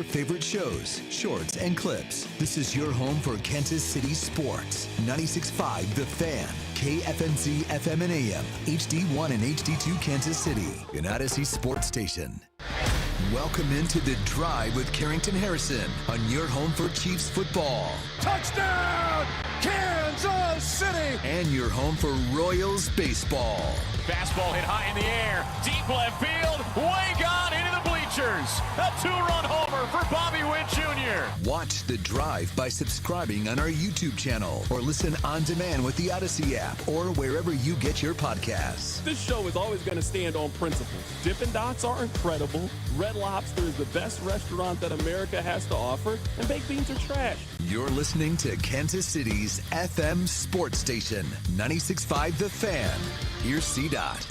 favorite shows, shorts, and clips. This is your home for Kansas City sports. 96.5 The Fan, KFNZ FM and AM, HD1 and HD2 Kansas City, an Odyssey sports station. Welcome into The Drive with Carrington Harrison on your home for Chiefs football. Touchdown, Kansas City! And your home for Royals baseball. Fastball hit high in the air, deep left field, way gone into the bleachers. A two-run homer for Bobby Witt Jr. Watch The Drive by subscribing on our YouTube channel or listen on demand with the Odyssey app or wherever you get your podcasts. This show is always going to stand on principles. Dippin' Dots are incredible. Red Lobster is the best restaurant that America has to offer, and baked beans are trash. You're listening to Kansas City's FM sports station, 96.5 The Fan. Here's C-Dot.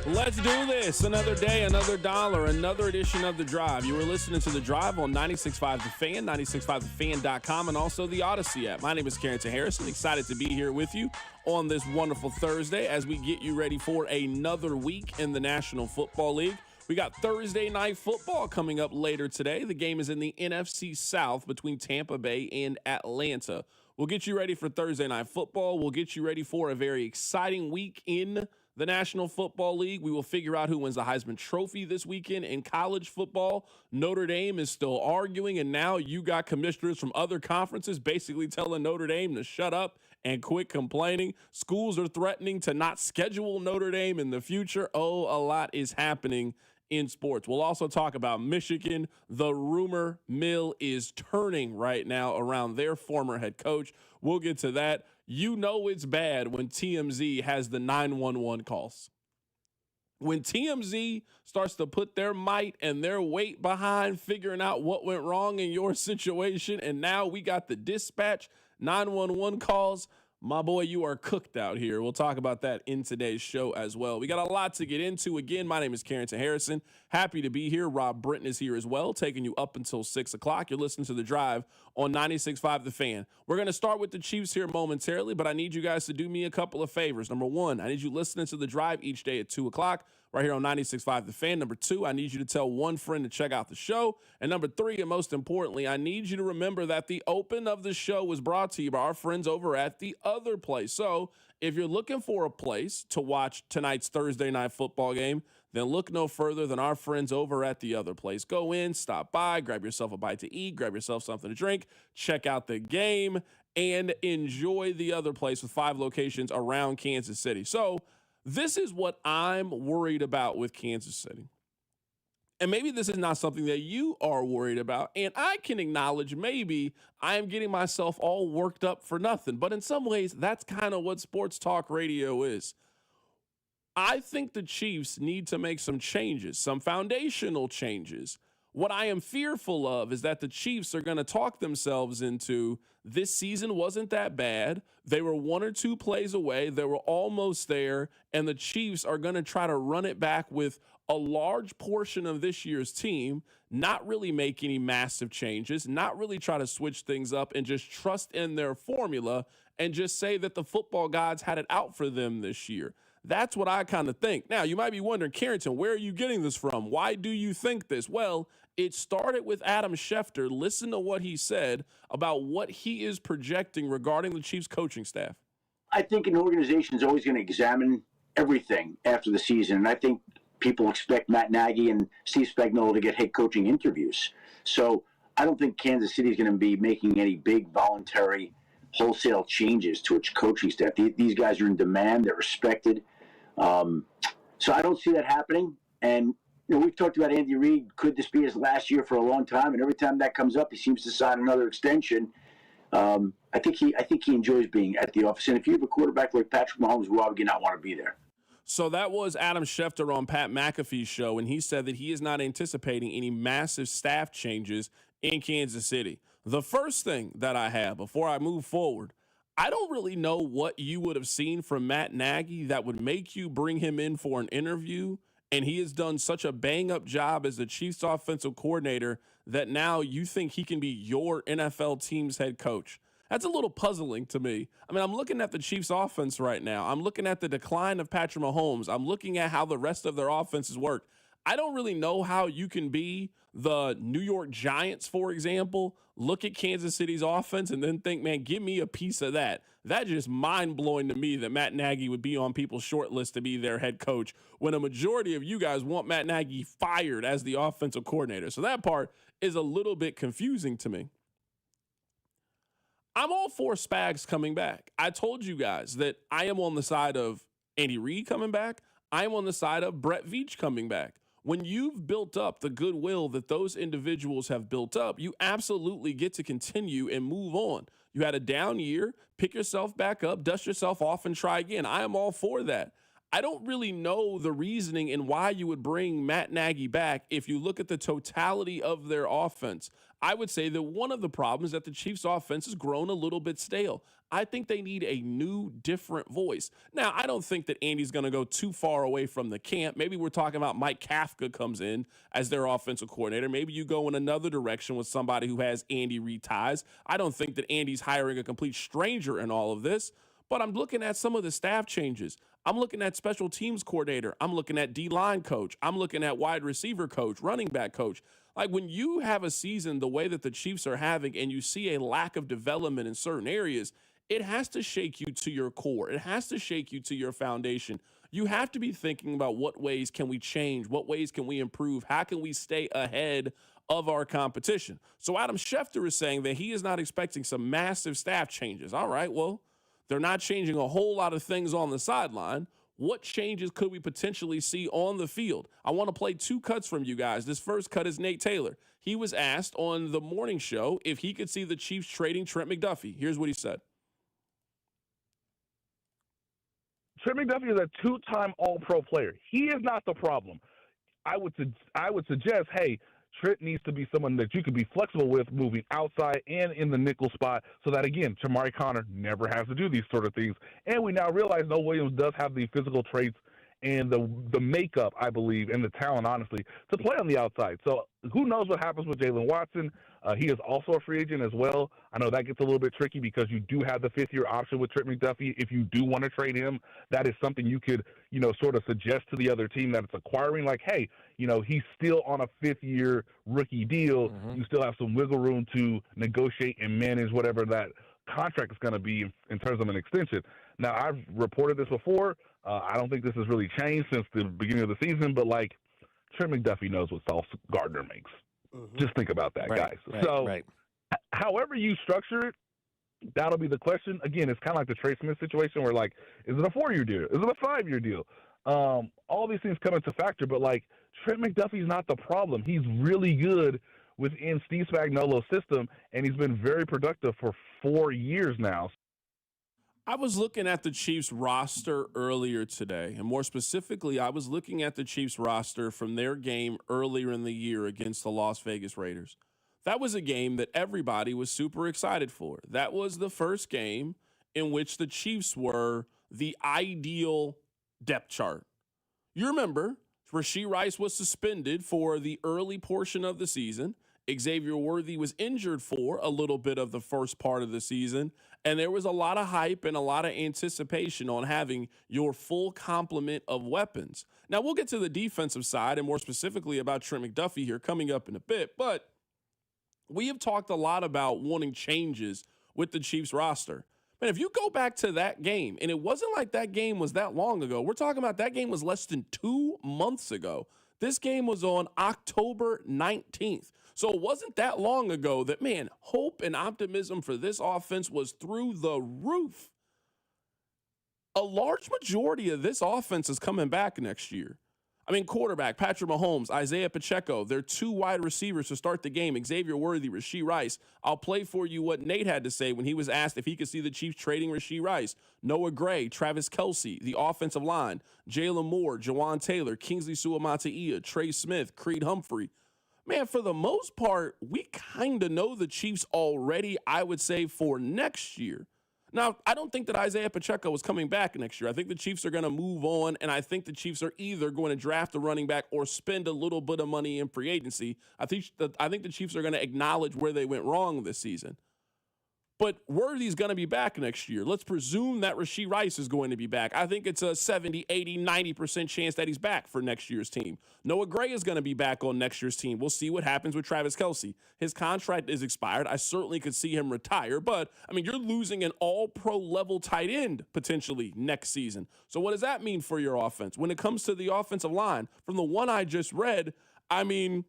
Let's do this. Another day, another dollar, another edition of The Drive. You were listening to The Drive on 96.5 The Fan, 96.5thefan.com, and also the Odyssey app. My name is Carrington Harrison. Excited to be here with you on this wonderful Thursday as we get you ready for another week in the National Football League. We got Thursday night football coming up later today. The game is in the NFC South between Tampa Bay and Atlanta. We'll get you ready for Thursday night football. We'll get you ready for a very exciting week in the National Football League. We will figure out who wins the Heisman Trophy this weekend in college football. Notre Dame is still arguing, and now you got commissioners from other conferences basically telling Notre Dame to shut up and quit complaining. Schools are threatening to not schedule Notre Dame in the future. Oh, a lot is happening in sports. We'll also talk about Michigan. The rumor mill is turning right now around their former head coach. We'll get to that. You know it's bad when TMZ has the 911 calls. When TMZ starts to put their might and their weight behind figuring out what went wrong in your situation, and now we got the dispatch 911 calls, my boy, you are cooked out here. We'll talk about that in today's show as well. We got a lot to get into. Again, my name is Carrington Harrison. Happy to be here. Rob Britton is here as well, taking you up until 6 o'clock. You're listening to The Drive on 96.5 The Fan. We're going to start with the Chiefs here momentarily, but I need you guys to do me a couple of favors. Number one, I need you listening to The Drive each day at 2 o'clock. Right here on 96.5 The Fan. Number two, I need you to tell one friend to check out the show. And number three, and most importantly, I need you to remember that the open of the show was brought to you by our friends over at The Other Place. So if you're looking for a place to watch tonight's Thursday night football game, then look no further than our friends over at The Other Place. Go in, stop by, grab yourself a bite to eat, grab yourself something to drink, check out the game, and enjoy The Other Place with 5 locations around Kansas City. So this is what I'm worried about with Kansas City. And maybe this is not something that you are worried about. And I can acknowledge maybe I am getting myself all worked up for nothing. But in some ways, that's kind of what sports talk radio is. I think the Chiefs need to make some changes, some foundational changes. What I am fearful of is that the Chiefs are going to talk themselves into this season wasn't that bad. They were 1 or 2 plays away. They were almost there. And the Chiefs are going to try to run it back with a large portion of this year's team, not really make any massive changes, not really try to switch things up and just trust in their formula and just say that the football gods had it out for them this year. That's what I kind of think. Now, you might be wondering, Carrington, where are you getting this from? Why do you think this? Well, it started with Adam Schefter. Listen to what he said about what he is projecting regarding the Chiefs coaching staff. I think an organization is always going to examine everything after the season. And I think people expect Matt Nagy and Steve Spagnuolo to get head coaching interviews. So I don't think Kansas City is going to be making any big voluntary wholesale changes to its coaching staff. These guys are in demand. They're respected. So I don't see that happening. And we've talked about Andy Reid. Could this be his last year for a long time? And every time that comes up, he seems to sign another extension. I think he enjoys being at the office. And if you have a quarterback like Patrick Mahomes, why would you not want to be there? So that was Adam Schefter on Pat McAfee's show, and he said that he is not anticipating any massive staff changes in Kansas City. The first thing that I have before I move forward, I don't really know what you would have seen from Matt Nagy that would make you bring him in for an interview, and he has done such a bang-up job as the Chiefs offensive coordinator that now you think he can be your NFL team's head coach. That's a little puzzling to me. I mean, I'm looking at the Chiefs offense right now. I'm looking at the decline of Patrick Mahomes. I'm looking at how the rest of their offenses work. I don't really know how you can be the New York Giants, for example, look at Kansas City's offense and then think, man, give me a piece of that. That's just mind-blowing to me that Matt Nagy would be on people's short list to be their head coach when a majority of you guys want Matt Nagy fired as the offensive coordinator. So that part is a little bit confusing to me. I'm all for Spags coming back. I told you guys that I am on the side of Andy Reid coming back. I am on the side of Brett Veach coming back. When you've built up the goodwill that those individuals have built up, you absolutely get to continue and move on. You had a down year, pick yourself back up, dust yourself off, and try again. I am all for that. I don't really know the reasoning and why you would bring Matt Nagy back if you look at the totality of their offense. I would say that one of the problems is that the Chiefs' offense has grown a little bit stale. I think they need a new, different voice. Now, I don't think that Andy's going to go too far away from the camp. Maybe we're talking about Mike Kafka comes in as their offensive coordinator. Maybe you go in another direction with somebody who has Andy Reid ties. I don't think that Andy's hiring a complete stranger in all of this, but I'm looking at some of the staff changes. I'm looking at special teams coordinator. I'm looking at D-line coach. I'm looking at wide receiver coach, running back coach. Like when you have a season the way that the Chiefs are having and you see a lack of development in certain areas, it has to shake you to your core. It has to shake you to your foundation. You have to be thinking about what ways can we change? What ways can we improve? How can we stay ahead of our competition? So Adam Schefter is saying that he is not expecting some massive staff changes. All right, well, they're not changing a whole lot of things on the sideline. What changes could we potentially see on the field? I want to play two cuts from you guys. This first cut is Nate Taylor. He was asked on the morning show if he could see the Chiefs trading Trent McDuffie. Here's what he said. Trent McDuffie is a two-time All-Pro player. He is not the problem. I would suggest, hey, Trent needs to be someone that you can be flexible with moving outside and in the nickel spot so that, again, Tamari Connor never has to do these sort of things. And we now realize Noah Williams does have the physical traits and the makeup, I believe, and the talent, honestly, to play on the outside. So who knows what happens with Jalen Watson. He is also a free agent as well. I know that gets a little bit tricky because you do have the fifth-year option with Trent McDuffie. If you do want to trade him, that is something you could, sort of suggest to the other team that it's acquiring. Like, hey, he's still on a fifth-year rookie deal. Mm-hmm. You still have some wiggle room to negotiate and manage whatever that contract is going to be in terms of an extension. Now, I've reported this before. I don't think this has really changed since the beginning of the season, but, Trent McDuffie knows what Sauce Gardner makes. Mm-hmm. Just think about that, guys. Right. However you structure it, that'll be the question. Again, it's kind of like the Trey Smith situation where, is it a 4-year deal? Is it a 5-year deal? All these things come into factor, but, Trent McDuffie's not the problem. He's really good within Steve Spagnuolo's system, and he's been very productive for 4 years now. I was looking at the Chiefs roster earlier today, and more specifically, I was looking at the Chiefs roster from their game earlier in the year against the Las Vegas Raiders. That was a game that everybody was super excited for. That was the first game in which the Chiefs were the ideal depth chart. You remember, Rashee Rice was suspended for the early portion of the season. Xavier Worthy was injured for a little bit of the first part of the season, and there was a lot of hype and a lot of anticipation on having your full complement of weapons. Now, we'll get to the defensive side and more specifically about Trent McDuffie here coming up in a bit, but we have talked a lot about wanting changes with the Chiefs roster. Man, if you go back to that game, and it wasn't like that game was that long ago. We're talking about that game was less than 2 months ago. This game was on October 19th. So it wasn't that long ago that, man, hope and optimism for this offense was through the roof. A large majority of this offense is coming back next year. I mean, quarterback, Patrick Mahomes, Isaiah Pacheco, they're two wide receivers to start the game, Xavier Worthy, Rashee Rice. I'll play for you what Nate had to say when he was asked if he could see the Chiefs trading Rashee Rice. Noah Gray, Travis Kelce, the offensive line, Jalen Moore, Jawan Taylor, Kingsley Suamataia, Trey Smith, Creed Humphrey. Man, for the most part, we kind of know the Chiefs already, I would say, for next year. Now, I don't think that Isaiah Pacheco is coming back next year. I think the Chiefs are going to move on, and I think the Chiefs are either going to draft a running back or spend a little bit of money in free agency. I think the Chiefs are going to acknowledge where they went wrong this season. But Worthy's going to be back next year. Let's presume that Rashee Rice is going to be back. I think it's a 70, 80, 90% chance that he's back for next year's team. Noah Gray is going to be back on next year's team. We'll see what happens with Travis Kelce. His contract is expired. I certainly could see him retire. But, I mean, you're losing an all-pro level tight end potentially next season. So what does that mean for your offense? When it comes to the offensive line, from the one I just read, I mean,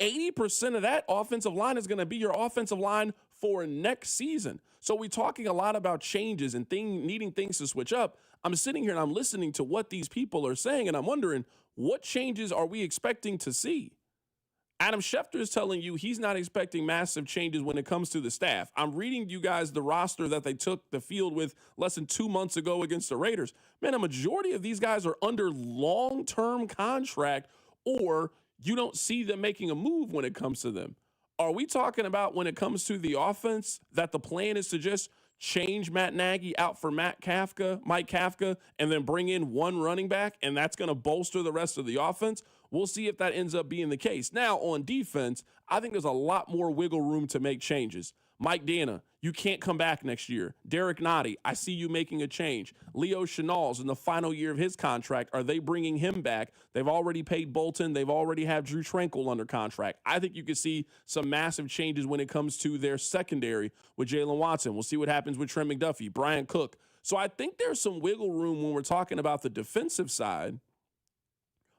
80% of that offensive line is going to be your offensive line for next season. So we're talking a lot about changes and needing things to switch up. I'm sitting here and I'm listening to what these people are saying, and I'm wondering, what changes are we expecting to see? Adam Schefter is telling you he's not expecting massive changes when it comes to the staff. I'm reading you guys the roster that they took the field with less than 2 months ago against the Raiders. Man, a majority of these guys are under long-term contract, or you don't see them making a move when it comes to them. Are we talking about when it comes to the offense that the plan is to just change Matt Nagy out for Mike Kafka, and then bring in one running back, and that's going to bolster the rest of the offense? We'll see if that ends up being the case. Now, on defense, I think there's a lot more wiggle room to make changes. Mike Dana, you can't come back next year. Derek Nottie, I see you making a change. Leo Chenal's in the final year of his contract. Are they bringing him back? They've already paid Bolton. They've already have Drew Tranquill under contract. I think you could see some massive changes when it comes to their secondary with Jalen Watson. We'll see what happens with Trent McDuffie, Brian Cook. So I think there's some wiggle room when we're talking about the defensive side.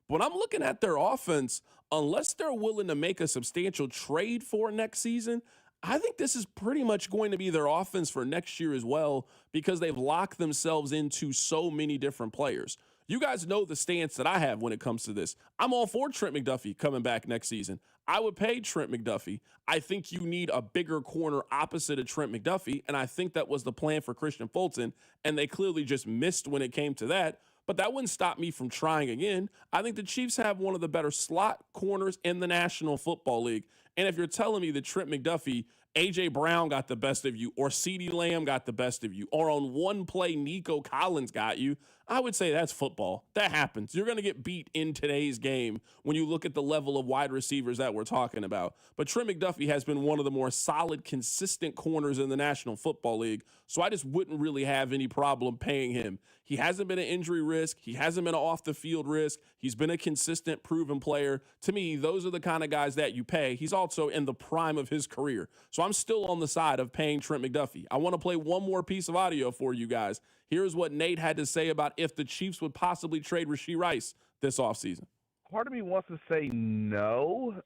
When I'm looking at their offense, unless they're willing to make a substantial trade for next season, I think this is pretty much going to be their offense for next year as well, because they've locked themselves into so many different players. You guys know the stance that I have when it comes to this. I'm all for Trent McDuffie coming back next season. I would pay Trent McDuffie. I think you need a bigger corner opposite of Trent McDuffie, and I think that was the plan for Christian Fulton, and they clearly just missed when it came to that. But that wouldn't stop me from trying again. I think the Chiefs have one of the better slot corners in the National Football League. And if you're telling me that Trent McDuffie, A.J. Brown got the best of you, or CeeDee Lamb got the best of you, or on one play Nico Collins got you, I would say that's football. That happens. You're going to get beat in today's game when you look at the level of wide receivers that we're talking about. But Trent McDuffie has been one of the more solid, consistent corners in the National Football League, so I just wouldn't really have any problem paying him. He hasn't been an injury risk. He hasn't been an off-the-field risk. He's been a consistent, proven player. To me, those are the kind of guys that you pay. He's also in the prime of his career. So I'm still on the side of paying Trent McDuffie. I want to play one more piece of audio for you guys. Here's what Nate had to say about if the Chiefs would possibly trade Rashee Rice this offseason. Part of me wants to say no.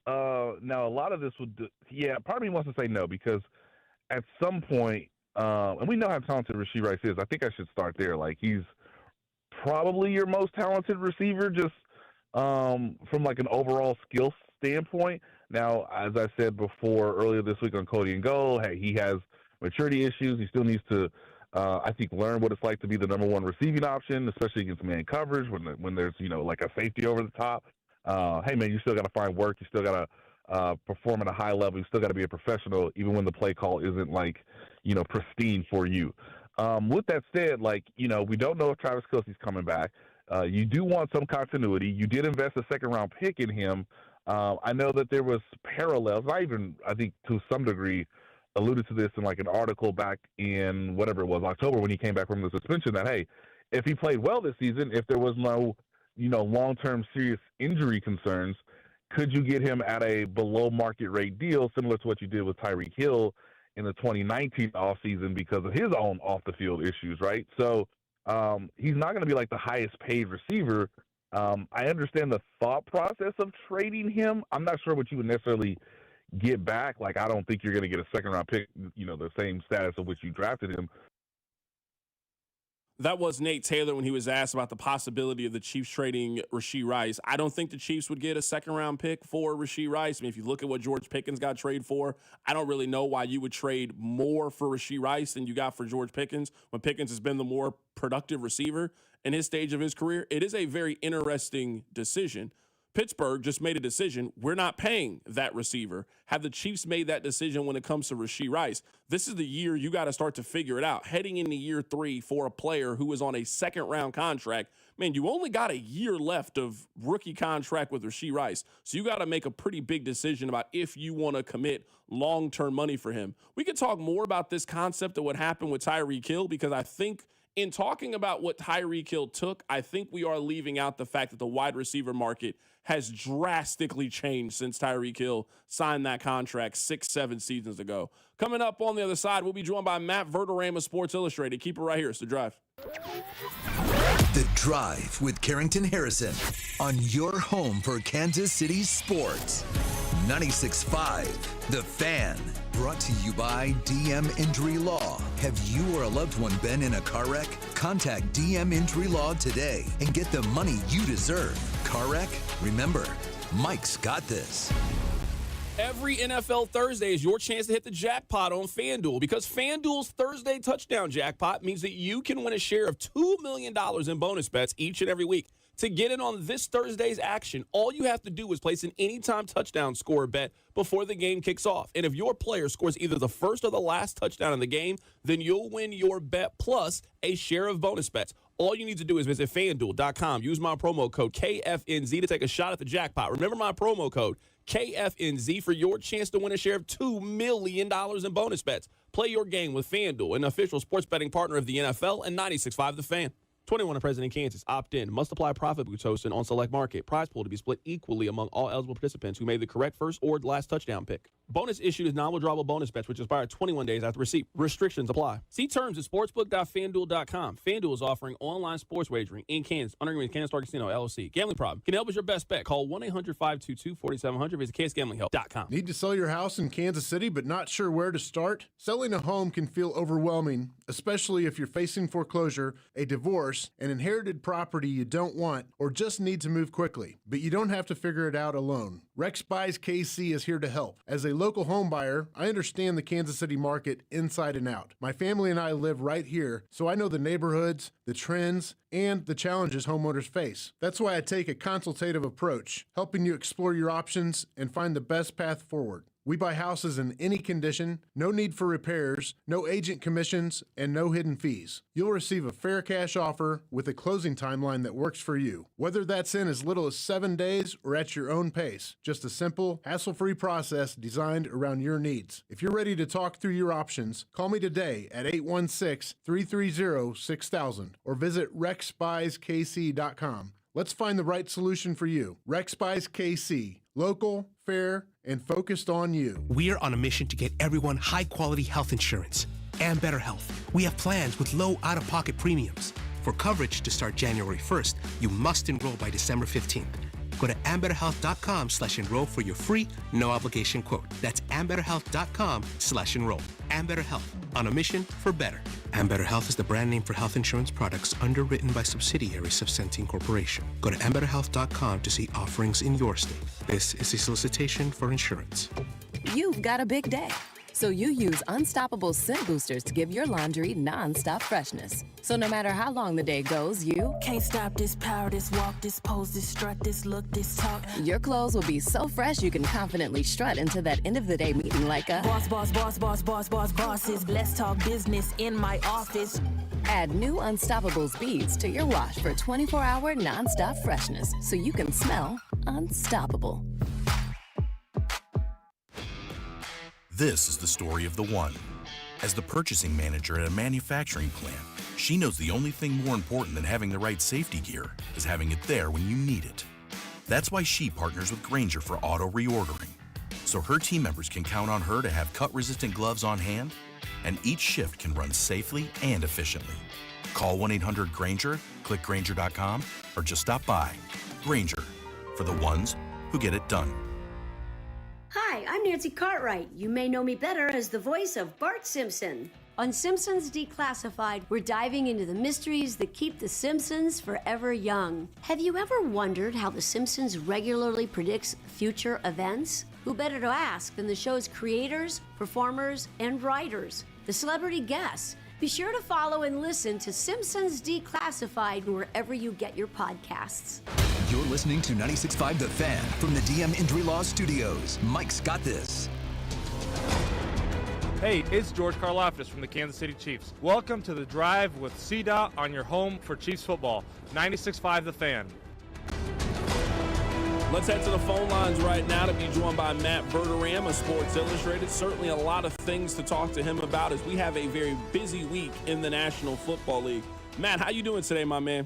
Now, a lot of this part of me wants to say no, because at some point, and we know how talented Rashee Rice is. I think I should start there. Like, he's probably your most talented receiver, just from like an overall skill standpoint. Now, as I said before earlier this week on Cody and Gold, hey, he has maturity issues. He still needs to, I think, learn what it's like to be the number one receiving option, especially against man coverage when there's, like a safety over the top. Hey, man, you still got to find work. You still got to perform at a high level. You still got to be a professional, even when the play call isn't like, pristine for you. With that said, we don't know if Travis Kelce's coming back. You do want some continuity. You did invest a second-round pick in him. I know that there was parallels. I think to some degree alluded to this in like an article back in whatever it was, October, when he came back from the suspension, that, hey, if he played well this season, if there was no, long-term serious injury concerns, could you get him at a below market rate deal, similar to what you did with Tyreek Hill in the 2019 offseason because of his own off-the-field issues, right? So he's not going to be like the highest paid receiver. I understand the thought process of trading him. I'm not sure what you would necessarily get back. Like, I don't think you're going to get a second-round pick, the same status of which you drafted him. That was Nate Taylor when he was asked about the possibility of the Chiefs trading Rashee Rice. I don't think the Chiefs would get a second-round pick for Rashee Rice. I mean, if you look at what George Pickens got traded for, I don't really know why you would trade more for Rashee Rice than you got for George Pickens when Pickens has been the more productive receiver in his stage of his career. It is a very interesting decision Pittsburgh just made a decision. We're not paying that receiver. Have the Chiefs made that decision when it comes to Rashee Rice? This is the year you got to start to figure it out. Heading into year 3 for a player who is on a second-round contract, man, you only got a year left of rookie contract with Rashee Rice. So you got to make a pretty big decision about if you want to commit long-term money for him. We could talk more about this concept of what happened with Tyreek Hill, because I think in talking about what Tyreek Hill took, I think we are leaving out the fact that the wide receiver market has drastically changed since Tyreek Hill signed that contract 6-7 seasons ago. Coming up on the other side, we'll be joined by Matt Verderame of Sports Illustrated. Keep it right here. It's The Drive. The Drive with Carrington Harrison on your home for Kansas City sports. 96.5 The Fan. Brought to you by DM Injury Law. Have you or a loved one been in a car wreck? Contact DM Injury Law today and get the money you deserve. Car wreck? Remember, Mike's got this. Every NFL Thursday is your chance to hit the jackpot on FanDuel, because FanDuel's Thursday touchdown jackpot means that you can win a share of $2 million in bonus bets each and every week. To get in on this Thursday's action, all you have to do is place an anytime touchdown score bet before the game kicks off. And if your player scores either the first or the last touchdown in the game, then you'll win your bet plus a share of bonus bets. All you need to do is visit FanDuel.com. Use my promo code KFNZ to take a shot at the jackpot. Remember my promo code KFNZ for your chance to win a share of $2 million in bonus bets. Play your game with FanDuel, an official sports betting partner of the NFL and 96.5 The Fan. 21 and present in Kansas. Opt in. Must apply profit Pitocin on select market. Prize pool to be split equally among all eligible participants who made the correct first or last touchdown pick. Bonus issued is non-withdrawable bonus bets, which expire 21 days after receipt. Restrictions apply. See terms at sportsbook.fanduel.com. FanDuel is offering online sports wagering in Kansas under agreement with Kansas Star Casino, LLC. Gambling problem? Can help with your best bet. Call 1-800-522-4700. Visit KSGamblingHelp.com. Need to sell your house in Kansas City but not sure where to start? Selling a home can feel overwhelming, especially if you're facing foreclosure, a divorce, an inherited property you don't want, or just need to move quickly. But you don't have to figure it out alone. Rex Buys KC is here to help. As a local home buyer, I understand the Kansas City market inside and out. My family and I live right here, so I know the neighborhoods, the trends, and the challenges homeowners face. That's why I take a consultative approach, helping you explore your options and find the best path forward. We buy houses in any condition, no need for repairs, no agent commissions, and no hidden fees. You'll receive a fair cash offer with a closing timeline that works for you. Whether that's in as little as 7 days or at your own pace, just a simple, hassle-free process designed around your needs. If you're ready to talk through your options, call me today at 816-330-6000 or visit rexbuyskc.com. Let's find the right solution for you. Rex Buys KC. Local, fair, and focused on you. We're on a mission to get everyone high-quality health insurance and better health. We have plans with low out-of-pocket premiums. For coverage to start January 1st, you must enroll by December 15th. Go to ambetterhealth.com/enroll for your free, no-obligation quote. That's ambetterhealth.com/enroll. Ambetter Health, on a mission for better. Ambetter Health is the brand name for health insurance products underwritten by subsidiaries of Centene Corporation. Go to ambetterhealth.com to see offerings in your state. This is a solicitation for insurance. You've got a big day, so you use Unstoppable Scent Boosters to give your laundry non-stop freshness. So no matter how long the day goes, you can't stop this power, this walk, this pose, this strut, this look, this talk. Your clothes will be so fresh you can confidently strut into that end of the day meeting like a boss, boss, boss, boss, boss, boss, bosses. Let's talk business in my office. Add new Unstoppables beads to your wash for 24-hour non-stop freshness so you can smell unstoppable. This is the story of the one. As the purchasing manager at a manufacturing plant, she knows the only thing more important than having the right safety gear is having it there when you need it. That's why she partners with Grainger for auto reordering, so her team members can count on her to have cut-resistant gloves on hand, and each shift can run safely and efficiently. Call 1-800-GRAINGER, click Grainger.com, or just stop by. Grainger, for the ones who get it done. Hi, I'm Nancy Cartwright. You may know me better as the voice of Bart Simpson. On Simpsons Declassified, we're diving into the mysteries that keep the Simpsons forever young. Have you ever wondered how the Simpsons regularly predicts future events? Who better to ask than the show's creators, performers, and writers, the celebrity guests? Be sure to follow and listen to Simpsons Declassified wherever you get your podcasts. You're listening to 96.5 The Fan from the DM Injury Law Studios. Mike's got this. Hey, it's George Karlaftis from the Kansas City Chiefs. Welcome to The Drive with CDOT on your home for Chiefs football. 96.5 The Fan. Let's head to the phone lines right now to be joined by Matt Verderam of Sports Illustrated. Certainly a lot of things to talk to him about as we have a very busy week in the National Football League. Matt, how you doing today, my man?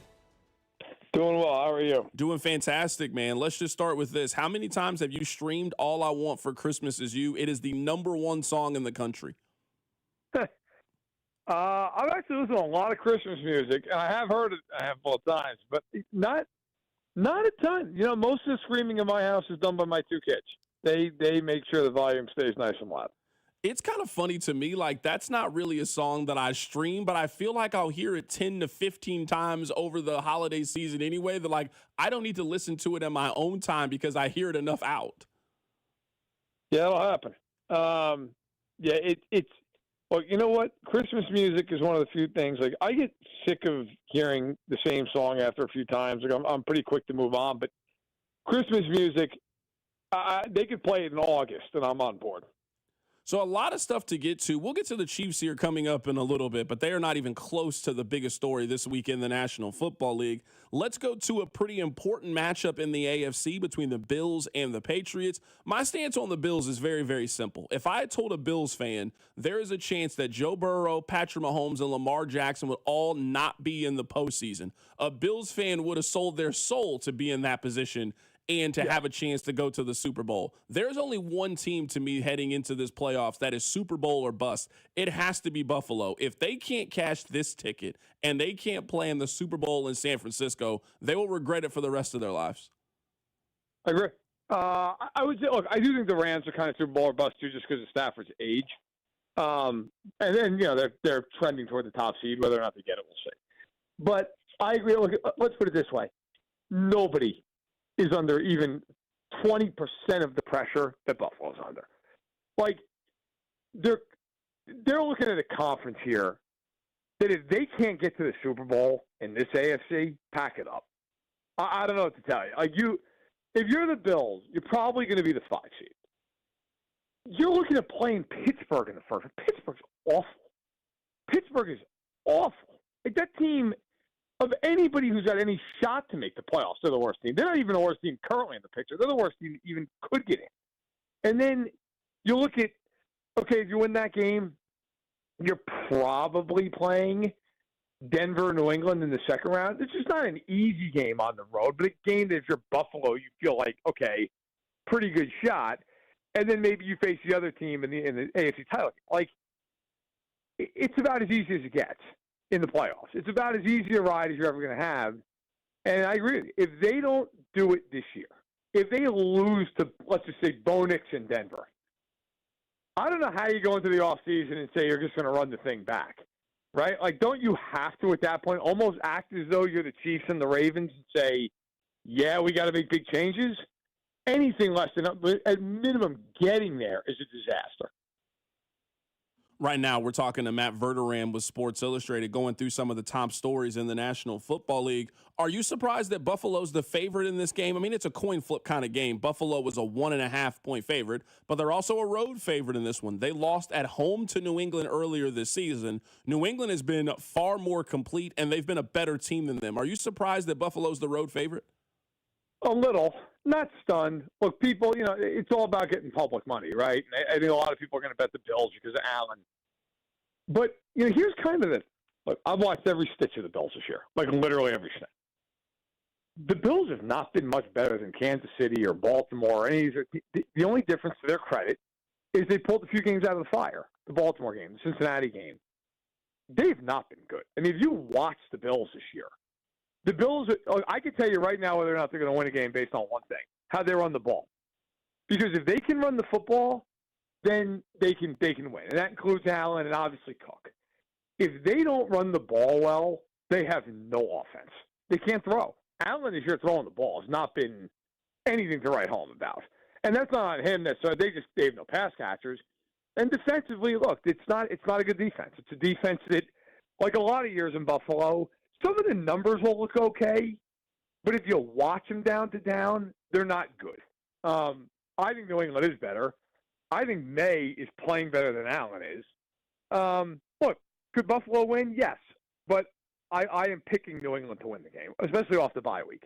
Doing well. How are you? Doing fantastic, man. Let's just start with this. How many times have you streamed All I Want for Christmas Is You? It is the #1 song in the country. I've actually listened to a lot of Christmas music, and I have heard it a handful of times, but not a ton. You know, most of the screaming in my house is done by my two kids. They make sure the volume stays nice and loud. It's kind of funny to me, like that's not really a song that I stream, but I feel like I'll hear it 10 to 15 times over the holiday season anyway, that like I don't need to listen to it in my own time because I hear it enough out. Yeah, it'll happen. It's well, you know what? Christmas music is one of the few things, like I get sick of hearing the same song after a few times. Like I'm pretty quick to move on, but Christmas music, they could play it in August and I'm on board. So a lot of stuff to get to. We'll get to the Chiefs here coming up in a little bit, but they are not even close to the biggest story this week in the National Football League. Let's go to a pretty important matchup in the AFC between the Bills and the Patriots. My stance on the Bills is very, very simple. If I had told a Bills fan there is a chance that Joe Burrow, Patrick Mahomes, and Lamar Jackson would all not be in the postseason, a Bills fan would have sold their soul to be in that position and to have a chance to go to the Super Bowl. There's only one team to me heading into this playoffs that is Super Bowl or bust. It has to be Buffalo. If they can't cash this ticket and they can't play in the Super Bowl in San Francisco, they will regret it for the rest of their lives. I agree. I would say, look, I do think the Rams are kind of Super Bowl or bust too, just because of Stafford's age. And then, you know, they're trending toward the top seed. Whether or not they get it, we'll see. But I agree. Look, let's put it this way. Nobody is under even 20% of the pressure that Buffalo's under. Like, they're looking at a conference here that if they can't get to the Super Bowl in this AFC, pack it up. I don't know what to tell you. Like, if you're the Bills, you're probably going to be the 5 seed. You're looking at playing Pittsburgh in the first. Pittsburgh's awful. Pittsburgh is awful. Like, that team, of anybody who's got any shot to make the playoffs, they're the worst team. They're not even the worst team currently in the picture. They're the worst team that even could get in. And then you look at, okay, if you win that game, you're probably playing Denver, New England in the second round. It's just not an easy game on the road, but a game that if you're Buffalo, you feel like, okay, pretty good shot. And then maybe you face the other team in the AFC title. Like, it's about as easy as it gets in the playoffs. It's about as easy a ride as you're ever going to have. And I agree with you. If they don't do it this year, if they lose to, let's just say, Bo Nix in Denver, I don't know how you go into the offseason and say you're just going to run the thing back, right? Like, don't you have to at that point almost act as though you're the Chiefs and the Ravens and say, yeah, we got to make big changes? Anything less than, at minimum, getting there is a disaster. Right now, we're talking to Matt Verderam with Sports Illustrated, going through some of the top stories in the National Football League. Are you surprised that Buffalo's the favorite in this game? I mean, it's a coin flip kind of game. Buffalo was a 1.5-point favorite, but they're also a road favorite in this one. They lost at home to New England earlier this season. New England has been far more complete, and they've been a better team than them. Are you surprised that Buffalo's the road favorite? A little. Not stunned. Look, people, you know, it's all about getting public money, right? I think a lot of people are going to bet the Bills because of Allen. But, you know, here's kind of the – look, I've watched every stitch of the Bills this year, like literally every stitch. The Bills have not been much better than Kansas City or Baltimore or any of these. The only difference, to their credit, is they pulled a few games out of the fire. The Baltimore game, the Cincinnati game. They've not been good. I mean, if you watch the Bills this year, the Bills, I can tell you right now whether or not they're going to win a game based on one thing, how they run the ball. Because if they can run the football, then they can win. And that includes Allen and obviously Cook. If they don't run the ball well, they have no offense. They can't throw. Allen this year throwing the ball has not been anything to write home about. And that's not on him. They have no pass catchers. And defensively, look, it's not a good defense. It's a defense that, like a lot of years in Buffalo, some of the numbers will look okay, But if you watch them down to down, they're not good. I think New England is better. I think May is playing better than Allen is. Look, could Buffalo win? Yes. But I am picking New England to win the game, especially off the bye week.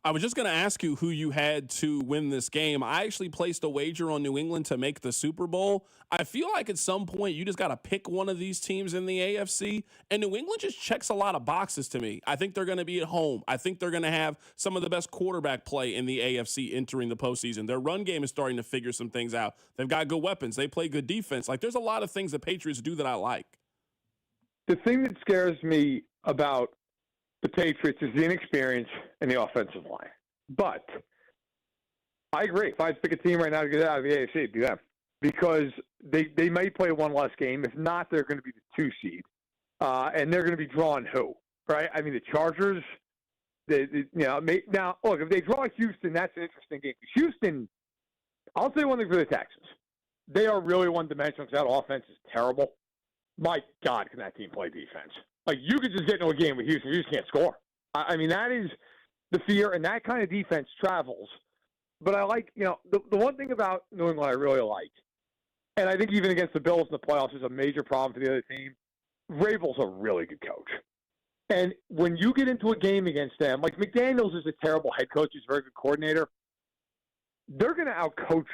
I was just going to ask you who you had to win this game. I actually placed a wager on New England to make the Super Bowl. I feel like at some point you just got to pick one of these teams in the AFC, and New England just checks a lot of boxes to me. I think they're going to be at home. I think they're going to have some of the best quarterback play in the AFC entering the postseason. Their run game is starting to figure some things out. They've got good weapons. They play good defense. Like, there's a lot of things the Patriots do that I like. The thing that scares me about the Patriots is the inexperience in the offensive line. But I agree. If I had to pick a team right now to get out of the AFC, it'd be them. Because they may play one less game. If not, they're going to be the 2 seed. And they're going to be drawing who? Right? I mean, the Chargers, now, look, if they draw Houston, that's an interesting game. Houston, I'll say one thing for the Texans. They are really one-dimensional because that offense is terrible. My God, can that team play defense? Like, you could just get into a game with Houston. You just can't score. I mean, that is the fear, and that kind of defense travels. But I like, the one thing about New England I really like, and I think even against the Bills in the playoffs is a major problem for the other team, Vrabel's a really good coach. And when you get into a game against them, like McDaniels is a terrible head coach, he's a very good coordinator, they're going to outcoach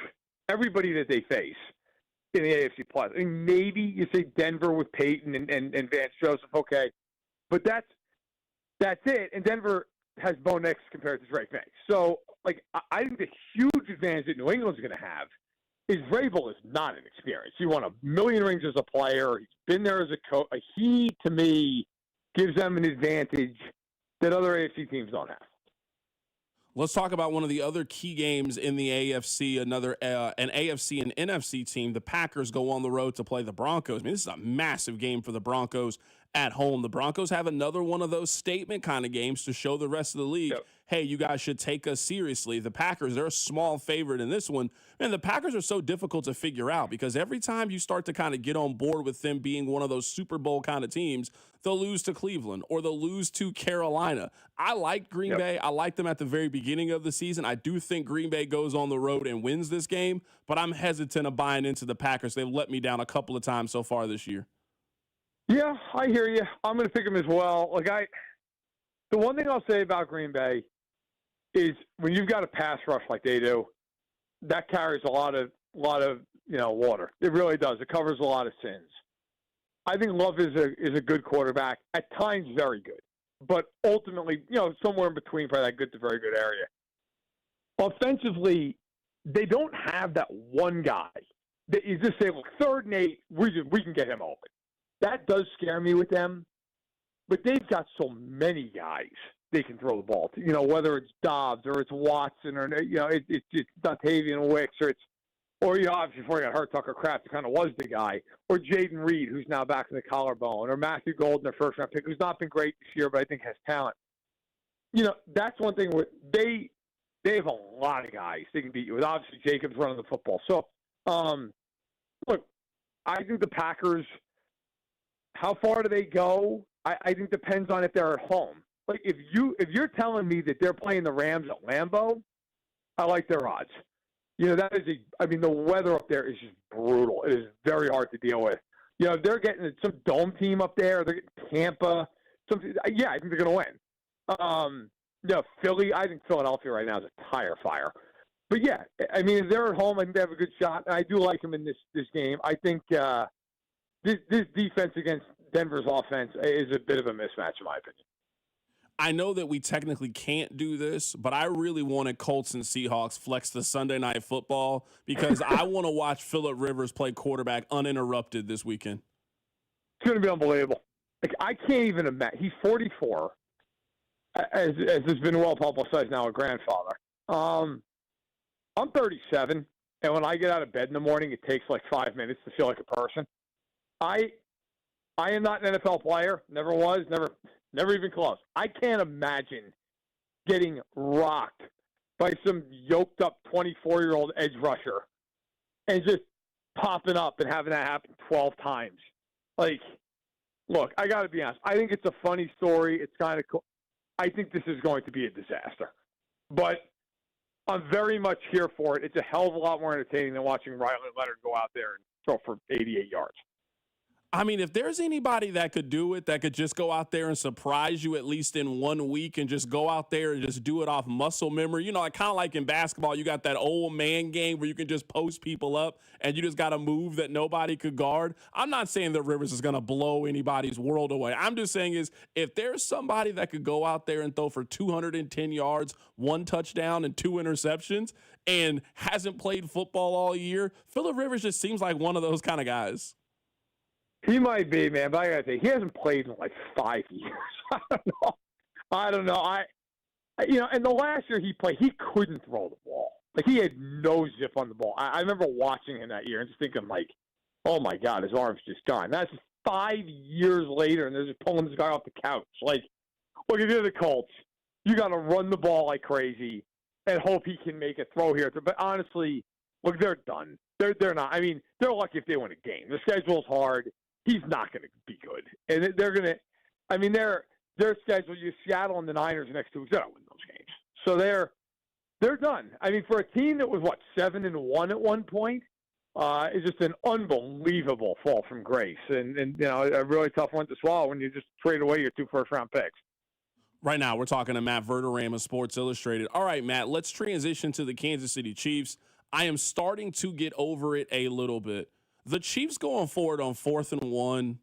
everybody that they face in the AFC Plus. I mean, maybe you say Denver with Peyton and Vance Joseph, okay. But that's it. And Denver has Bo Nix compared to Drake May. So, I think the huge advantage that New England's going to have is Vrabel is not inexperienced. He won 1 million rings as a player. He's been there as a coach. He, to me, gives them an advantage that other AFC teams don't have. Let's talk about one of the other key games in the AFC, an AFC and NFC team. The Packers go on the road to play the Broncos. I mean, this is a massive game for the Broncos at home. The Broncos have another one of those statement kind of games to show the rest of the league, hey, you guys should take us seriously. The Packers, they're a small favorite in this one. And the Packers are so difficult to figure out because every time you start to kind of get on board with them being one of those Super Bowl kind of teams, they'll lose to Cleveland or they'll lose to Carolina. I like Green Bay. I liked them at the very beginning of the season. I do think Green Bay goes on the road and wins this game, but I'm hesitant of buying into the Packers. They've let me down a couple of times so far this year. Yeah, I hear you. I'm going to pick them as well. The one thing I'll say about Green Bay is when you've got a pass rush like they do, that carries a lot of water. It really does. It covers a lot of sins. I think Love is a good quarterback. At times, very good, but ultimately, somewhere in between, probably that good to very good area. Offensively, they don't have that one guy that you just say, look, 3rd and 8, we can get him open. That does scare me with them, but they've got so many guys they can throw the ball to. Whether it's Dobbs or it's Watson or it's Dontavian Wicks or obviously before he got hurt, Tucker Kraft, who kind of was the guy, or Jaden Reed, who's now back in the collarbone, or Matthew Golden, their first-round pick, who's not been great this year, but I think has talent. That's one thing where they have a lot of guys they can beat you with. Obviously, Jacobs running the football. So, look, I think the Packers, how far do they go? I think depends on if they're at home. Like if you're telling me that they're playing the Rams at Lambeau, I like their odds. That is the weather up there is just brutal. It is very hard to deal with. If they're getting some dome team up there, they're getting Tampa. I think they're going to win. Philly, I think Philadelphia right now is a tire fire. But if they're at home, I think they have a good shot. And I do like them in this game. I think this defense against Denver's offense is a bit of a mismatch, in my opinion. I know that we technically can't do this, but I really wanted Colts and Seahawks flex the Sunday Night Football because I want to watch Phillip Rivers play quarterback uninterrupted this weekend. It's going to be unbelievable. I can't even imagine. He's 44, as has been well publicized now, a grandfather. I'm 37, and when I get out of bed in the morning, it takes 5 minutes to feel like a person. I am not an NFL player. Never was. Never even close. I can't imagine getting rocked by some yoked-up 24-year-old edge rusher and just popping up and having that happen 12 times. Look, I got to be honest. I think it's a funny story. It's kind of cool. I think this is going to be a disaster. But I'm very much here for it. It's a hell of a lot more entertaining than watching Riley Leonard go out there and throw for 88 yards. I mean, if there's anybody that could do it, that could just go out there and surprise you at least in 1 week and just go out there and just do it off muscle memory. You know, kind of like in basketball, you got that old man game where you can just post people up and you just got to move that nobody could guard. I'm not saying that Rivers is going to blow anybody's world away. I'm just saying is if there's somebody that could go out there and throw for 210 yards, 1 touchdown, and 2 interceptions and hasn't played football all year, Phillip Rivers just seems like one of those kind of guys. He might be, man, but I gotta say, he hasn't played in like 5 years. I don't know. And the last year he played, he couldn't throw the ball. Like, he had no zip on the ball. I remember watching him that year and just thinking, like, oh my God, his arm's just gone. That's 5 years later, and they're just pulling this guy off the couch. Like, look, if you're the Colts, you got to run the ball like crazy and hope he can make a throw here. But honestly, look, they're done. They're not. I mean, they're lucky if they win a game. Their schedule's hard. He's not going to be good. And they're going to – I mean, their schedule, Seattle and the Niners next 2 weeks, they're not winning those games. So they're done. I mean, for a team that was, 7-1 at one point, is just an unbelievable fall from grace. And you know, a really tough one to swallow when you just trade away your 2 first-round picks. Right now, we're talking to Matt Verderame of Sports Illustrated. All right, Matt, let's transition to the Kansas City Chiefs. I am starting to get over it a little bit. The Chiefs going forward on 4th and 1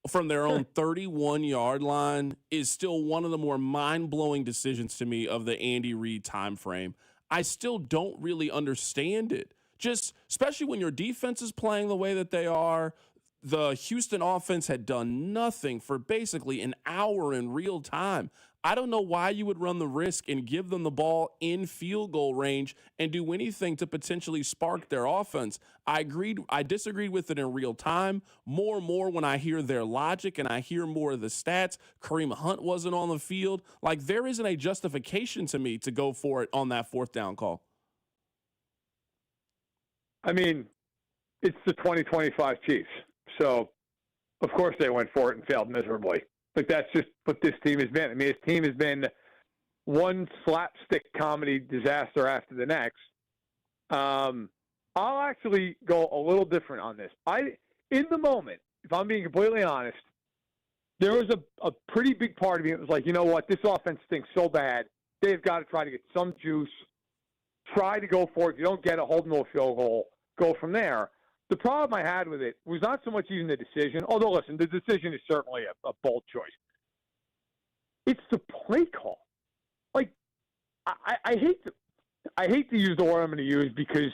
from their own 31-yard line is still one of the more mind-blowing decisions to me of the Andy Reid timeframe. I still don't really understand it. Just especially when your defense is playing the way that they are. The Houston offense had done nothing for basically an hour in real time. I don't know why you would run the risk and give them the ball in field goal range and do anything to potentially spark their offense. I disagreed with it in real time. More and more when I hear their logic and I hear more of the stats, Kareem Hunt wasn't on the field. Like, there isn't a justification to me to go for it on that 4th down call. I mean, it's the 2025 Chiefs. So, of course they went for it and failed miserably. Like, that's just what this team has been. I mean, this team has been one slapstick comedy disaster after the next. I'll actually go a little different on this. In the moment, if I'm being completely honest, there was a pretty big part of me that was like, you know what, this offense stinks so bad, they've got to try to get some juice, try to go for it. If you don't get it, hold them to a field goal, go from there. The problem I had with it was not so much even the decision, although, listen, the decision is certainly a bold choice. It's the play call. Like, I hate to use the word I'm going to use because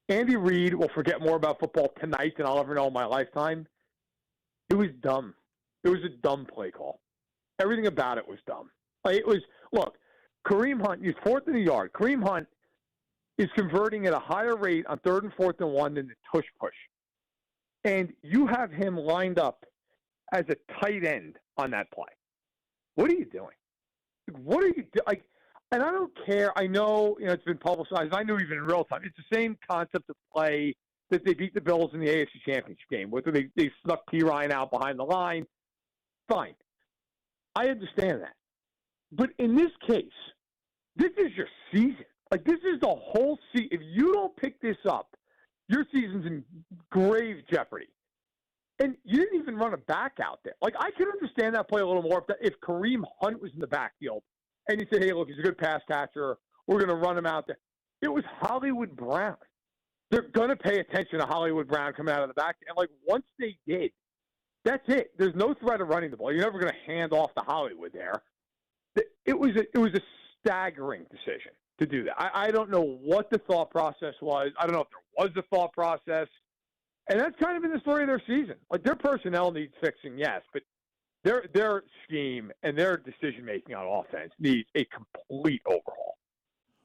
Andy Reid will forget more about football tonight than I'll ever know in my lifetime. It was dumb. It was a dumb play call. Everything about it was dumb. Like, it was, look, Kareem Hunt used 4th and a yard. Kareem Hunt is converting at a higher rate on 3rd and 4th and 1 than the tush push. And you have him lined up as a tight end on that play. What are you doing? What are you doing? Like, and I don't care. I know, it's been publicized. I knew even in real time. It's the same concept of play that they beat the Bills in the AFC Championship game, where they snuck P. Ryan out behind the line. Fine. I understand that. But in this case, this is your season. Like, this is the whole season. If you don't pick this up, your season's in grave jeopardy. And you didn't even run a back out there. Like, I could understand that play a little more if Kareem Hunt was in the backfield and you said, hey, look, he's a good pass catcher. We're going to run him out there. It was Hollywood Brown. They're going to pay attention to Hollywood Brown coming out of the back. And, like, once they did, that's it. There's no threat of running the ball. You're never going to hand off to Hollywood there. It was a staggering decision to do that. I don't know what the thought process was. I don't know if there was a thought process. And that's kind of been the story of their season. Like, their personnel needs fixing, yes, but their scheme and their decision-making on offense needs a complete overhaul.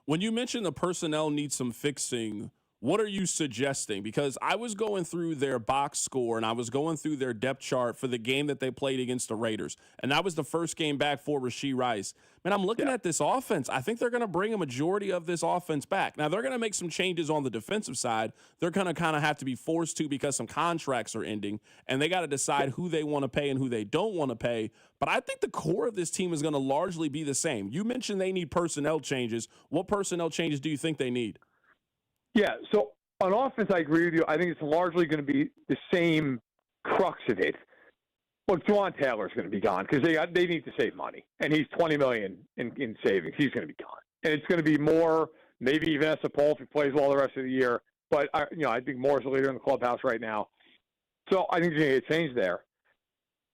When you mention the personnel needs some fixing, what are you suggesting? Because I was going through their box score and I was going through their depth chart for the game that they played against the Raiders. And that was the first game back for Rashee Rice. Man, I'm looking at this offense. I think they're going to bring a majority of this offense back. Now, they're going to make some changes on the defensive side. They're going to kind of have to be forced to because some contracts are ending, and they got to decide who they want to pay and who they don't want to pay. But I think the core of this team is going to largely be the same. You mentioned they need personnel changes. What personnel changes do you think they need? Yeah, so on offense, I agree with you. I think it's largely going to be the same crux of it. Look, Juwan Taylor's going to be gone because they need to save money, and he's $20 million in savings. He's going to be gone, and it's going to be more, maybe even Paul if he plays well the rest of the year. But I think Moore's the leader in the clubhouse right now, so I think there's going to get a change there.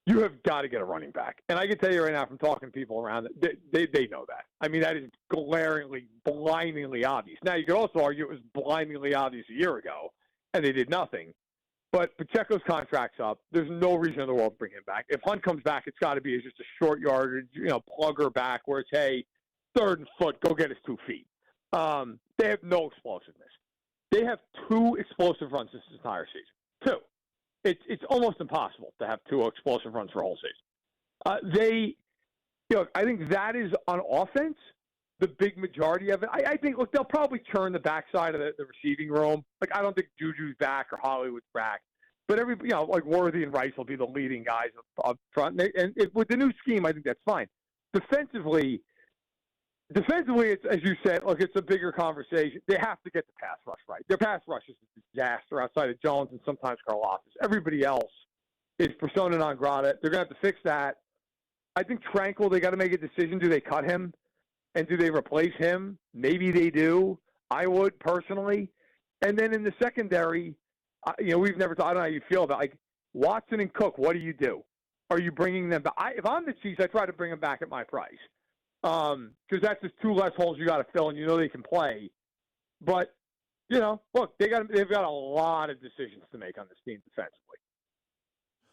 You have got to get a running back, and I can tell you right now from talking to people around that they know that. I mean, that is glaringly, blindingly obvious. Now you could also argue it was blindingly obvious a year ago, and they did nothing. But Pacheco's contract's up. There's no reason in the world to bring him back. If Hunt comes back, it's got to be just a short yardage, plugger back where it's, hey, 3rd and foot, go get us 2 feet. They have no explosiveness. They have 2 explosive runs this entire season. 2. It's almost impossible to have 2 explosive runs for a whole season. I think that is on offense the big majority of it. I think, look, they'll probably turn the backside of the receiving room. Like, I don't think Juju's back or Hollywood's back. But like Worthy and Rice will be the leading guys up front. And with the new scheme, I think that's fine. Defensively, it's, as you said, look, it's a bigger conversation. They have to get the pass rush right. Their pass rush is a disaster outside of Jones and sometimes Karlaftis. Everybody else is persona non grata. They're going to have to fix that. I think Tranquil, they got to make a decision. Do they cut him? And do they replace him? Maybe they do. I would, personally. And then in the secondary, we've never talked. I don't know how you feel about, like, Watson and Cook. What do? Are you bringing them back? If I'm the Chiefs, I try to bring them back at my price. Because that's just 2 less holes you got to fill, and they can play. But, look, they've got a lot of decisions to make on this team defensively.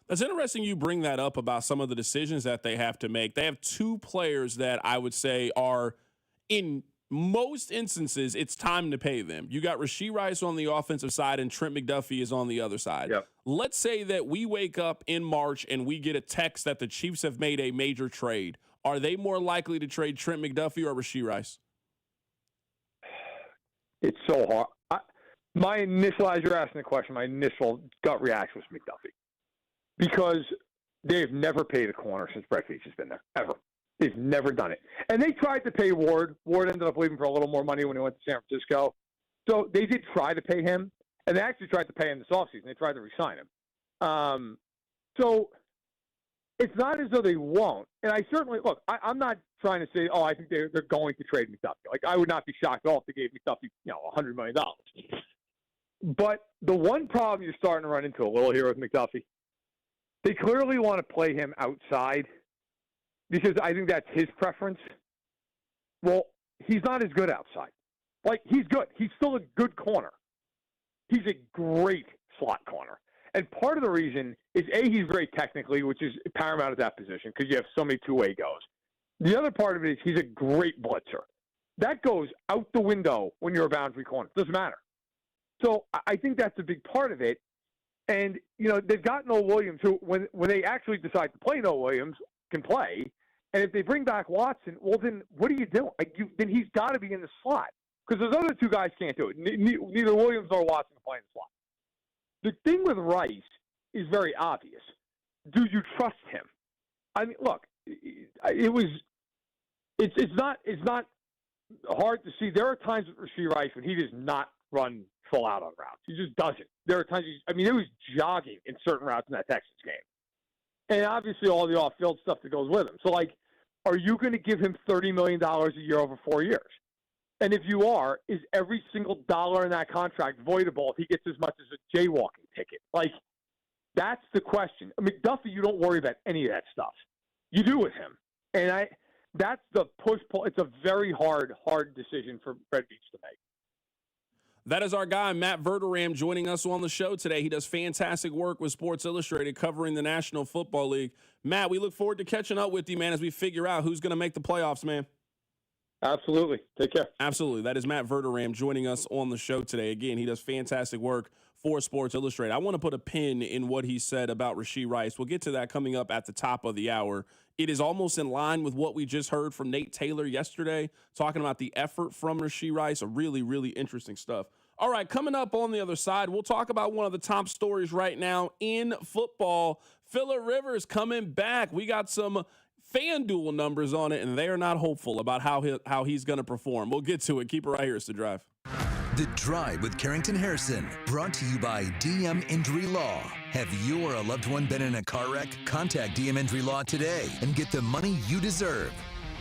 That's interesting you bring that up about some of the decisions that they have to make. They have 2 players that I would say are, in most instances, it's time to pay them. You got Rashee Rice on the offensive side and Trent McDuffie is on the other side. Yep. Let's say that we wake up in March and we get a text that the Chiefs have made a major trade. Are they more likely to trade Trent McDuffie or Rashee Rice? It's so hard. My initial, as you're asking the question, my initial gut reaction was McDuffie. Because they've never paid a corner since Brett Veach has been there, ever. They've never done it. And they tried to pay Ward. Ward ended up leaving for a little more money when he went to San Francisco. So they did try to pay him, and they actually tried to pay him this offseason. They tried to re-sign him. So it's not as though they won't. And I certainly, look, I'm not trying to say, I think they're going to trade McDuffie. Like, I would not be shocked at all if they gave McDuffie, $100 million. But the one problem you're starting to run into a little here with McDuffie, they clearly want to play him outside because I think that's his preference. Well, he's not as good outside. Like, he's good. He's still a good corner. He's a great slot corner. And part of the reason is, A, he's great technically, which is paramount at that position because you have so many two-way goes. The other part of it is he's a great blitzer. That goes out the window when you're a boundary corner. It doesn't matter. So I think that's a big part of it. And, they've got Noah Williams, who, when they actually decide to play Noah Williams, can play. And if they bring back Watson, well, then what are you doing? Then he's got to be in the slot. Because those other 2 guys can't do it. Neither Williams nor Watson can play in the slot. The thing with Rice is very obvious. Do you trust him? I mean, look, it's not hard to see. There are times with Rashee Rice when he does not run full out on routes. He just doesn't. There are times he was jogging in certain routes in that Texas game. And obviously all the off-field stuff that goes with him. So, are you going to give him $30 million a year over 4 years? And if you are, is every single dollar in that contract voidable if he gets as much as a jaywalking ticket? That's the question. McDuffie, you don't worry about any of that stuff. You do with him. And that's the push-pull. It's a very hard decision for Brett Veach to make. That is our guy, Matt Verderam, joining us on the show today. He does fantastic work with Sports Illustrated covering the National Football League. Matt, we look forward to catching up with you, man, as we figure out who's going to make the playoffs, man. Absolutely. Take care. Absolutely. That is Matt Verderam joining us on the show today. Again, he does fantastic work for Sports Illustrated. I want to put a pin in what he said about Rashee Rice. We'll get to that coming up at the top of the hour. It is almost in line with what we just heard from Nate Taylor yesterday, talking about the effort from Rashee Rice. Really, really interesting stuff. All right, coming up on the other side, we'll talk about one of the top stories right now in football. Phillip Rivers coming back. We got some FanDuel numbers on it, and they are not hopeful about how he's going to perform. We'll get to it. Keep it right here. It's The Drive. The Drive with Carrington Harrison, brought to you by DM Injury Law. Have you or a loved one been in a car wreck? Contact DM Injury Law today and get the money you deserve.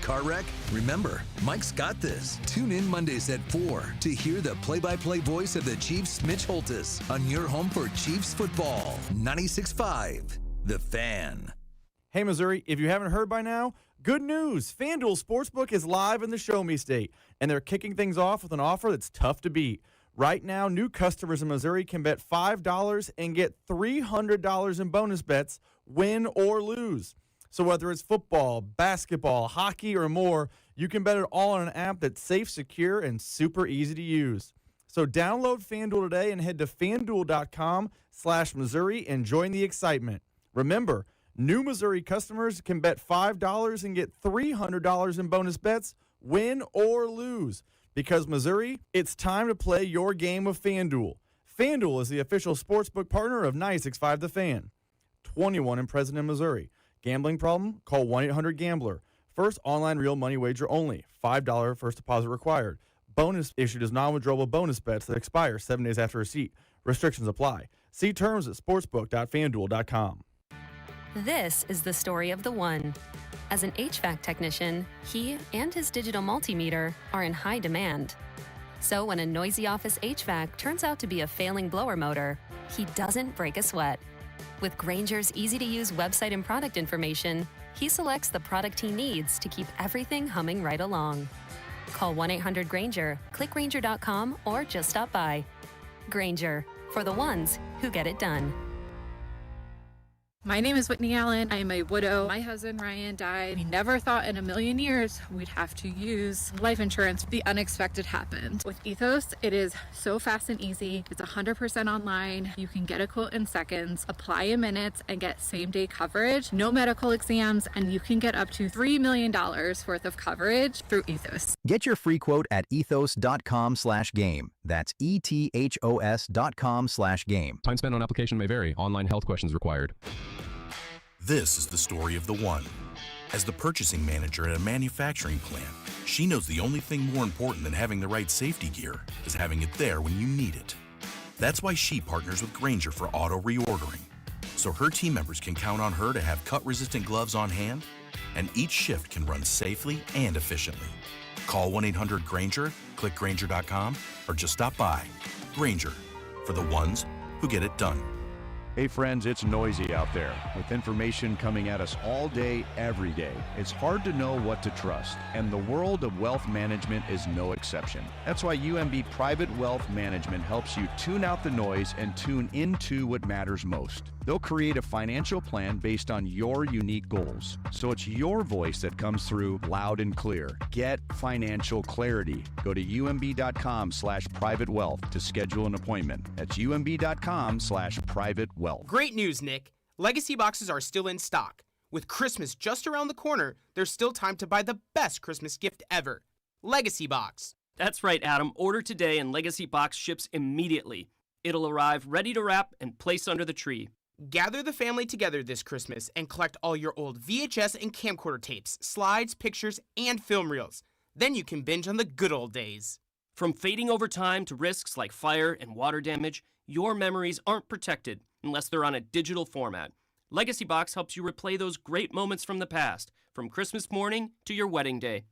Car wreck? Remember, Mike's got this. Tune in Mondays at 4 to hear the play-by-play voice of the Chiefs, Mitch Holthus, on your home for Chiefs football. 96.5, The Fan. Hey, Missouri, if you haven't heard by now, good news. FanDuel Sportsbook is live in the Show Me State, and they're kicking things off with an offer that's tough to beat. Right now, new customers in Missouri can bet $5 and get $300 in bonus bets, win or lose. So whether it's football, basketball, hockey, or more, you can bet it all on an app that's safe, secure, and super easy to use. So download FanDuel today and head to FanDuel.com/Missouri and join the excitement. Remember, new Missouri customers can bet $5 and get $300 in bonus bets, win or lose. Because Missouri, it's time to play your game of FanDuel. FanDuel is the official sportsbook partner of 96.5 The Fan. 21 and present in Missouri. Gambling problem? Call 1-800-GAMBLER. First online real money wager only. $5 first deposit required. Bonus issued as non-withdrawable bonus bets that expire 7 days after receipt. Restrictions apply. See terms at sportsbook.fanduel.com. This is the story of the one. As an HVAC technician, he and his digital multimeter are in high demand. So when a noisy office HVAC turns out to be a failing blower motor, he doesn't break a sweat. With Grainger's easy-to-use website and product information, he selects the product he needs to keep everything humming right along. Call 1-800-GRAINGER, click Grainger.com, or just stop by. Grainger, for the ones who get it done. My name is Whitney Allen. I am a widow. My husband, Ryan, died. We never thought in a million years we'd have to use life insurance. The unexpected happened. With Ethos, it is so fast and easy. It's 100% online. You can get a quote in seconds, apply in minutes, and get same-day coverage. No medical exams, and you can get up to $3 million worth of coverage through Ethos. Get your free quote at ethos.com/game. That's ethos.com/game. Time spent on application may vary. Online health questions required. This is the story of the one. As the purchasing manager at a manufacturing plant, she knows the only thing more important than having the right safety gear is having it there when you need it. That's why she partners with Grainger for auto reordering, so her team members can count on her to have cut-resistant gloves on hand, and each shift can run safely and efficiently. Call 1-800-GRAINGER, click Grainger.com, or just stop by. Grainger, for the ones who get it done. Hey friends, it's noisy out there with information coming at us all day, every day. It's hard to know what to trust, and the world of wealth management is no exception. That's why UMB Private Wealth Management helps you tune out the noise and tune into what matters most. They'll create a financial plan based on your unique goals, so it's your voice that comes through loud and clear. Get financial clarity. Go to umb.com/private wealth to schedule an appointment. That's umb.com/private wealth. Great news, Nick. Legacy boxes are still in stock. With Christmas just around the corner, there's still time to buy the best Christmas gift ever. Legacy Box. That's right, Adam. Order today and Legacy Box ships immediately. It'll arrive ready to wrap and place under the tree. Gather the family together this Christmas and collect all your old VHS and camcorder tapes, slides, pictures, and film reels. Then you can binge on the good old days. From fading over time to risks like fire and water damage, your memories aren't protected unless they're on a digital format. Legacy Box helps you replay those great moments from the past, from Christmas morning to your wedding day.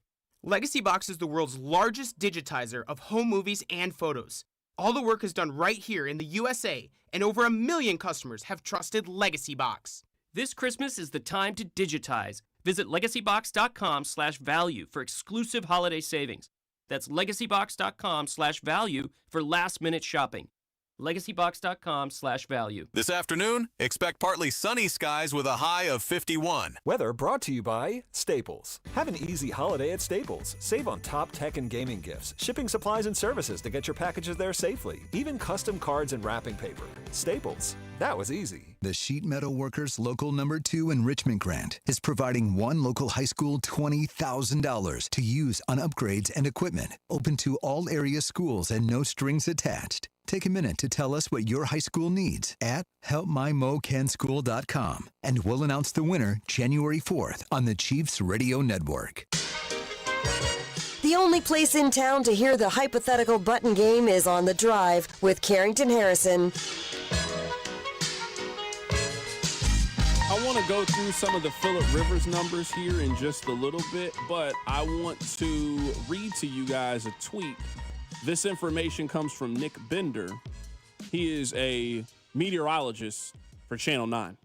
Legacy Box is the world's largest digitizer of home movies and photos. All the work is done right here in the USA, and over 1 million customers have trusted Legacy Box. This Christmas is the time to digitize. Visit legacybox.com/value for exclusive holiday savings. That's legacybox.com/value for last-minute shopping. LegacyBox.com/value. This afternoon, expect partly sunny skies with a high of 51. Weather brought to you by Staples. Have an easy holiday at Staples. Save on top tech and gaming gifts, shipping supplies and services to get your packages there safely, even custom cards and wrapping paper. Staples. That was easy. The Sheet Metal Workers Local Number 2 Enrichment Grant is providing one local high school $20,000 to use on upgrades and equipment. Open to all area schools and no strings attached. Take a minute to tell us what your high school needs at helpmymocanschool.com, and we'll announce the winner January 4th on the Chiefs Radio Network. The only place in town to hear the hypothetical button game is on The Drive with Carrington Harrison. I want to go through some of the Phillip Rivers numbers here in just a little bit, but I want to read to you guys a tweet. This information comes from Nick Bender. He is a meteorologist for Channel 9.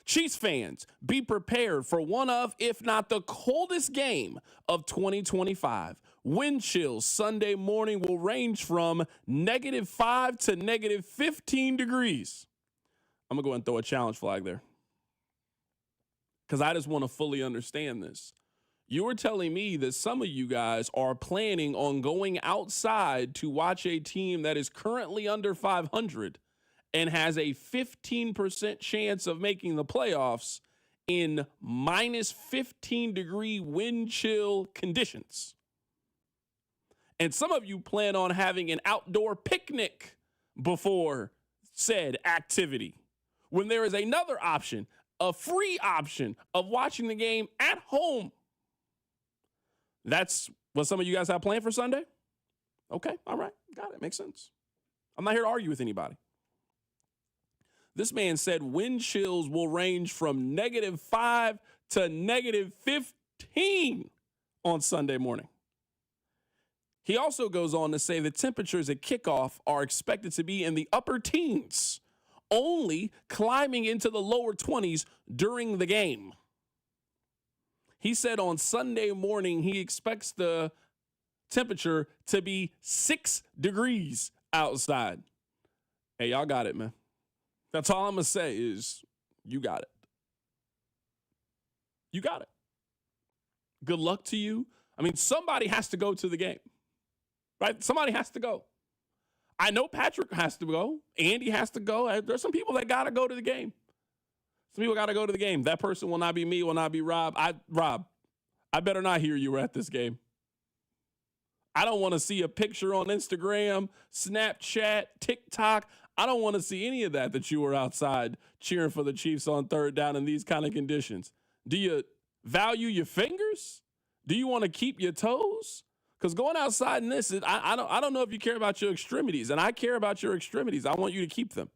Chiefs fans, be prepared for one of, if not the coldest game of 2025. Wind chills Sunday morning will range from -5 to -15 degrees. I'm going to go ahead and throw a challenge flag there, because I just want to fully understand this. You were telling me that some of you guys are planning on going outside to watch a team that is currently under 500 and has a 15% chance of making the playoffs in -15-degree wind chill conditions. And some of you plan on having an outdoor picnic before said activity, when there is another option, a free option of watching the game at home. That's what some of you guys have planned for Sunday? Okay, all right, got it, makes sense. I'm not here to argue with anybody. This man said wind chills will range from -5 to -15 on Sunday morning. He also goes on to say the temperatures at kickoff are expected to be in the upper teens, only climbing into the lower 20s during the game. He said on Sunday morning he expects the temperature to be 6 degrees outside. Hey, y'all got it, man. That's all I'm going to say is you got it. You got it. Good luck to you. I mean, somebody has to go to the game, right? Somebody has to go. I know Patrick has to go. Andy has to go. There's some people that got to go to the game. Some people got to go to the game. That person will not be me, will not be Rob. Rob, I better not hear you were at this game. I don't want to see a picture on Instagram, Snapchat, TikTok. I don't want to see any of that you were outside cheering for the Chiefs on third down in these kind of conditions. Do you value your fingers? Do you want to keep your toes? Because going outside in this, I don't know if you care about your extremities, and I care about your extremities. I want you to keep them.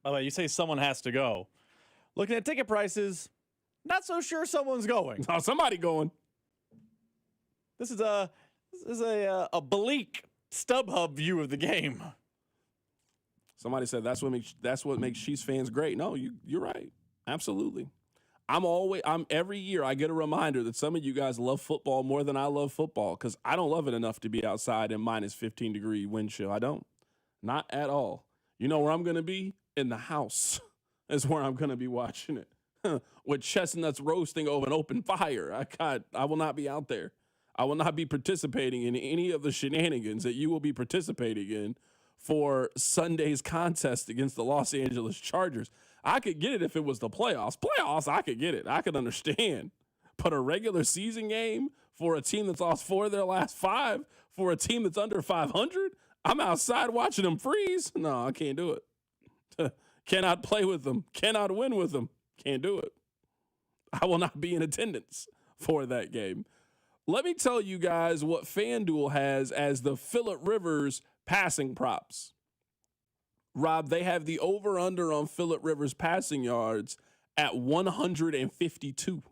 By the way, you say someone has to go. Looking at ticket prices, not so sure someone's going. Oh, somebody going. This is a bleak StubHub view of the game. Somebody said that's what makes Chiefs fans great. No, you're right. Absolutely. Every year I get a reminder that some of you guys love football more than I love football, because I don't love it enough to be outside in -15-degree wind chill. I don't. Not at all. You know where I'm going to be? In the house is where I'm going to be watching it with chestnuts roasting over an open fire. I will not be out there. I will not be participating in any of the shenanigans that you will be participating in for Sunday's contest against the Los Angeles Chargers. I could get it if it was the playoffs. Playoffs, I could get it. I could understand. But a regular season game for a team that's lost 4 of their last 5, for a team that's under 500, I'm outside watching them freeze. No, I can't do it. Cannot play with them. Cannot win with them. Can't do it. I will not be in attendance for that game. Let me tell you guys what FanDuel has as the Phillip Rivers passing props. Rob, they have the over-under on Phillip Rivers passing yards at 152.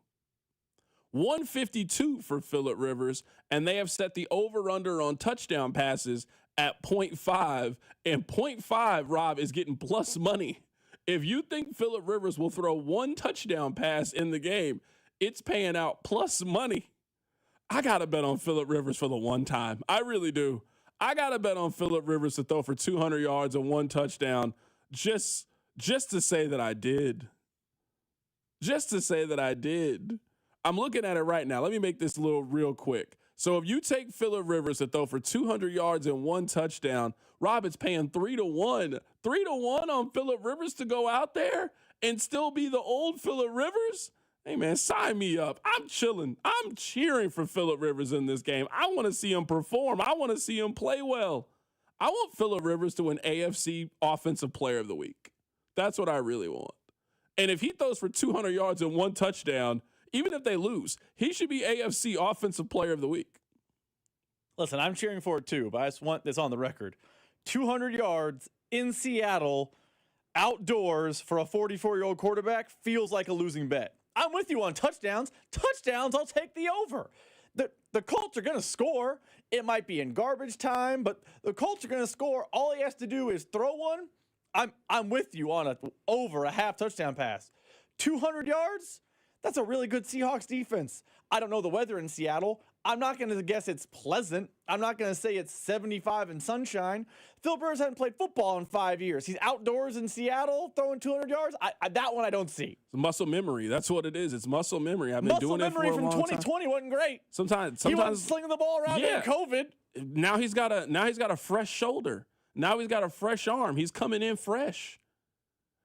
152 for Phillip Rivers, and they have set the over-under on touchdown passes at 0.5, and 0.5, Rob, is getting plus money. If you think Phillip Rivers will throw 1 touchdown pass in the game, it's paying out plus money. I got to bet on Phillip Rivers for the one time. I really do. I got to bet on Phillip Rivers to throw for 200 yards and 1 touchdown just to say that I did. Just to say that I did. I'm looking at it right now. Let me make this real quick. So if you take Phillip Rivers to throw for 200 yards and 1 touchdown, Rob, it's paying 3-1. 3-1 on Phillip Rivers to go out there and still be the old Phillip Rivers? Hey, man, sign me up. I'm chilling. I'm cheering for Phillip Rivers in this game. I want to see him perform. I want to see him play well. I want Phillip Rivers to win AFC Offensive Player of the Week. That's what I really want. And if he throws for 200 yards and 1 touchdown, even if they lose, he should be AFC Offensive Player of the Week. Listen, I'm cheering for it too, but I just want this on the record. 200 yards in Seattle, outdoors for a 44-year-old quarterback feels like a losing bet. I'm with you on touchdowns. Touchdowns, I'll take the over. The Colts are going to score. It might be in garbage time, but the Colts are going to score. All he has to do is throw one. I'm with you on over a half touchdown pass. 200 yards? That's a really good Seahawks defense. I don't know the weather in Seattle. I'm not going to guess it's pleasant. I'm not going to say it's 75 and sunshine. Phil Rivers hasn't played football in 5 years. He's outdoors in Seattle throwing 200 yards. That one I don't see. It's muscle memory. That's what it is. It's muscle memory. I've been doing it for a long time. Muscle memory from 2020 wasn't great. Sometimes he wasn't slinging the ball around during COVID. Now he's got a fresh shoulder. Now he's got a fresh arm. He's coming in fresh.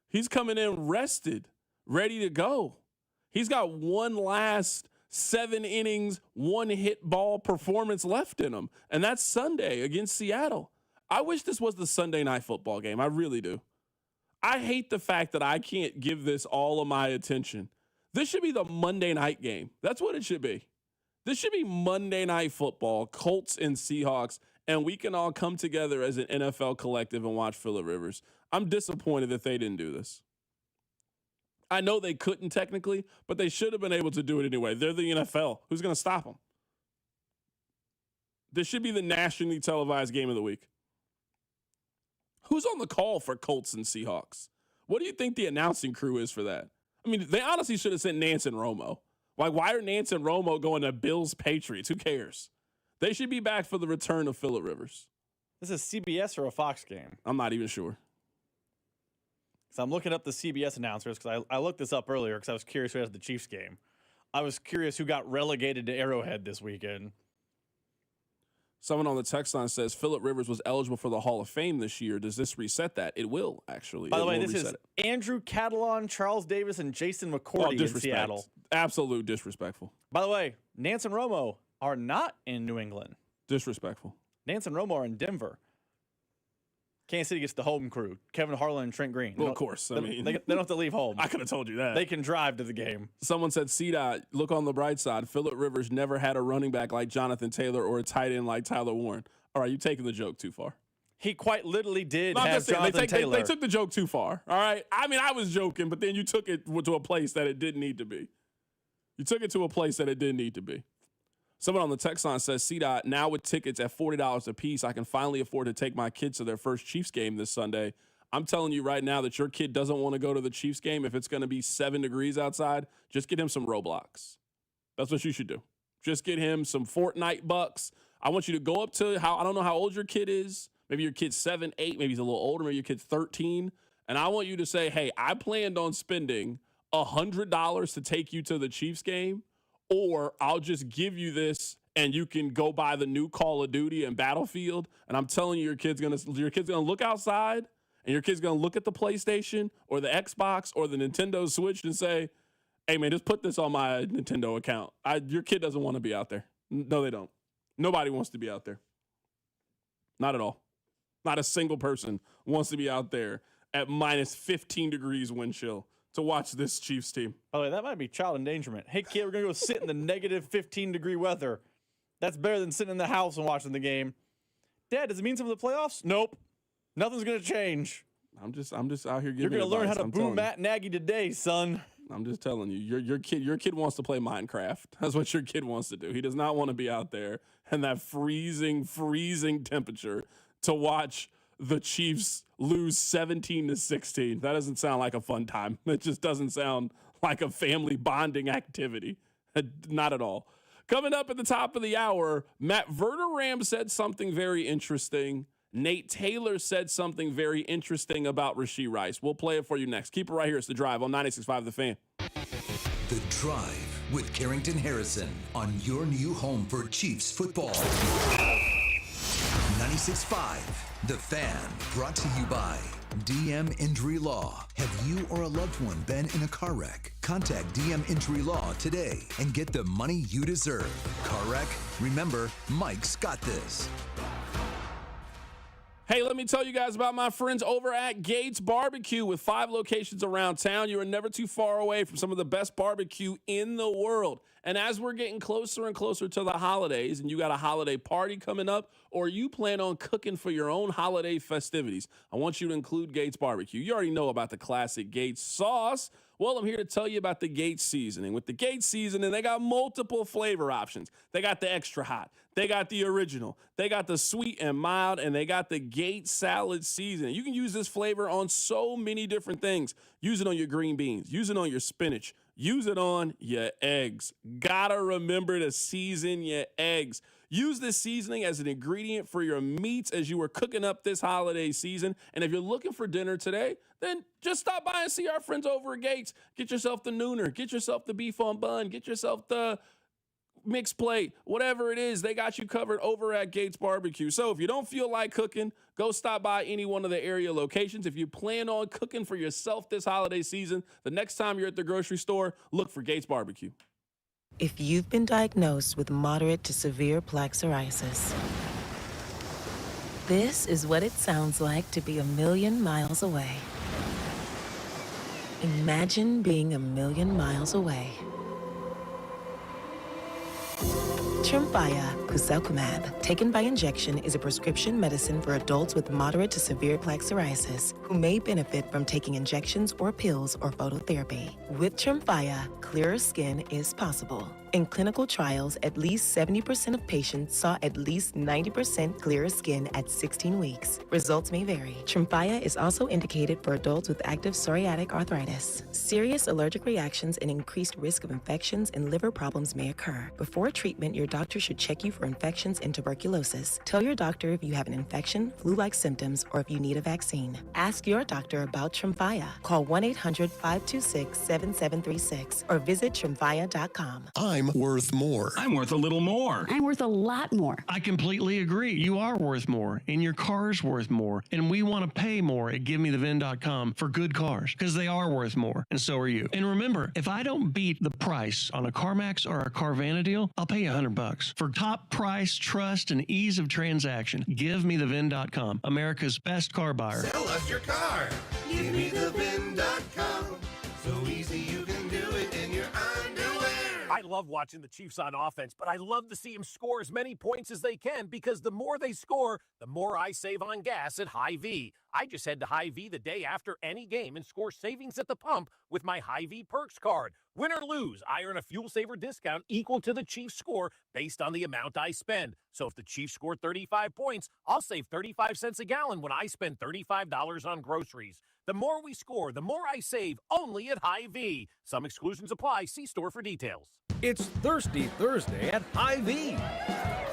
He's coming in rested, ready to go. He's got one last 7 innings, 1 hit ball performance left in him, and that's Sunday against Seattle. I wish this was the Sunday night football game. I really do. I hate the fact that I can't give this all of my attention. This should be the Monday night game. That's what it should be. This should be Monday night football, Colts and Seahawks, and we can all come together as an NFL collective and watch Phillip Rivers. I'm disappointed that they didn't do this. I know they couldn't technically, but they should have been able to do it anyway. They're the NFL. Who's going to stop them? This should be the nationally televised game of the week. Who's on the call for Colts and Seahawks? What do you think the announcing crew is for that? I mean, they honestly should have sent Nance and Romo. Like, why are Nance and Romo going to Bills Patriots? Who cares? They should be back for the return of Phillip Rivers. This is CBS or a Fox game? I'm not even sure. So I'm looking up the CBS announcers because I looked this up earlier because I was curious who has the Chiefs game. I was curious who got relegated to Arrowhead this weekend. Someone on the text line says Phillip Rivers was eligible for the Hall of Fame this year. Does this reset that? It will, actually. By the way, this is Andrew Catalon, Charles Davis, and Jason McCourty in Seattle. Absolute disrespectful. By the way, Nance and Romo are not in New England. Disrespectful. Nance and Romo are in Denver. Kansas City gets the home crew, Kevin Harlan and Trent Green. Well, of course. I mean, they don't have to leave home. I could have told you that. They can drive to the game. Someone said, CDOT, look on the bright side. Phillip Rivers never had a running back like Jonathan Taylor or a tight end like Tyler Warren. All right, you're taking the joke too far. He quite literally did have Jonathan Taylor. They took the joke too far, all right? I mean, I was joking, but then you took it to a place that it didn't need to be. You took it to a place that it didn't need to be. Someone on the text line says, CDOT, now with tickets at $40 a piece, I can finally afford to take my kids to their first Chiefs game this Sunday. I'm telling you right now that your kid doesn't want to go to the Chiefs game. If it's going to be 7 degrees outside, just get him some Roblox. That's what you should do. Just get him some Fortnite bucks. I want you to go up to I don't know how old your kid is. Maybe your kid's 7, 8, maybe he's a little older, maybe your kid's 13. And I want you to say, hey, I planned on spending $100 to take you to the Chiefs game, or I'll just give you this and you can go buy the new Call of Duty and Battlefield. And I'm telling you, your kid's gonna look outside and your kid's gonna look at the PlayStation or the Xbox or the Nintendo Switch and say, hey man, just put this on my Nintendo account. Your kid doesn't want to be out there. No, they don't. Nobody wants to be out there. Not at all. Not a single person wants to be out there at minus 15 degrees wind chill to watch this Chiefs team. By the way, that might be child endangerment. Hey, kid, we're going to go sit in the negative 15-degree weather. That's better than sitting in the house and watching the game. Dad, does it mean something to the playoffs? Nope. Nothing's going to change. I'm just out here giving You're going to learn how to I'm boo Matt Nagy today, son. I'm just telling you, your kid wants to play Minecraft. That's what your kid wants to do. He does not want to be out there in that freezing temperature to watch the Chiefs lose 17-16. That doesn't sound like a fun time. It just doesn't sound like a family bonding activity. Not at all. Coming up at the top of the hour, Matt Verderame said something very interesting. Nate Taylor said something very interesting about Rashee Rice. We'll play it for you next. Keep it right here. It's The Drive on 96.5 The Fan. The Drive with Carrington Harrison on your new home for Chiefs football. 96.5 The Fan, brought to you by DM Injury Law. Have you or a loved one been in a car wreck? Contact DM Injury Law today and get the money you deserve. Car wreck? Remember, Mike's got this. Hey, let me tell you guys about my friends over at Gates Barbecue. With 5 locations around town, you are never too far away from some of the best barbecue in the world. And as we're getting closer and closer to the holidays, and you got a holiday party coming up, or you plan on cooking for your own holiday festivities, I want you to include Gates Barbecue. You already know about the classic Gates sauce. Well, I'm here to tell you about the Gates seasoning. With the Gates seasoning, they got multiple flavor options. They got the extra hot. They got the original. They got the sweet and mild, and they got the Gates salad seasoning. You can use this flavor on so many different things. Use it on your green beans. Use it on your spinach. Use it on your eggs. Gotta remember to season your eggs. Use this seasoning as an ingredient for your meats as you are cooking up this holiday season. And if you're looking for dinner today, then just stop by and see our friends over at Gates. Get yourself the nooner. Get yourself the beef on bun. Get yourself the mixed plate. Whatever it is, they got you covered over at Gates Barbecue. So if you don't feel like cooking, go stop by any one of the area locations. If you plan on cooking for yourself this holiday season, the next time you're at the grocery store, look for Gates Barbecue. If you've been diagnosed with moderate to severe plaque psoriasis, this is what it sounds like to be a million miles away. Imagine being a million miles away. Tremfya Kuselkumab, taken by injection, is a prescription medicine for adults with moderate to severe plaque psoriasis who may benefit from taking injections or pills or phototherapy. With Tremfya, clearer skin is possible. In clinical trials, at least 70% of patients saw at least 90% clearer skin at 16 weeks. Results may vary. Tremfya is also indicated for adults with active psoriatic arthritis. Serious allergic reactions and increased risk of infections and liver problems may occur. Before treatment, your doctor should check you for infections and tuberculosis. Tell your doctor if you have an infection, flu-like symptoms, or if you need a vaccine. Ask your doctor about Tremfya. Call 1-800-526-7736 or visit Tremfya.com. I'm worth more. I'm worth a little more. I'm worth a lot more. I completely agree. You are worth more, and your car's worth more, and we want to pay more at GiveMeTheVin.com for good cars, because they are worth more, and so are you. And remember, if I don't beat the price on a CarMax or a Carvana deal, I'll pay you $100. For top price, trust, and ease of transaction, GiveMeTheVin.com, America's best car buyer. Sell us your car. GiveMeTheVin.com. So easy you can do it in your underwear. I love watching the Chiefs on offense, but I love to see them score as many points as they can, because the more they score, the more I save on gas at Hy-Vee. I just head to Hy-Vee the day after any game and score savings at the pump with my Hy-Vee Perks card. Win or lose, I earn a fuel saver discount equal to the Chiefs score based on the amount I spend. So if the Chiefs score 35 points, I'll save 35 cents a gallon when I spend $35 on groceries. The more we score, the more I save, only at Hy-Vee. Some exclusions apply. See store for details. It's Thirsty Thursday at Hy-Vee.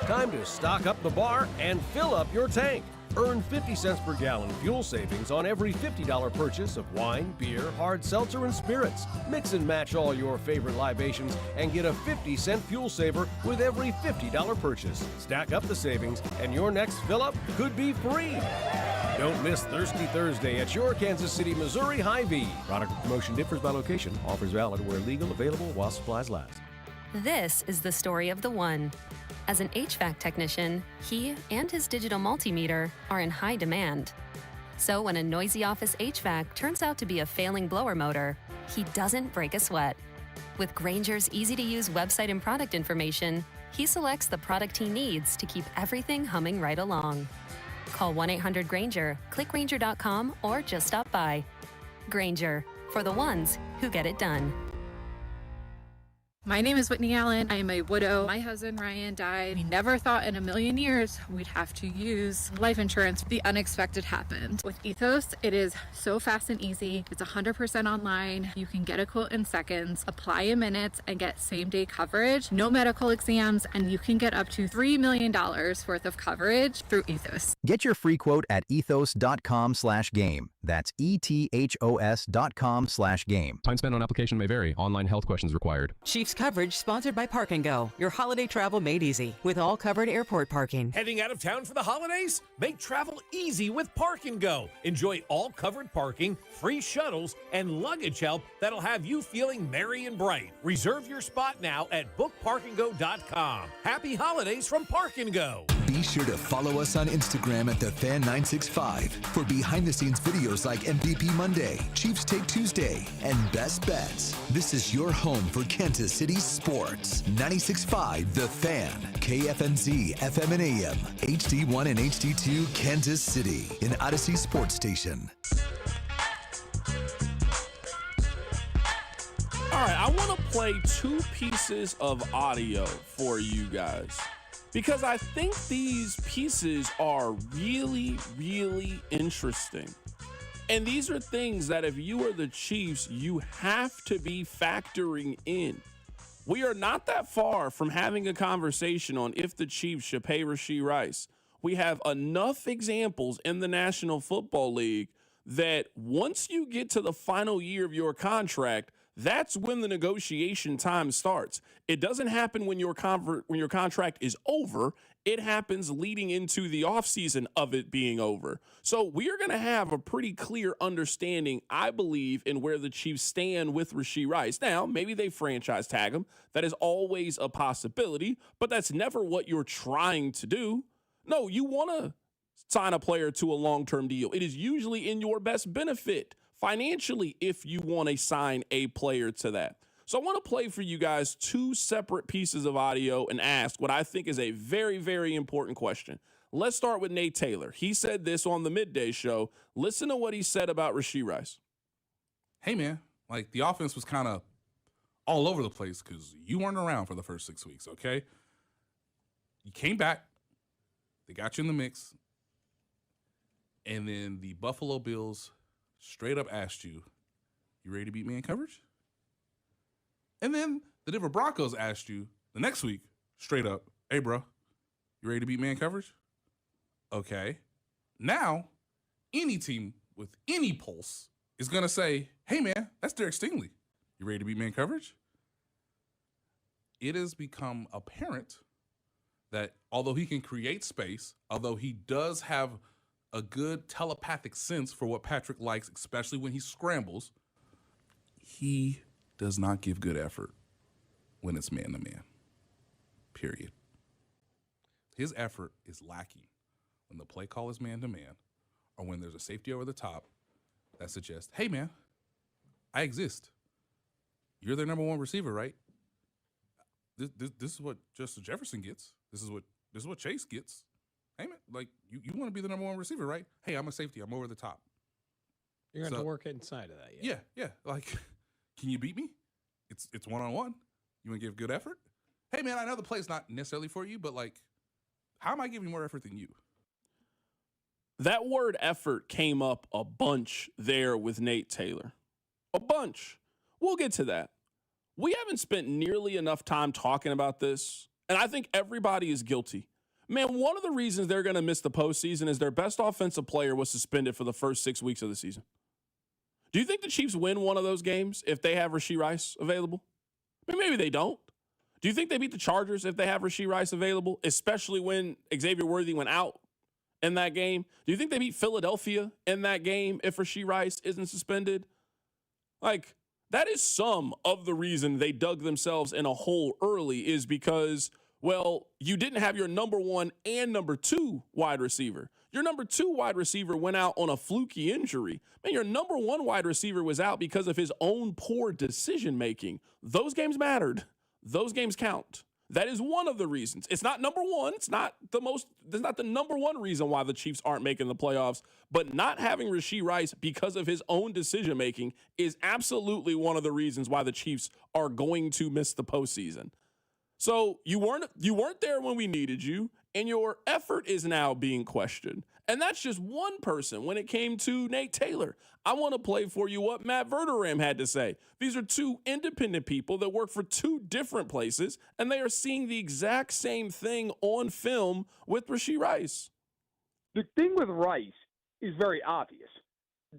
Time to stock up the bar and fill up your tank. Earn 50 cents per gallon fuel savings on every $50 purchase of wine, beer, hard seltzer, and spirits. Mix and match all your favorite libations and get a 50-cent fuel saver with every $50 purchase. Stack up the savings and your next fill-up could be free. Don't miss Thirsty Thursday at your Kansas City, Missouri Hy-Vee. Product promotion differs by location. Offers valid where legal, available while supplies last. This is the story of the one. As an HVAC technician, he and his digital multimeter are in high demand. So when a noisy office HVAC turns out to be a failing blower motor, he doesn't break a sweat. With Grainger's easy-to-use website and product information, he selects the product he needs to keep everything humming right along. Call 1-800-GRAINGER, click Grainger.com, or just stop by. Grainger, for the ones who get it done. My name is Whitney Allen. I am a widow. My husband, Ryan, died. We never thought in a million years we'd have to use life insurance. The unexpected happened. With Ethos, it is so fast and easy. It's 100% online. You can get a quote in seconds, apply in minutes, and get same-day coverage. No medical exams, and you can get up to $3 million worth of coverage through Ethos. Get your free quote at ethos.com/game. That's ethos.com/game. Time spent on application may vary. Online health questions required. Chiefs coverage sponsored by Park & Go. Your holiday travel made easy with all covered airport parking. Heading out of town for the holidays? Make travel easy with Park & Go. Enjoy all covered parking, free shuttles, and luggage help that'll have you feeling merry and bright. Reserve your spot now at bookparkandgo.com. Happy holidays from Park & Go. Be sure to follow us on Instagram at TheFan965 for behind-the-scenes videos like MVP Monday, Chiefs Take Tuesday, and Best Bets. This is your home for Kansas City sports. 96.5 The Fan, KFNZ, FM and AM, HD1 and HD2, Kansas City, an Odyssey sports station. All right, I want to play two pieces of audio for you guys because I think these pieces are really, really interesting. And these are things that if you are the Chiefs, you have to be factoring in. We are not that far from having a conversation on if the Chiefs should pay Rashee Rice. We have enough examples in the National Football League that once you get to the final year of your contract, that's when the negotiation time starts. It doesn't happen when your contract is over. It happens leading into the offseason of it being over. So we are going to have a pretty clear understanding, I believe, in where the Chiefs stand with Rashee Rice. Now, maybe they franchise tag him. That is always a possibility, but that's never what you're trying to do. No, you want to sign a player to a long-term deal. It is usually in your best benefit financially if you want to sign a player to that. So I want to play for you guys two separate pieces of audio and ask what I think is a very, very important question. Let's start with Nate Taylor. He said this on the midday show. Listen to what he said about Rashee Rice. Hey, man, like the offense was kind of all over the place because you weren't around for the first 6 weeks, okay? You came back. They got you in the mix. And then the Buffalo Bills straight up asked you, you ready to beat me in coverage? And then the Denver Broncos asked you the next week, straight up, hey, bro, you ready to beat me in coverage? Okay. Now, any team with any pulse is going to say, hey, man, that's Derek Stingley. You ready to beat me in coverage? It has become apparent that although he can create space, although he does have a good telepathic sense for what Patrick likes, especially when he scrambles, he does not give good effort when it's man-to-man, period. His effort is lacking when the play call is man-to-man or when there's a safety over the top that suggests, hey, man, I exist. You're their number one receiver, right? This is what Justin Jefferson gets. This is what Chase gets. Hey, man, like, you want to be the number one receiver, right? Hey, I'm a safety. I'm over the top. You're going to have to work inside of that, Yeah. Like, can you beat me? It's one-on-one. You want to give good effort? Hey, man, I know the play's not necessarily for you, but, like, how am I giving more effort than you? That word effort came up a bunch there with Nate Taylor. A bunch. We'll get to that. We haven't spent nearly enough time talking about this, and I think everybody is guilty. Man, one of the reasons they're going to miss the postseason is their best offensive player was suspended for the first 6 weeks of the season. Do you think the Chiefs win one of those games if they have Rashee Rice available? I mean, maybe they don't. Do you think they beat the Chargers if they have Rashee Rice available, especially when Xavier Worthy went out in that game? Do you think they beat Philadelphia in that game if Rashee Rice isn't suspended? Like, that is some of the reason they dug themselves in a hole early is because, well, you didn't have your number one and number two wide receiver. Your number two wide receiver went out on a fluky injury. Man, your number one wide receiver was out because of his own poor decision-making. Those games mattered. Those games count. That is one of the reasons. It's not number one. It's not the number one reason why the Chiefs aren't making the playoffs. But not having Rashee Rice because of his own decision making is absolutely one of the reasons why the Chiefs are going to miss the postseason. So you weren't there when we needed you, and your effort is now being questioned. And that's just one person when it came to Nate Taylor. I want to play for you what Matt Verderame had to say. These are two independent people that work for two different places, and they are seeing the exact same thing on film with Rashee Rice. The thing with Rice is very obvious.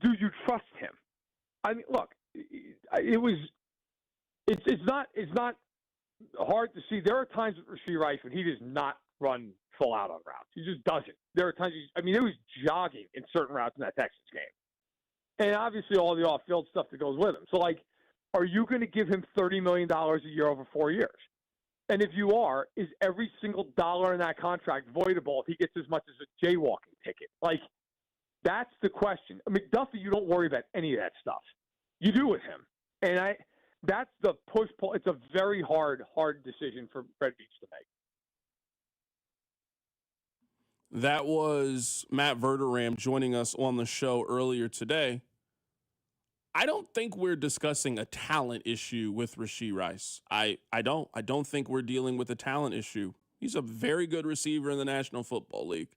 Do you trust him? I mean, look, it's not hard to see. There are times with Rashee Rice when he does not run full out on routes. He just doesn't. There are times it was jogging in certain routes in that Texas game. And obviously all the off-field stuff that goes with him. So, are you going to give him $30 million a year over 4 years? And if you are, is every single dollar in that contract voidable if he gets as much as a jaywalking ticket? That's the question. McDuffie, you don't worry about any of that stuff. You do with him. And that's the push-pull. It's a very hard decision for Fred Veach to make. That was Matt Verderame joining us on the show earlier today. I don't think we're discussing a talent issue with Rashee Rice. I don't think we're dealing with a talent issue. He's a very good receiver in the National Football League.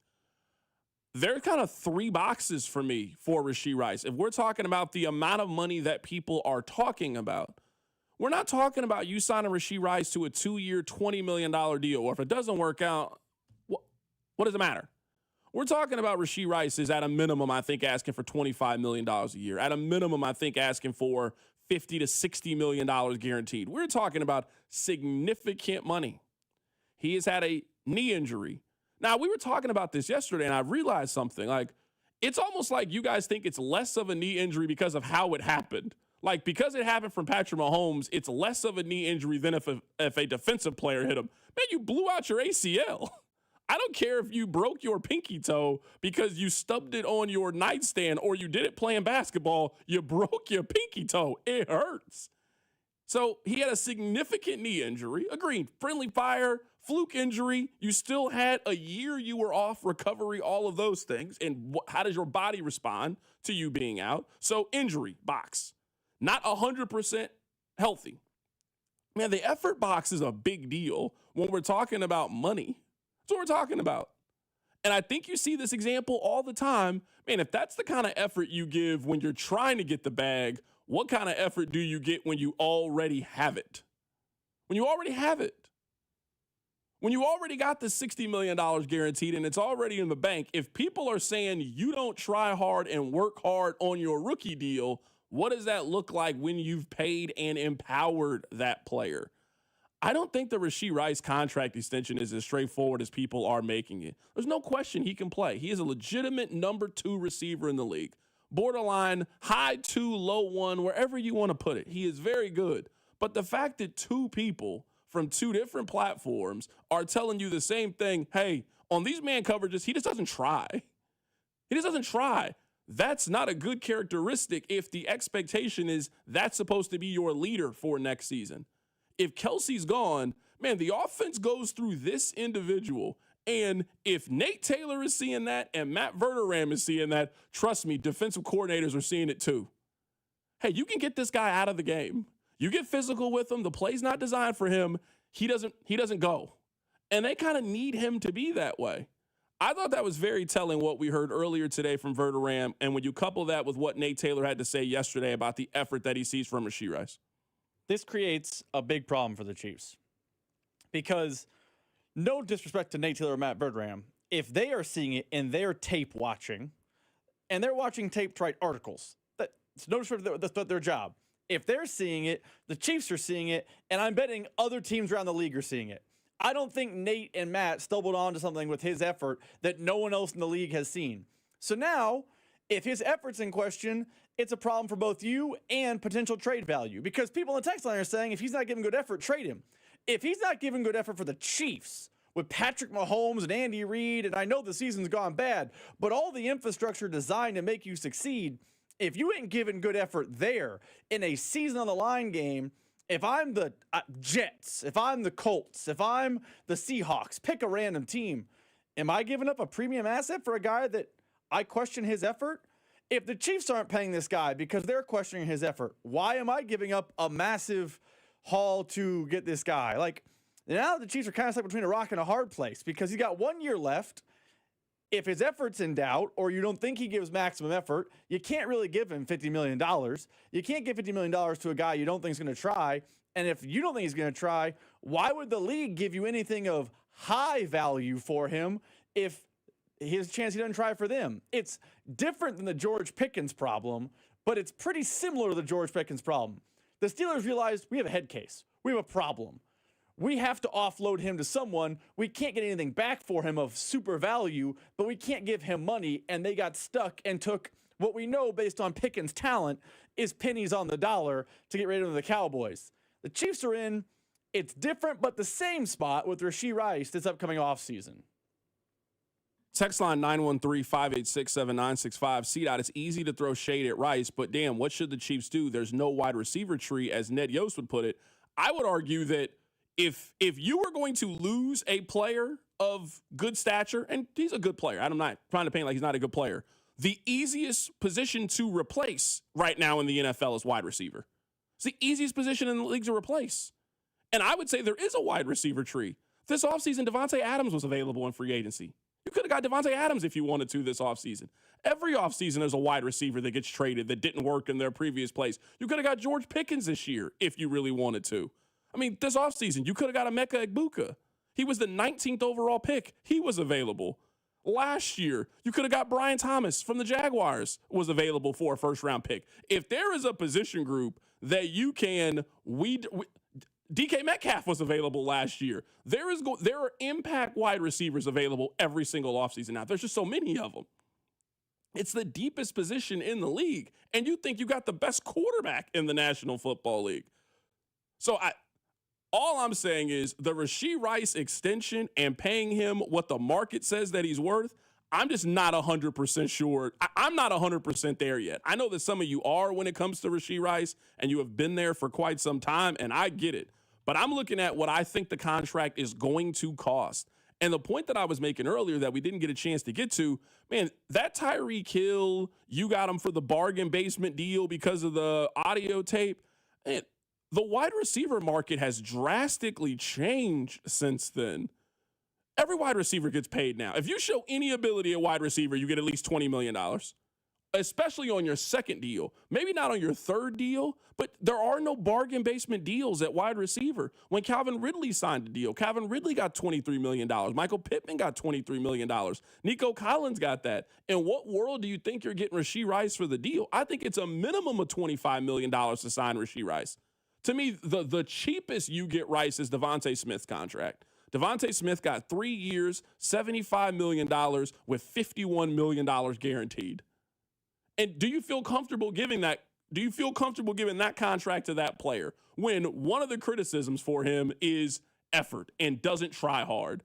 There are kind of three boxes for me for Rashee Rice. If we're talking about the amount of money that people are talking about, we're not talking about you signing Rashee Rice to a 2-year, $20 million deal, or if it doesn't work out, what does it matter? We're talking about Rashee Rice is at a minimum, I think, asking for $25 million a year. At a minimum, I think, asking for $50 to $60 million guaranteed. We're talking about significant money. He has had a knee injury. Now, we were talking about this yesterday, and I realized something. It's almost like you guys think it's less of a knee injury because of how it happened. Because it happened from Patrick Mahomes, it's less of a knee injury than if a defensive player hit him. Man, you blew out your ACL. I don't care if you broke your pinky toe because you stubbed it on your nightstand or you did it playing basketball. You broke your pinky toe. It hurts. So he had a significant knee injury. Agreed. Friendly fire, fluke injury. You still had a year you were off, recovery, all of those things. And how does your body respond to you being out? So injury box. Not 100% healthy. Man, the effort box is a big deal when we're talking about money. That's what we're talking about. And I think you see this example all the time. Man, if that's the kind of effort you give when you're trying to get the bag, what kind of effort do you get when you already have it? When you already have it. When you already got the $60 million guaranteed and it's already in the bank, if people are saying you don't try hard and work hard on your rookie deal, what does that look like when you've paid and empowered that player? I don't think the Rashee Rice contract extension is as straightforward as people are making it. There's no question he can play. He is a legitimate number 2 receiver in the league. Borderline high 2, low 1, wherever you want to put it. He is very good. But the fact that two people from two different platforms are telling you the same thing, hey, on these man coverages, he just doesn't try. He just doesn't try. That's not a good characteristic if the expectation is that's supposed to be your leader for next season. If Kelsey's gone, man, the offense goes through this individual. And if Nate Taylor is seeing that and Matt Verderame is seeing that, trust me, defensive coordinators are seeing it too. Hey, you can get this guy out of the game. You get physical with him. The play's not designed for him. He doesn't go. And they kind of need him to be that way. I thought that was very telling what we heard earlier today from Verderame. And when you couple that with what Nate Taylor had to say yesterday about the effort that he sees from Rashee Rice. This creates a big problem for the Chiefs because no disrespect to Nate Taylor or Matt Verderame, if they are seeing it and they're tape watching and they're watching tape to write articles, that's no disrespect, that's their job. If they're seeing it, the Chiefs are seeing it, and I'm betting other teams around the league are seeing it. I don't think Nate and Matt stumbled onto something with his effort that no one else in the league has seen. So now, if his effort's in question, it's a problem for both you and potential trade value because people in the text line are saying if he's not giving good effort, trade him. If he's not giving good effort for the Chiefs with Patrick Mahomes and Andy Reid, and I know the season's gone bad, but all the infrastructure designed to make you succeed, if you ain't giving good effort there in a season on the line game, if I'm the Jets, if I'm the Colts, if I'm the Seahawks, pick a random team, am I giving up a premium asset for a guy that I question his effort? If the Chiefs aren't paying this guy because they're questioning his effort, why am I giving up a massive haul to get this guy? Like, now the Chiefs are kind of stuck between a rock and a hard place because he's got 1 year left. If his effort's in doubt or you don't think he gives maximum effort, you can't really give him $50 million. You can't give $50 million to a guy you don't think is going to try. And if you don't think he's going to try, why would the league give you anything of high value for him if his chance he doesn't try for them? It's different than the George Pickens problem, but it's pretty similar to the George Pickens problem. The Steelers realized we have a head case. We have a problem. We have to offload him to someone. We can't get anything back for him of super value, but we can't give him money. And they got stuck and took what we know based on Pickens' talent is pennies on the dollar to get rid of the Cowboys. The Chiefs are in. It's different, but the same spot with Rashee Rice this upcoming offseason. Text line 913-586-7965. C-Dot, it's easy to throw shade at Rice, but damn, what should the Chiefs do? There's no wide receiver tree, as Ned Yost would put it. I would argue that if you were going to lose a player of good stature, and he's a good player, I'm not trying to paint like he's not a good player, the easiest position to replace right now in the NFL is wide receiver. It's the easiest position in the league to replace. And I would say there is a wide receiver tree. This offseason, Devontae Adams was available in free agency. You could have got Devontae Adams if you wanted to this offseason. Every offseason, there's a wide receiver that gets traded that didn't work in their previous place. You could have got George Pickens this year if you really wanted to. I mean, this offseason, you could have got Emeka Egbuka. He was the 19th overall pick. He was available. Last year, you could have got Brian Thomas from the Jaguars was available for a first-round pick. If there is a position group that you can DK Metcalf was available last year. There are impact wide receivers available every single offseason now. There's just so many of them. It's the deepest position in the league, and you think you got the best quarterback in the National Football League. So all I'm saying is the Rashee Rice extension and paying him what the market says that he's worth, I'm just not 100% sure. I'm not 100% there yet. I know that some of you are when it comes to Rashee Rice, and you have been there for quite some time, and I get it. But I'm looking at what I think the contract is going to cost. And the point that I was making earlier that we didn't get a chance to get to, man, that Tyreek Hill, you got him for the bargain basement deal because of the audio tape. Man, the wide receiver market has drastically changed since then. Every wide receiver gets paid now. If you show any ability at wide receiver, you get at least $20 million, especially on your second deal. Maybe not on your third deal, but there are no bargain basement deals at wide receiver. When Calvin Ridley signed a deal, Calvin Ridley got $23 million. Michael Pittman got $23 million. Nico Collins got that. In what world do you think you're getting Rashee Rice for the deal? I think it's a minimum of $25 million to sign Rashee Rice. To me, the cheapest you get Rice is Devontae Smith's contract. Devontae Smith got 3 years, $75 million with $51 million guaranteed. And do you feel comfortable giving that? Do you feel comfortable giving that contract to that player when one of the criticisms for him is effort and doesn't try hard?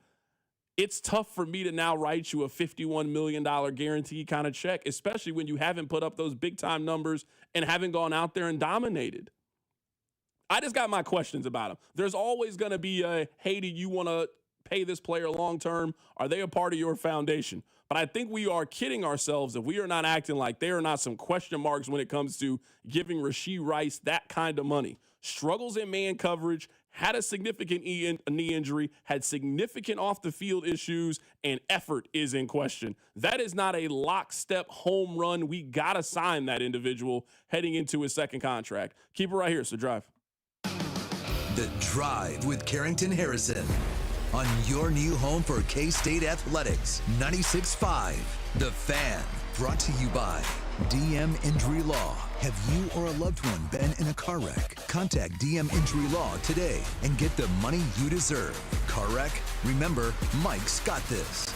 It's tough for me to now write you a $51 million guarantee kind of check, especially when you haven't put up those big time numbers and haven't gone out there and dominated. I just got my questions about him. There's always going to be a, hey, do you want to pay this player long term? Are they a part of your foundation? But I think we are kidding ourselves if we are not acting like there are not some question marks when it comes to giving Rashee Rice that kind of money. Struggles in man coverage, had a significant knee injury, had significant off-the-field issues, and effort is in question. That is not a lockstep home run. We got to sign that individual heading into his second contract. Keep it right here, so drive. The Drive with Carrington Harrison on your new home for K-State Athletics, 96.5 The Fan. Brought to you by DM Injury Law. Have you or a loved one been in a car wreck? Contact DM Injury Law today and get the money you deserve. Car wreck? Remember, Mike's got this.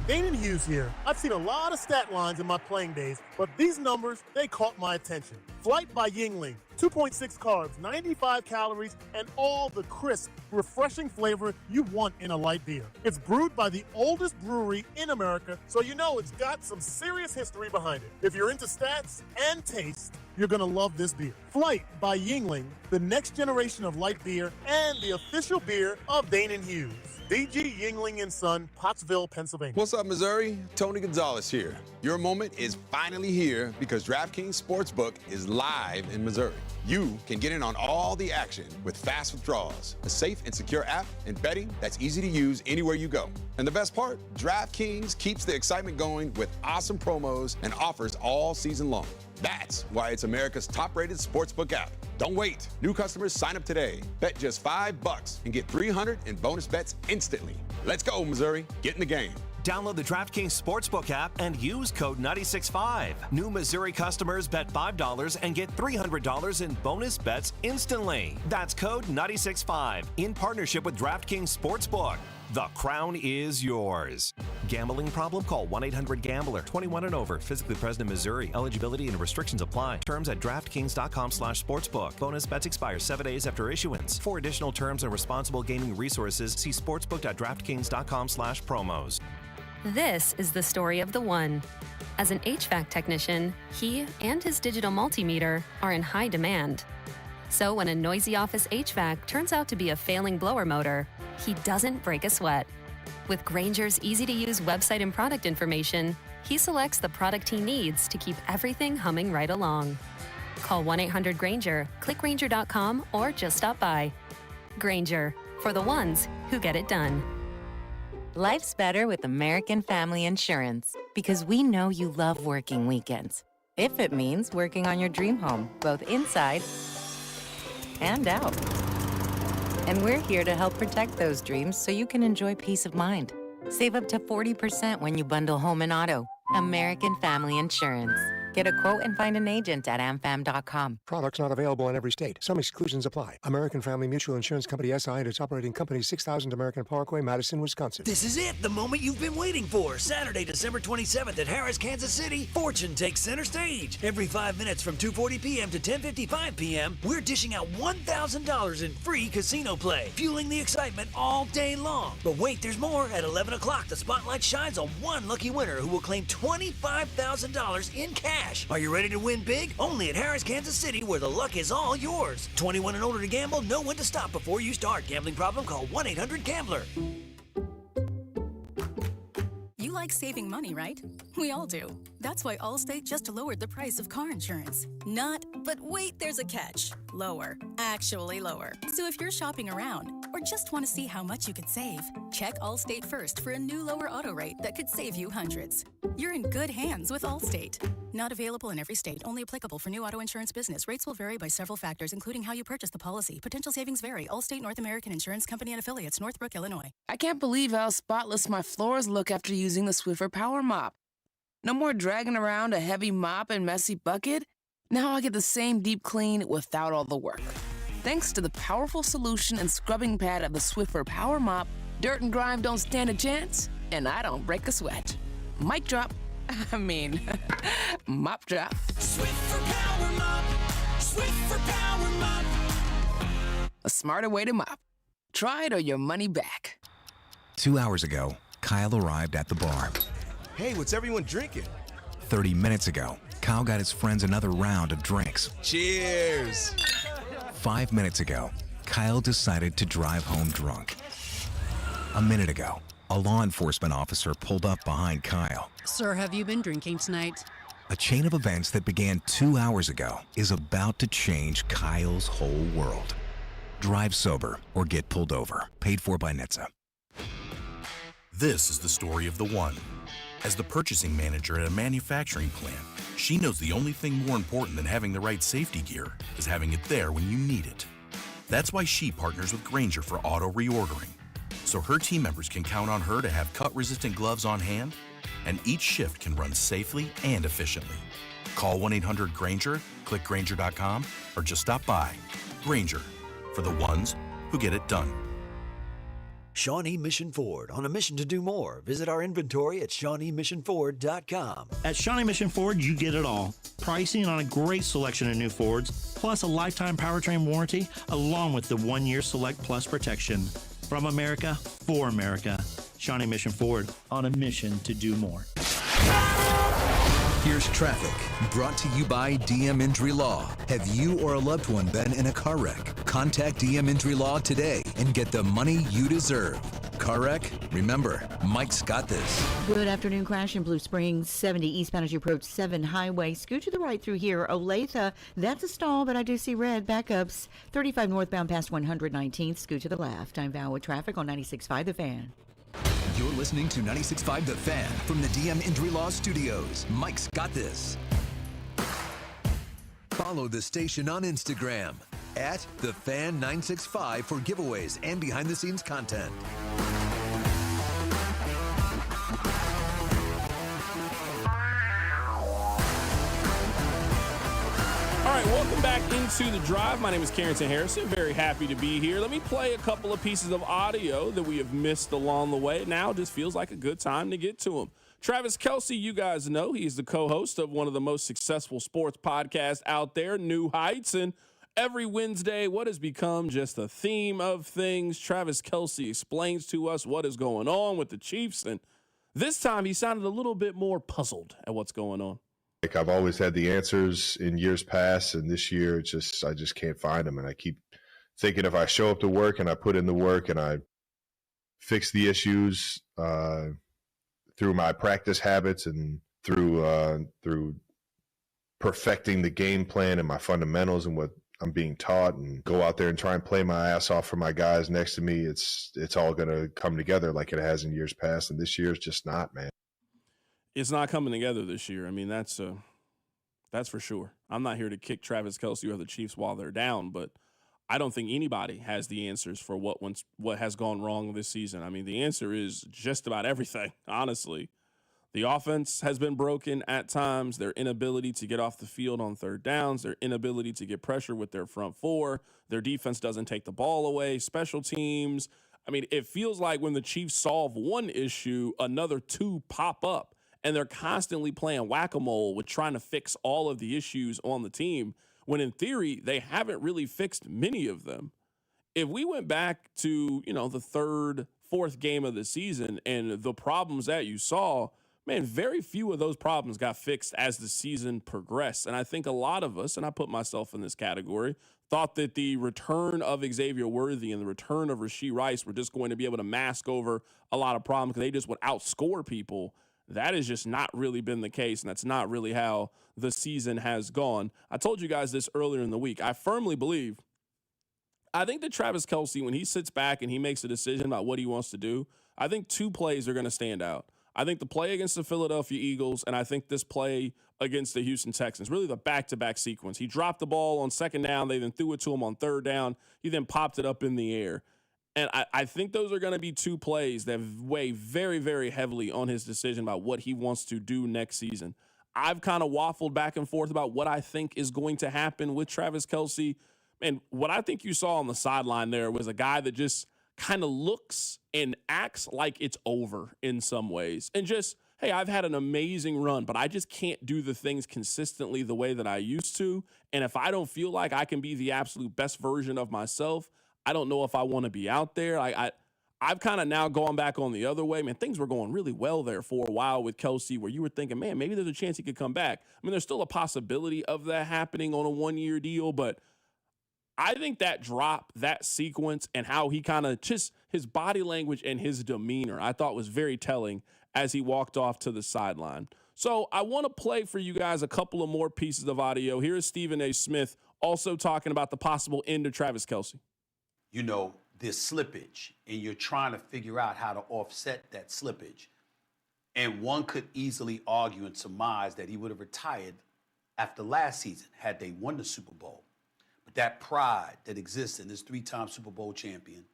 Damon Hughes here. I've seen a lot of stat lines in my playing days, but these numbers, they caught my attention. Flight by Yingling. 2.6 carbs, 95 calories, and all the crisp, refreshing flavor you want in a light beer. It's brewed by the oldest brewery in America, so you know it's got some serious history behind it. If you're into stats and taste, you're going to love this beer. Flight by Yingling, the next generation of light beer and the official beer of Dane and Hughes. DG Yingling & Son, Pottsville, Pennsylvania. What's up, Missouri? Tony Gonzalez here. Your moment is finally here because DraftKings Sportsbook is live in Missouri. You can get in on all the action with fast withdrawals, a safe and secure app, and betting that's easy to use anywhere you go. And the best part, DraftKings keeps the excitement going with awesome promos and offers all season long. That's why it's America's top-rated sportsbook app. Don't wait. New customers sign up today. Bet just $5 and get $300 in bonus bets instantly. Let's go, Missouri. Get in the game. Download the DraftKings Sportsbook app and use code 965. New Missouri customers bet $5 and get $300 in bonus bets instantly. That's code 965 in partnership with DraftKings Sportsbook. The crown is yours. Gambling problem? Call 1-800-GAMBLER. 21 and over. Physically present in Missouri. Eligibility and restrictions apply. Terms at DraftKings.com/sportsbook. Bonus bets expire 7 days after issuance. For additional terms and responsible gaming resources, see sportsbook.draftkings.com/promos. This is the story of the one. As an HVAC technician, he and his digital multimeter are in high demand. So when a noisy office HVAC turns out to be a failing blower motor, he doesn't break a sweat. With Grainger's easy-to-use website and product information, he selects the product he needs to keep everything humming right along. Call 1-800-GRAINGER, click Grainger.com, or just stop by. Grainger, for the ones who get it done. Life's better with American Family Insurance because we know you love working weekends. If it means working on your dream home, both inside and out. And we're here to help protect those dreams so you can enjoy peace of mind. Save up to 40% when you bundle home and auto. American Family Insurance. Get a quote and find an agent at amfam.com. Products not available in every state. Some exclusions apply. American Family Mutual Insurance Company SI and its operating company 6000 American Parkway, Madison, Wisconsin. This is it, the moment you've been waiting for. Saturday, December 27th at Harris, Kansas City, Fortune takes center stage. Every 5 minutes from 2:40 p.m. to 10:55 p.m., we're dishing out $1,000 in free casino play, fueling the excitement all day long. But wait, there's more. At 11 o'clock, the spotlight shines on one lucky winner who will claim $25,000 in cash. Are you ready to win big? Only at Harris, Kansas City, where the luck is all yours. 21 and older to gamble. Know when to stop before you start. Gambling problem? Call 1-800-GAMBLER. You like saving money, right? We all do. That's why Allstate just lowered the price of car insurance. Not, but wait, there's a catch. Lower. Actually lower. So if you're shopping around or just want to see how much you could save, check Allstate first for a new lower auto rate that could save you hundreds. You're in good hands with Allstate. Not available in every state. Only applicable for new auto insurance business. Rates will vary by several factors, including how you purchase the policy. Potential savings vary. Allstate North American Insurance Company and Affiliates, Northbrook, Illinois. I can't believe how spotless my floors look after using the Swiffer Power Mop. No more dragging around a heavy mop and messy bucket. Now I get the same deep clean without all the work. Thanks to the powerful solution and scrubbing pad of the Swiffer Power Mop, dirt and grime don't stand a chance, and I don't break a sweat. Mic drop. Mop drop. Swiffer Power Mop. Swiffer Power Mop. A smarter way to mop. Try it or your money back. 2 hours ago, Kyle arrived at the bar. Hey, what's everyone drinking? 30 minutes ago, Kyle got his friends another round of drinks. Cheers! 5 minutes ago, Kyle decided to drive home drunk. A minute ago, a law enforcement officer pulled up behind Kyle. Sir, have you been drinking tonight? A chain of events that began 2 hours ago is about to change Kyle's whole world. Drive sober or get pulled over. Paid for by NHTSA. This is the story of the one. As the purchasing manager at a manufacturing plant, she knows the only thing more important than having the right safety gear is having it there when you need it. That's why she partners with Grainger for auto reordering, so her team members can count on her to have cut-resistant gloves on hand, and each shift can run safely and efficiently. Call 1-800-GRAINGER, click Grainger.com, or just stop by. Grainger, for the ones who get it done. Shawnee Mission Ford, on a mission to do more. Visit our inventory at ShawneeMissionFord.com. At Shawnee Mission Ford, you get it all. Pricing on a great selection of new Fords, plus a lifetime powertrain warranty, along with the 1-year Select Plus protection. From America, for America. Shawnee Mission Ford, on a mission to do more. Here's traffic, brought to you by DM Injury Law. Have you or a loved one been in a car wreck? Contact DM Injury Law today and get the money you deserve. Car wreck? Remember, Mike's got this. Good afternoon. Crash in Blue Springs, 70 eastbound as you approach 7 Highway. Scoot to the right through here. Olathe, that's a stall, but I do see red. Backups, 35 northbound past 119th. Scoot to the left. I'm Val with traffic on 96.5 The Fan. You're listening to 96.5 The Fan from the DM Injury Law Studios. Mike's got this. Follow the station on Instagram at TheFan965 for giveaways and behind-the-scenes content. All right, welcome back into The Drive. My name is Carrington Harrison. Very happy to be here. Let me play a couple of pieces of audio that we have missed along the way. Now just feels like a good time to get to them. Travis Kelce, you guys know, he's the co-host of one of the most successful sports podcasts out there, New Heights. And every Wednesday, what has become just a theme of things, Travis Kelce explains to us what is going on with the Chiefs. And this time he sounded a little bit more puzzled at what's going on. Like, I've always had the answers in years past, and this year I just can't find them. And I keep thinking if I show up to work and I put in the work and I fix the issues through my practice habits and through perfecting the game plan and my fundamentals and what I'm being taught, and go out there and try and play my ass off for my guys next to me, it's all going to come together like it has in years past. And this year is just not, man. It's not coming together this year. I mean, that's for sure. I'm not here to kick Travis Kelce or the Chiefs while they're down, but I don't think anybody has the answers for what has gone wrong this season. I mean, the answer is just about everything, honestly. The offense has been broken at times. Their inability to get off the field on third downs, their inability to get pressure with their front four, their defense doesn't take the ball away, special teams. I mean, it feels like when the Chiefs solve one issue, another two pop up. And they're constantly playing whack-a-mole with trying to fix all of the issues on the team, when in theory, they haven't really fixed many of them. If we went back to, the third, fourth game of the season and the problems that you saw, man, very few of those problems got fixed as the season progressed. And I think a lot of us, and I put myself in this category, thought that the return of Xavier Worthy and the return of Rashee Rice were just going to be able to mask over a lot of problems because they just would outscore people. That has just not really been the case, and that's not really how the season has gone. I told you guys this earlier in the week. I firmly believe, I think that Travis Kelce, when he sits back and he makes a decision about what he wants to do, I think two plays are going to stand out. I think the play against the Philadelphia Eagles, and I think this play against the Houston Texans, really the back-to-back sequence. He dropped the ball on second down. They then threw it to him on third down. He then popped it up in the air. And I think those are going to be two plays that weigh very, very heavily on his decision about what he wants to do next season. I've kind of waffled back and forth about what I think is going to happen with Travis Kelce. And what I think you saw on the sideline there was a guy that just kind of looks and acts like it's over in some ways. And just, hey, I've had an amazing run, but I just can't do the things consistently the way that I used to. And if I don't feel like I can be the absolute best version of myself, I don't know if I want to be out there. I've kind of now gone back on the other way. Man, things were going really well there for a while with Kelce, where you were thinking, man, maybe there's a chance he could come back. I mean, there's still a possibility of that happening on a one-year deal, but I think that drop, that sequence, and how he kind of just his body language and his demeanor, I thought was very telling as he walked off to the sideline. So I want to play for you guys a couple of more pieces of audio. Here is Stephen A. Smith also talking about the possible end of Travis Kelce. There's slippage, and you're trying to figure out how to offset that slippage. And one could easily argue and surmise that he would have retired after last season had they won the Super Bowl. But that pride that exists in this three-time Super Bowl champion,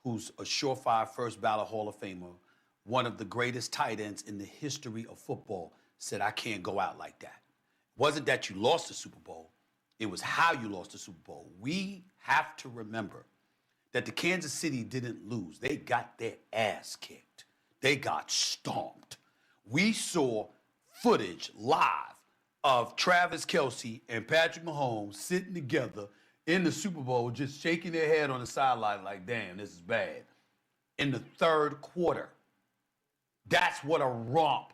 who's a surefire first ballot Hall of Famer, one of the greatest tight ends in the history of football, said, I can't go out like that. It wasn't that you lost the Super Bowl. It was how you lost the Super Bowl. We have to remember that the Kansas City didn't lose. They got their ass kicked. They got stomped. We saw footage live of Travis Kelce and Patrick Mahomes sitting together in the Super Bowl, just shaking their head on the sideline like, damn, this is bad. In the third quarter. That's what a romp.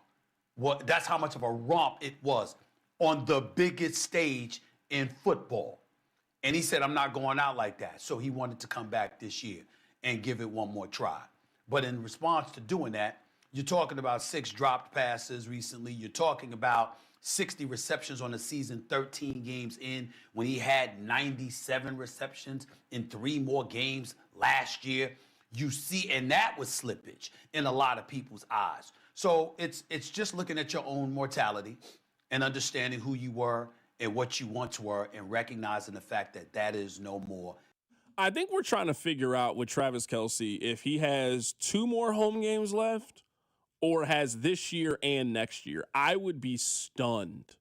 That's how much of a romp it was on the biggest stage in football. And he said, I'm not going out like that. So he wanted to come back this year and give it one more try. But in response to doing that, you're talking about 6 dropped passes recently. You're talking about 60 receptions on the season, 13 games in, when he had 97 receptions in 3 more games last year. You see, and that was slippage in a lot of people's eyes. So it's just looking at your own mortality and understanding who you were and what you once were and recognizing the fact that that is no more. I think we're trying to figure out with Travis Kelce if he has 2 more home games left or has this year and next year. I would be stunned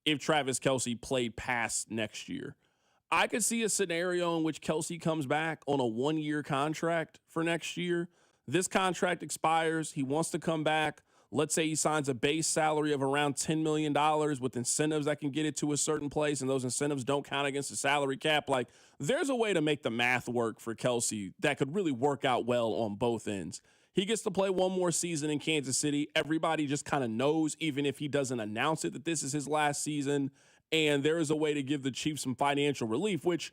if Travis Kelce played past next year. I could see a scenario in which Kelce comes back on a 1-year contract for next year. This contract expires. He wants to come back. Let's say he signs a base salary of around $10 million with incentives that can get it to a certain place, and those incentives don't count against the salary cap. Like, there's a way to make the math work for Kelce that could really work out well on both ends. He gets to play 1 more season in Kansas City. Everybody just kind of knows, even if he doesn't announce it, that this is his last season. And there is a way to give the Chiefs some financial relief, which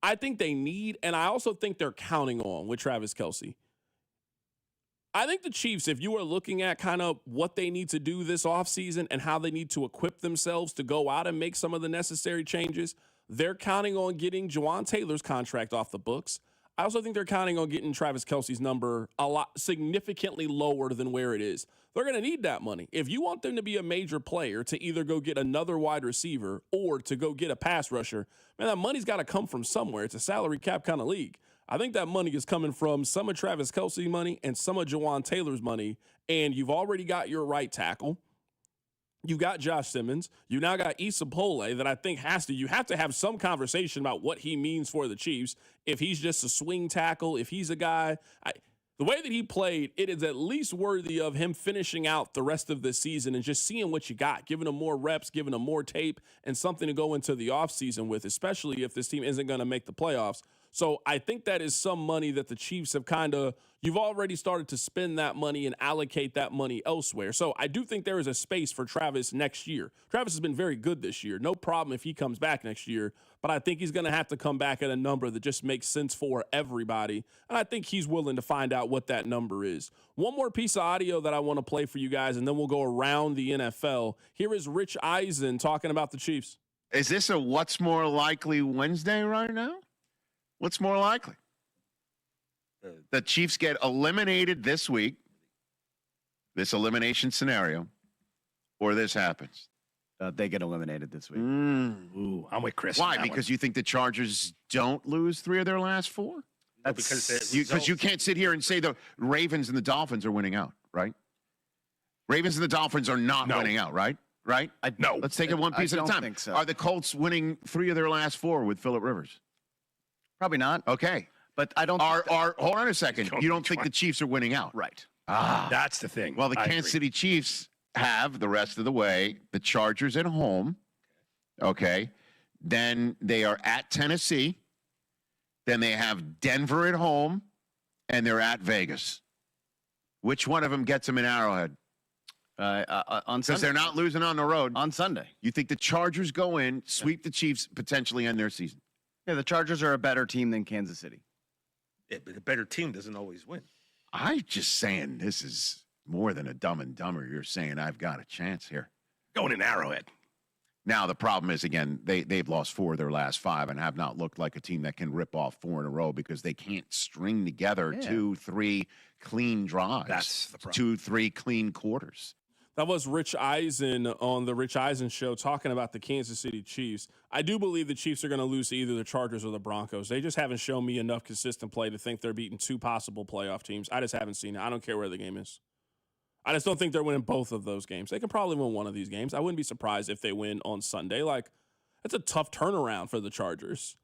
I think they need. And I also think they're counting on with Travis Kelce. I think the Chiefs, if you are looking at kind of what they need to do this offseason and how they need to equip themselves to go out and make some of the necessary changes, they're counting on getting Juwan Taylor's contract off the books. I also think they're counting on getting Travis Kelce's number a lot significantly lower than where it is. They're going to need that money. If you want them to be a major player to either go get another wide receiver or to go get a pass rusher, man, that money's got to come from somewhere. It's a salary cap kind of league. I think that money is coming from some of Travis Kelce's money and some of Juwan Taylor's money, and you've already got your right tackle. You got Josh Simmons. You now got Issa Pole that I think you have to have some conversation about what he means for the Chiefs. If he's just a swing tackle, if he's a guy, the way that he played, it is at least worthy of him finishing out the rest of the season and just seeing what you got, giving him more reps, giving him more tape, and something to go into the offseason with, especially if this team isn't going to make the playoffs. So I think that is some money that the Chiefs have you've already started to spend that money and allocate that money elsewhere. So I do think there is a space for Travis next year. Travis has been very good this year. No problem if he comes back next year, but I think he's going to have to come back at a number that just makes sense for everybody. And I think he's willing to find out what that number is. One more piece of audio that I want to play for you guys, and then we'll go around the NFL. Here is Rich Eisen talking about the Chiefs. Is this a what's more likely Wednesday right now? What's more likely? The Chiefs get eliminated this week, this elimination scenario, or this happens? They get eliminated this week. Ooh, I'm with Chris. Why? Because you think the Chargers don't lose 3 of their last 4? Because you can't sit here and say the Ravens and the Dolphins are winning out, right? Ravens and the Dolphins are not winning out, right? Right? No. Let's take it one piece at a time. Think so. Are the Colts winning 3 of their last 4 with Phillip Rivers? Probably not. Okay. But I don't hold on a second. You don't think the Chiefs are winning out? Right. That's the thing. Well, the Kansas City Chiefs have the rest of the way the Chargers at home. Okay. Then they are at Tennessee. Then they have Denver at home, and they're at Vegas. Which one of them gets them in Arrowhead? On Because they're not losing on the road. On Sunday. You think the Chargers go in, sweep the Chiefs, potentially end their season? Yeah, the Chargers are a better team than Kansas City. Yeah, but a better team doesn't always win. I'm just saying this is more than a Dumb and Dumber. You're saying I've got a chance here. Going in Arrowhead. Now, the problem is, again, they've lost 4 of their last 5 and have not looked like a team that can rip off 4 in a row because they can't string together 2, 3 clean drives. That's the problem. 2, 3 clean quarters. That was Rich Eisen on the Rich Eisen Show talking about the Kansas City Chiefs. I do believe the Chiefs are going to lose to either the Chargers or the Broncos. They just haven't shown me enough consistent play to think they're beating 2 possible playoff teams. I just haven't seen it. I don't care where the game is. I just don't think they're winning both of those games. They can probably win one of these games. I wouldn't be surprised if they win on Sunday. Like, that's a tough turnaround for the Chargers.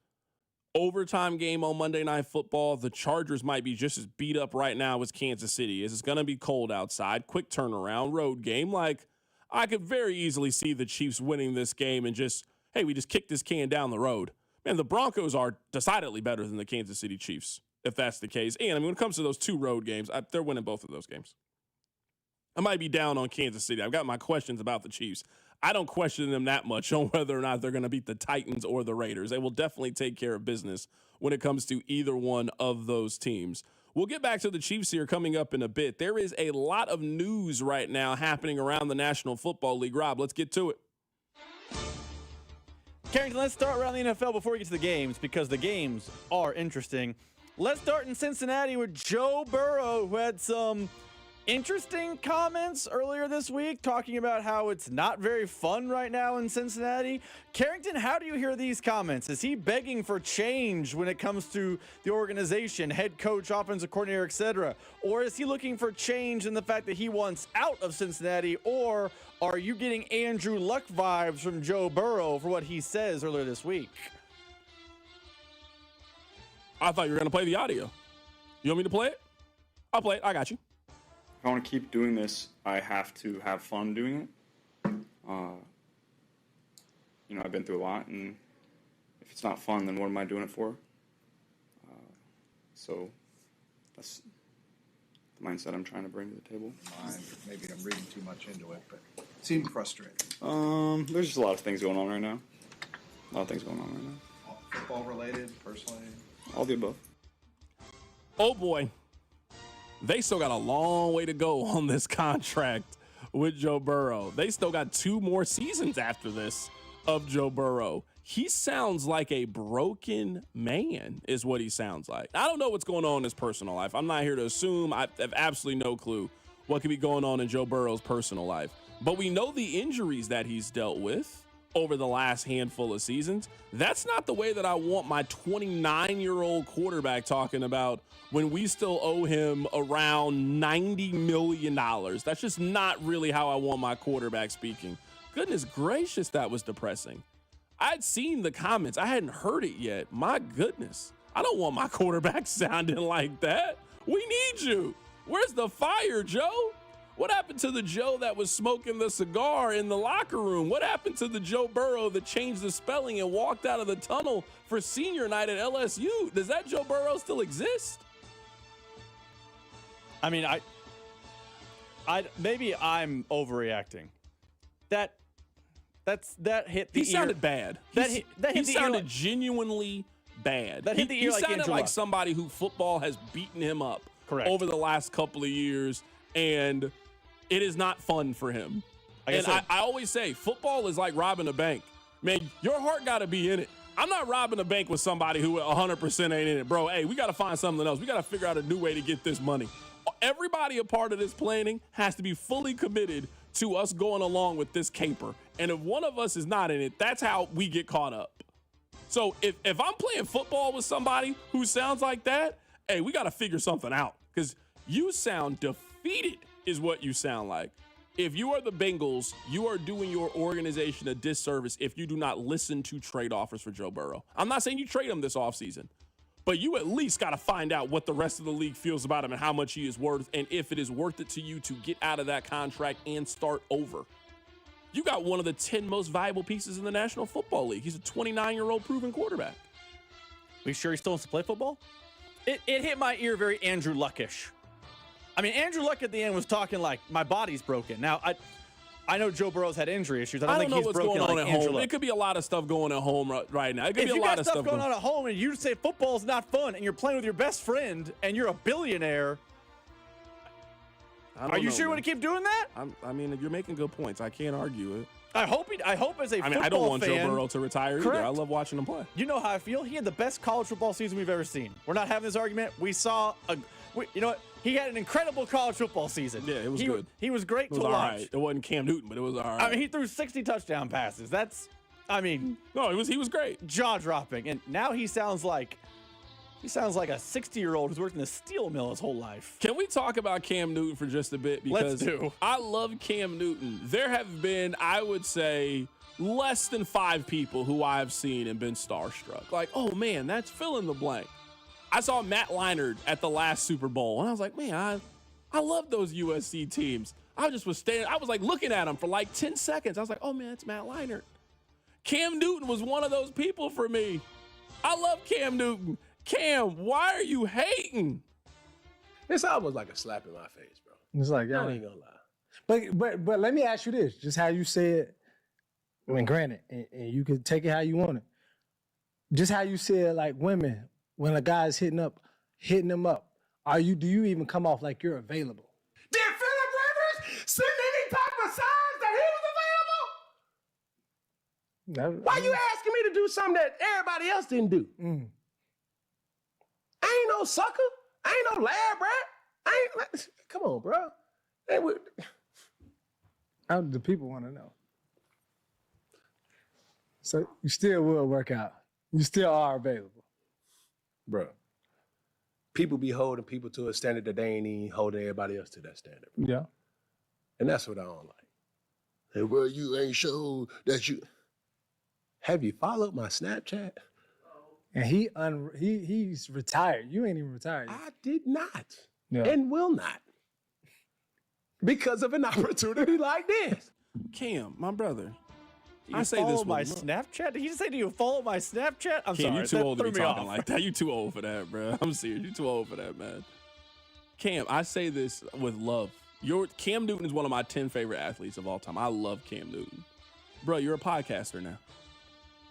overtime game on Monday Night Football. The Chargers might be just as beat up right now as Kansas City is. It's going to be cold outside. Quick turnaround, road game. Like, I could very easily see the Chiefs winning this game and just, hey, we just kicked this can down the road. Man, the Broncos are decidedly better than the Kansas City Chiefs, if that's the case. And, I mean, when it comes to those two road games, they're winning both of those games. I might be down on Kansas City. I've got my questions about the Chiefs. I don't question them that much on whether or not they're going to beat the Titans or the Raiders. They will definitely take care of business when it comes to either one of those teams. We'll get back to the Chiefs here coming up in a bit. There is a lot of news right now happening around the National Football League. Rob, let's get to it. Carrington, let's start around the NFL before we get to the games because the games are interesting. Let's start in Cincinnati with Joe Burrow, who had some interesting comments earlier this week talking about how it's not very fun right now in Cincinnati. Carrington, how do you hear these comments? Is he begging for change when it comes to the organization, head coach, offensive coordinator, etc.? Or is he looking for change in the fact that he wants out of Cincinnati? Or are you getting Andrew Luck vibes from Joe Burrow for what he says earlier this week? I thought you were going to play the audio. You want me to play it? I'll play it. I got you. If I want to keep doing this, I have to have fun doing it. I've been through a lot, and if it's not fun, then what am I doing it for? So that's the mindset I'm trying to bring to the table. Maybe I'm reading too much into it, but it seemed frustrating. There's just a lot of things going on right now. Football related, personally? All the above. Oh, boy. They still got a long way to go on this contract with Joe Burrow. They still got 2 more seasons after this of Joe Burrow. He sounds like a broken man is what he sounds like. I don't know what's going on in his personal life. I'm not here to assume. I have absolutely no clue what could be going on in Joe Burrow's personal life. But we know the injuries that he's dealt with over the last handful of seasons. That's not the way that I want my 29-year-old quarterback talking about when we still owe him around $90 million. That's just not really how I want my quarterback speaking. Goodness gracious, that was depressing. I'd seen the comments. I hadn't heard it yet. My goodness. I don't want my quarterback sounding like that. We need you. Where's the fire, Joe? What happened to the Joe that was smoking the cigar in the locker room? What happened to the Joe Burrow that changed the spelling and walked out of the tunnel for senior night at LSU? Does that Joe Burrow still exist? I mean, maybe I'm overreacting. That hit the ear. He sounded bad. He sounded genuinely bad. That hit the ear like sounded Andrew like Luck. somebody who football has beaten him up over the last couple of years, and it is not fun for him. I always say football is like robbing a bank. Man, your heart got to be in it. I'm not robbing a bank with somebody who 100% ain't in it, bro. Hey, we got to find something else. We got to figure out a new way to get this money. Everybody a part of this planning has to be fully committed to us going along with this caper. And if one of us is not in it, that's how we get caught up. So if I'm playing football with somebody who sounds like that, hey, we got to figure something out because you sound defeated is what you sound like. If you are the Bengals, you are doing your organization a disservice if you do not listen to trade offers for Joe Burrow. I'm not saying you trade him this offseason, but you at least got to find out what the rest of the league feels about him and how much he is worth and if it is worth it to you to get out of that contract and start over. You got one of the 10 most valuable pieces in the National Football League. He's a 29-year-old proven quarterback. Are you sure he still wants to play football? It hit my ear very Andrew Luckish. I mean, Andrew Luck at the end was talking like, my body's broken. Now, I know Joe Burrow's had injury issues. I don't think know he's what's broken going on like at Andrew home. Luck. It could be a lot of stuff going at home right now. It could If be a you lot got of stuff going on at home and you say football's not fun and you're playing with your best friend and you're a billionaire, are you sure you want to keep doing that? I mean, you're making good points. I can't argue it. I hope as a football fan. I don't want Joe Burrow to retire either. Correct. I love watching him play. You know how I feel? He had the best college football season we've ever seen. We're not having this argument. We saw you know what? He had an incredible college football season. Yeah, it was good. He was great to all watch. right. It wasn't Cam Newton, but it was all right. I mean, he threw 60 touchdown passes. No, he was great. Jaw-dropping. And now he sounds like a 60-year-old who's worked in a steel mill his whole life. Can we talk about Cam Newton for just a bit? Because Let's do. I love Cam Newton. There have been, I would say, less than 5 people who I've seen and been starstruck. Like, oh man, that's fill in the blank. I saw Matt Leinart at the last Super Bowl, and I was like, man, I love those USC teams. I was like looking at him for like 10 seconds. I was like, oh man, it's Matt Leinart. Cam Newton was one of those people for me. I love Cam Newton. Cam, why are you hating? It's almost like a slap in my face, bro. It's like, I ain't gonna lie. But let me ask you this, just how you said, I mean, granted, and you can take it how you want it. Just how you said, like women, when a guy's hitting them up, do you even come off like you're available? Did Phillip Rivers send any type of signs that he was available? Why you asking me to do something that everybody else didn't do? I ain't no sucker. I ain't no lab rat. Come on, bro. The people want to know. So you still will work out. You still are available. Bro, people be holding people to a standard that they ain't even holding everybody else to that standard. Bro. Yeah. And that's what I don't like. Hey, bro, you ain't showed that you... Have you followed my Snapchat? And he's retired. You ain't even retired yet. I did not. Yeah. And will not. Because of an opportunity like this. Cam, my brother. I say this my Snapchat? Did he just say, do you follow my Snapchat? I'm Cam, sorry. you're too old to be talking off. like that. You're too old for that, bro. I'm serious. You're too old for that, man. Cam, I say this with love. Cam Newton is one of my 10 favorite athletes of all time. I love Cam Newton. Bro, you're a podcaster now.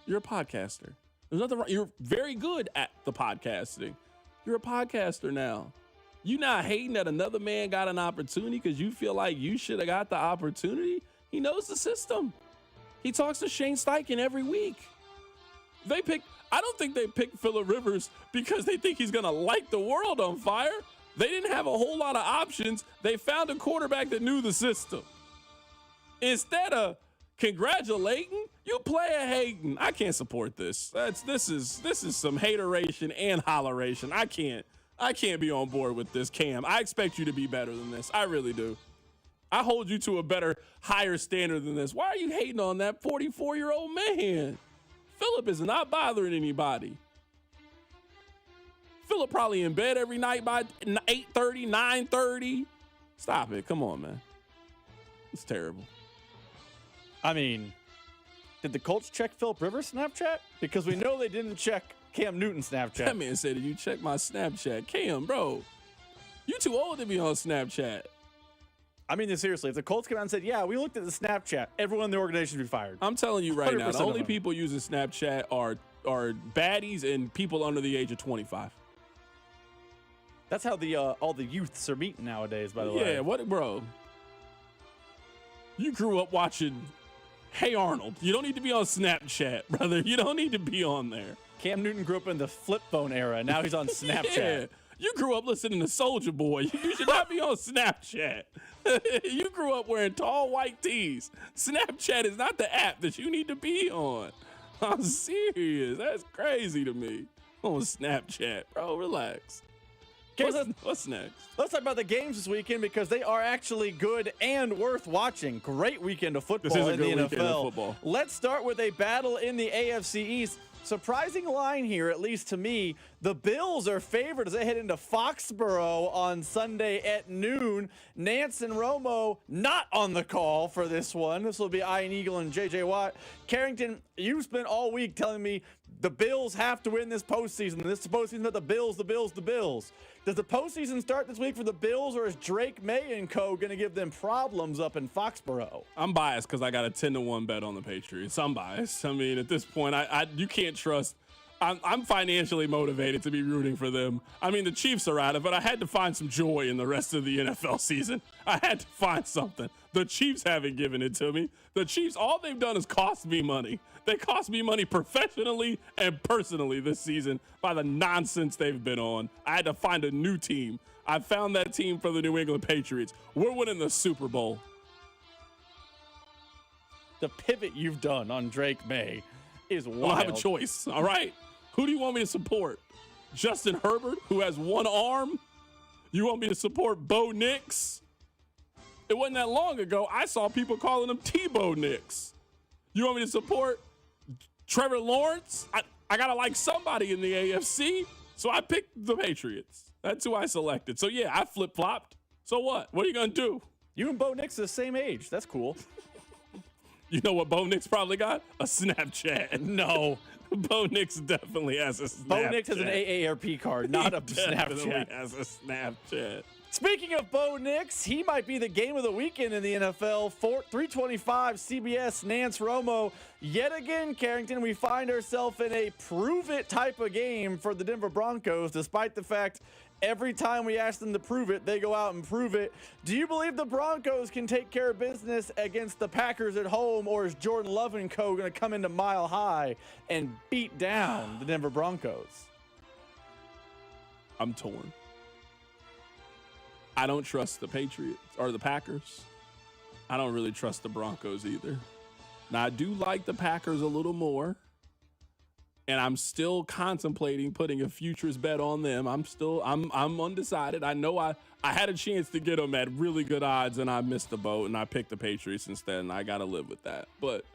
You're a podcaster. There's nothing wrong. You're very good at the podcasting. You're a podcaster now. You not hating that another man got an opportunity because you feel like you should have got the opportunity? He knows the system. He talks to Shane Steichen every week. I don't think they picked Phillip Rivers because they think he's going to light the world on fire. They didn't have a whole lot of options. They found a quarterback that knew the system. Instead of congratulating, you play a hating. I can't support this. This is some hateration and holleration. I can't be on board with this, Cam. I expect you to be better than this. I really do. I hold you to a better, higher standard than this. Why are you hating on that 44-year-old man? Phillip is not bothering anybody. Phillip probably in bed every night by 8:30, 9:30. Stop it. Come on, man. It's terrible. I mean, did the Colts check Phillip Rivers' Snapchat? Because we know they didn't check Cam Newton's Snapchat. That man said, "Did you check my Snapchat?" Cam, bro, you too old to be on Snapchat. I mean, seriously, if the Colts came out and said, yeah, we looked at the Snapchat, everyone in the organization would be fired. I'm telling you right now, the only people using Snapchat are baddies and people under the age of 25. That's how all the youths are meeting nowadays, by the way. Yeah, what, bro? You grew up watching Hey Arnold. You don't need to be on Snapchat, brother. You don't need to be on there. Cam Newton grew up in the flip phone era. Now he's on Snapchat. Yeah. You grew up listening to Soulja Boy. You should not be on Snapchat. You grew up wearing tall white tees. Snapchat is not the app that you need to be on. I'm serious. That's crazy to me. On Snapchat, bro. Relax. What's next? Let's talk about the games this weekend because they are actually good and worth watching. Great weekend of football in the NFL. Let's start with a battle in the AFC East. Surprising line here, at least to me. The Bills are favored as they head into Foxborough on Sunday at noon. Nance and Romo not on the call for this one. This will be Ian Eagle and J.J. Watt. Carrington, you've spent all week telling me the Bills have to win this postseason. This postseason about the Bills, the Bills, the Bills. Does the postseason start this week for the Bills, or is Drake May and co. going to give them problems up in Foxborough? I'm biased because I got a 10-1 bet on the Patriots. I'm biased. I mean, at this point, you can't trust. I'm financially motivated to be rooting for them. I mean, the Chiefs are out of it. I had to find some joy in the rest of the NFL season. I had to find something. The Chiefs haven't given it to me. The Chiefs, all they've done is cost me money. They cost me money professionally and personally this season by the nonsense they've been on. I had to find a new team. I found that team for the New England Patriots. We're winning the Super Bowl. The pivot you've done on Drake May is wild. I don't have a choice, all right? Who do you want me to support? Justin Herbert, who has one arm? You want me to support Bo Nix? It wasn't that long ago I saw people calling him Tebow Nix. You want me to support Trevor Lawrence? I got to like somebody in the AFC, so I picked the Patriots. That's who I selected. So, yeah, I flip-flopped. So what? What are you going to do? You and Bo Nix are the same age. That's cool. You know what Bo Nix probably got? A Snapchat. No. Bo Nix definitely has a Snapchat. Bo Nix has an AARP card, not a definitely Snapchat. has a Snapchat. Speaking of Bo Nix, he might be the game of the weekend in the NFL. 325 CBS, Nance Romo. Yet again, Carrington, we find ourselves in a prove-it type of game for the Denver Broncos, despite the fact every time we ask them to prove it, they go out and prove it. Do you believe the Broncos can take care of business against the Packers at home, or is Jordan Love and co. going to come into Mile High and beat down the Denver Broncos? I'm torn. I don't trust the Patriots or the Packers. I don't really trust the Broncos either. Now, I do like the Packers a little more, and I'm still contemplating putting a futures bet on them. I'm undecided. I know I had a chance to get them at really good odds, and I missed the boat, and I picked the Patriots instead, and I got to live with that. But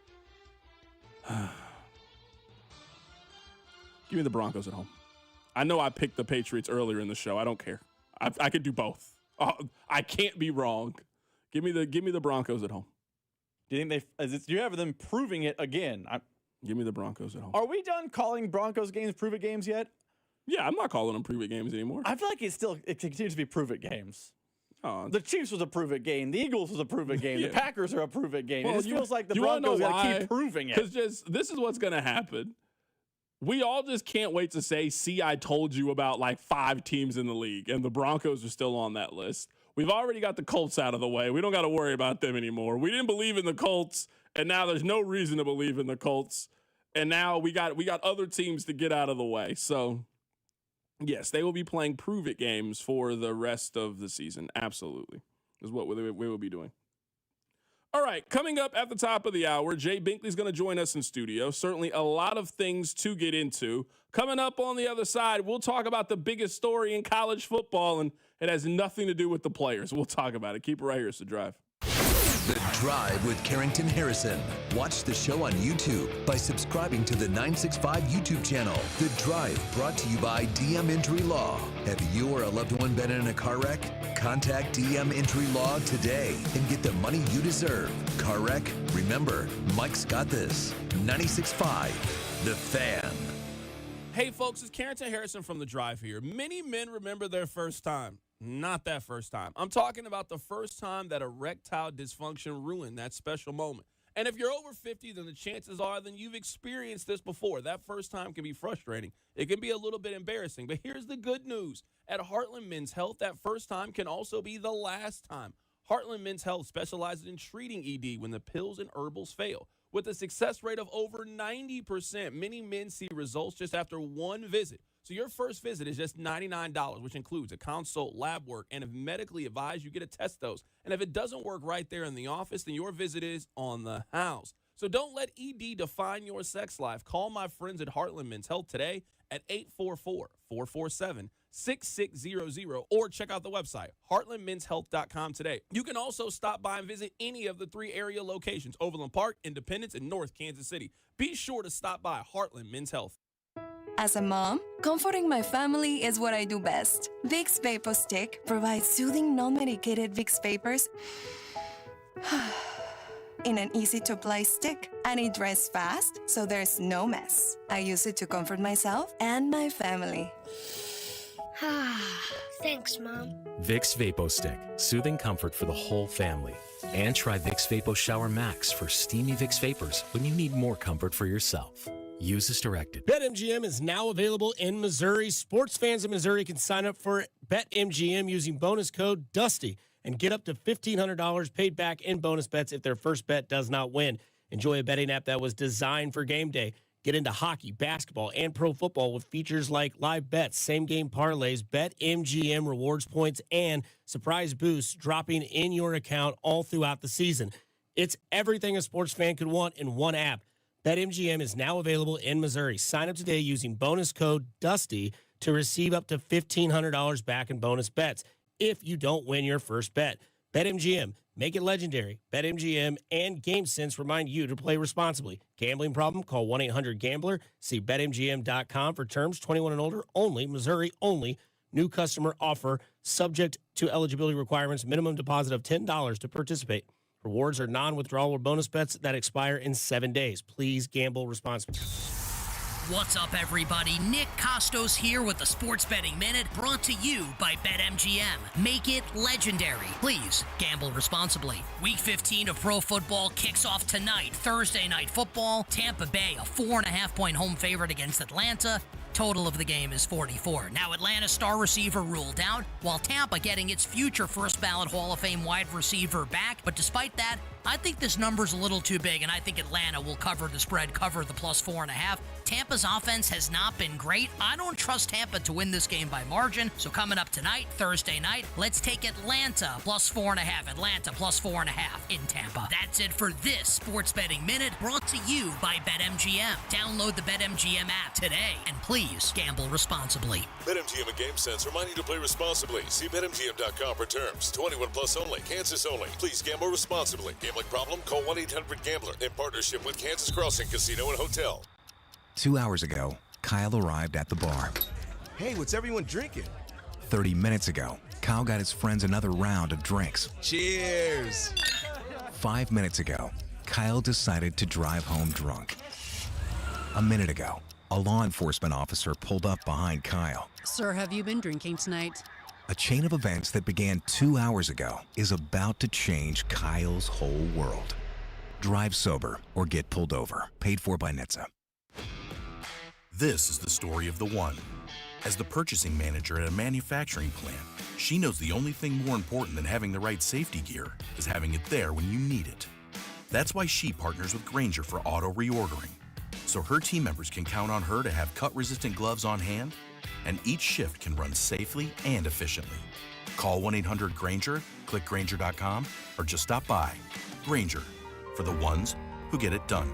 give me the Broncos at home. I know I picked the Patriots earlier in the show. I don't care. I could do both. I can't be wrong. Give me the Broncos at home. Do you think do you have them proving it again? Give me the Broncos at home. Are we done calling Broncos games prove-it games yet? Yeah, I'm not calling them prove-it games anymore. I feel like it continues to be prove-it games. Oh, the Chiefs was a prove-it game. The Eagles was a prove-it game. Yeah. The Packers are a prove-it game. Well, it just feels like the Broncos got to keep proving it. Because this is what's going to happen. We all just can't wait to say, see, I told you about like 5 teams in the league, and the Broncos are still on that list. We've already got the Colts out of the way. We don't got to worry about them anymore. We didn't believe in the Colts, and now there's no reason to believe in the Colts. And now we got other teams to get out of the way. So, yes, they will be playing prove-it games for the rest of the season. Absolutely. Is what we will be doing. All right, coming up at the top of the hour, Jay Binkley's going to join us in studio. Certainly a lot of things to get into. Coming up on the other side, we'll talk about the biggest story in college football, and it has nothing to do with the players. We'll talk about it. Keep it right here. It's The Drive. The Drive with Carrington Harrison. Watch the show on YouTube by subscribing to the 965 YouTube channel. The Drive, brought to you by DM Injury Law. Have you or a loved one been in a car wreck? Contact DM Injury Law today and get the money you deserve. Car wreck? Remember, Mike's got this. 96.5, The Fan. Hey, folks, it's Carrington Harrison from The Drive here. Many men remember their first time. Not that first time. I'm talking about the first time that erectile dysfunction ruined that special moment. And if you're over 50, then the chances are then you've experienced this before. That first time can be frustrating. It can be a little bit embarrassing. But here's the good news. At Heartland Men's Health, that first time can also be the last time. Heartland Men's Health specializes in treating ED when the pills and herbals fail. With a success rate of over 90%, many men see results just after one visit. So your first visit is just $99, which includes a consult, lab work, and if medically advised, you get a test dose. And if it doesn't work right there in the office, then your visit is on the house. So don't let ED define your sex life. Call my friends at Heartland Men's Health today at 844-447-6600 or check out the website, heartlandmenshealth.com today. You can also stop by and visit any of the 3 area locations, Overland Park, Independence, and North Kansas City. Be sure to stop by Heartland Men's Health. As a mom, comforting my family is what I do best. Vicks Vapor Stick provides soothing, non-medicated Vicks Vapors in an easy-to-apply stick, and it dries fast, so there's no mess. I use it to comfort myself and my family. Thanks, Mom. Vicks Vapo Stick, soothing comfort for the whole family. And try Vicks Vapo Shower Max for steamy Vicks Vapors when you need more comfort for yourself. Use as directed. BetMGM is now available in Missouri. Sports fans in Missouri can sign up for BetMGM using bonus code DUSTY and get up to $1,500 paid back in bonus bets if their first bet does not win. Enjoy a betting app that was designed for game day. Get into hockey, basketball, and pro football with features like live bets, same-game parlays, BetMGM rewards points, and surprise boosts dropping in your account all throughout the season. It's everything a sports fan could want in one app. BetMGM is now available in Missouri. Sign up today using bonus code DUSTY to receive up to $1,500 back in bonus bets if you don't win your first bet. BetMGM, Make it legendary. BetMGM and GameSense remind you to play responsibly. Gambling problem? Call 1-800-GAMBLER. See BetMGM.com for terms. 21 and older only. Missouri only. New customer offer. Subject to eligibility requirements. Minimum deposit of $10 to participate. Rewards are non-withdrawable bonus bets that expire in 7 days. Please gamble responsibly. What's up, everybody? Nick Costos here with the Sports Betting Minute, brought to you by BetMGM. Make it legendary. Please gamble responsibly. Week 15 of pro football kicks off tonight. Thursday night football. Tampa Bay, a 4.5-point home favorite against Atlanta. Total of the game is 44. Now, Atlanta star receiver ruled out, while Tampa getting its future first ballot Hall of Fame wide receiver back. But despite that, I think this number's a little too big, and I think Atlanta will cover the spread, cover the plus 4.5. Tampa's offense has not been great. I don't trust Tampa to win this game by margin. So coming up tonight, Thursday night, let's take Atlanta plus 4.5. Atlanta plus 4.5 in Tampa. That's it for this Sports Betting Minute, brought to you by BetMGM. Download the BetMGM app today, and please gamble responsibly. BetMGM and GameSense remind you to play responsibly. See BetMGM.com for terms. 21 plus only. Kansas only. Please gamble responsibly. Gambling problem? Call 1-800-GAMBLER in partnership with Kansas Crossing Casino and Hotel. 2 hours ago, Kyle arrived at the bar. Hey, what's everyone drinking? 30 minutes ago, Kyle got his friends another round of drinks. Cheers! 5 minutes ago, Kyle decided to drive home drunk. A minute ago, a law enforcement officer pulled up behind Kyle. Sir, have you been drinking tonight? A chain of events that began 2 hours ago is about to change Kyle's whole world. Drive sober or get pulled over. Paid for by NHTSA. This is the story of the one. As the purchasing manager at a manufacturing plant, she knows the only thing more important than having the right safety gear is having it there when you need it. That's why she partners with Grainger for auto reordering, so her team members can count on her to have cut-resistant gloves on hand, and each shift can run safely and efficiently. Call 1-800-GRAINGER, click Grainger.com, or just stop by. Grainger, for the ones who get it done.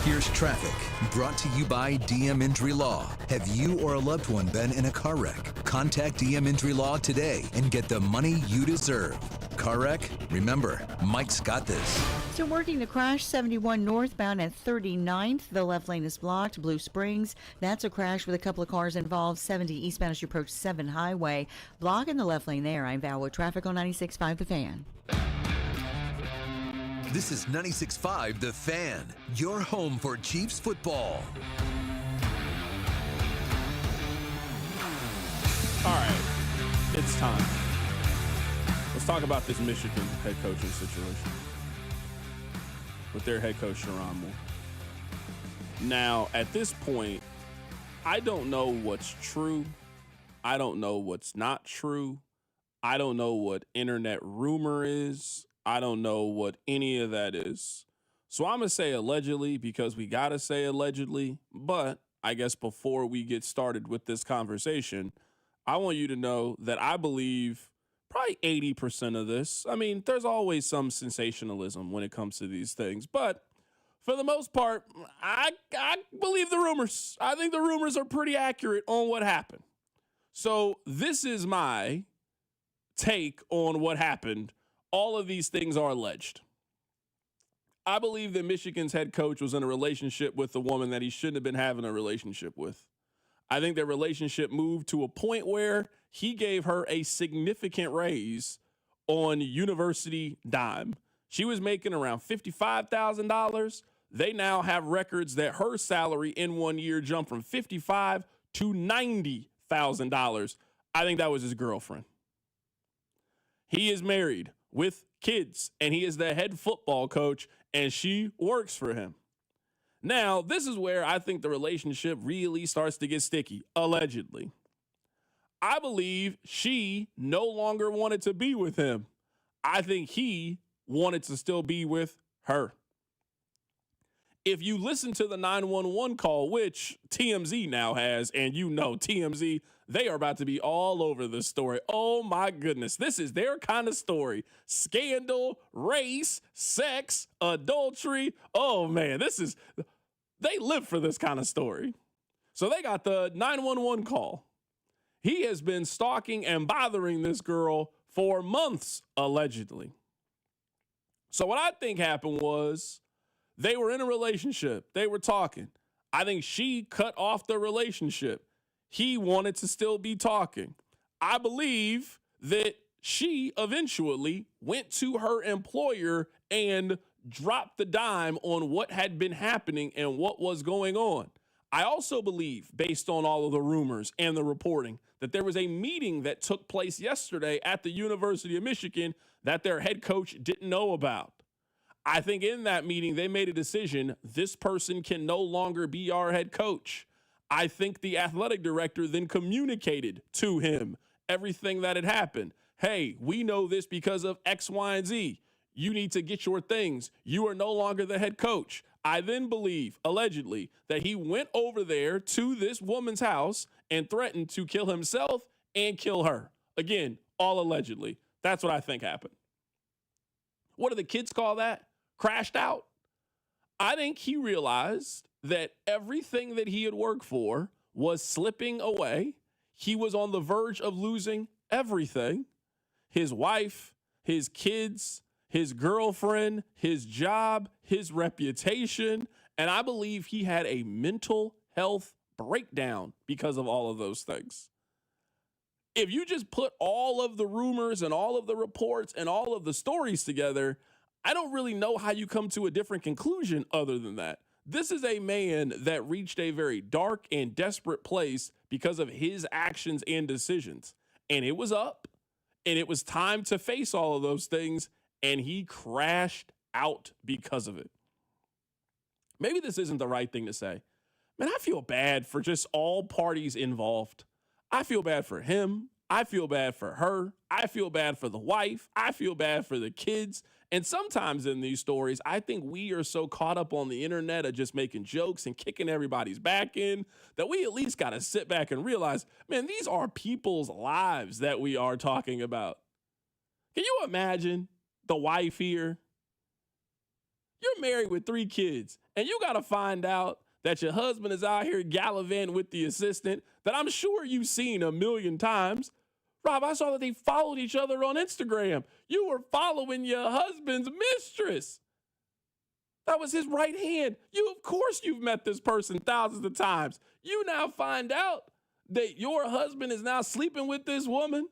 Here's traffic, brought to you by DM Injury Law. Have you or a loved one been in a car wreck? Contact DM Injury Law today and get the money you deserve. Car wreck? Remember, Mike's got this. So working the crash, 71 northbound at 39th. The left lane is blocked. Blue Springs. That's a crash with a couple of cars involved. 70 eastbound as you approach 7 Highway. Blocking the left lane there. I'm Val with traffic on 96.5 The Fan. This is 96.5 The Fan, your home for Chiefs football. All right, it's time. Let's talk about this Michigan head coaching situation with their head coach, Sherrone Moore. Now, at this point, I don't know what's true. I don't know what's not true. I don't know what internet rumor is. I don't know what any of that is. So I'm going to say allegedly because we got to say allegedly. But I guess before we get started with this conversation, I want you to know that I believe probably 80% of this. I mean, there's always some sensationalism when it comes to these things. But for the most part, I believe the rumors. I think the rumors are pretty accurate on what happened. So this is my take on what happened. All of these things are alleged. I believe that Michigan's head coach was in a relationship with a woman that he shouldn't have been having a relationship with. I think their relationship moved to a point where he gave her a significant raise on university dime. She was making around $55,000. They now have records that her salary in 1 year jumped from $55,000 to $90,000. I think that was his girlfriend. He is married with kids, and he is the head football coach, and she works for him. Now, this is where I think the relationship really starts to get sticky, allegedly. I believe she no longer wanted to be with him. I think he wanted to still be with her. If you listen to the 911 call, which TMZ now has, and you know TMZ, they are about to be all over this story. Oh, my goodness. This is their kind of story. Scandal, race, sex, adultery. Oh, man, they live for this kind of story. So they got the 911 call. He has been stalking and bothering this girl for months, allegedly. So what I think happened was they were in a relationship. They were talking. I think she cut off the relationship. He wanted to still be talking. I believe that she eventually went to her employer and dropped the dime on what had been happening and what was going on. I also believe, based on all of the rumors and the reporting, that there was a meeting that took place yesterday at the University of Michigan that their head coach didn't know about. I think in that meeting, they made a decision. This person can no longer be our head coach. I think the athletic director then communicated to him everything that had happened. Hey, we know this because of X, Y, and Z. You need to get your things. You are no longer the head coach. I then believe, allegedly, that he went over there to this woman's house and threatened to kill himself and kill her. Again, all allegedly. That's what I think happened. What do the kids call that? Crashed out? I think he realized that everything that he had worked for was slipping away. He was on the verge of losing everything. His wife, his kids, his girlfriend, his job, his reputation, and I believe he had a mental health breakdown because of all of those things. If you just put all of the rumors and all of the reports and all of the stories together, I don't really know how you come to a different conclusion other than that. This is a man that reached a very dark and desperate place because of his actions and decisions. And it was up, and it was time to face all of those things, and he crashed out because of it. Maybe this isn't the right thing to say. Man, I feel bad for just all parties involved. I feel bad for him. I feel bad for her. I feel bad for the wife. I feel bad for the kids. And sometimes in these stories, I think we are so caught up on the internet of just making jokes and kicking everybody's back in that we at least got to sit back and realize, man, these are people's lives that we are talking about. Can you imagine the wife here? You're married with 3 kids, and you got to find out that your husband is out here gallivanting with the assistant that I'm sure you've seen a million times. Rob, I saw that they followed each other on Instagram. You were following your husband's mistress. That was his right hand. Of course, you've met this person thousands of times. You now find out that your husband is now sleeping with this woman.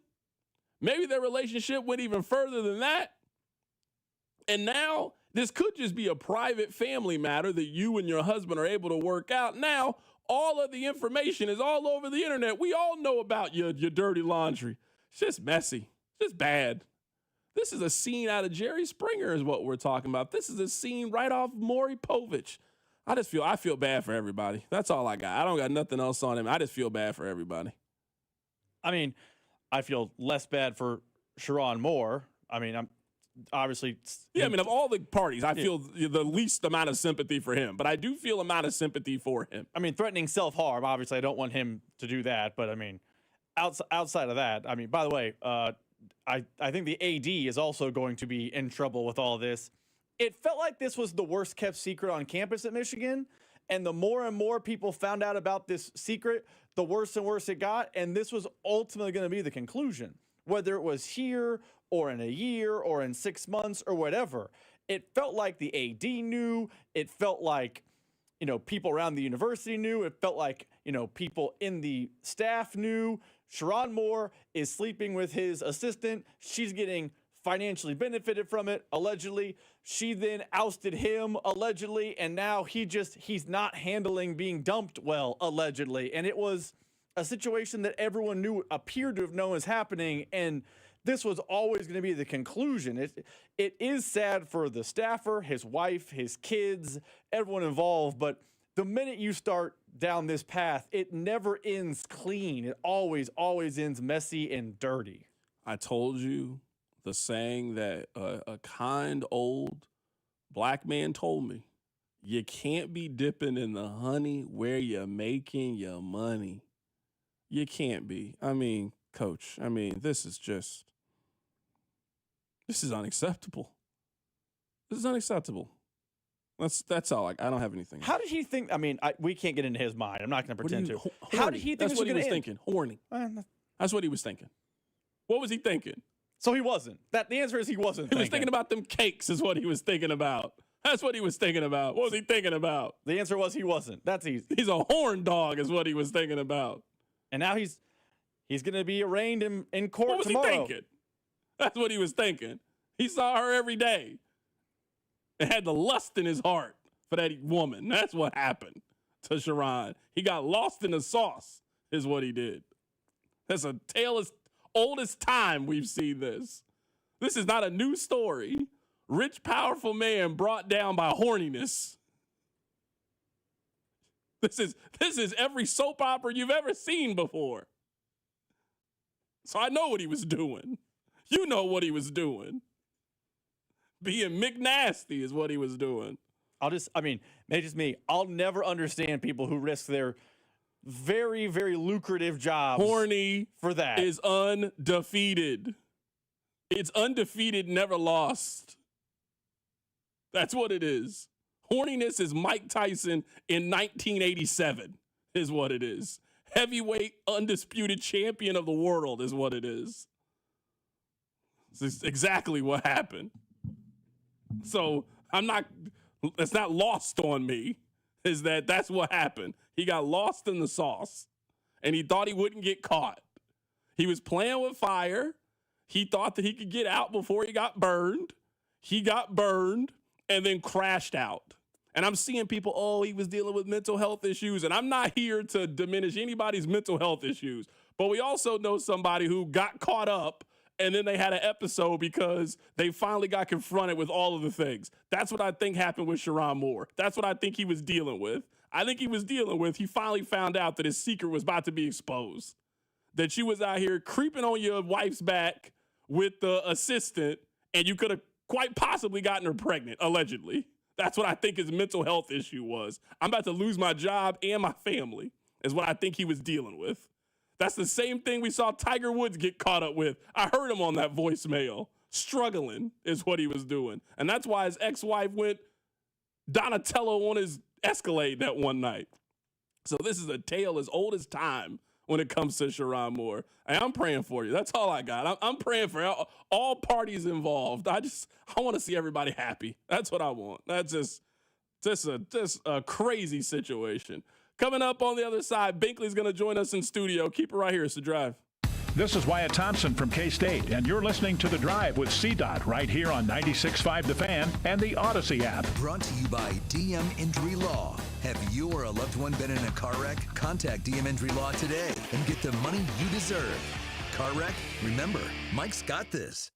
Maybe their relationship went even further than that. And now this could just be a private family matter that you and your husband are able to work out. Now, all of the information is all over the internet. We all know about your dirty laundry. It's just messy. It's just bad. This is a scene out of Jerry Springer is what we're talking about. This is a scene right off Maury Povich. I feel bad for everybody. That's all I got. I don't got nothing else on him. I just feel bad for everybody. I mean, I feel less bad for Sharon Moore. I mean, I'm obviously. Yeah, I mean, of all the parties, I feel the least amount of sympathy for him, but I do feel amount of sympathy for him. I mean, threatening self-harm, obviously, I don't want him to do that, but I mean, outside of that, I mean, by the way, I think the AD is also going to be in trouble with all this. It felt like this was the worst kept secret on campus at Michigan, and the more and more people found out about this secret, the worse and worse it got, and this was ultimately going to be the conclusion, whether it was here or in a year or in 6 months or whatever. It felt like the AD knew. It felt like, people around the university knew. It felt like, people in the staff knew. Sharon Moore is sleeping with his assistant. She's getting financially benefited from it, allegedly. She then ousted him, allegedly, and now he's not handling being dumped well, allegedly. And it was a situation that everyone appeared to have known was happening, and this was always going to be the conclusion. It is sad for the staffer, his wife, his kids, everyone involved, but the minute you start down this path, it never ends clean. It always ends messy and dirty. I told you the saying that a kind old black man told me. You can't be dipping in the honey where you're making your money. You can't be. I mean, Coach, this is unacceptable. This is unacceptable. That's all. I don't have anything. How did he think? I mean, we can't get into his mind. I'm not going to pretend to. How did he think? That's what he was thinking. Horny. That's what he was thinking. What was he thinking? So he wasn't. The answer is he wasn't. He was thinking about them cakes is what he was thinking about. That's what he was thinking about. What was he thinking about? The answer was he wasn't. That's easy. He's a horn dog is what he was thinking about. And now he's going to be arraigned in court What was tomorrow. he thinking? That's what he was thinking. He saw her every day and had the lust in his heart for that woman. That's what happened to Sharon. He got lost in the sauce is what he did. That's a tale as old as time we've seen this. This is not a new story. Rich, powerful man brought down by horniness. This is every soap opera you've ever seen before. So I know what he was doing. You know what he was doing. Being McNasty is what he was doing. Maybe just me. I'll never understand people who risk their very, very lucrative jobs. Horny for that is undefeated. It's undefeated, never lost. That's what it is. Horniness is Mike Tyson in 1987 is what it is. Heavyweight undisputed champion of the world is what it is. This is exactly what happened. So it's not lost on me, is that's what happened. He got lost in the sauce, and he thought he wouldn't get caught. He was playing with fire. He thought that he could get out before he got burned. He got burned and then crashed out. And I'm seeing people, he was dealing with mental health issues, and I'm not here to diminish anybody's mental health issues, but we also know somebody who got caught up and then they had an episode because they finally got confronted with all of the things. That's what I think happened with Sharon Moore. That's what I think he was dealing with. He finally found out that his secret was about to be exposed. That she was out here creeping on your wife's back with the assistant, and you could have quite possibly gotten her pregnant, allegedly. That's what I think his mental health issue was. I'm about to lose my job and my family, is what I think he was dealing with. That's the same thing we saw Tiger Woods get caught up with. I heard him on that voicemail. Struggling is what he was doing. And that's why his ex-wife went Donatello on his Escalade that one night. So this is a tale as old as time when it comes to Sharon Moore. Hey, I'm praying for you. That's all I got. I'm praying for all parties involved. I want to see everybody happy. That's what I want. That's just a crazy situation. Coming up on the other side, Binkley's going to join us in studio. Keep it right here. It's The Drive. This is Wyatt Thompson from K-State, and you're listening to The Drive with CDOT right here on 96.5 The Fan and the Odyssey app. Brought to you by DM Injury Law. Have you or a loved one been in a car wreck? Contact DM Injury Law today and get the money you deserve. Car wreck? Remember, Mike's got this.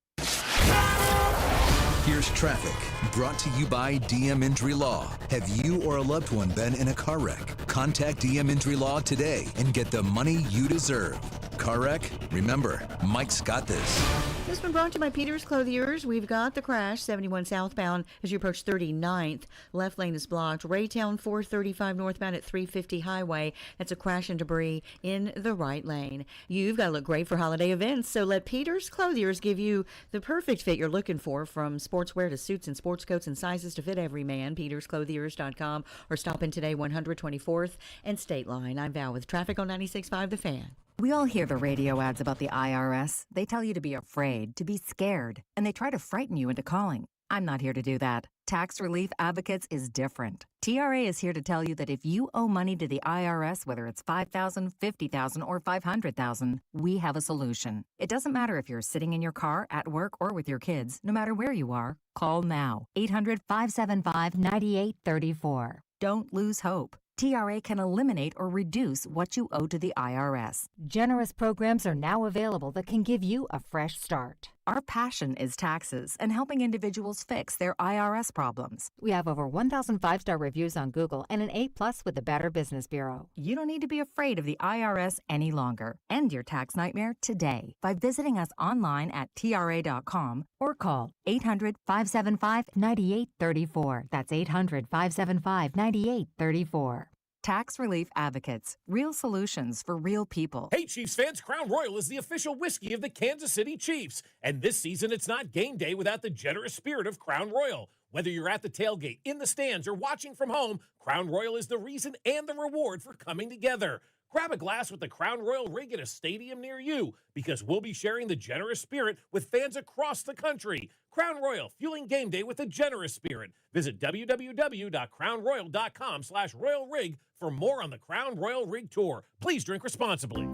Here's traffic, brought to you by DM Injury Law. Have you or a loved one been in a car wreck? Contact DM Injury Law today and get the money you deserve. Car wreck? Remember, Mike's got this. This has been brought to you by Peter's Clothiers. We've got the crash, 71 southbound as you approach 39th. Left lane is blocked. Raytown 435 northbound at 350 highway. That's a crash and debris in the right lane. You've got to look great for holiday events, so let Peter's Clothiers give you the perfect fit you're looking for, from sportswear to suits and sports coats and sizes to fit every man. PetersClothiers.com or stop in today, 124th and State Line. I'm Val with traffic on 96.5 The Fan. We all hear the radio ads about the IRS. They tell you to be afraid, to be scared, and they try to frighten you into calling. I'm not here to do that. Tax Relief Advocates is different. TRA is here to tell you that if you owe money to the IRS, whether it's $5,000, $50,000, or $500,000, we have a solution. It doesn't matter if you're sitting in your car, at work, or with your kids. No matter where you are, call now. 800-575-9834. Don't lose hope. TRA can eliminate or reduce what you owe to the IRS. Generous programs are now available that can give you a fresh start. Our passion is taxes and helping individuals fix their IRS problems. We have over 1,000 5-star reviews on Google and an A+ with the Better Business Bureau. You don't need to be afraid of the IRS any longer. End your tax nightmare today by visiting us online at TRA.com or call 800-575-9834. That's 800-575-9834. Tax Relief Advocates. Real solutions for real people. Hey, Chiefs fans, Crown Royal is the official whiskey of the Kansas City Chiefs. And this season, it's not game day without the generous spirit of Crown Royal. Whether you're at the tailgate, in the stands, or watching from home, Crown Royal is the reason and the reward for coming together. Grab a glass with the Crown Royal rig at a stadium near you, because we'll be sharing the generous spirit with fans across the country. Crown Royal, fueling game day with a generous spirit. Visit www.crownroyal.com/royal rig for more on the Crown Royal Rig Tour. Please drink responsibly.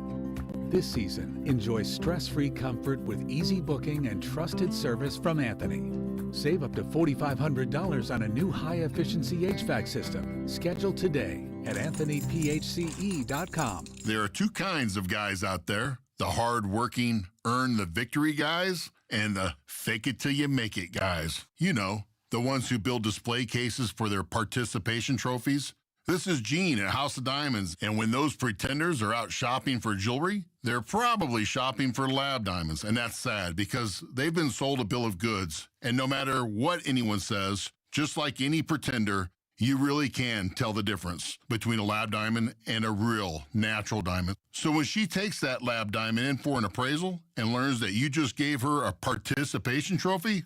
This season, enjoy stress-free comfort with easy booking and trusted service from Anthony. Save up to $4,500 on a new high-efficiency HVAC system. Schedule today at anthonyphce.com. There are two kinds of guys out there: the hard-working, earn the victory guys, and the fake-it-till-you-make-it guys. You know, the ones who build display cases for their participation trophies. This is Gene at House of Diamonds, and when those pretenders are out shopping for jewelry, they're probably shopping for lab diamonds, and that's sad because they've been sold a bill of goods, and no matter what anyone says, just like any pretender, you really can tell the difference between a lab diamond and a real natural diamond. So when she takes that lab diamond in for an appraisal and learns that you just gave her a participation trophy,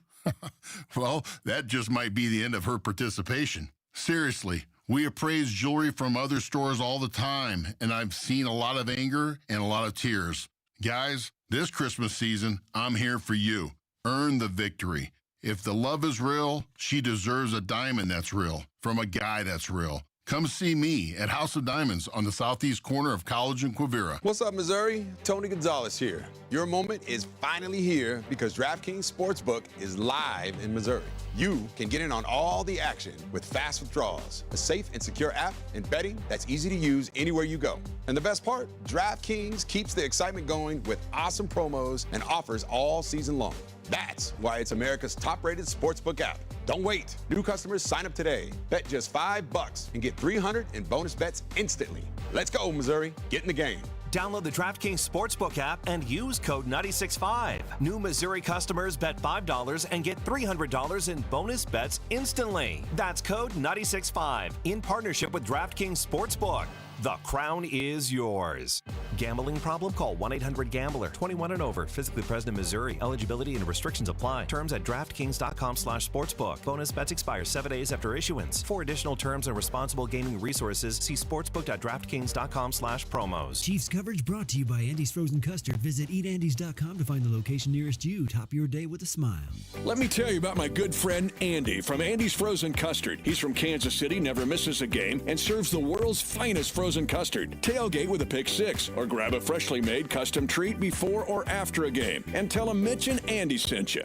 well, that just might be the end of her participation. Seriously. We appraise jewelry from other stores all the time, and I've seen a lot of anger and a lot of tears. Guys, this Christmas season, I'm here for you. Earn the victory. If the love is real, she deserves a diamond that's real from a guy that's real. Come see me at House of Diamonds on the southeast corner of College and Quivira. What's up, Missouri? Tony Gonzalez here. Your moment is finally here because DraftKings Sportsbook is live in Missouri. You can get in on all the action with fast withdrawals, a safe and secure app, and betting that's easy to use anywhere you go. And the best part, DraftKings keeps the excitement going with awesome promos and offers all season long. That's why it's America's top-rated sportsbook app. Don't wait. New customers sign up today. Bet just $5 and get $300 in bonus bets instantly. Let's go, Missouri. Get in the game. Download the DraftKings Sportsbook app and use code 965. New Missouri customers bet $5 and get $300 in bonus bets instantly. That's code 965 in partnership with DraftKings Sportsbook. The crown is yours. Gambling problem? Call 1-800-GAMBLER. 21 and over. Physically present in Missouri. Eligibility and restrictions apply. Terms at DraftKings.com/sportsbook. Bonus bets expire 7 days after issuance. For additional terms and responsible gaming resources, see sportsbook.draftkings.com/promos. Chiefs coverage brought to you by Andy's Frozen Custard. Visit eatandys.com to find the location nearest you. Top your day with a smile. Let me tell you about my good friend Andy from Andy's Frozen Custard. He's from Kansas City, never misses a game, and serves the world's finest frozen custard. Tailgate with a pick six, or grab a freshly made custom treat before or after a game, and tell him Mitch and Andy sent you.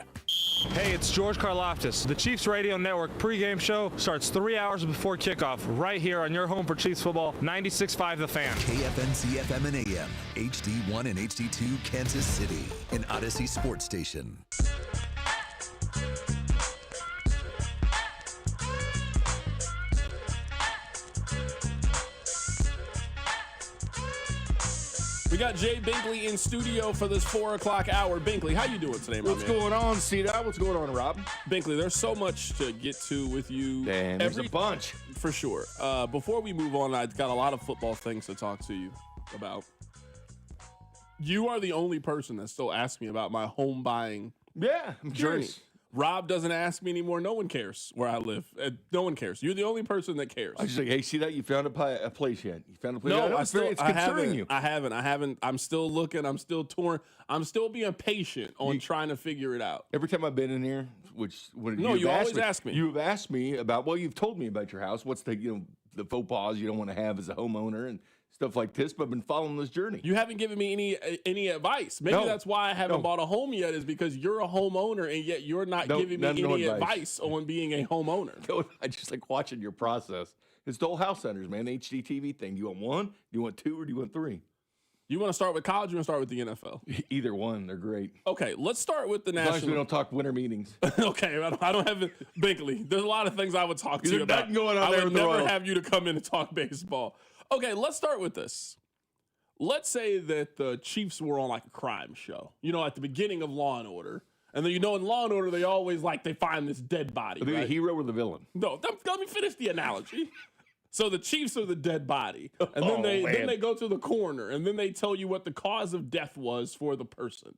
Hey, it's George Karloftis. The Chiefs Radio Network pregame show starts 3 hours before kickoff right here on your home for Chiefs football, 96.5 The Fan. KFNC FM and AM, HD1 and HD2 Kansas City, an Odyssey sports station. We got Jay Binkley in studio for this 4 o'clock hour. Binkley, how you doing today, my What's man? going on, C-Dot? What's going on, Rob? Binkley, there's so much to get to with you. Damn, there's a bunch. For sure. Before we move on, I've got a lot of football things to talk to you about. You are the only person that still asks me about my home buying I'm journey. curious. Rob doesn't ask me anymore. No one cares where I live. No one cares. You're the only person that cares. I was just like, hey, see that? You found a place yet? You found a place? No, it's concerning you. I haven't. I'm still looking. I'm still torn. I'm still being patient on trying to figure it out. Every time I've been in here, you always ask me. You've asked me about, well, you've told me about your house. What's the faux pas you don't want to have as a homeowner and stuff like this, but I've been following this journey. You haven't given me any advice. Maybe that's why I haven't bought a home yet, is because you're a homeowner and yet you're not giving me any advice on being a homeowner. I just like watching your process. It's the whole house centers, man. The HDTV thing. Do you want one? Do you want two? Or do you want three? You want to start with college or you want to start with the NFL? Either one. They're great. Okay, let's start with the national. As long as we don't talk winter meetings. Okay, I don't have Binkley. There's a lot of things I would talk to you about. Going on I there would in the never world. have you to come in and talk baseball. Okay, let's start with this. Let's say that the Chiefs were on like a crime show, at the beginning of Law and Order. And then, in Law and Order, they always they find this dead body. Are they right? the hero or the villain? No, let me finish the analogy. So the Chiefs are the dead body. And then they go to the coroner, and then they tell you what the cause of death was for the person.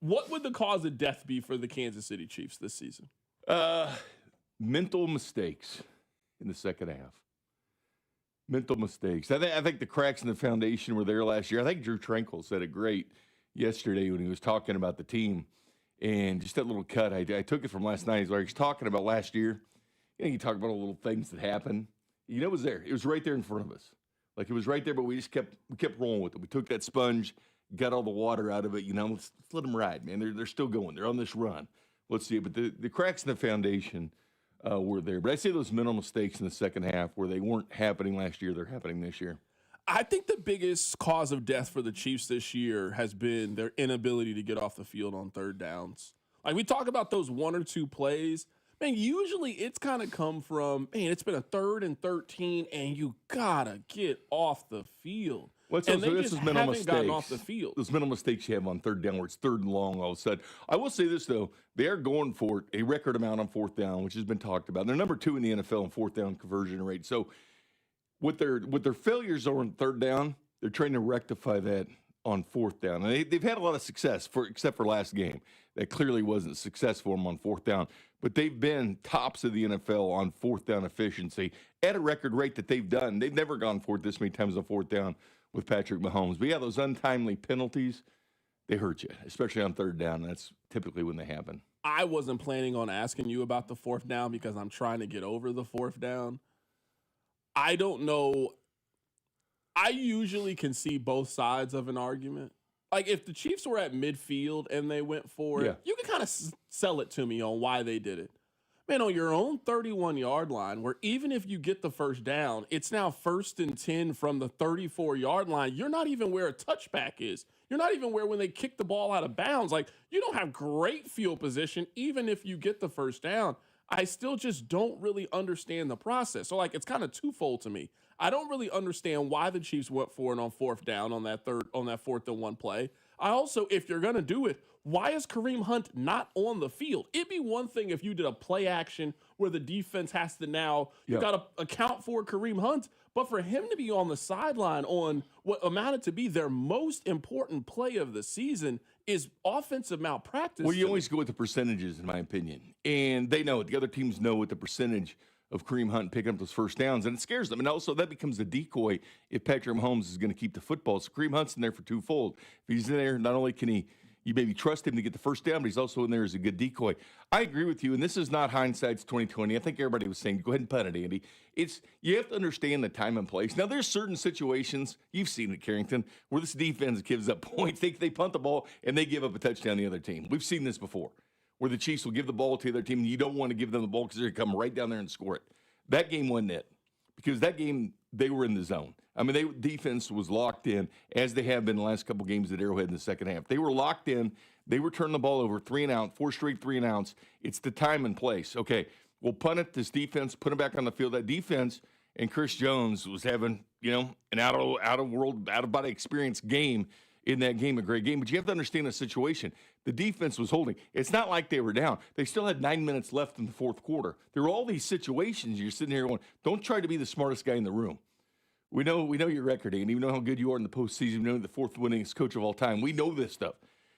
What would the cause of death be for the Kansas City Chiefs this season? Mental mistakes in the second half. Mental mistakes. I think the cracks in the foundation were there last year. I think Drew Tranquil said it great yesterday when he was talking about the team. And just that little cut, I took it from last night. He's talking about last year. You talk about all the little things that happened. It was there. It was right there in front of us. It was right there, but we kept rolling with it. We took that sponge, got all the water out of it. Let's let them ride, man. They're still going. They're on this run. Let's see. But the cracks in the foundation were there. But I say those mental mistakes in the second half where they weren't happening last year, they're happening this year. I think the biggest cause of death for the Chiefs this year has been their inability to get off the field on third downs. We talk about those one or two plays. Man, usually it's kind of come from, it's been a 3rd and 13, and you got to get off the field. And they just haven't gotten off the field. Those mental mistakes you have on third down where it's 3rd and long all of a sudden. I will say this, though. They're going for it, a record amount on 4th down, which has been talked about. They're number 2 in the NFL in 4th down conversion rate. So what their failures are on 3rd down, they're trying to rectify that on 4th down. And they've had a lot of success, except for last game. That clearly wasn't success for them on 4th down. But they've been tops of the NFL on 4th down efficiency at a record rate that they've done. They've never gone for it this many times on 4th down with Patrick Mahomes. But, those untimely penalties, they hurt you, especially on 3rd down. That's typically when they happen. I wasn't planning on asking you about the 4th down because I'm trying to get over the 4th down. I don't know. I usually can see both sides of an argument. If the Chiefs were at midfield and they went for it, you can kind of sell it to me on why they did it. Man, on your own 31-yard line, where even if you get the first down, it's now 1st and 10 from the 34-yard line. You're not even where a touchback is. You're not even where when they kick the ball out of bounds. You don't have great field position even if you get the first down. I still just don't really understand the process. So, it's kind of twofold to me. I don't really understand why the Chiefs went for it on 4th down on that 4th and 1 play. I also, if you're going to do it, why is Kareem Hunt not on the field? It'd be one thing if you did a play action where the defense has to now, you got to account for Kareem Hunt, but for him to be on the sideline on what amounted to be their most important play of the season is offensive malpractice. Well, you always go with the percentages, in my opinion, and they know it. The other teams know what the percentage of Kareem Hunt picking up those first downs, and it scares them. And also, that becomes a decoy if Patrick Mahomes is going to keep the football. So Kareem Hunt's in there for twofold. If he's in there, not only can you maybe trust him to get the first down, but he's also in there as a good decoy. I agree with you, and this is not hindsight's 2020. I think everybody was saying, go ahead and punt it, Andy. You have to understand the time and place. Now, there's certain situations, you've seen it, Carrington, where this defense gives up points. They punt the ball, and they give up a touchdown to the other team. We've seen this before, where the Chiefs will give the ball to their team, and you don't want to give them the ball because they're going to come right down there and score it. That game wasn't it, because that game, they were in the zone. Defense was locked in, as they have been the last couple games at Arrowhead in the second half. They were locked in. They were turning the ball over 3 and out, 4 straight 3 and outs. It's the time and place. Okay, we'll punt it, this defense, put it back on the field. That defense and Chris Jones was having, an out-of-body experience game in that game, a great game. But you have to understand the situation. The defense was holding. It's not like they were down. They still had 9 minutes left in the fourth quarter. There were all these situations you're sitting here going, don't try to be the smartest guy in the room. We know your record, and we know how good you are in the postseason. We know you're the 4th winningest coach of all time. We know this stuff.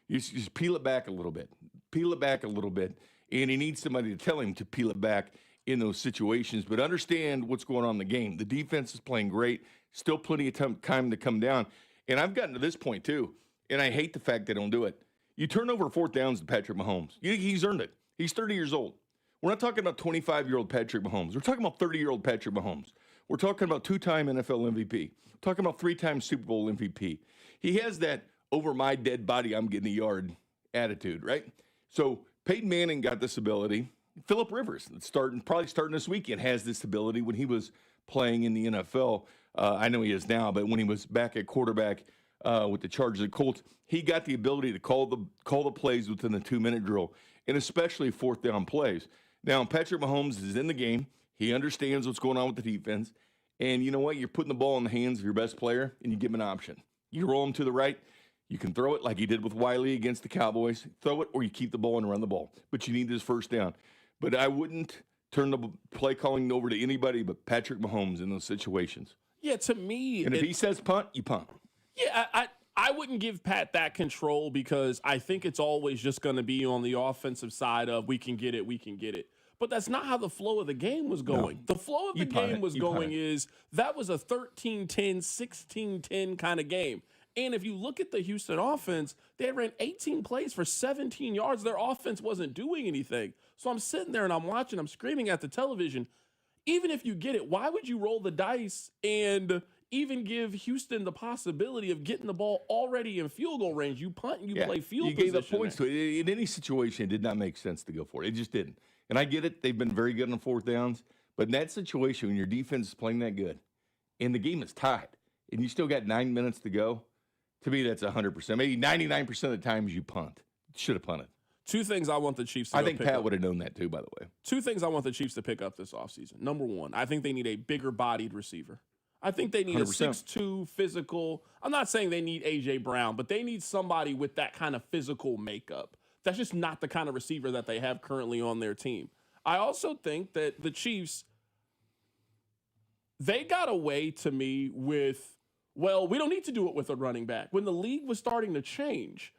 You just peel it back a little bit. Peel it back a little bit. And he needs somebody to tell him to peel it back in those situations. But understand what's going on in the game. The defense is playing great. Still plenty of time to come down. And I've gotten to this point, too, and I hate the fact they don't do it. You turn over 4th downs to Patrick Mahomes. He's earned it. He's 30 years old. We're not talking about 25-year-old Patrick Mahomes. We're talking about 30-year-old Patrick Mahomes. We're talking about 2-time NFL MVP. We're talking about 3-time Super Bowl MVP. He has that over my dead body, I'm getting a yard attitude, right? So Peyton Manning got this ability. Phillip Rivers, probably starting this weekend, has this ability when he was playing in the NFL. I know he is now, but when he was back at quarterback with the Chargers and Colts, he got the ability to call the plays within the 2-minute drill, and especially 4th down plays. Now, Patrick Mahomes is in the game. He understands what's going on with the defense. And you know what? You're putting the ball in the hands of your best player, and you give him an option. You roll him to the right. You can throw it like he did with Wiley against the Cowboys. Throw it, or you keep the ball and run the ball. But you need this first down. But I wouldn't turn the play calling over to anybody but Patrick Mahomes in those situations. Yeah, to me. And if he says punt, you punt. Yeah, I wouldn't give Pat that control because I think it's always just going to be on the offensive side of we can get it. But that's not how the flow of the game was going. No. The flow of the game was going is that was a 13-10, 16-10 kind of game. And if you look at the Houston offense, they ran 18 plays for 17 yards. Their offense wasn't doing anything. So I'm sitting there and I'm watching, I'm screaming at the television. Even if you get it, why would you roll the dice and even give Houston the possibility of getting the ball already in field goal range? You punt and you play field position. You gave up points to it. In any situation, it did not make sense to go for it. It just didn't. And I get it. They've been very good on fourth downs. But in that situation, when your defense is playing that good and the game is tied and you still got 9 minutes to go, to me, that's 100%. Maybe 99% of the times you punt. Should have punted. Two things I want the Chiefs to I think Pat would have known that too, by the way. Two things I want the Chiefs to pick up this offseason. Number one, I think they need a bigger-bodied receiver. I think they need 100%. A 6'2", physical. I'm not saying they need A.J. Brown, but they need somebody with that kind of physical makeup. That's just not the kind of receiver that they have currently on their team. I also think that the Chiefs, they got away to me with, well, we don't need to do it with a running back. When the league was starting to change,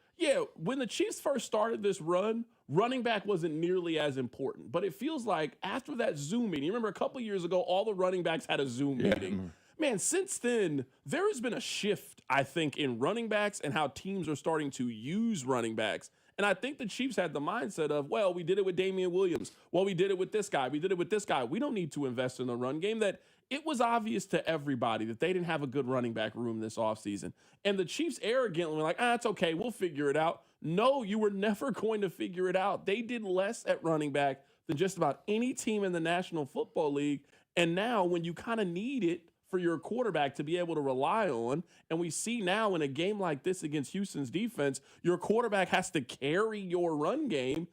when the Chiefs first started this run, running back wasn't nearly as important. But it feels like after that Zoom meeting, you remember a couple years ago, all the running backs had a Zoom meeting. Man, since then, there has been a shift, I think, in running backs and how teams are starting to use running backs. And I think the Chiefs had the mindset of, well, we did it with Damian Williams. Well, we did it with this guy. We did it with this guy. We don't need to invest in the run game. That it was obvious to everybody that they didn't have a good running back room this offseason. And the Chiefs arrogantly were like, it's okay. We'll figure it out. No, you were never going to figure it out. They did less at running back than just about any team in the National Football League. And now when you kind of need it for your quarterback to be able to rely on, and we see now in a game like this against Houston's defense, your quarterback has to carry your run game.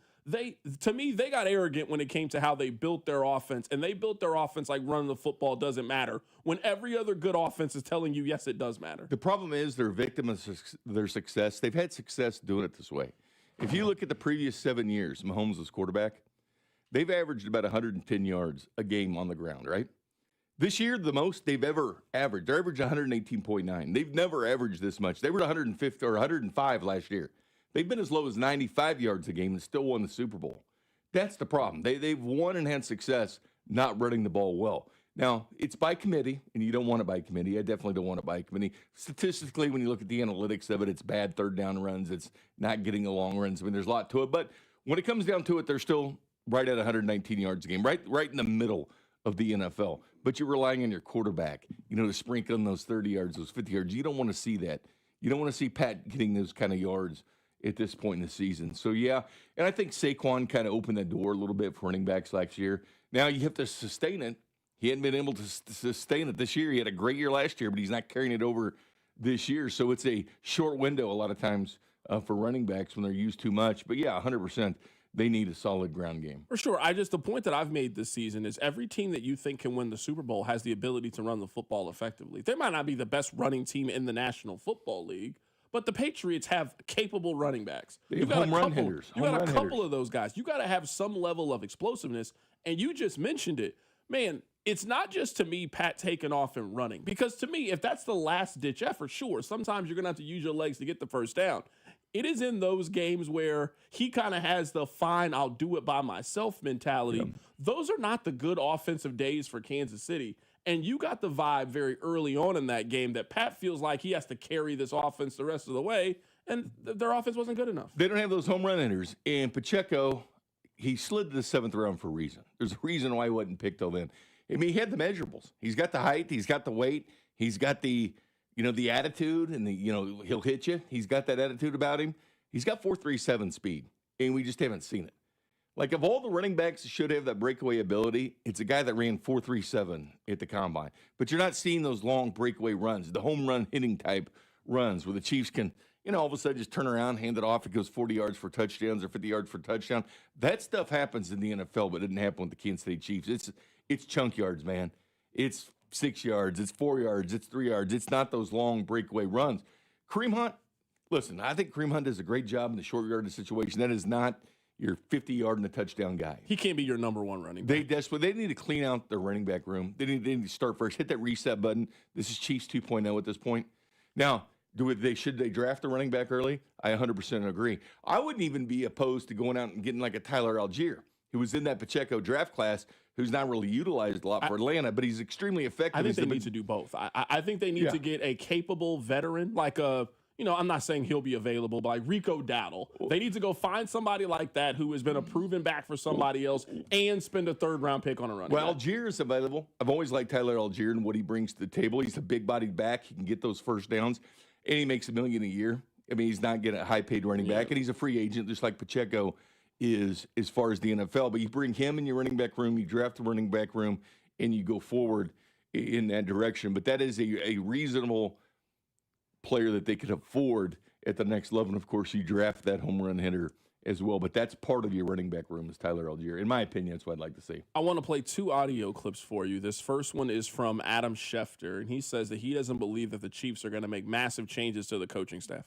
To me, they got arrogant when it came to how they built their offense, and they built their offense like running the football doesn't matter, when every other good offense is telling you, yes, it does matter. The problem is they're a victim of their success. They've had success doing it this way. If you look at the previous 7 years, Mahomes was quarterback, they've averaged about 110 yards a game on the ground, right? This year, the most they've ever averaged. They're averaging 118.9. They've never averaged this much. They were 150 or 105 last year. They've been as low as 95 yards a game and still won the Super Bowl. That's the problem. They've won and had success not running the ball well. Now, it's by committee, and you don't want it by committee. I definitely don't want it by committee. Statistically, when you look at the analytics of it, it's bad third down runs. It's not getting the long runs. I mean, there's a lot to it. But when it comes down to it, they're still right at 119 yards a game, right in the middle of the NFL. But you're relying on your quarterback, to sprinkle in those 30 yards, those 50 yards. You don't want to see that. You don't want to see Pat getting those kind of yards at this point in the season. So, and I think Saquon kind of opened that door a little bit for running backs last year. Now you have to sustain it. He hadn't been able to sustain it this year. He had a great year last year, but he's not carrying it over this year. So it's a short window a lot of times for running backs when they're used too much. But, 100%. They need a solid ground game. For sure. The point that I've made this season is every team that you think can win the Super Bowl has the ability to run the football effectively. They might not be the best running team in the National Football League, but the Patriots have capable running backs. They have home run hitters. You got a couple of those guys. You got to have some level of explosiveness, and you just mentioned it. Man, it's not just, to me, Pat taking off and running. Because to me, if that's the last-ditch effort, sure, sometimes you're going to have to use your legs to get the first down. It is in those games where he kind of has the fine, I'll do it by myself mentality. Yeah. Those are not the good offensive days for Kansas City. And you got the vibe very early on in that game that Pat feels like he has to carry this offense the rest of the way, and their offense wasn't good enough. They don't have those home run hitters. And Pacheco, he slid to the 7th round for a reason. There's a reason why he wasn't picked till then. I mean, he had the measurables. He's got the height. He's got the weight. He's got the attitude, and he'll hit you. He's got that attitude about him. He's got 4.37 speed, and we just haven't seen it. Like, of all the running backs that should have that breakaway ability, it's a guy that ran 4.37 at the combine. But you're not seeing those long breakaway runs, the home run hitting type runs where the Chiefs can, all of a sudden just turn around, hand it off. It goes 40 yards for touchdowns or 50 yards for touchdown. That stuff happens in the NFL, but it didn't happen with the Kansas City Chiefs. It's chunk yards, man. It's 6 yards. It's 4 yards. It's 3 yards. It's not those long breakaway runs. Kareem Hunt, listen, I think Kareem Hunt does a great job in the short yardage situation. That is not your 50-yard and a touchdown guy. He can't be your number one running back. They need to clean out their running back room. They need to start first. Hit that reset button. This is Chiefs 2.0 at this point. Now, should they draft a running back early? I 100% agree. I wouldn't even be opposed to going out and getting like a Tyler Algier, who was in that Pacheco draft class, who's not really utilized a lot for Atlanta, but he's extremely effective. I think they need to do both. I think they need to get a capable veteran, like I'm not saying he'll be available, but like Rico Dowdle. They need to go find somebody like that who has been a proven back for somebody else and spend a third-round pick on a running back. Allgeier's available. I've always liked Tyler Allgeier and what he brings to the table. He's a big-bodied back. He can get those first downs, and he makes $1 million a year. I mean, he's not getting a high-paid running back, and he's a free agent, just like Pacheco is as far as the NFL. But you bring him in your running back room, you draft the running back room, and you go forward in that direction. But that is a reasonable player that they could afford at the next level. And, of course, you draft that home run hitter as well. But that's part of your running back room is Tyler Allgeier. In my opinion, that's what I'd like to see. I want to play 2 audio clips for you. This first one is from Adam Schefter, and he says that he doesn't believe that the Chiefs are going to make massive changes to the coaching staff.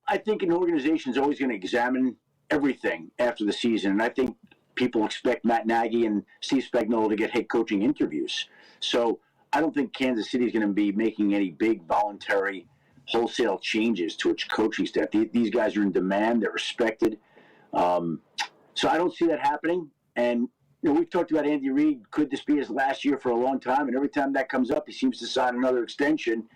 I think an organization is always going to examine everything after the season, and I think people expect Matt Nagy and Steve Spagnuolo to get head coaching interviews. So I don't think Kansas City is going to be making any big voluntary wholesale changes to its coaching staff. These guys are in demand. They're respected. So I don't see that happening. And we've talked about Andy Reid. Could this be his last year for a long time? And every time that comes up, he seems to sign another extension.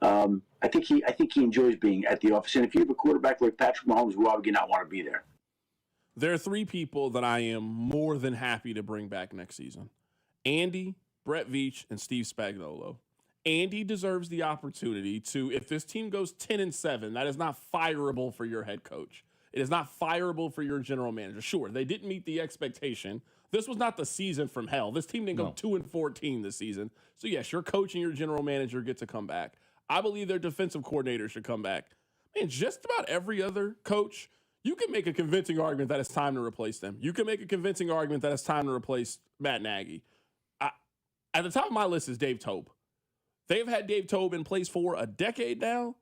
I think he enjoys being at the office. And if you have a quarterback like Patrick Mahomes, why would you not want to be there? There are 3 people that I am more than happy to bring back next season: Andy, Brett Veach, and Steve Spagnuolo. Andy deserves the opportunity to, if this team goes 10-7, that is not fireable for your head coach. It is not fireable for your general manager. Sure, they didn't meet the expectation. This was not the season from hell. This team didn't go 2-14 this season. So, yes, your coach and your general manager get to come back. I believe their defensive coordinator should come back. Man, just about every other coach, you can make a convincing argument that it's time to replace them. You can make a convincing argument that it's time to replace Matt Nagy. At the top of my list is Dave Toub. They've had Dave Toub in place for a decade now.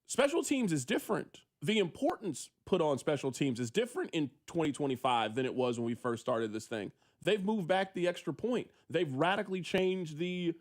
Special teams is different. The importance put on special teams is different in 2025 than it was when we first started this thing. They've moved back the extra point. They've radically changed the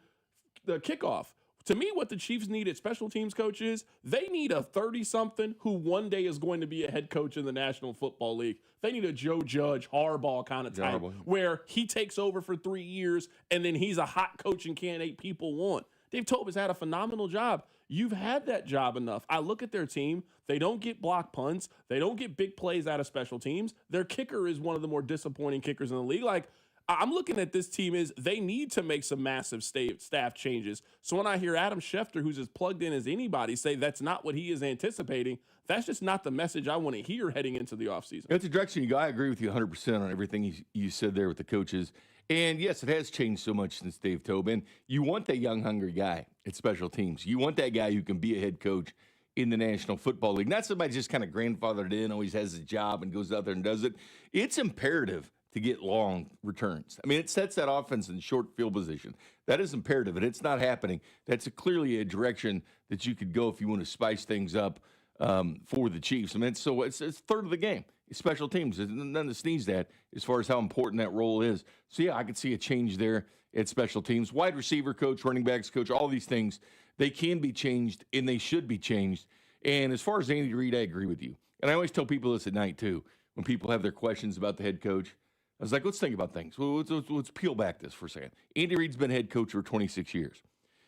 kickoff. To me, what the Chiefs need at special teams coach is they need a 30-something who one day is going to be a head coach in the National Football League. They need a Joe Judge, Harbaugh kind of type where he takes over for 3 years and then he's a hot coaching candidate people want. Dave Toub has had a phenomenal job. You've had that job enough. I look at their team. They don't get block punts. They don't get big plays out of special teams. Their kicker is one of the more disappointing kickers in the league. Like, I'm looking at this team as they need to make some massive staff changes. So when I hear Adam Schefter, who's as plugged in as anybody, say that's not what he is anticipating, that's just not the message I want to hear heading into the offseason. That's the direction you go. I agree with you 100% on everything you said there with the coaches. And, yes, it has changed so much since Dave Toub. And you want that young, hungry guy at special teams. You want that guy who can be a head coach in the National Football League. Not somebody just kind of grandfathered in, always has a job and goes out there and does it. It's imperative to get long returns. I mean, it sets that offense in short field position. That is imperative, and it's not happening. That's clearly a direction that you could go if you want to spice things up for the Chiefs. I mean, so it's third of the game. Special teams, there's nothing to sneeze at as far as how important that role is. So, yeah, I could see a change there at special teams. Wide receiver coach, running backs coach, all these things, they can be changed, and they should be changed. And as far as Andy Reid, I agree with you. And I always tell people this at night, too, when people have their questions about the head coach. I was like, let's think about things. Well, let's peel back this for a second. Andy Reid's been head coach for 26 years.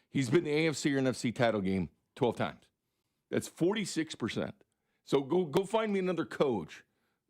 He's been in the AFC or NFC title game 12 times. That's 46%. So go find me another coach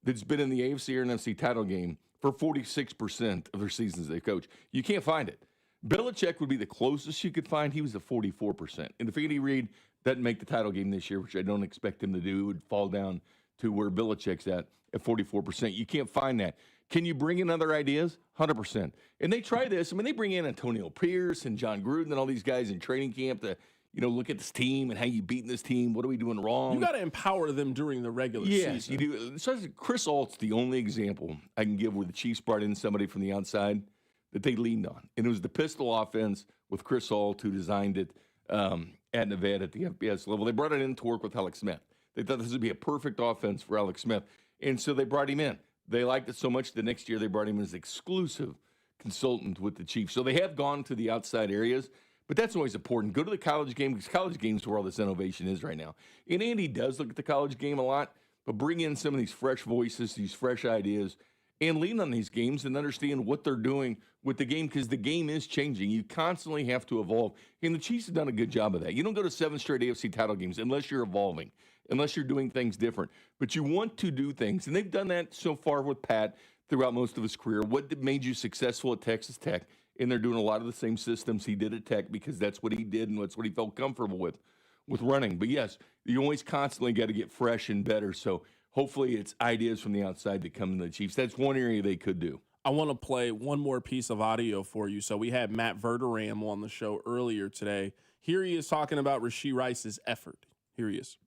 that's been in the AFC or NFC title game for 46% of their seasons they coach. You can't find it. Belichick would be the closest you could find. He was at 44%. And if Andy Reid doesn't make the title game this year, which I don't expect him to do, it would fall down to where Belichick's at 44%. You can't find that. Can you bring in other ideas? 100%. And they try this. I mean, they bring in Antonio Pierce and John Gruden and all these guys in training camp to, look at this team and how you beating this team. What are we doing wrong? You got to empower them during the regular season. Yes, you do. So Chris Alt's the only example I can give where the Chiefs brought in somebody from the outside that they leaned on. And it was the pistol offense with Chris Alt who designed it at Nevada at the FBS level. They brought it in to work with Alex Smith. They thought this would be a perfect offense for Alex Smith. And so they brought him in. They liked it so much the next year they brought him in as exclusive consultant with the Chiefs. So they have gone to the outside areas. But that's always important. Go to the college game because college games is where all this innovation is right now. And Andy does look at the college game a lot, but bring in some of these fresh voices, these fresh ideas, and lean on these games and understand what they're doing with the game, because the game is changing. You constantly have to evolve, and the Chiefs have done a good job of that. You don't go to 7 straight AFC title games unless you're evolving, unless you're doing things different. But you want to do things, and they've done that so far with Pat throughout most of his career. What made you successful at Texas Tech? And they're doing a lot of the same systems he did at Tech, because that's what he did and that's what he felt comfortable with running. But yes, you always constantly got to get fresh and better. So hopefully it's ideas from the outside that come to the Chiefs. That's one area they could do. I want to play one more piece of audio for you. So we had Matt Verderam on the show earlier today. Here he is talking about Rashee Rice's effort. Here he is.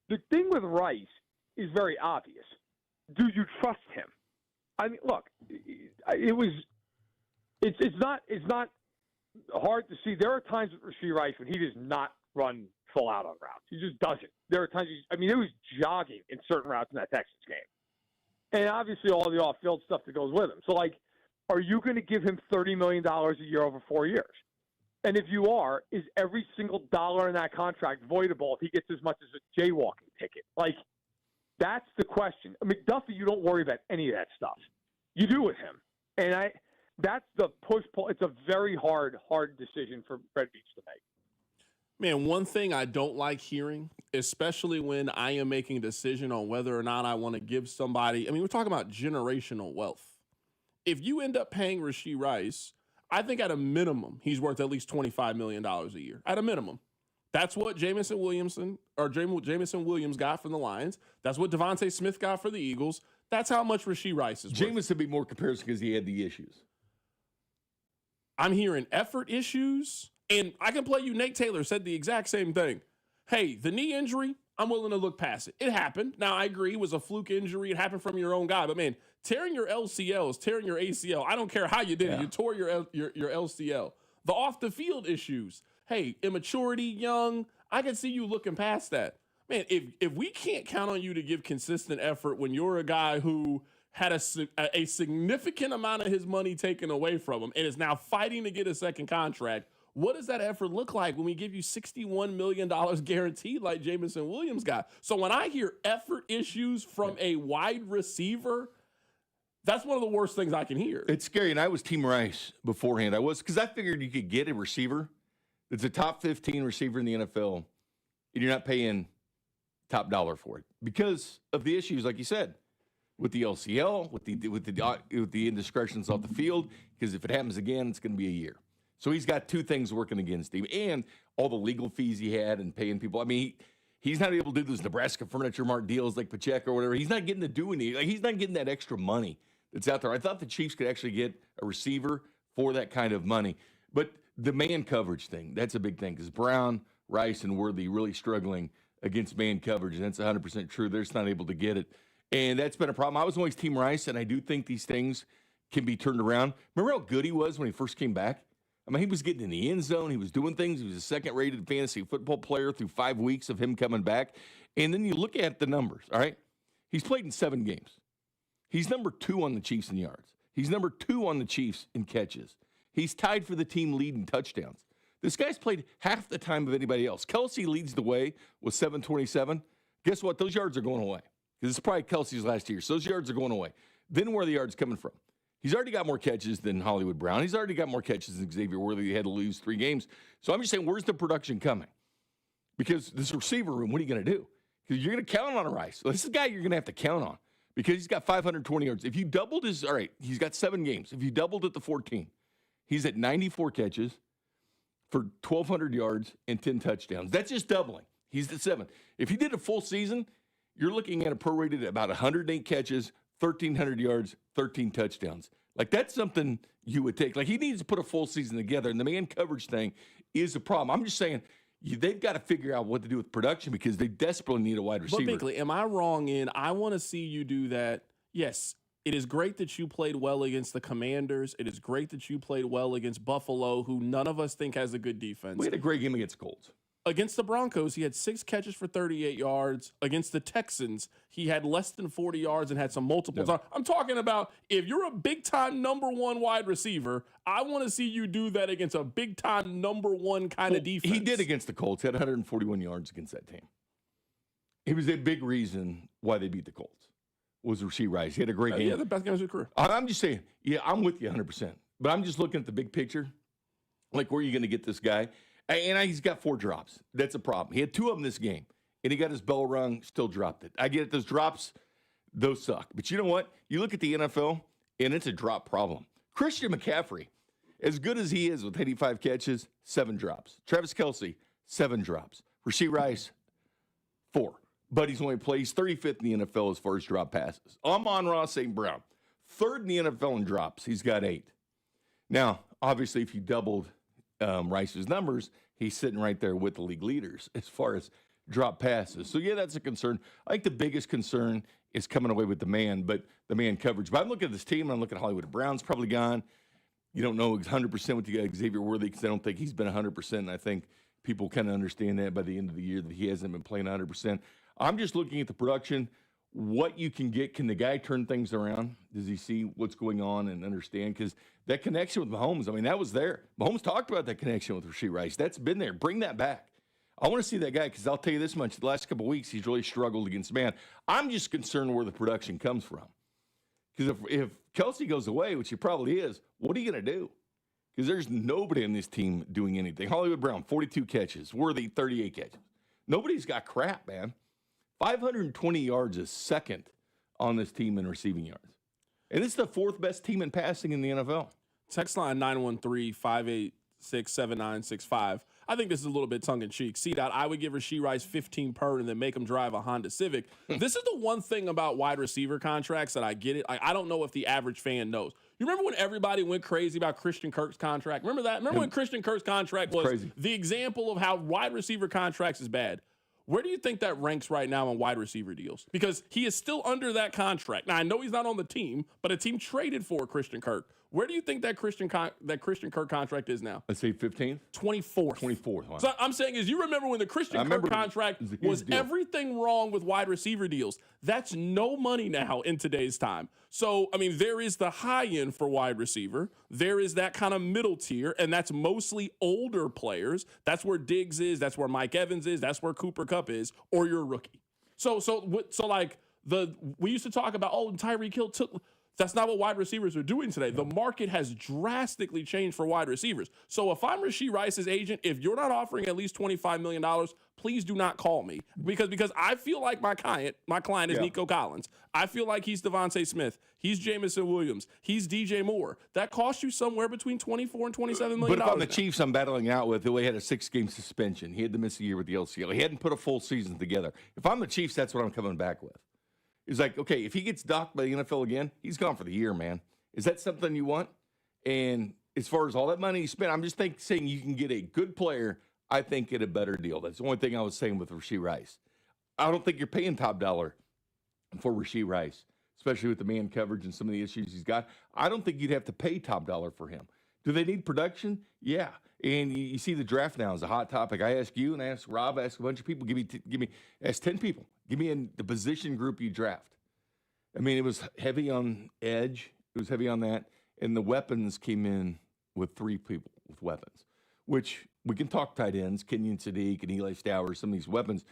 The thing with Rice is very obvious. Do you trust him? I mean, look, it's not hard to see. There are times with Rashee Rice when he does not run full out on routes. He just doesn't. There are times it was jogging in certain routes in that Texas game. And obviously all the off-field stuff that goes with him. So, are you going to give him $30 million a year over 4 years? And if you are, is every single dollar in that contract voidable if he gets as much as a jaywalking ticket? That's the question. McDuffie, you don't worry about any of that stuff. You do with him. And that's the push-pull. It's a very hard decision for Fred Beach to make. Man, one thing I don't like hearing, especially when I am making a decision on whether or not I want to give somebody, we're talking about generational wealth. If you end up paying Rashee Rice, I think at a minimum, he's worth at least $25 million a year. At a minimum. That's what Jamison Williams got from the Lions. That's what Devontae Smith got for the Eagles. That's how much Rashee Rice is worth. Jamison would be more comparison because he had the issues. I'm hearing effort issues. And I can play you, Nate Taylor said the exact same thing. Hey, the knee injury, I'm willing to look past it. It happened. Now, I agree, it was a fluke injury. It happened from your own guy. But, man, tearing your LCL is tearing your ACL. I don't care how you did it. You tore your LCL. The off-the-field issues, hey, immaturity, young, I can see you looking past that. Man, if we can't count on you to give consistent effort when you're a guy who had a significant amount of his money taken away from him and is now fighting to get a second contract, what does that effort look like when we give you $61 million guaranteed like Jamison Williams got? So when I hear effort issues from a wide receiver, that's one of the worst things I can hear. It's scary, and I was Team Rice beforehand. Because I figured you could get a receiver that's a top 15 receiver in the NFL, and you're not paying top dollar for it because of the issues, like you said, with the LCL, with the indiscretions off the field, because if it happens again, it's going to be a year. So he's got two things working against him, and all the legal fees he had and paying people. He's not able to do those Nebraska Furniture Mart deals like Pacheco or whatever. He's not getting to do anything. He's not getting that extra money that's out there. I thought the Chiefs could actually get a receiver for that kind of money. But the man coverage thing, that's a big thing because Brown, Rice, and Worthy really struggling against man coverage, and that's 100% true. They're just not able to get it. And that's been a problem. I was always Team Rice, and I do think these things can be turned around. Remember how good he was when he first came back? He was getting in the end zone. He was doing things. He was a second-rated fantasy football player through 5 weeks of him coming back. And then you look at the numbers, all right? He's played in 7 games. He's number 2 on the Chiefs in yards. He's number 2 on the Chiefs in catches. He's tied for the team lead in touchdowns. This guy's played half the time of anybody else. Kelsey leads the way with 727. Guess what? Those yards are going away. Because it's probably Kelsey's last year. So those yards are going away. Then where are the yards coming from? He's already got more catches than Hollywood Brown. He's already got more catches than Xavier Worthy. He had to lose 3 games. So I'm just saying, where's the production coming? Because this receiver room, what are you going to do? Because you're going to count on a Rice. This is a guy you're going to have to count on because he's got 520 yards. If you doubled his, all right, he's got 7 games. If you doubled it to 14, he's at 94 catches for 1,200 yards and 10 touchdowns. That's just doubling. He's at 7. If he did a full season, you're looking at a prorated about 108 catches, 1,300 yards, 13 touchdowns. That's something you would take. He needs to put a full season together, and the man coverage thing is a problem. I'm just saying they've got to figure out what to do with production because they desperately need a wide receiver. But Binkley, am I wrong in I want to see you do that? Yes, it is great that you played well against the Commanders. It is great that you played well against Buffalo, who none of us think has a good defense. We had a great game against the Colts. Against the Broncos, he had 6 catches for 38 yards. Against the Texans, he had less than 40 yards and had some multiples. Yeah. I'm talking about if you're a big-time number 1 wide receiver, I want to see you do that against a big-time number 1 kind of defense. He did against the Colts. He had 141 yards against that team. He was a big reason why they beat the Colts. was Rasheed Rice. He had a great game. Yeah, the best game of his career. I'm just saying, yeah, I'm with you 100%. But I'm just looking at the big picture. Like, where are you going to get this guy? And he's got 4 drops. That's a problem. He had 2 of them this game, and he got his bell rung, still dropped it. I get it. Those drops, those suck. But you know what? You look at the NFL, and it's a drop problem. Christian McCaffrey, as good as he is with 85 catches, 7 drops. Travis Kelce, 7 drops. Rasheed Rice, 4. But he's 35th in the NFL as far as drop passes. Amon-Ra St. Brown, 3rd in the NFL in drops. He's got 8. Now, obviously, if you doubled Rice's numbers, he's sitting right there with the league leaders as far as drop passes. So, yeah, that's a concern. I think the biggest concern is coming away with the man coverage. But I'm looking at this team, and I'm looking at Hollywood Brown's probably gone. You don't know 100% what you got Xavier Worthy because I don't think he's been 100%, and I think people kind of understand that by the end of the year that he hasn't been playing 100%. I'm just looking at the production, what you can get. Can the guy turn things around? Does he see what's going on and understand? Because that connection with Mahomes, I mean, that was there. Mahomes talked about that connection with Rasheed Rice. That's been there. Bring that back. I want to see that guy because I'll tell you this much. The last couple of weeks, he's really struggled against man. I'm just concerned where the production comes from. Because if Kelce goes away, which he probably is, what are you going to do? Because there's nobody on this team doing anything. Hollywood Brown, 42 catches. Worthy, 38 catches. Nobody's got crap, man. 520 yards is second on this team in receiving yards. And it's the 4th best team in passing in the NFL. Text line 913-586-7965. I think this is a little bit tongue-in-cheek. I would give Rasheed Rice 15 per and then make him drive a Honda Civic. This is the one thing about wide receiver contracts that I get it. I don't know if the average fan knows. You remember when everybody went crazy about Christian Kirk's contract? Remember that? Remember when Christian Kirk's contract was crazy. The example of how wide receiver contracts is bad? Where do you think that ranks right now on wide receiver deals? Because he is still under that contract. Now, I know he's not on the team, but a team traded for Christian Kirk. Where do you think that Christian Kirk contract is now? Let's say 15th? 24th. 24th. Wow. So I'm saying is you remember when the Christian Kirk contract was everything wrong with wide receiver deals. That's no money now in today's time. So, I mean, there is the high end for wide receiver. There is that kind of middle tier, and that's mostly older players. That's where Diggs is. That's where Mike Evans is. That's where Cooper Kupp is, or you're a rookie. So like we used to talk about, Tyreek Hill took. That's not what wide receivers are doing today. The market has drastically changed for wide receivers. So if I'm Rasheed Rice's agent, if you're not offering at least $25 million, please do not call me. Because I feel like my client is Nico Collins. I feel like he's Devontae Smith. He's Jamison Williams. He's DJ Moore. That costs you somewhere between $24 and $27 million. But if I'm the Chiefs, I'm battling out with who had a 6-game suspension. He had to miss a year with the LCL. He hadn't put a full season together. If I'm the Chiefs, that's what I'm coming back with. It's like, okay, if he gets docked by the NFL again, he's gone for the year, man. Is that something you want? And as far as all that money you spent, I'm just saying you can get a good player, I think, at a better deal. That's the only thing I was saying with Rasheed Rice. I don't think you're paying top dollar for Rasheed Rice, especially with the man coverage and some of the issues he's got. I don't think you'd have to pay top dollar for him. Do they need production? Yeah. And you see the draft now is a hot topic. I ask you and I ask Rob, I ask a bunch of people, ask 10 people. Give me in the position group you draft. I mean, it was heavy on edge. It was heavy on that. And the weapons came in with 3 people with weapons, which we can talk tight ends, Kenyon Sadiq and Eli Stowers, some of these weapons,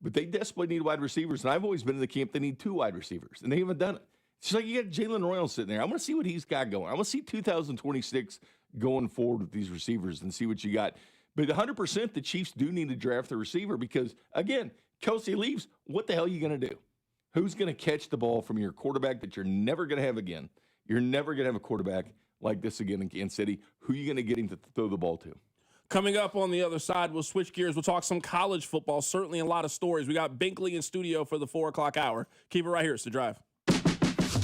but they desperately need wide receivers. And I've always been in the camp they need 2 wide receivers, and they haven't done it. It's like you got Jalen Royal sitting there. I want to see what he's got going. I want to see 2026 going forward with these receivers and see what you got. But 100% the Chiefs do need to draft the receiver because, again, Kelce leaves, what the hell are you going to do? Who's going to catch the ball from your quarterback that you're never going to have again? You're never going to have a quarterback like this again in Kansas City. Who are you going to get him to throw the ball to? Coming up on the other side, we'll switch gears. We'll talk some college football, certainly a lot of stories. We got Binkley in studio for the 4 o'clock hour. Keep it right here. It's The Drive.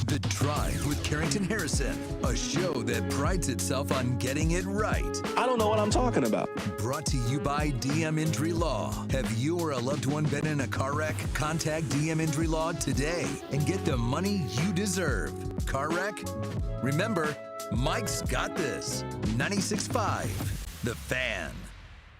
The Drive with Carrington Harrison, a show that prides itself on getting it right. I don't know what I'm talking about. Brought to you by DM Injury Law. Have you or a loved one been in a car wreck? Contact DM Injury Law today and get the money you deserve. Car wreck? Remember, Mike's got this. 96.5, The Fan.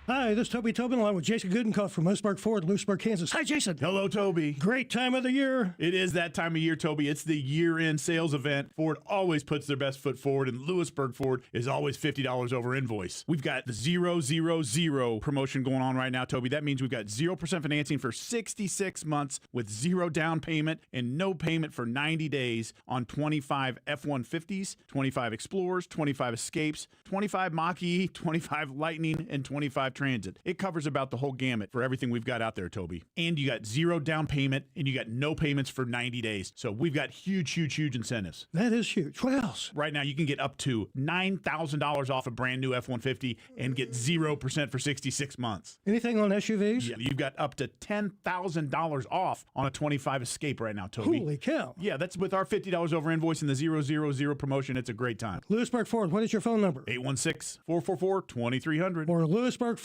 Hi, this is Toby Tobin along with Jason Goodenkoff from Lewisburg Ford, Lewisburg, Kansas. Hi, Jason. Hello, Toby. Great time of the year. It is that time of year, Toby. It's the year-end sales event. Ford always puts their best foot forward, and Lewisburg Ford is always $50 over invoice. We've got the 000 promotion going on right now, Toby. That means we've got 0% financing for 66 months with 0 down payment and no payment for 90 days on 25 F-150s, 25 Explorers, 25 Escapes, 25 Mach-E, 25 Lightning, and 25 Transit. It covers about the whole gamut for everything we've got out there, Toby. And you got 0 down payment and you got no payments for 90 days. So we've got huge incentives. That is huge. What else? Right now you can get up to $9,000 off a brand new F-150 and get 0% for 66 months. Anything on SUVs? Yeah, you've got up to $10,000 off on a 25 Escape right now, Toby. Holy cow. Yeah, that's with our $50 over invoice and the 000 promotion. It's a great time. Lewisburg Ford, what is your phone number? 816-444-2300. Or LewisburgFord.com.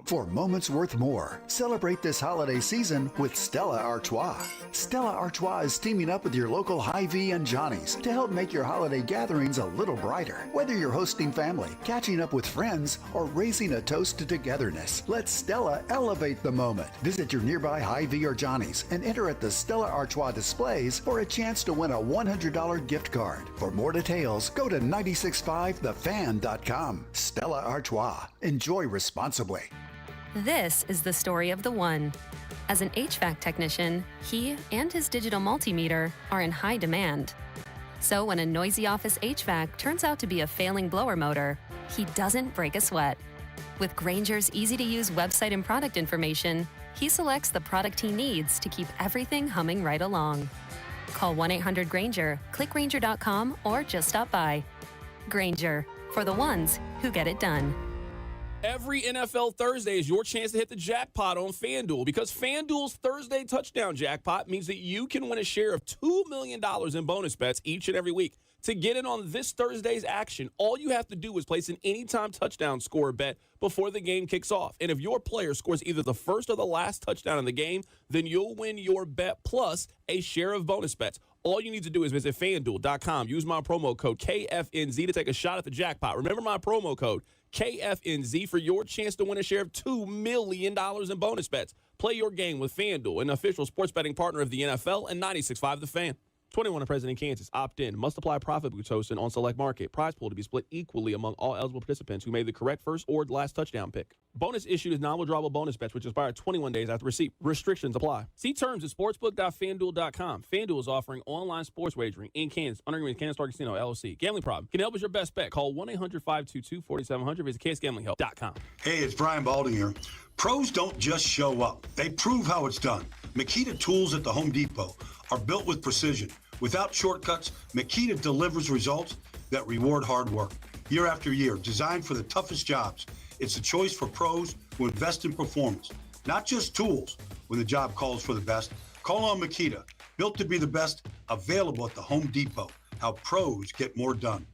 For moments worth more, celebrate this holiday season with Stella Artois. Stella Artois is teaming up with your local Hy-Vee and Johnny's to help make your holiday gatherings a little brighter. Whether you're hosting family, catching up with friends, or raising a toast to togetherness, let Stella elevate the moment. Visit your nearby Hy-Vee or Johnny's and enter at the Stella Artois displays for a chance to win a $100 gift card. For more details, go to 965thefan.com. Stella Artois. Enjoy responsibly. This is the story of the one. As an HVAC technician, he and his digital multimeter are in high demand. So when a noisy office HVAC turns out to be a failing blower motor, he doesn't break a sweat. With Grainger's easy-to-use website and product information, he selects the product he needs to keep everything humming right along. Call 1-800-GRAINGER, click Grainger.com, or just stop by. Grainger, for the ones who get it done. Every NFL Thursday is your chance to hit the jackpot on FanDuel, because FanDuel's Thursday touchdown jackpot means that you can win a share of $2 million in bonus bets each and every week. To get in on this Thursday's action, all you have to do is place an anytime touchdown score bet before the game kicks off. And if your player scores either the first or the last touchdown in the game, then you'll win your bet plus a share of bonus bets. All you need to do is visit FanDuel.com. Use my promo code KFNZ to take a shot at the jackpot. Remember my promo code KFNZ for your chance to win a share of $2 million in bonus bets. Play your game with FanDuel, an official sports betting partner of the NFL, and 96.5 The Fan. 21 and present in Kansas. Opt in. Must apply profit boost hosting on select market. Prize pool to be split equally among all eligible participants who made the correct first or last touchdown pick. Bonus issued is non-withdrawable bonus bets, which expire 21 days after receipt. Restrictions apply. See terms at sportsbook.fanduel.com. FanDuel is offering online sports wagering in Kansas under agreement with Kansas Star Casino, LLC. Gambling problem? Can help with your best bet. Call 1-800-522-4700. Visit KSGamblingHelp.com. Hey, it's Brian Balding here. Pros don't just show up. They prove how it's done. Makita tools at the Home Depot are built with precision. Without shortcuts, Makita delivers results that reward hard work. Year after year, designed for the toughest jobs, it's a choice for pros who invest in performance, not just tools. When the job calls for the best, call on Makita, built to be the best, available at the Home Depot. How pros get more done.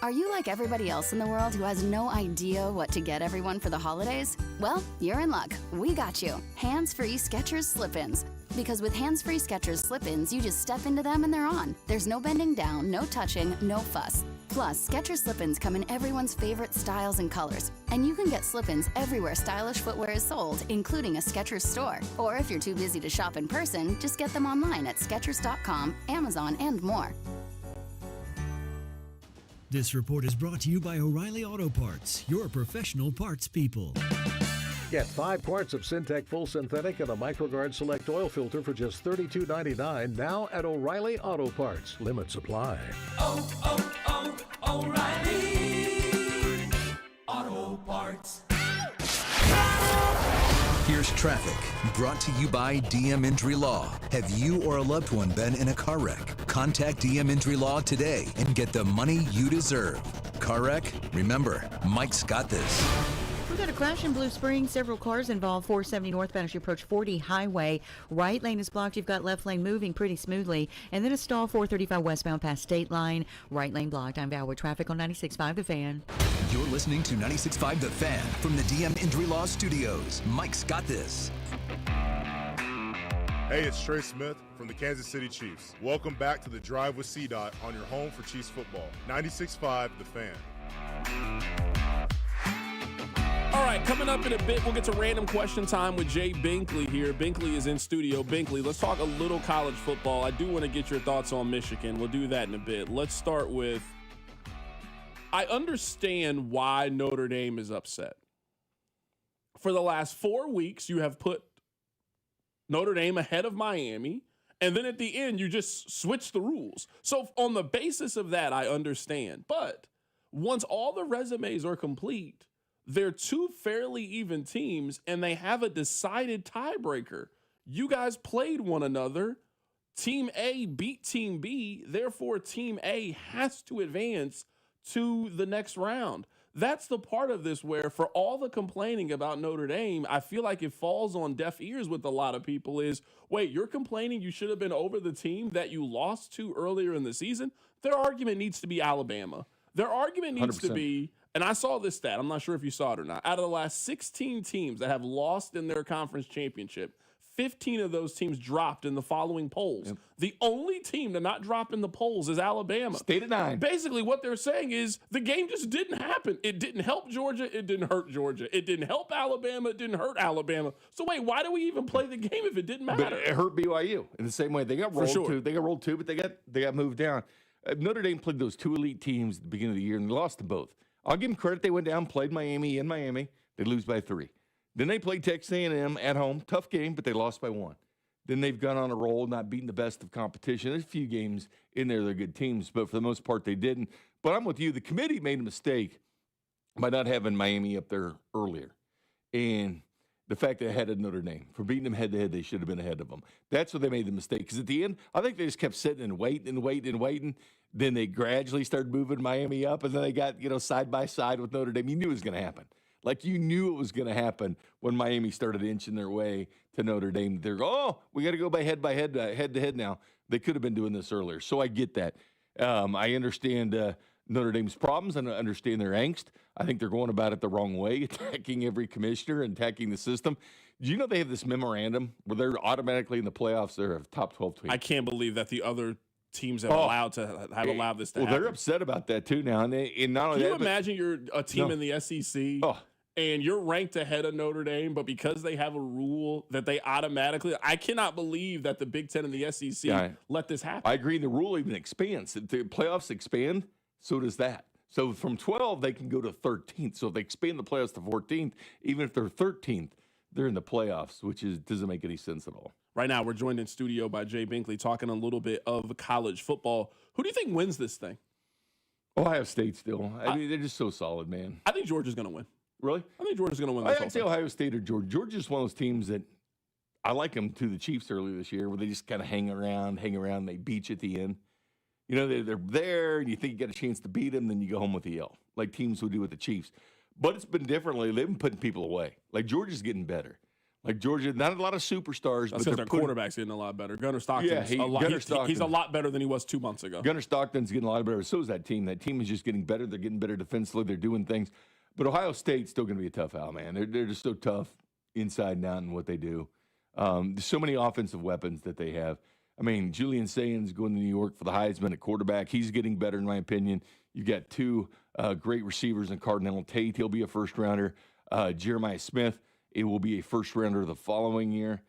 Are you like everybody else in the world who has no idea what to get everyone for the holidays? Well, you're in luck. We got you. Hands-free Skechers slip-ins. Because with hands-free Skechers slip-ins, you just step into them and they're on. There's no bending down, no touching, no fuss. Plus, Skechers slip-ins come in everyone's favorite styles and colors. And you can get slip-ins everywhere stylish footwear is sold, including a Skechers store. Or if you're too busy to shop in person, just get them online at Skechers.com, Amazon, and more. This report is brought to you by O'Reilly Auto Parts, your professional parts people. Get 5 quarts of Syntec Full Synthetic and a MicroGuard Select Oil Filter for just $32.99 now at O'Reilly Auto Parts. Limit supply. O'Reilly Auto Parts. Here's traffic, brought to you by DM Injury Law. Have you or a loved one been in a car wreck? Contact DM Injury Law today and get the money you deserve. Car wreck? Remember, Mike's got this. We got a crash in Blue Springs. Several cars involved. 470 northbound as you approach 40 highway. Right lane is blocked. You've got left lane moving pretty smoothly. And then a stall 435 westbound past State Line. Right lane blocked. I'm Val with traffic on 96.5 The Fan. You're listening to 96.5 The Fan from the DM Injury Law Studios. Mike's got this. Hey, it's Trey Smith from the Kansas City Chiefs. Welcome back to the Drive with CDOT on your home for Chiefs football. 96.5 The Fan. All right, coming up in a bit, we'll get to random question time with Jay Binkley here. Binkley is in studio. Binkley, let's talk a little college football. I do want to get your thoughts on Michigan. We'll do that in a bit. Let's start with, I understand why Notre Dame is upset. For the last 4 weeks, you have put Notre Dame ahead of Miami, and then at the end, you just switch the rules. So on the basis of that, I understand. But once all the resumes are complete, they're two fairly even teams, and they have a decided tiebreaker. You guys played one another. Team A beat Team B. Therefore, Team A has to advance to the next round. That's the part of this where, for all the complaining about Notre Dame, I feel like it falls on deaf ears with a lot of people is, wait, you're complaining you should have been over the team that you lost to earlier in the season? Their argument needs to be Alabama. Their argument needs 100%. to be, and I saw this stat, I'm not sure if you saw it or not, out of the last 16 teams that have lost in their conference championship, 15 of those teams dropped in the following polls. Yep. The only team to not drop in the polls is Alabama. Stayed at 9. Basically, what they're saying is the game just didn't happen. It didn't help Georgia. It didn't hurt Georgia. It didn't help Alabama. It didn't hurt Alabama. So wait, why do we even play the game if it didn't matter? But it hurt BYU in the same way. They got rolled too. They got rolled too, but they got moved down. Notre Dame played those two elite teams at the beginning of the year, and they lost to both. I'll give them credit. They went down, played Miami in Miami. They lose by 3. Then they played Texas A&M at home. Tough game, but they lost by 1. Then they've gone on a roll, not beating the best of competition. There's a few games in there they're good teams, but for the most part they didn't. But I'm with you. The committee made a mistake by not having Miami up there earlier. And the fact they had Notre Dame. For beating them head-to-head, they should have been ahead of them. That's where they made the mistake. Because at the end, I think they just kept sitting and waiting. Then they gradually started moving Miami up, and then they got, side by side with Notre Dame. You knew it was going to happen. Like, you knew it was going to happen when Miami started inching their way to Notre Dame. They're we got to go head to head now. They could have been doing this earlier. So I get that. I understand Notre Dame's problems and I understand their angst. I think they're going about it the wrong way, attacking every commissioner and attacking the system. Do you know they have this memorandum where they're automatically in the playoffs? They're a top 12 team. I can't believe that the other teams have allowed this to happen. They're upset about that too now. And not only Can you that, imagine you're a team in the SEC and you're ranked ahead of Notre Dame, but because they have a rule that they automatically – I cannot believe that the Big Ten and the SEC let this happen. I agree. The rule even expands. If the playoffs expand, so does that. So from 12, they can go to 13th. So if they expand the playoffs to 14th, even if they're 13th, they're in the playoffs, which doesn't make any sense at all. Right now, we're joined in studio by Jay Binkley talking a little bit of college football. Who do you think wins this thing? Ohio State still. I mean, they're just so solid, man. I think Georgia's going to win. Really? I think Georgia's going to win this whole I'd say thing. Ohio State or Georgia. Georgia's one of those teams that I like them to the Chiefs earlier this year where they just kind of hang around, and they beat you at the end. They're there, and you think you got a chance to beat them, then you go home with the L, like teams would do with the Chiefs. But it's been differently. They've been putting people away. Like, Georgia's getting better. Like, Georgia, not a lot of superstars. That's because their quarterback's getting a lot better. Gunnar Stockton's Stockton. He's a lot better than he was 2 months ago. Gunnar Stockton's getting a lot better. So is that team. That team is just getting better. They're getting better defensively. They're doing things. But Ohio State's still going to be a tough out, man. They're just so tough inside and out in what they do. There's so many offensive weapons that they have. I mean, Julian Sainz going to New York for the Heisman at quarterback. He's getting better, in my opinion. You've got 2 great receivers in Cardinal Tate. He'll be a first-rounder. Jeremiah Smith, it will be a first-rounder the following year.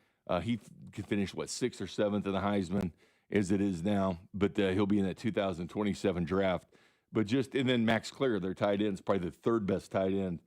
He could finish, 6th or 7th in the Heisman as it is now. But he'll be in that 2027 draft. And then Max Clare, their tight end, is probably the 3rd best tight end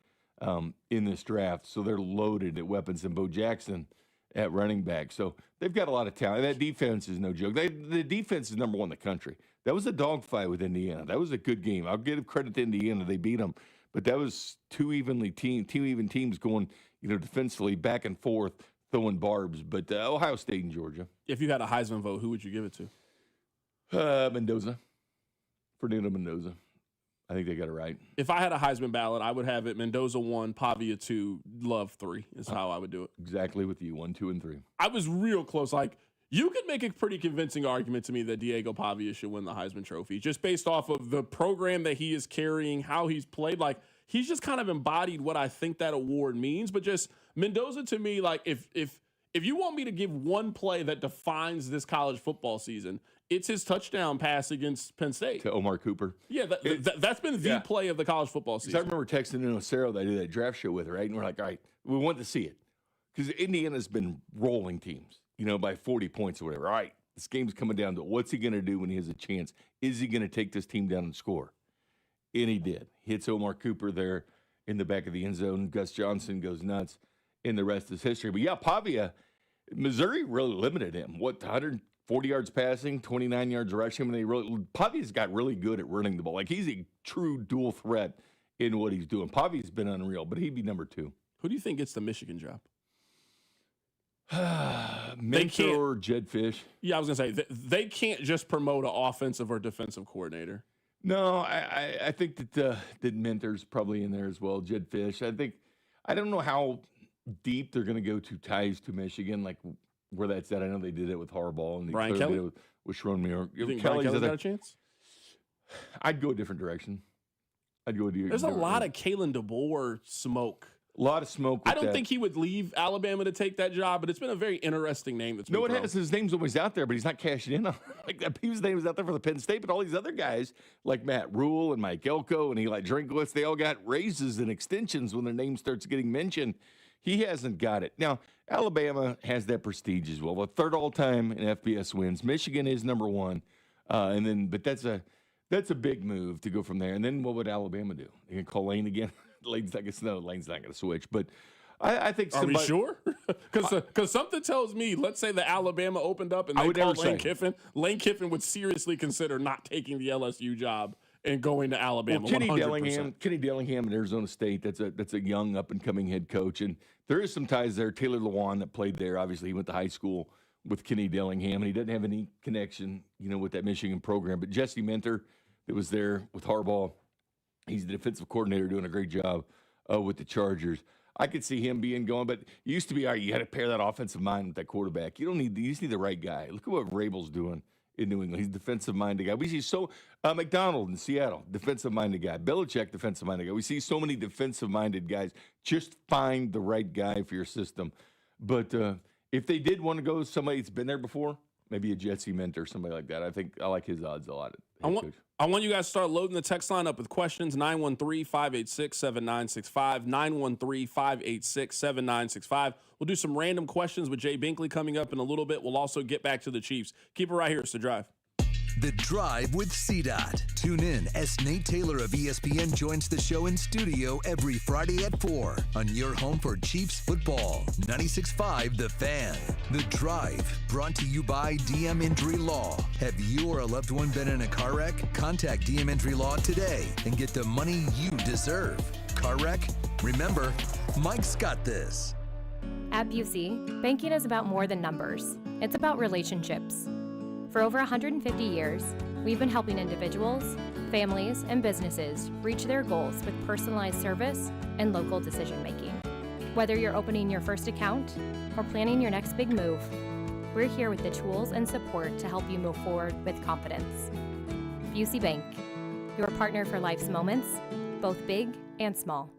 in this draft. So they're loaded at weapons. And Bo Jackson at running back. So they've got a lot of talent. That defense is no joke. The defense is number 1 in the country. That was a dogfight with Indiana. That was a good game. I'll give credit to Indiana. They beat them. But that was two even teams going, defensively back and forth, throwing barbs. But Ohio State and Georgia. If you had a Heisman vote, who would you give it to? Mendoza. Fernando Mendoza. I think they got it right. If I had a Heisman ballot, I would have it Mendoza 1, Pavia 2, Love 3 is how I would do it. Exactly with you, 1, 2, and 3. I was real close. Like, you could make a pretty convincing argument to me that Diego Pavia should win the Heisman Trophy just based off of the program that he is carrying, how he's played. Like, he's just kind of embodied what I think that award means. But just Mendoza to me, like, if if you want me to give one play that defines this college football season, it's his touchdown pass against Penn State. To Omar Cooper. Yeah, that's been the play of the college football season. I remember texting in Ocero that I did that draft show with her, right? And we're like, all right, we want to see it. Because Indiana's been rolling teams, by 40 points or whatever. All right, this game's coming down to what's he going to do when he has a chance? Is he going to take this team down and score? And he did. Hits Omar Cooper there in the back of the end zone. Gus Johnson goes nuts, and the rest is history. But yeah, Pavia, Missouri really limited him. 140 yards passing, 29 yards rushing. Pavia's got really good at running the ball. Like, he's a true dual threat in what he's doing. Pavia's been unreal, but he'd be number 2. Who do you think gets the Michigan job? Mentor Jed Fish. Yeah, I was going to say, they can't just promote an offensive or defensive coordinator. No, I think that Mentor's probably in there as well. Jed Fish. I don't know how deep they're going to go to ties to Michigan, like where that's at. I know they did it with Harbaugh and Brian Kelly did it with Sharon Muir. You think Brian Kelly's got a chance? I'd go a different direction. There's a lot of Kalen DeBoer smoke. A lot of smoke. I don't think he would leave Alabama to take that job, but it's been a very interesting name. That's no, it has. His name's always out there, but he's not cashing in on it. Like, his name is out there for the Penn State, but all these other guys, like Matt Rule and Mike Elko and Eli Drinkwitz, they all got raises and extensions when their name starts getting mentioned. He hasn't got it. Now, Alabama has that prestige as well. The third all-time in FBS wins. Michigan is number 1. But that's a big move to go from there. And then what would Alabama do? They can call Lane again? Lane's not going to switch. But I think somebody... Are we sure? Because something tells me, let's say the Alabama opened up and they called Lane Kiffin. Lane Kiffin would seriously consider not taking the LSU job and going to Alabama. Well, Kenny Dillingham at Arizona State, that's a young up-and-coming head coach. And there is some ties there. Taylor Lewan that played there, obviously he went to high school with Kenny Dillingham, and he doesn't have any connection, with that Michigan program. But Jesse Minter that was there with Harbaugh, he's the defensive coordinator doing a great job with the Chargers. I could see him going, but it used to be, all right, you had to pair that offensive mind with that quarterback. You just need the right guy. Look at what Rabel's doing in New England. He's a defensive-minded guy. We see McDonald in Seattle, defensive-minded guy. Belichick, defensive-minded guy. We see so many defensive-minded guys. Just find the right guy for your system. But if they did want to go with somebody that's been there before, maybe a Jesse Minter, somebody like that. I like his odds a lot. I want you guys to start loading the text line up with questions. 913-586-7965. 913-586-7965. We'll do some random questions with Jay Binkley coming up in a little bit. We'll also get back to the Chiefs. Keep it right here. It's The Drive. The Drive with CDOT. Tune in as Nate Taylor of ESPN joins the show in studio every Friday at 4 on your home for Chiefs football. 96.5 The Fan. The Drive, brought to you by DM Injury Law. Have you or a loved one been in a car wreck? Contact DM Injury Law today and get the money you deserve. Car wreck? Remember, Mike's got this. At Busey, banking is about more than numbers. It's about relationships. For over 150 years, we've been helping individuals, families, and businesses reach their goals with personalized service and local decision-making. Whether you're opening your first account or planning your next big move, we're here with the tools and support to help you move forward with confidence. Busey Bank, your partner for life's moments, both big and small.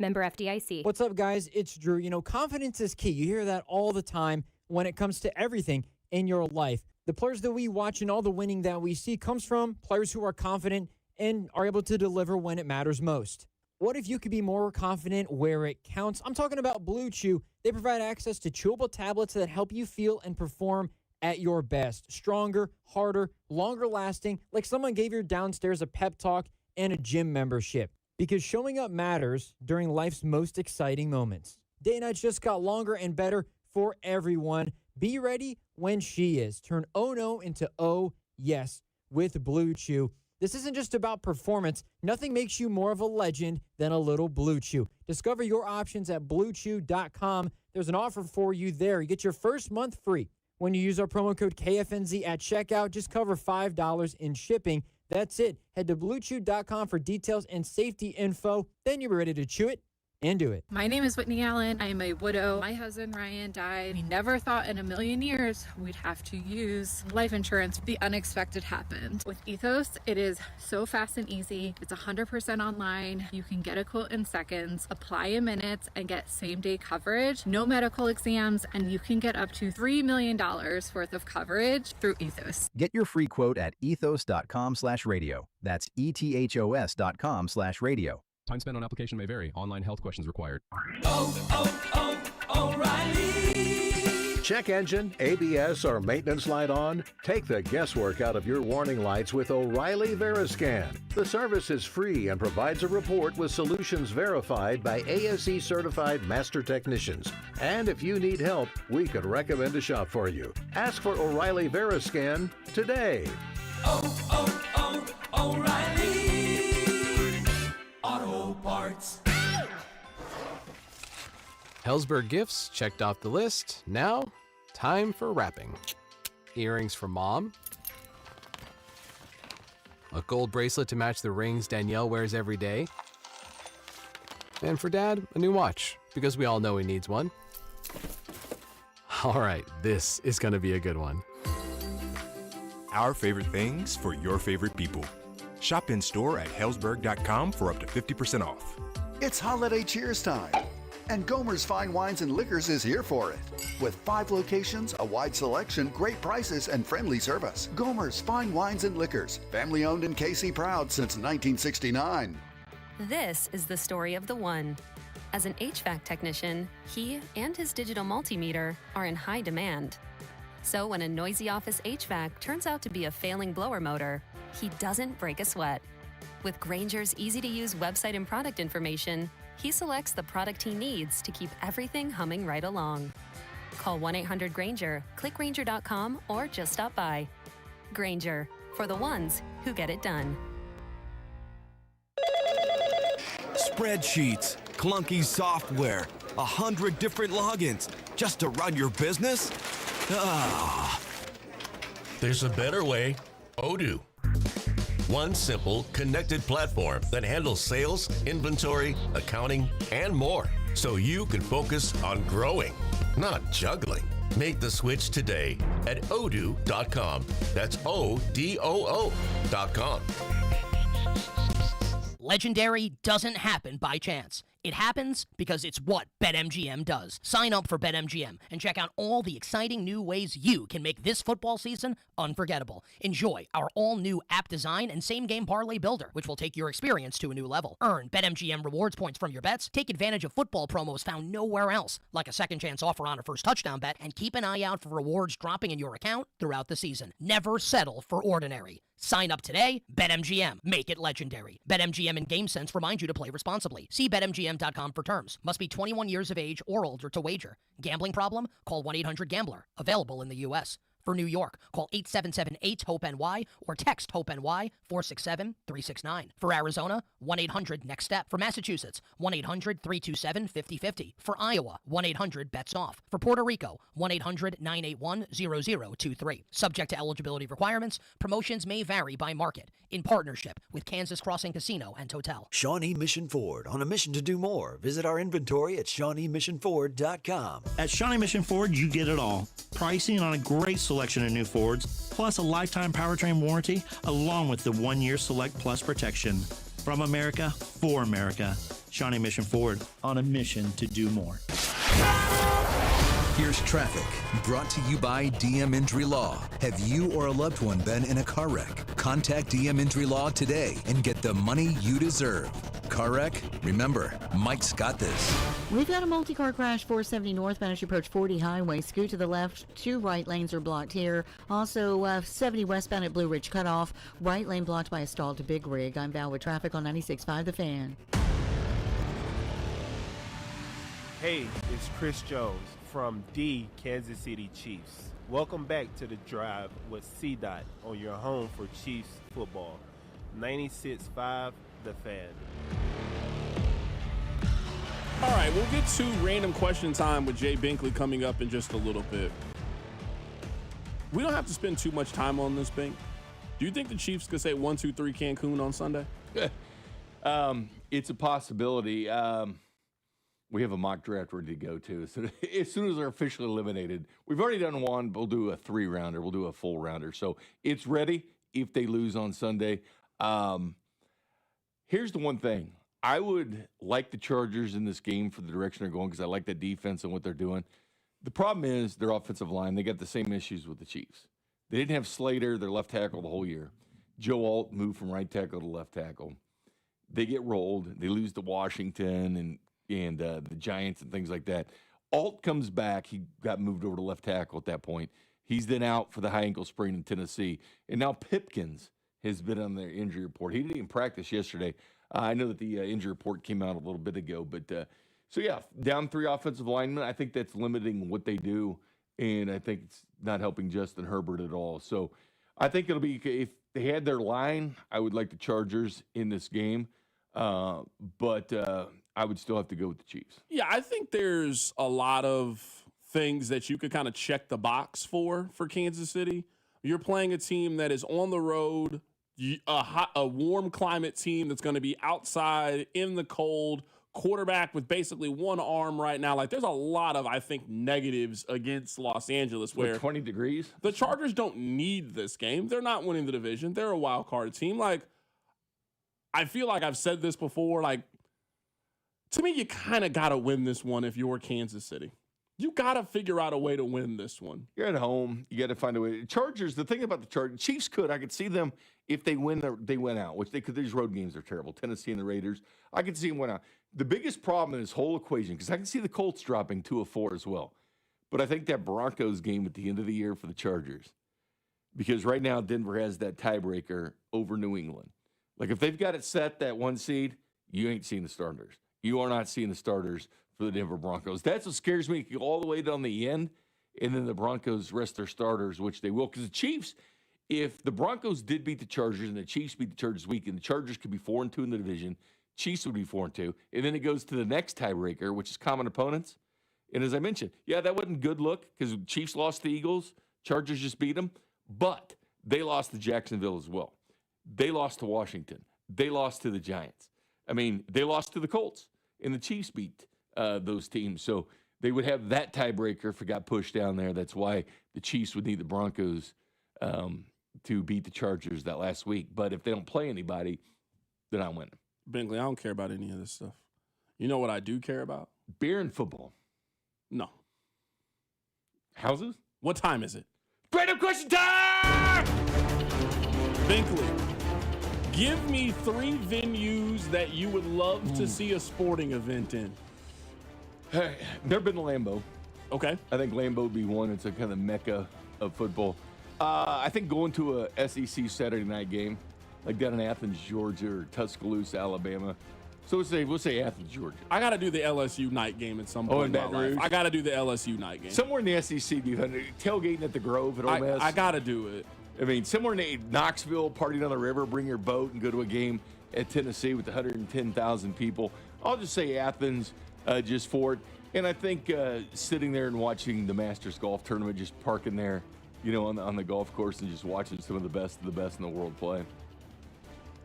Member FDIC. What's up, guys? It's Drew. Confidence is key. You hear that all the time when it comes to everything in your life. The players that we watch and all the winning that we see comes from players who are confident and are able to deliver when it matters most. What if you could be more confident where it counts? I'm talking about Blue Chew. They provide access to chewable tablets that help you feel and perform at your best. Stronger, harder, longer lasting, like someone gave your downstairs a pep talk and a gym membership. Because showing up matters during life's most exciting moments. Day nights just got longer and better for everyone. Be ready when she is. Turn oh no into oh yes with Blue Chew. This isn't just about performance. Nothing makes you more of a legend than a little Blue Chew. Discover your options at BlueChew.com. There's an offer for you there. You get your first month free when you use our promo code KFNZ at checkout. Just cover $5 in shipping. That's it. Head to BlueChew.com for details and safety info. Then you'll be ready to chew it and do it. My name is Whitney Allen. I am a widow. My husband Ryan died. We never thought in a million years we'd have to use life insurance. The unexpected happened. With Ethos, it is so fast and easy. It's 100% online. You can get a quote in seconds, apply in minutes, and get same-day coverage. No medical exams, and you can get up to $3 million worth of coverage through Ethos. Get your free quote at ethos.com/radio. That's ethos.com/radio. Time spent on application may vary. Online health questions required. O'Reilly. Check engine, ABS, or maintenance light on? Take the guesswork out of your warning lights with O'Reilly Veriscan. The service is free and provides a report with solutions verified by ASE certified master technicians. And if you need help, we could recommend a shop for you. Ask for O'Reilly Veriscan today. O'Reilly Auto Parts. Hellsberg gifts checked off the list. Now, time for wrapping. Earrings for mom. A gold bracelet to match the rings Danielle wears every day. And for dad, a new watch, because we all know he needs one. All right, this is gonna be a good one. Our favorite things for your favorite people. Shop in store at Hellsberg.com for up to 50% off. It's holiday cheers time, and Gomer's Fine Wines and Liquors is here for it. With 5 locations, a wide selection, great prices, and friendly service. Gomer's Fine Wines and Liquors, family owned and KC proud since 1969. This is the story of the one. As an HVAC technician, he and his digital multimeter are in high demand. So when a noisy office HVAC turns out to be a failing blower motor, he doesn't break a sweat. With Grainger's easy-to-use website and product information, he selects the product he needs to keep everything humming right along. Call 1-800-GRAINGER, click Grainger.com, or just stop by. Grainger, for the ones who get it done. Spreadsheets, clunky software, 100 different logins just to run your business? Ah. There's a better way. Odoo. One simple, connected platform that handles sales, inventory, accounting, and more, so you can focus on growing, not juggling. Make the switch today at odoo.com. That's ODOO.com. Legendary doesn't happen by chance. It happens because it's what BetMGM does. Sign up for BetMGM and check out all the exciting new ways you can make this football season unforgettable. Enjoy our all-new app design and same-game parlay builder, which will take your experience to a new level. Earn BetMGM rewards points from your bets, take advantage of football promos found nowhere else, like a second-chance offer on a first touchdown bet, and keep an eye out for rewards dropping in your account throughout the season. Never settle for ordinary. Sign up today. BetMGM. Make it legendary. BetMGM and GameSense remind you to play responsibly. See BetMGM.com for terms. Must be 21 years of age or older to wager. Gambling problem? Call 1-800-GAMBLER. Available in the U.S. For New York, call 877-8-HOPE-NY or text HOPE-NY 467-369. For Arizona, 1-800-NEXT-STEP. For Massachusetts, 1-800-327-5050. For Iowa, 1-800-BETS-OFF. For Puerto Rico, 1-800-981-0023. Subject to eligibility requirements, promotions may vary by market. In partnership with Kansas Crossing Casino and Hotel. Shawnee Mission Ford, on a mission to do more. Visit our inventory at ShawneeMissionFord.com. At Shawnee Mission Ford, you get it all. Pricing on a great selection of new Fords, plus a lifetime powertrain warranty, along with the 1-year Select Plus protection. From America, for America. Shawnee Mission Ford, on a mission to do more. Here's traffic, brought to you by DM Injury Law. Have you or a loved one been in a car wreck? Contact DM Injury Law today and get the money you deserve. Car wreck? Remember, Mike's got this. We've got a multi-car crash 470 northbound as you approach 40 Highway. Scoot to the left, 2 right lanes are blocked here. Also, 70 westbound at Blue Ridge Cutoff. Right lane blocked by a stall to Big Rig. I'm Val with traffic on 96.5 The Fan. Hey, it's Chris Jones from the Kansas City Chiefs. Welcome back to The Drive with C-Dot on your home for Chiefs football. 96.5 The Fan. All right, we'll get to random question time with Jay Binkley coming up in just a little bit. We don't have to spend too much time on this, Bink. Do you think the Chiefs could say 1-2-3 Cancun on Sunday? It's a possibility. We have a mock draft ready to go, too. So as soon as they're officially eliminated, we've already done one. We'll do a 3-rounder. We'll do a full rounder. So it's ready if they lose on Sunday. Here's the one thing. I would like the Chargers in this game for the direction they're going because I like the defense and what they're doing. The problem is their offensive line. They got the same issues with the Chiefs. They didn't have Slater, their left tackle, the whole year. Joe Alt moved from right tackle to left tackle. They get rolled. They lose to Washington and the Giants and things like that. Alt comes back. He got moved over to left tackle at that point. He's then out for the high ankle sprain in Tennessee. And now Pipkins has been on their injury report. He didn't even practice yesterday. I know that the injury report came out a little bit ago. But, so, yeah, down 3 offensive linemen. I think that's limiting what they do. And I think it's not helping Justin Herbert at all. So I think it'll be, if they had their line, I would like the Chargers in this game. But I would still have to go with the Chiefs. Yeah, I think there's a lot of things that you could kind of check the box for Kansas City. You're playing a team that is on the road, a warm climate team that's going to be outside in the cold, quarterback with basically one arm right now. Like, there's a lot of, I think, negatives against Los Angeles where 20 degrees. The Chargers don't need this game. They're not winning the division. They're a wild card team. Like, I feel like I've said this before. Like, to me, you kind of got to win this one if you're Kansas City. You got to figure out a way to win this one. You're at home. You got to find a way. Chargers, the thing about the Chargers, Chiefs I could see them, if they win, they win out, which they could. These road games are terrible. Tennessee and the Raiders, I could see them win out. The biggest problem in this whole equation, because I can see the Colts dropping 2-4 as well, but I think that Broncos game at the end of the year for the Chargers, because right now Denver has that tiebreaker over New England. Like, if they've got it set, that 1 seed, you ain't seeing the starters. You are not seeing the starters for the Denver Broncos. That's what scares me all the way down the end, and then the Broncos rest their starters, which they will. Because the Chiefs, if the Broncos did beat the Chargers and the Chiefs beat the Chargers week, and the Chargers could be 4-2 in the division, Chiefs would be 4-2, and then it goes to the next tiebreaker, which is common opponents. And as I mentioned, yeah, that wasn't a good look because Chiefs lost to the Eagles, Chargers just beat them, but they lost to Jacksonville as well. They lost to Washington. They lost to the Giants. I mean, they lost to the Colts, and the Chiefs beat those teams. So they would have that tiebreaker if it got pushed down there. That's why the Chiefs would need the Broncos to beat the Chargers that last week. But if they don't play anybody, then I win. Binkley, I don't care about any of this stuff. You know what I do care about? Beer and football. No. Houses? What time is it? Random question time! Binkley, give me 3 venues that you would love to see a sporting event in. Hey, never been to Lambeau. Okay. I think Lambeau would be one. It's a kind of mecca of football. I think going to a SEC Saturday night game, like down in Athens, Georgia, or Tuscaloosa, Alabama. So we'll say Athens, Georgia. I got to do the LSU night game at some point in my life. I got to do the LSU night game. Somewhere in the SEC, tailgating at the Grove at Ole Miss. I got to do it. I mean, somewhere in Knoxville, partying on the river, bring your boat and go to a game at Tennessee with 110,000 people. I'll just say Athens just for it. And I think sitting there and watching the Masters golf tournament, just parking there, on the golf course and just watching some of the best in the world play.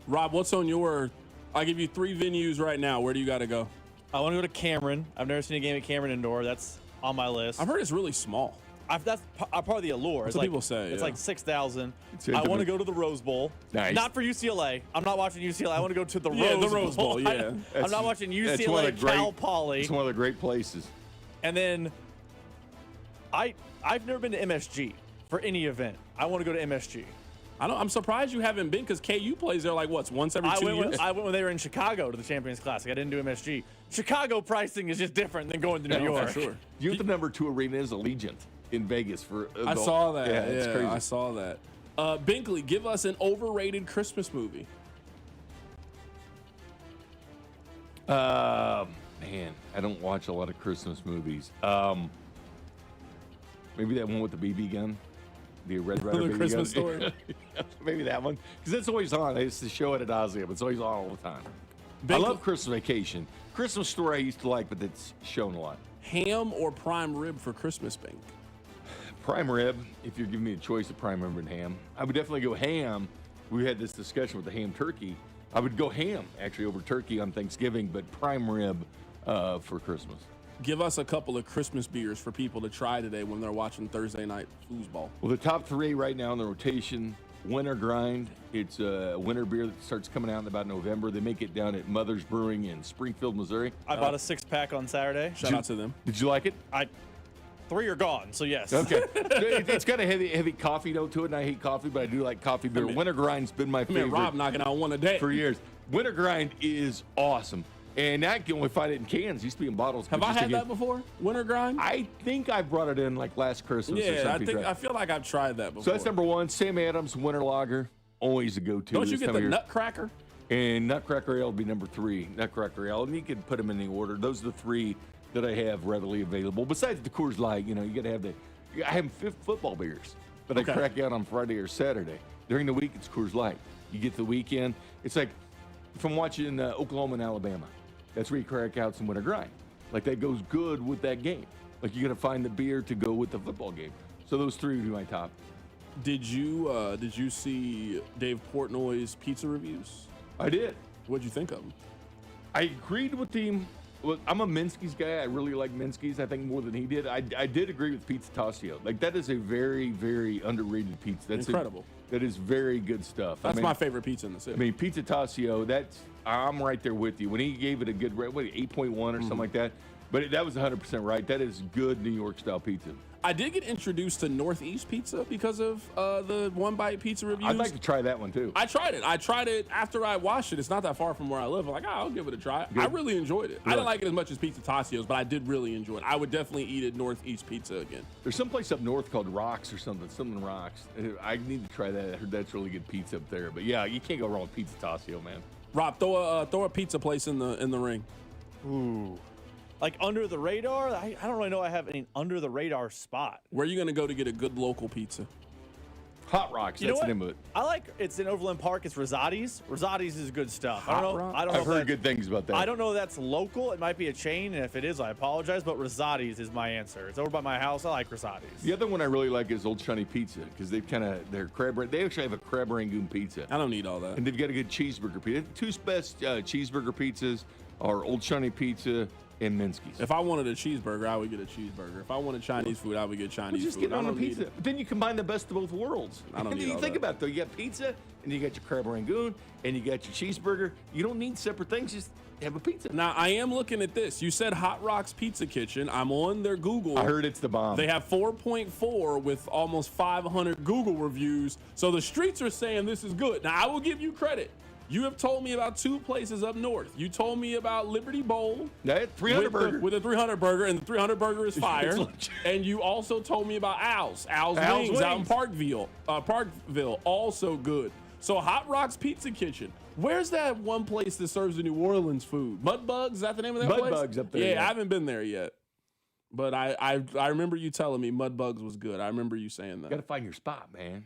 Rob, what's on your – I'll give you 3 venues right now. Where do you got to go? I want to go to Cameron. I've never seen a game at Cameron Indoor. That's on my list. I've heard it's really small. That's part of the allure. That's what people say. It's like 6,000. I want to go to the Rose Bowl. Nice. Not for UCLA. I'm not watching UCLA. I want to go to the Rose Bowl. Yeah. I'm not watching UCLA, Cal Poly. It's one of the great places. And then I've never been to MSG for any event. I want to go to MSG. I'm surprised you haven't been because KU plays there like once every 2 years? I went when they were in Chicago to the Champions Classic. I didn't do MSG. Chicago pricing is just different than going to New York. For sure. You know the number 2 arena is Allegiant in Vegas for I saw that. Yeah, it's crazy. I saw that. Binkley, give us an overrated Christmas movie. Man, I don't watch a lot of Christmas movies. Maybe that one with the BB gun. The Red Ryder the BB Christmas gun. Story. Maybe that one. Because it's always on. It's the show at Adazio. It's always on all the time. I love Christmas Vacation. Christmas Story I used to like, but it's shown a lot. Ham or prime rib for Christmas, Bink? Prime rib, if you're giving me a choice of prime rib and ham. I would definitely go ham. We had this discussion with the ham turkey. I would go ham, actually, over turkey on Thanksgiving, but prime rib for Christmas. Give us a couple of Christmas beers for people to try today when they're watching Thursday night foosball. Well, the top 3 right now in the rotation, Winter Grind. It's a winter beer that starts coming out in about November. They make it down at Mother's Brewing in Springfield, Missouri. I bought a 6-pack on Saturday. Shout out to them. Did you like it? 3 are gone, so yes. Okay. It's got a heavy coffee note to it, and I hate coffee, but I do like coffee beer. Winter Grind's been my favorite. Rob knocking out one a day for years. Winter Grind is awesome. And now you can only find it in cans. It used to be in bottles. Have I had that before? Winter Grind? I think I brought it in like last Christmas or something. I feel like I've tried that before. So that's number 1. Sam Adams Winter Lager, always a go-to. Don't you get the Nutcracker? And Nutcracker Ale would be number 3. Nutcracker Ale, and you can put them in the order. Those are the 3 that I have readily available. Besides the Coors Light, you got to have I have football beers that I crack out on Friday or Saturday. During the week, it's Coors Light. You get the weekend. It's like from watching Oklahoma and Alabama. That's where you crack out some Winter Grind. Like that goes good with that game. Like you got to find the beer to go with the football game. So those 3 would be my top. Did you see Dave Portnoy's pizza reviews? I did. What'd you think of them? I agreed with him. Well, I'm a Minsky's guy. I really like Minsky's, I think, more than he did. I did agree with Pizza Tassio. Like, that is a very, very underrated pizza. That's incredible. That is very good stuff. That's my favorite pizza in the city. Pizza Tassio, I'm right there with you. When he gave it a good rate, 8.1 or something like that. But that was 100% right. That is good New York-style pizza. I did get introduced to Northeast Pizza because of the One Bite Pizza reviews. I'd like to try that one, too. I tried it after I watched it. It's not that far from where I live. I'm like, I'll give it a try. Good. I really enjoyed it. Good. I didn't like it as much as Pizza Tassio's, but I did really enjoy it. I would definitely eat at Northeast Pizza again. There's some place up north called Rocks or something Rocks. I need to try that. I heard that's really good pizza up there. But, yeah, you can't go wrong with Pizza Tassio, man. Rob, throw a pizza place in the ring. Ooh. Like under the radar? I don't really know I have any under the radar spot. Where are you going to go to get a good local pizza? Hot Rocks, that's the name of it. I like it's in Overland Park. It's Rosati's. Rosati's is good stuff. I don't know. I've heard good things about that. I don't know if that's local. It might be a chain, and if it is, I apologize. But Rosati's is my answer. It's over by my house. I like Rosati's. The other one I really like is Old Shiny Pizza because they actually have a crab rangoon pizza. I don't need all that. And they've got a good cheeseburger pizza. The 2 best cheeseburger pizzas are Old Shiny Pizza and Minsky's. If I wanted a cheeseburger, I would get a cheeseburger. If I wanted Chinese food, I would get Chinese food. Just get on a pizza. But then you combine the best of both worlds. I don't need you all think that. about it, though. You got pizza, and you got your crab rangoon, and you got your cheeseburger. You don't need separate things. Just have a pizza. Now, I am looking at this. You said Hot Rocks Pizza Kitchen. I'm on their Google. I heard it's the bomb. They have 4.4 with almost 500 Google reviews. So the streets are saying this is good. Now, I will give you credit. You have told me about 2 places up north. You told me about Liberty Bowl. That 300 burger. With a 300 burger, and the 300 burger is fire. And you also told me about Al's Wings out in Parkville, also good. So Hot Rocks Pizza Kitchen. Where's that one place that serves the New Orleans food? Mudbugs? Is that the name of that place? Mudbugs up there. Yeah, I haven't been there yet. But I remember you telling me Mudbugs was good. I remember you saying that. You got to find your spot, man.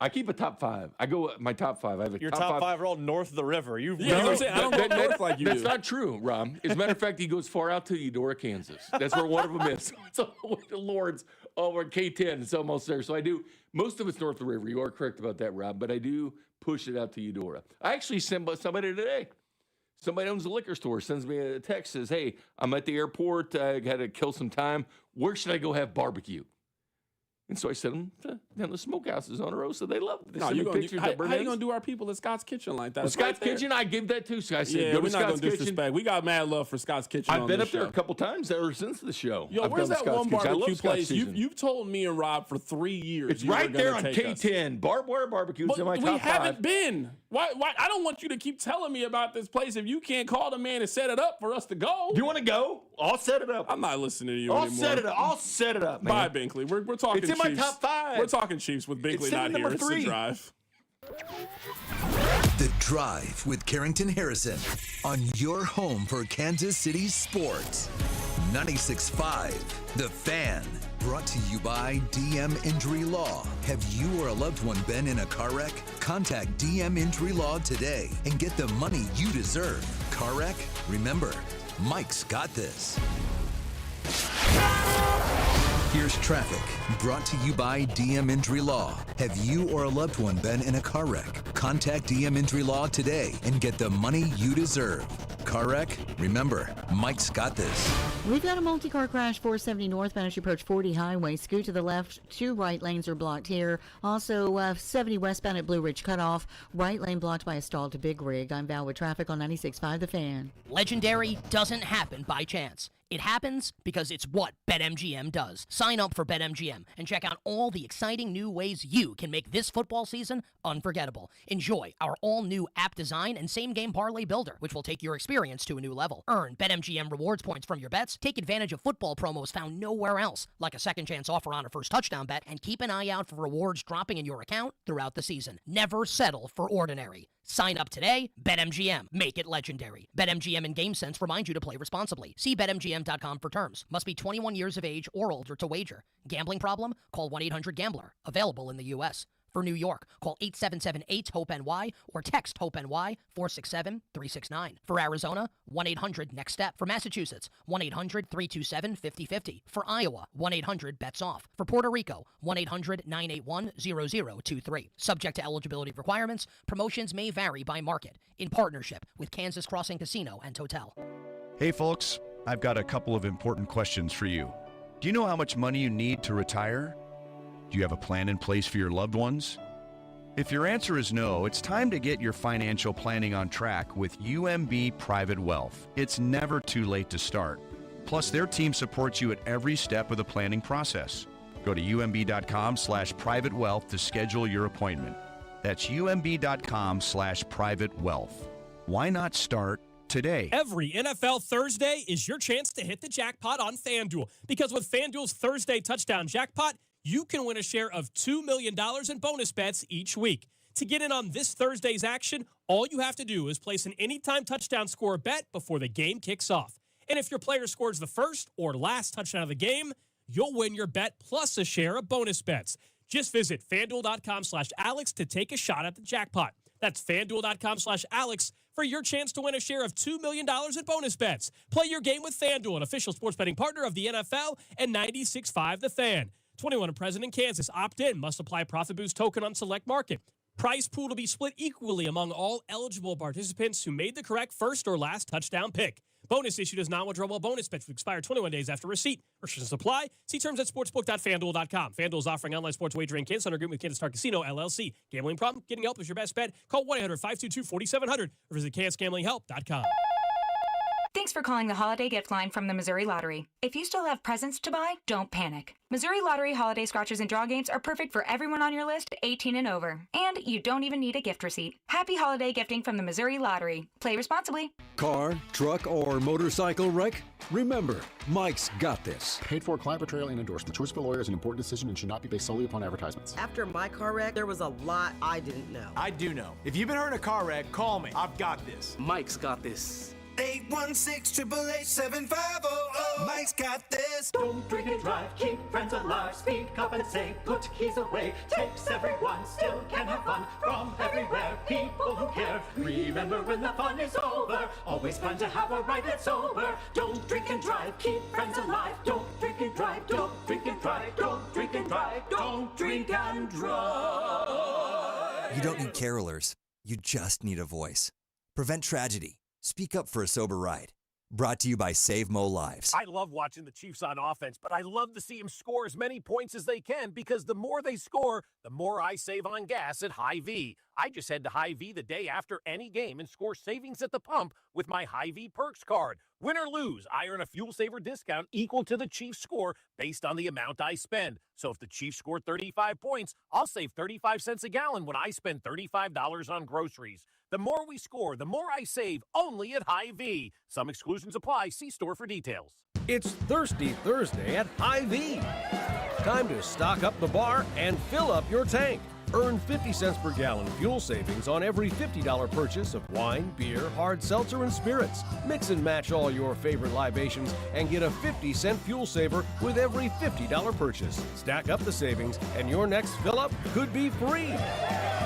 I keep a top 5. I go my top 5. I have Your top 5 are all north of the river. Yeah, that's what I'm saying. I don't go north like you That's do. not true, Rob. As a matter of fact, he goes far out to Eudora, Kansas. That's where one of them is. It's all the way to Lawrence, over K10. It's almost there. So I do. Most of it's north of the river. You are correct about that, Rob. But I do push it out to Eudora. I actually sent somebody today. Somebody owns a liquor store, sends me a text, says, hey, I'm at the airport. I got to kill some time. Where should I go have barbecue? And so I sent them to the smokehouses on the road, so they loved it. They sent me pictures how of are you going to do our people at Scott's Kitchen like that? Well, Scott's Kitchen, I give that too. So I said, yeah, go we're to not Scott's going to Kitchen. disrespect. We got mad love for Scott's Kitchen. I've been up there a couple times ever since the show. Yo, where's that one barbecue place? You've told me and Rob for 3 years. It's right there on K10. Barbed wire barbecue. It's in my top 5. We haven't been. Why? I don't want you to keep telling me about this place if you can't call the man and set it up for us to go. You want to go? I'll set it up. I'm not listening to you I'll anymore. set it up. I'll set it up, man. Bye, Binkley. We're talking It's in Chiefs. my top 5. We're talking Chiefs with Binkley not here. It's The Drive. The Drive with Carrington Harrison on your home for Kansas City sports. 96.5 The Fan. Brought to you by DM Injury Law. Have you or a loved one been in a car wreck? Contact DM Injury Law today and get the money you deserve. Car wreck? Remember, Mike's got this. Here's traffic, brought to you by DM Injury Law. Have you or a loved one been in a car wreck? Contact DM Injury Law today and get the money you deserve. car wreck? Remember, Mike's got this. We've got a multi-car crash 470 northbound as you approach 40 highway. Scoot to the left. 2 right lanes are blocked here. Also, 70 westbound at Blue Ridge cutoff. Right lane blocked by a stalled Big Rig. I'm Val with traffic on 96.5 The Fan. Legendary doesn't happen by chance. It happens because it's what BetMGM does. Sign up for BetMGM and check out all the exciting new ways you can make this football season unforgettable. Enjoy our all-new app design and same-game parlay builder, which will take your experience to a new level. Earn BetMGM rewards points from your bets. Take advantage of football promos found nowhere else, like a second chance offer on a first touchdown bet, and keep an eye out for rewards dropping in your account throughout the season. Never settle for ordinary. Sign up today. BetMGM. Make it legendary. BetMGM and GameSense remind you to play responsibly. See BetMGM.com for terms. Must be 21 years of age or older to wager. Gambling problem? Call 1-800-GAMBLER. Available in the U.S. For New York, call 877-8-HOPE-NY or text HOPE-NY 467-369. For Arizona, 1-800-NEXT-STEP. For Massachusetts, 1-800-327-5050. For Iowa, 1-800-BETS-OFF. For Puerto Rico, 1-800-981-0023. Subject to eligibility requirements, promotions may vary by market. In partnership with Kansas Crossing Casino and Hotel. Hey folks, I've got a couple of important questions for you. Do you know how much money you need to retire? Do you have a plan in place for your loved ones? If your answer is no, it's time to get your financial planning on track with UMB Private Wealth. It's never too late to start. Plus, their team supports you at every step of the planning process. Go to umb.com/privatewealth to schedule your appointment. That's umb.com/privatewealth. Why not start today? Every NFL Thursday is your chance to hit the jackpot on FanDuel. Because with FanDuel's Thursday Touchdown Jackpot, you can win a share of $2 million in bonus bets each week. To get in on this Thursday's action, all you have to do is place an anytime touchdown score bet before the game kicks off. And if your player scores the first or last touchdown of the game, you'll win your bet plus a share of bonus bets. Just visit FanDuel.com/Alex to take a shot at the jackpot. That's FanDuel.com/Alex for your chance to win a share of $2 million in bonus bets. Play your game with FanDuel, an official sports betting partner of the NFL and 96.5 The Fan. 21 and present in Kansas. Opt in. Must apply profit boost token on select market. Prize pool to be split equally among all eligible participants who made the correct first or last touchdown pick. Bonus issued as non-withdrawable bonus bets will expire 21 days after receipt. Restrictions apply. See terms at sportsbook.fanduel.com. FanDuel is offering online sports wagering in Kansas under agreement with Kansas Star Casino, LLC. Gambling problem? Getting help is your best bet. Call 1-800-522-4700 or visit kansgamblinghelp.com. Thanks for calling the Holiday Gift Line from the Missouri Lottery. If you still have presents to buy, don't panic. Missouri Lottery holiday scratchers and draw games are perfect for everyone on your list 18 and over. And you don't even need a gift receipt. Happy holiday gifting from the Missouri Lottery. Play responsibly. Car, truck, or motorcycle wreck? Remember, Mike's got this. Paid for, client portrayal, and endorsement. Choice of a lawyer is an important decision and should not be based solely upon advertisements. After my car wreck, there was a lot I didn't know. I do know. If you've been hurt in a car wreck, call me. I've got this. Mike's got this. 816-888-7500. Mike's got this. Don't drink and drive, keep friends alive, speak up and say, put keys away. Takes everyone, still can have fun from everywhere. People who care, remember when the fun is over. Always fun to have a ride that's sober. Don't drink and drive, keep friends alive. Don't drink and drive, don't drink and drive, don't drink and drive, don't drink and drive. You don't need carolers, you just need a voice. Prevent tragedy. Speak up for a sober ride. Brought to you by Save Mo Lives. I love watching the Chiefs on offense, but I love to see them score as many points as they can because the more they score, the more I save on gas at Hy-Vee. I just head to Hy-Vee the day after any game and score savings at the pump with my Hy-Vee Perks card. Win or lose, I earn a fuel saver discount equal to the Chiefs score based on the amount I spend. So if the Chiefs score 35 points, I'll save 35 cents a gallon when I spend $35 on groceries. The more we score, the more I save, only at Hy-Vee. Some exclusions apply. See store for details. It's Thirsty Thursday at Hy-Vee. Time to stock up the bar and fill up your tank. Earn 50 cents per gallon fuel savings on every $50 purchase of wine, beer, hard seltzer, and spirits. Mix and match all your favorite libations and get a 50-cent fuel saver with every $50 purchase. Stack up the savings and your next fill-up could be free.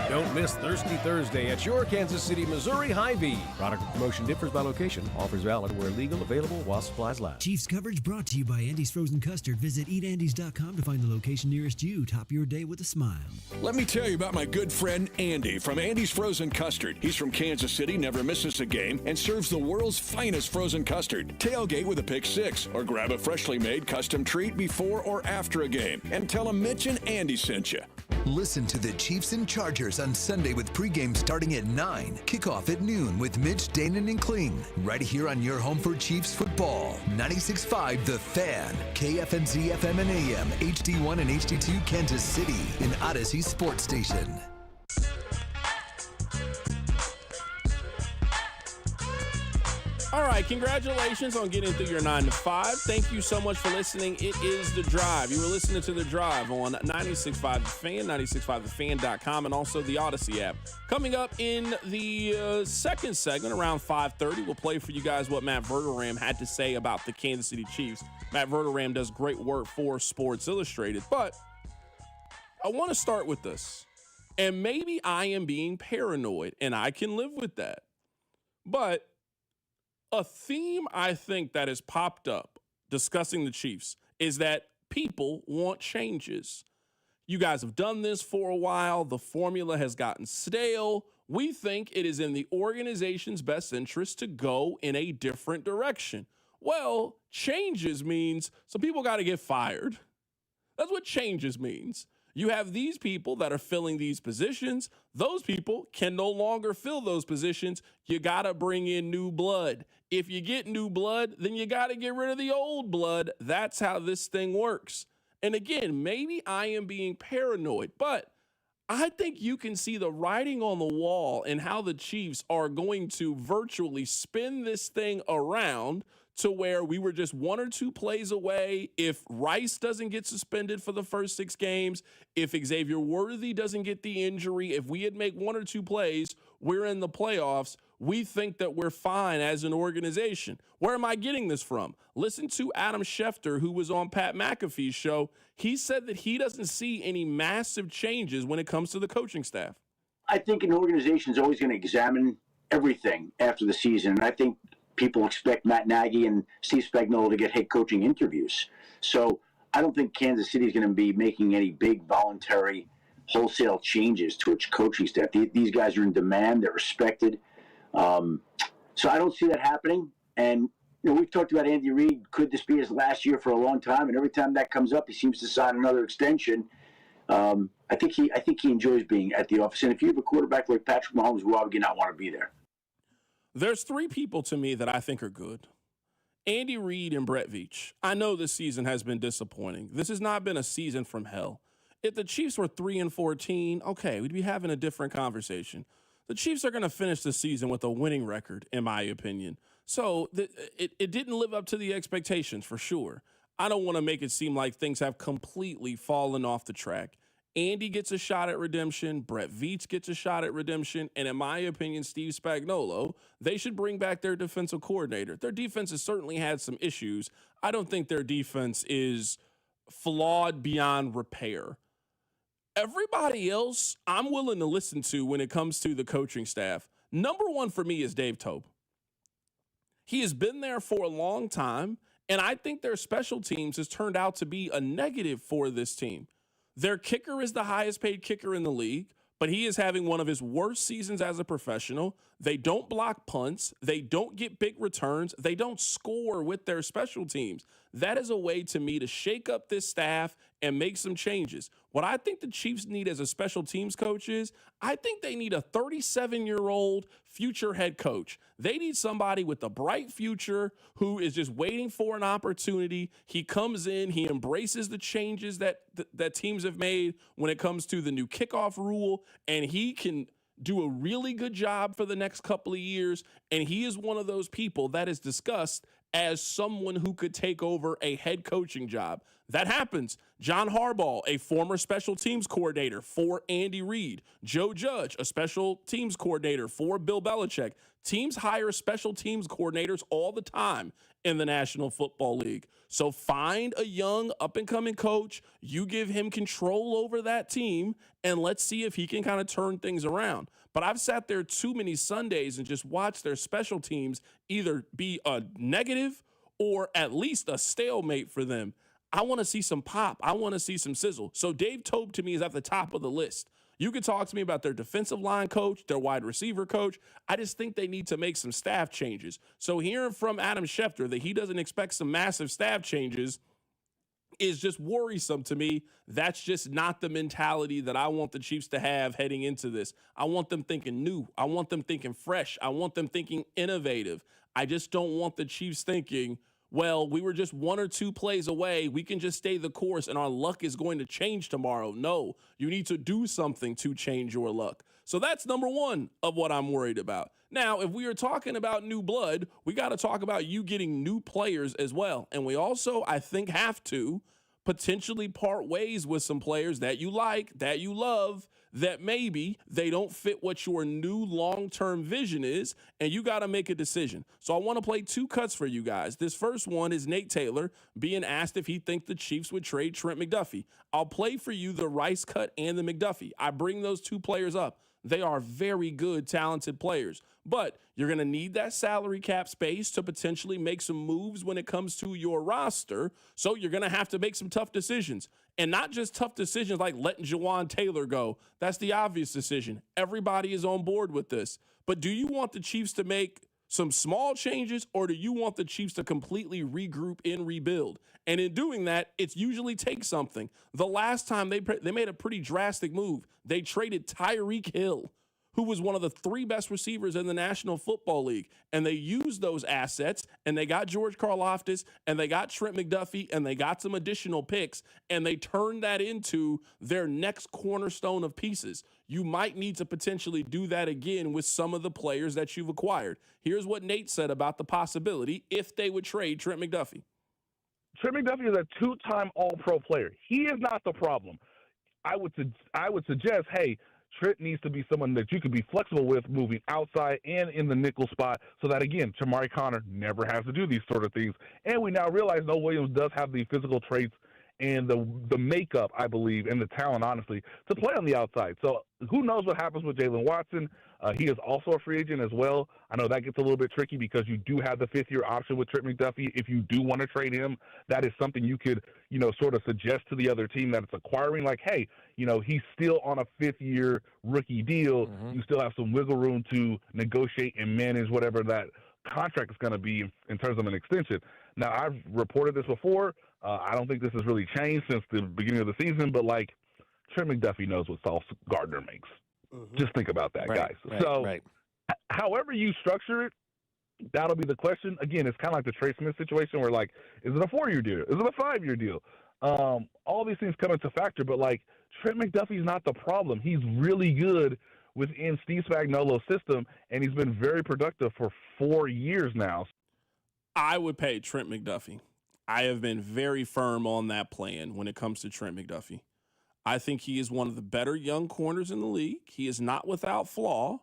Don't miss Thirsty Thursday at your Kansas City, Missouri Hy-Vee. Product or promotion differs by location. Offers valid where legal, available while supplies last. Chiefs coverage brought to you by Andy's Frozen Custard. Visit eatandys.com to find the location nearest you. Top your day with a smile. Let me tell you about my good friend Andy from Andy's Frozen Custard. He's from Kansas City, never misses a game, and serves the world's finest frozen custard. Tailgate with a pick six, or grab a freshly made custom treat before or after a game. And tell him Mitch and Andy sent you. Listen to the Chiefs and Chargers on Sunday with pregame starting at 9. Kickoff at noon with Mitch, Danon, and Kling. Right here on your home for Chiefs football. 96.5 The Fan. KFNZ FM and AM. HD1 and HD2 Kansas City. An Odyssey sports station. All right, congratulations on getting through your 9 to 5. Thank you so much for listening. It is The Drive. You were listening to The Drive on 96.5 The Fan, 96.5thefan.com, and also the Odyssey app. Coming up in the second segment, around 5:30, we'll play for you guys what Matt Verderame had to say about the Kansas City Chiefs. Matt Verderame does great work for Sports Illustrated, but I want to start with this. And maybe I am being paranoid, and I can live with that. But a theme I think that has popped up discussing the Chiefs is that people want changes. You guys have done this for a while. The formula has gotten stale. We think it is in the organization's best interest to go in a different direction. Well, changes means some people got to get fired. That's what changes means. You have these people that are filling these positions. Those people can no longer fill those positions. You got to bring in new blood. If you get new blood, then you got to get rid of the old blood. That's how this thing works. And again, maybe I am being paranoid, but I think you can see the writing on the wall and how the Chiefs are going to virtually spin this thing around to where we were just 1 or 2 plays away. If Rice doesn't get suspended for the first 6 games, if Xavier Worthy doesn't get the injury, if we had made 1 or 2 plays, we're in the playoffs. We think that we're fine as an organization. Where am I getting this from? Listen to Adam Schefter, who was on Pat McAfee's show. He said that he doesn't see any massive changes when it comes to the coaching staff. I think an organization is always going to examine everything after the season. And I think people expect Matt Nagy and Steve Spagnuolo to get head coaching interviews. So I don't think Kansas City is going to be making any big voluntary wholesale changes to its coaching staff. These guys are in demand. They're respected. So I don't see that happening. And we've talked about Andy Reid. Could this be his last year for a long time? And every time that comes up, he seems to sign another extension. I think he enjoys being at the office. And if you have a quarterback like Patrick Mahomes, why would you not want to be there? There's 3 people to me that I think are good. Andy Reid and Brett Veach. I know this season has been disappointing. This has not been a season from hell. If the Chiefs were 3-14, okay, we'd be having a different conversation. The Chiefs are going to finish the season with a winning record, in my opinion. So it didn't live up to the expectations, for sure. I don't want to make it seem like things have completely fallen off the track. Andy gets a shot at redemption. Brett Veach gets a shot at redemption. And in my opinion, Steve Spagnuolo, they should bring back their defensive coordinator. Their defense has certainly had some issues. I don't think their defense is flawed beyond repair. Everybody else I'm willing to listen to when it comes to the coaching staff. Number 1 for me is Dave Toub. He has been there for a long time, and I think their special teams has turned out to be a negative for this team. Their kicker is the highest paid kicker in the league, but he is having one of his worst seasons as a professional. They don't block punts. They don't get big returns. They don't score with their special teams. That is a way to me to shake up this staff and make some changes. What I think the Chiefs need as a special teams coach is, I think they need a 37-year-old future head coach. They need somebody with a bright future who is just waiting for an opportunity. He comes in, he embraces the changes that teams have made when it comes to the new kickoff rule, and he can do a really good job for the next couple of years. And he is one of those people that is discussed as someone who could take over a head coaching job. That happens. John Harbaugh, a former special teams coordinator for Andy Reid. Joe Judge, a special teams coordinator for Bill Belichick. Teams hire special teams coordinators all the time in the National Football League. So find a young up-and-coming coach. You give him control over that team, and let's see if he can kind of turn things around. But I've sat there too many Sundays and just watched their special teams either be a negative or at least a stalemate for them. I want to see some pop. I want to see some sizzle. So Dave Toub to me is at the top of the list. You could talk to me about their defensive line coach, their wide receiver coach. I just think they need to make some staff changes. So hearing from Adam Schefter that he doesn't expect some massive staff changes is just worrisome to me. That's just not the mentality that I want the Chiefs to have heading into this. I want them thinking new. I want them thinking fresh. I want them thinking innovative. I just don't want the Chiefs thinking, well, we were just 1 or 2 plays away. We can just stay the course and our luck is going to change tomorrow. No, you need to do something to change your luck. So that's number one of what I'm worried about. Now, if we are talking about new blood, we got to talk about you getting new players as well. And we also, I think, have to potentially part ways with some players that you like, that you love, that maybe they don't fit what your new long-term vision is, and you got to make a decision. So I want to play 2 cuts for you guys. This first one is Nate Taylor being asked if he thinks the Chiefs would trade Trent McDuffie. I'll play for you the Rice cut and the McDuffie. I bring those 2 players up. They are very good, talented players. But you're going to need that salary cap space to potentially make some moves when it comes to your roster. So you're going to have to make some tough decisions. And not just tough decisions like letting Jawan Taylor go. That's the obvious decision. Everybody is on board with this. But do you want the Chiefs to make some small changes, or do you want the Chiefs to completely regroup and rebuild? And in doing that, it's usually takes something. The last time they made a pretty drastic move. They traded Tyreek Hill, who was one of the 3 best receivers in the National Football League. And they used those assets, and they got George Karlaftis, and they got Trent McDuffie, and they got some additional picks, and they turned that into their next cornerstone of pieces. You might need to potentially do that again with some of the players that you've acquired. Here's what Nate said about the possibility if they would trade Trent McDuffie. Trent McDuffie is a 2-time All-Pro player. He is not the problem. I would suggest, hey, Trent needs to be someone that you can be flexible with moving outside and in the nickel spot so that, again, Tamari Connor never has to do these sort of things. And we now realize Noah Williams does have the physical traits and the makeup, I believe, and the talent, honestly, to play on the outside. So who knows what happens with Jalen Watson. He is also a free agent as well. I know that gets a little bit tricky because you do have the 5th-year option with Trent McDuffie. If you do want to trade him, that is something you could, sort of suggest to the other team that it's acquiring. Like, hey, he's still on a 5th-year rookie deal. Mm-hmm. You still have some wiggle room to negotiate and manage whatever that contract is going to be in terms of an extension. Now, I've reported this before. I don't think this has really changed since the beginning of the season, but, Trent McDuffie knows what Sauce Gardner makes. Mm-hmm. Just think about that, guys. So however you structure it, that'll be the question. Again, it's kind of like the Trey Smith situation where, is it a 4-year deal? Is it a 5-year deal? All these things come into factor, but, Trent McDuffie's not the problem. He's really good within Steve Spagnuolo's system, and he's been very productive for 4 years now. I would pay Trent McDuffie. I have been very firm on that plan when it comes to Trent McDuffie. I think he is one of the better young corners in the league. He is not without flaw,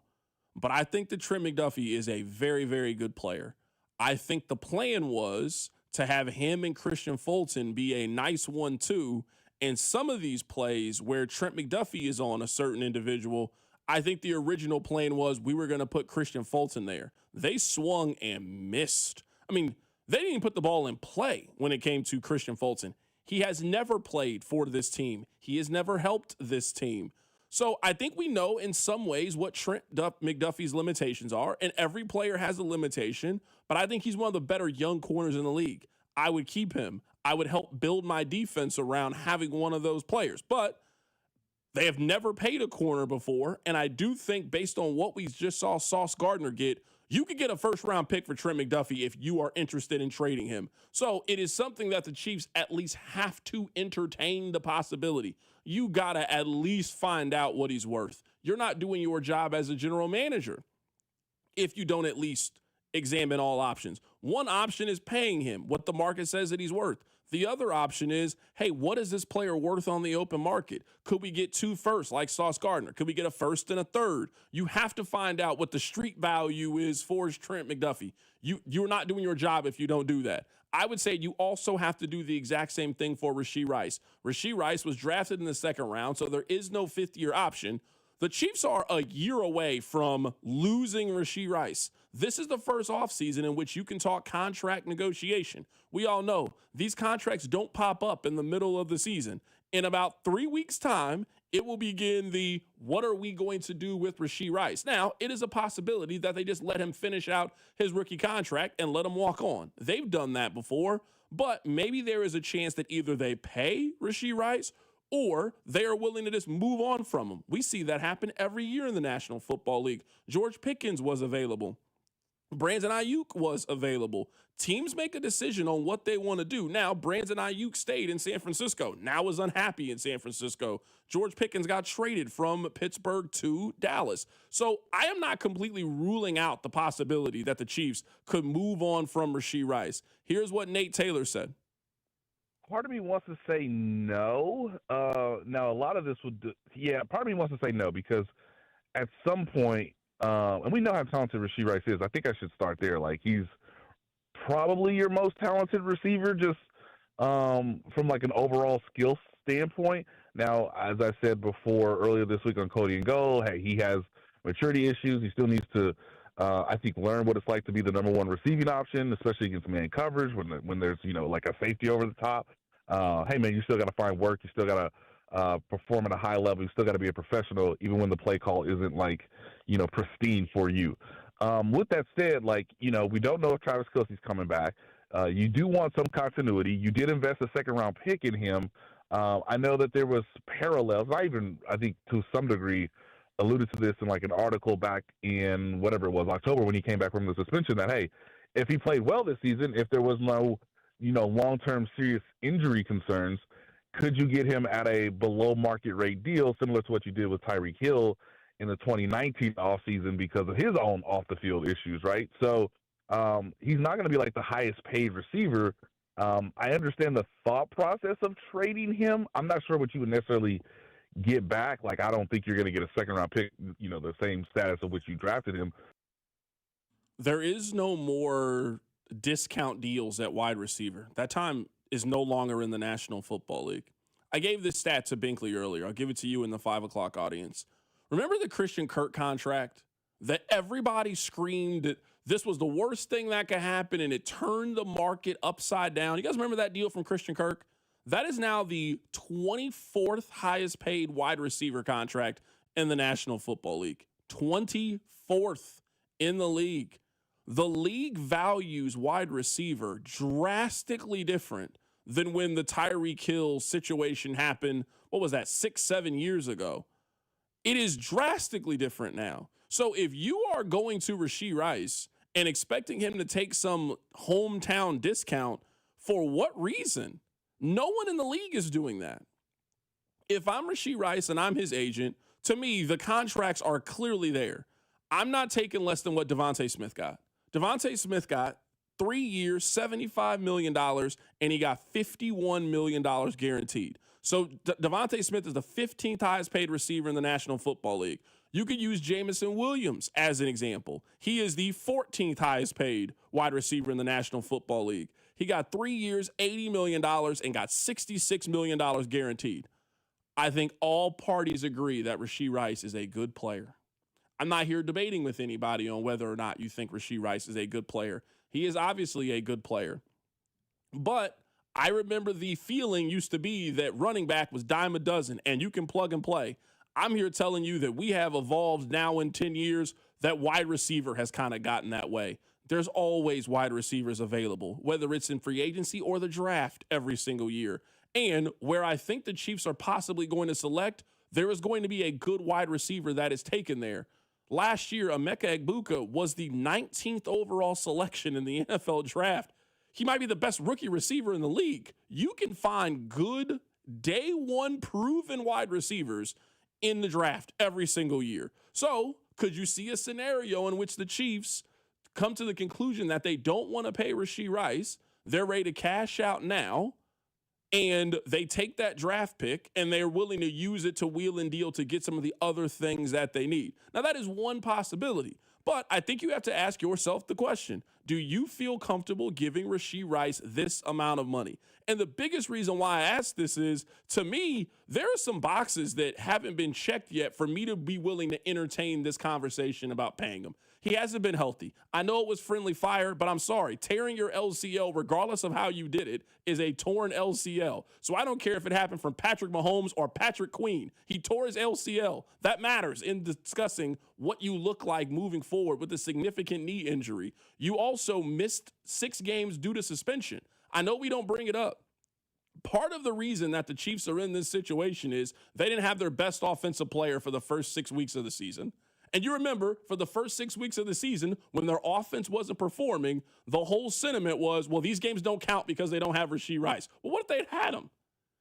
but I think that Trent McDuffie is a very, very good player. I think the plan was to have him and Christian Fulton be a nice 1-2, and some of these plays where Trent McDuffie is on a certain individual, I think the original plan was we were going to put Christian Fulton there. They swung and missed. I mean, they didn't even put the ball in play when it came to Christian Fulton. He has never played for this team. He has never helped this team. So I think we know in some ways what Trent McDuffie's limitations are, and every player has a limitation, but I think he's one of the better young corners in the league. I would keep him. I would help build my defense around having one of those players. But they have never paid a corner before, and I do think based on what we just saw Sauce Gardner get, you could get a first-round pick for Trent McDuffie if you are interested in trading him. So it is something that the Chiefs at least have to entertain the possibility. You got to at least find out what he's worth. You're not doing your job as a general manager if you don't at least examine all options. One option is paying him what the market says that he's worth. The other option is, hey, what is this player worth on the open market? Could we get 2 firsts like Sauce Gardner? Could we get a first and a third? You have to find out what the street value is for Trent McDuffie. You're not doing your job if you don't do that. I would say you also have to do the exact same thing for Rashee Rice. Rashee Rice was drafted in the second round, so there is no fifth-year option. The Chiefs are a year away from losing Rashee Rice. This is the first offseason in which you can talk contract negotiation. We all know these contracts don't pop up in the middle of the season. In about 3 weeks' time, it will begin the what are we going to do with Rashee Rice? Now, it is a possibility that they just let him finish out his rookie contract and let him walk on. They've done that before, but maybe there is a chance that either they pay Rashee Rice or they are willing to just move on from him. We see that happen every year in the National Football League. George Pickens was available. Brandon Ayuk was available. Teams make a decision on what they want to do. Now, Brandon Ayuk stayed in San Francisco. Now is unhappy in San Francisco. George Pickens got traded from Pittsburgh to Dallas. So I am not completely ruling out the possibility that the Chiefs could move on from Rashee Rice. Here's what Nate Taylor said. Part of me wants to say no. Now, a lot of this would part of me wants to say no because at some point, and we know how talented Rashee Rice is. I think I should start there. Like, he's probably your most talented receiver just from, like, an overall skill standpoint. Now, as I said before earlier this week on Cody and Gold, hey, he has maturity issues. He still needs to, I think, learn what it's like to be the number one receiving option, especially against man coverage when there's, like a safety over the top. Hey, man, you still got to find work. You still got to perform at a high level. You still got to be a professional, even when the play call isn't like, pristine for you. With that said, like, we don't know if Travis Kelce's coming back. You do want some continuity. You did invest a second-round pick in him. I know that there was parallels. I think to some degree, alluded to this in like an article back in whatever it was, October, when he came back from the suspension, that, hey, if he played well this season, if there was no, long-term serious injury concerns, could you get him at a below market rate deal similar to what you did with Tyreek Hill in the 2019 offseason because of his own off-the-field issues, right? So he's not going to be like the highest paid receiver. I understand the thought process of trading him. I'm not sure what you would necessarily get back. Like, I don't think you're going to get a second-round pick, the same status of which you drafted him. There is no more discount deals at wide receiver. That time is no longer in the National Football League. I gave this stat to Binkley earlier. I'll give it to you in the 5 o'clock audience. Remember the Christian Kirk contract that everybody screamed this was the worst thing that could happen and it turned the market upside down? You guys remember that deal from Christian Kirk? That is now the 24th highest paid wide receiver contract in the National Football League. 24th in the league. The league values wide receiver drastically different than when the Tyreek Hill situation happened, 6-7 years ago. It is drastically different now. So if you are going to Rashee Rice and expecting him to take some hometown discount, for what reason? No one in the league is doing that. If I'm Rashee Rice and I'm his agent, to me, the contracts are clearly there. I'm not taking less than what Devontae Smith got. Devontae Smith got 3 years, $75 million, and he got $51 million guaranteed. So Devontae Smith is the 15th highest paid receiver in the National Football League. You could use Jamison Williams as an example. He is the 14th highest paid wide receiver in the National Football League. He got 3 years, $80 million, and got $66 million guaranteed. I think all parties agree that Rashee Rice is a good player. I'm not here debating with anybody on whether or not you think Rashee Rice is a good player. He is obviously a good player. But I remember the feeling used to be that running back was dime a dozen and you can plug and play. I'm here telling you that we have evolved now in 10 years that wide receiver has kind of gotten that way. There's always wide receivers available, whether it's in free agency or the draft every single year. And where I think the Chiefs are possibly going to select, there is going to be a good wide receiver that is taken there. Last year, Emeka Egbuka was the 19th overall selection in the NFL draft. He might be the best rookie receiver in the league. You can find good day one proven wide receivers in the draft every single year. So could you see a scenario in which the Chiefs come to the conclusion that they don't want to pay Rashee Rice, they're ready to cash out now, and they take that draft pick and they're willing to use it to wheel and deal to get some of the other things that they need. Now, that is one possibility, but I think you have to ask yourself the question, do you feel comfortable giving Rashee Rice this amount of money? And the biggest reason why I ask this is, to me, there are some boxes that haven't been checked yet for me to be willing to entertain this conversation about paying him. He hasn't been healthy. I know it was friendly fire, but I'm sorry. Tearing your LCL, regardless of how you did it, is a torn LCL. So I don't care if it happened from Patrick Mahomes or Patrick Queen. He tore his LCL. That matters in discussing what you look like moving forward with a significant knee injury. You also missed 6 games due to suspension. I know we don't bring it up. Part of the reason that the Chiefs are in this situation is they didn't have their best offensive player for the first 6 weeks of the season. And you remember, for the first 6 weeks of the season, when their offense wasn't performing, the whole sentiment was, well, these games don't count because they don't have Rashee Rice. Well, what if they'd had him?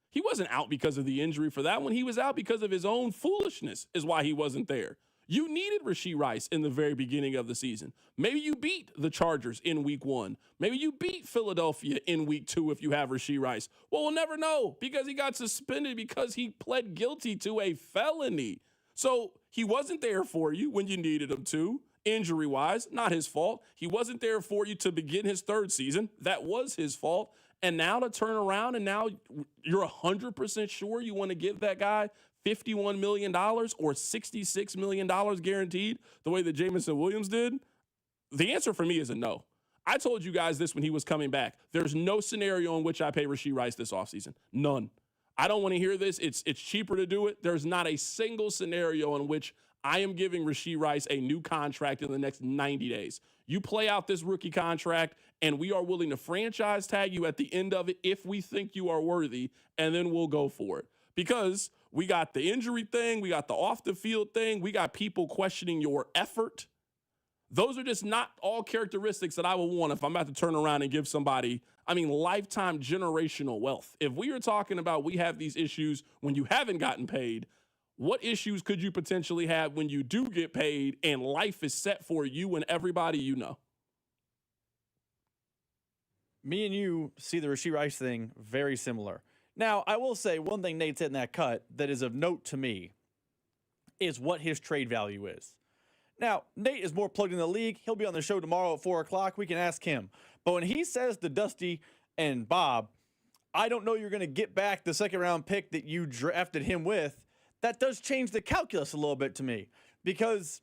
He wasn't out because of the injury for that one. He was out because of his own foolishness is why he wasn't there. You needed Rashee Rice in the very beginning of the season. Maybe you beat the Chargers in week 1. Maybe you beat Philadelphia in week 2 if you have Rashee Rice. Well, we'll never know because he got suspended because he pled guilty to a felony. So he wasn't there for you when you needed him to, injury-wise, not his fault. He wasn't there for you to begin his 3rd season. That was his fault. And now to turn around and now you're 100% sure you want to give that guy $51 million or $66 million guaranteed the way that Jameson Williams did? The answer for me is a no. I told you guys this when he was coming back. There's no scenario in which I pay Rashee Rice this offseason. None. I don't want to hear this. It's cheaper to do it. There's not a single scenario in which I am giving Rashee Rice a new contract in the next 90 days. You play out this rookie contract, and we are willing to franchise tag you at the end of it if we think you are worthy, and then we'll go for it. Because we got the injury thing, we got the off-the-field thing, we got people questioning your effort. Those are just not all characteristics that I would want if I'm about to turn around and give somebody, lifetime generational wealth. If we are talking about we have these issues when you haven't gotten paid, what issues could you potentially have when you do get paid and life is set for you and everybody you know? Me and you see the Rashee Rice thing very similar. Now, I will say one thing Nate said in that cut that is of note to me is what his trade value is. Now, Nate is more plugged in the league. He'll be on the show tomorrow at 4 o'clock. We can ask him. But when he says to Dusty and Bob, I don't know you're going to get back the 2nd-round pick that you drafted him with, that does change the calculus a little bit to me. Because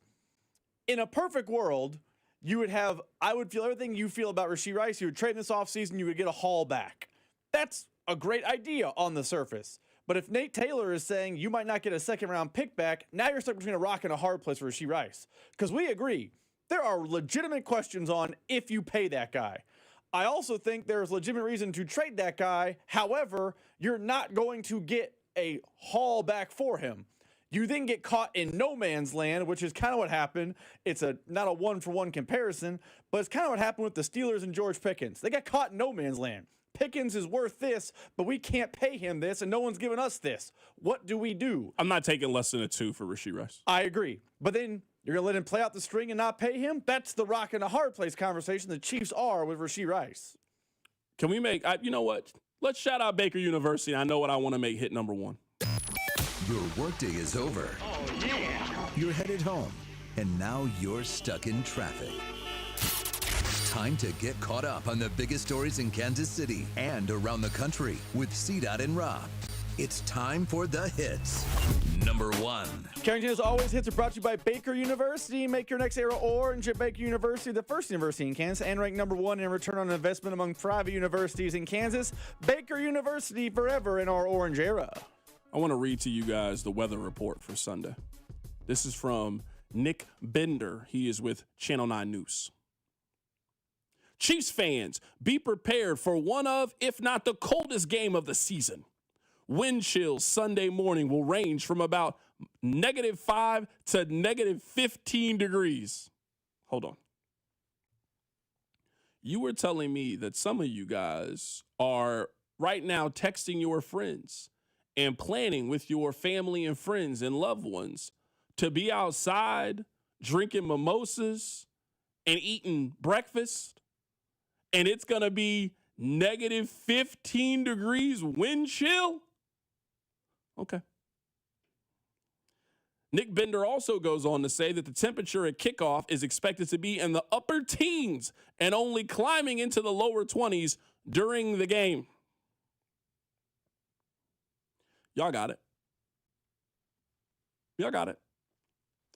in a perfect world, I would feel everything you feel about Rashee Rice. You would trade this offseason, you would get a haul back. That's a great idea on the surface. But if Nate Taylor is saying you might not get a 2nd-round pick back, now you're stuck between a rock and a hard place for Rashee Rice. Because we agree, there are legitimate questions on if you pay that guy. I also think there's legitimate reason to trade that guy. However, you're not going to get a haul back for him. You then get caught in no man's land, which is kind of what happened. It's not a one-for-one comparison, but it's kind of what happened with the Steelers and George Pickens. They got caught in no man's land. Pickens is worth this, but we can't pay him this, and no one's giving us this. What do we do? I'm not taking less than a 2 for Rashee Rice. I agree. But then you're going to let him play out the string and not pay him? That's the rock and a hard place conversation the Chiefs are with Rashee Rice. Can we make, you know what? Let's shout out Baker University. I know what I want to make hit number 1. Your workday is over. Oh, yeah. You're headed home, and now you're stuck in traffic. Time to get caught up on the biggest stories in Kansas City and around the country with CDOT and Rob. It's time for the hits. Number 1. Carrington, as always, hits are brought to you by Baker University. Make your next era orange at Baker University, the first university in Kansas, and ranked number 1 in return on investment among private universities in Kansas. Baker University, forever in our orange era. I want to read to you guys the weather report for Sunday. This is from Nick Bender. He is with Channel 9 News. Chiefs fans, be prepared for one of, if not the coldest game of the season. Wind chills Sunday morning will range from about -5 to -15 degrees. Hold on. You were telling me that some of you guys are right now texting your friends and planning with your family and friends and loved ones to be outside drinking mimosas and eating breakfast. And it's going to be Negative 15 degrees wind chill? Okay. Nick Bender also goes on to say that the temperature at kickoff is expected to be in the upper teens and only climbing into the lower 20s during the game. Y'all got it. Y'all got it.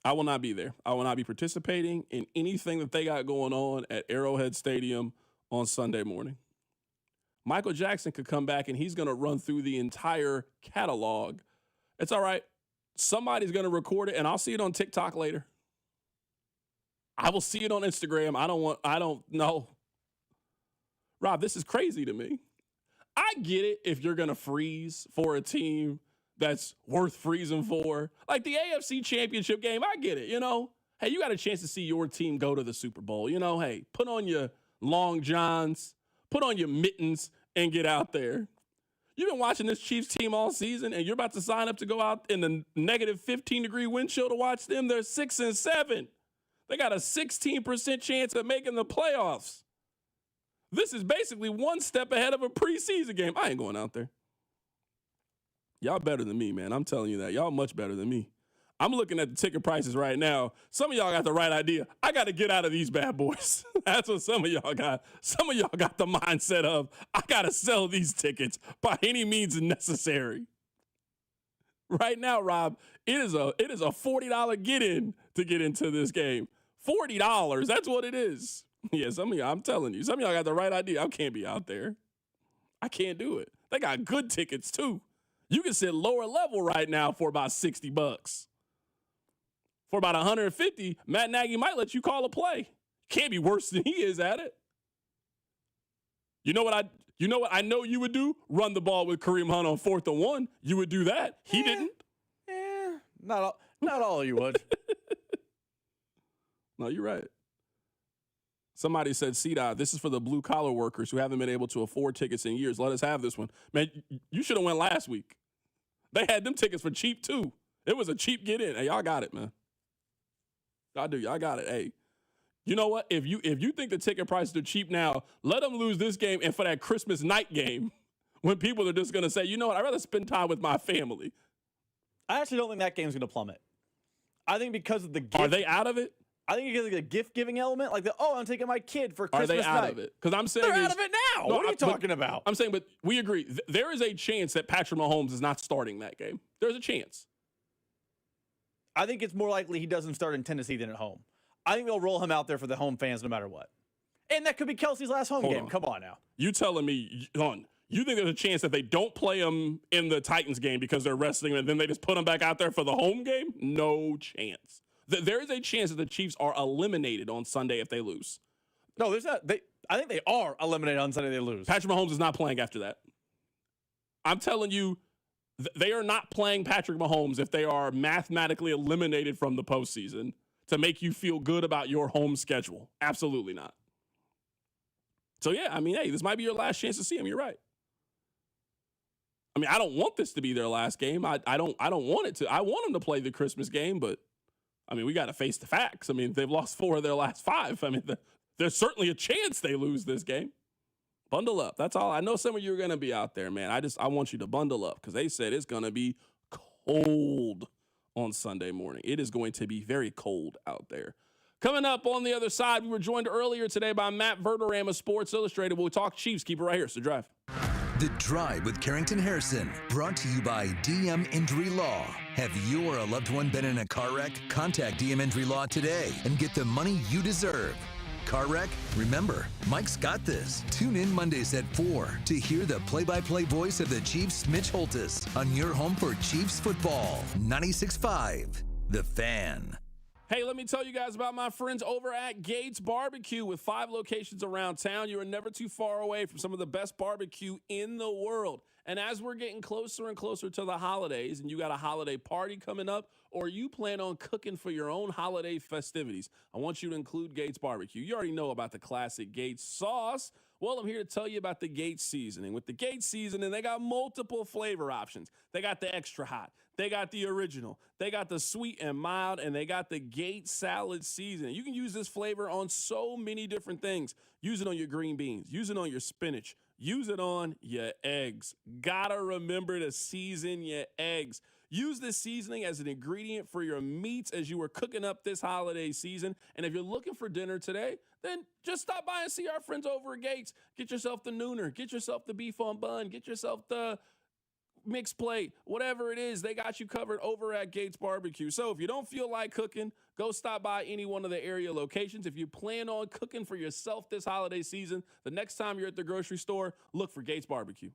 I will not be there. I will not be participating in anything that they got going on at Arrowhead Stadium on Sunday morning. Michael Jackson could come back and he's going to run through the entire catalog. It's all right. Somebody's going to record it and I'll see it on TikTok later. I will see it on Instagram. I don't know. Rob, this is crazy to me. I get it if you're going to freeze for a team that's worth freezing for. Like the AFC Championship game, I get it, you know. Hey, you got a chance to see your team go to the Super Bowl. You know, hey, put on your long johns, put on your mittens, and get out there. You've been watching this Chiefs team all season, and you're about to sign up to go out in the negative 15-degree wind chill to watch them. They're 6-7. They got a 16% chance of making the playoffs. This is basically one step ahead of a preseason game. I ain't going out there. Y'all better than me, man. I'm telling you that. Y'all much better than me. I'm looking at the ticket prices right now. Some of y'all got the right idea. I got to get out of these bad boys. That's what some of y'all got. Some of y'all got the mindset of, I got to sell these tickets by any means necessary. Right now, Rob, it is a $40 get-in to get into this game. $40, that's what it is. Yeah, some of y'all, I'm telling you, some of y'all got the right idea. I can't be out there. I can't do it. They got good tickets, too. You can sit lower level right now for about $60. For about $150, Matt Nagy might let you call a play. Can't be worse than he is at it. You know what I know you would do? Run the ball with Kareem Hunt on 4th and 1. You would do that. He didn't. Not all you would. No, you're right. Somebody said, C-Dot, this is for the blue-collar workers who haven't been able to afford tickets in years. Let us have this one. Man, you should have went last week. They had them tickets for cheap, too. It was a cheap get-in. Hey, y'all got it, man. Y'all do. Y'all got it. Hey, you know what? If you think the ticket prices are cheap now, let them lose this game and for that Christmas night game when people are just going to say, you know what, I'd rather spend time with my family. I actually don't think that game's going to plummet. I think because of the gift. Are they out of it? I think because of the gift-giving element, like I'm taking my kid for Christmas night. Are they out of it? Because I'm saying they're out of it now. No, what are you talking about? I'm saying, but we agree. There is a chance that Patrick Mahomes is not starting that game. There's a chance. I think it's more likely he doesn't start in Tennessee than at home. I think they'll roll him out there for the home fans no matter what. And that could be Kelsey's last home game. Come on now. You telling me, you think there's a chance that they don't play him in the Titans game because they're resting him and then they just put him back out there for the home game? No chance. There is a chance that the Chiefs are eliminated on Sunday if they lose. No, there's not. I think they are eliminated on Sunday if they lose. Patrick Mahomes is not playing after that. I'm telling you, they are not playing Patrick Mahomes if they are mathematically eliminated from the postseason to make you feel good about your home schedule. Absolutely not. So, yeah, I mean, hey, this might be your last chance to see him. You're right. I mean, I don't want this to be their last game. I don't want it to. I want them to play the Christmas game, but I mean, we got to face the facts. I mean, they've lost 4 of their last 5. I mean, there's certainly a chance they lose this game. Bundle up. That's all. I know some of you are going to be out there, man. I want you to bundle up because they said it's going to be cold on Sunday morning. It is going to be very cold out there. Coming up on the other side, we were joined earlier today by Matt Verderame of Sports Illustrated. We'll talk Chiefs. Keep it right here. It's The Drive. The Drive with Carrington Harrison, brought to you by DM Injury Law. Have you or a loved one been in a car wreck? Contact DM Injury Law today and get the money you deserve. Car wreck? Remember, Mike's got this. Tune in Mondays at 4 to hear the play-by-play voice of the Chiefs, Mitch Holtis, on your home for Chiefs football. 96.5, The Fan. Hey, let me tell you guys about my friends over at Gates Barbecue. With 5 locations around town, you are never too far away from some of the best barbecue in the world. And as we're getting closer and closer to the holidays, and you got a holiday party coming up, or you plan on cooking for your own holiday festivities, I want you to include Gates Barbecue. You already know about the classic Gates sauce. Well, I'm here to tell you about the Gates seasoning. With the Gates seasoning, they got multiple flavor options. They got the extra hot. They got the original. They got the sweet and mild, and they got the Gates salad seasoning. You can use this flavor on so many different things. Use it on your green beans. Use it on your spinach. use it on your eggs. Gotta remember to season your eggs. Use this seasoning as an ingredient for your meats as you are cooking up this holiday season. And if you're looking for dinner today, then just stop by and see our friends over at Gates. Get yourself the nooner, get yourself the beef on bun, get yourself the mixed plate, whatever it is, they got you covered over at Gates Barbecue. So if you don't feel like cooking, go stop by any one of the area locations. If you plan on cooking for yourself this holiday season, the next time you're at the grocery store, look for Gates Barbecue.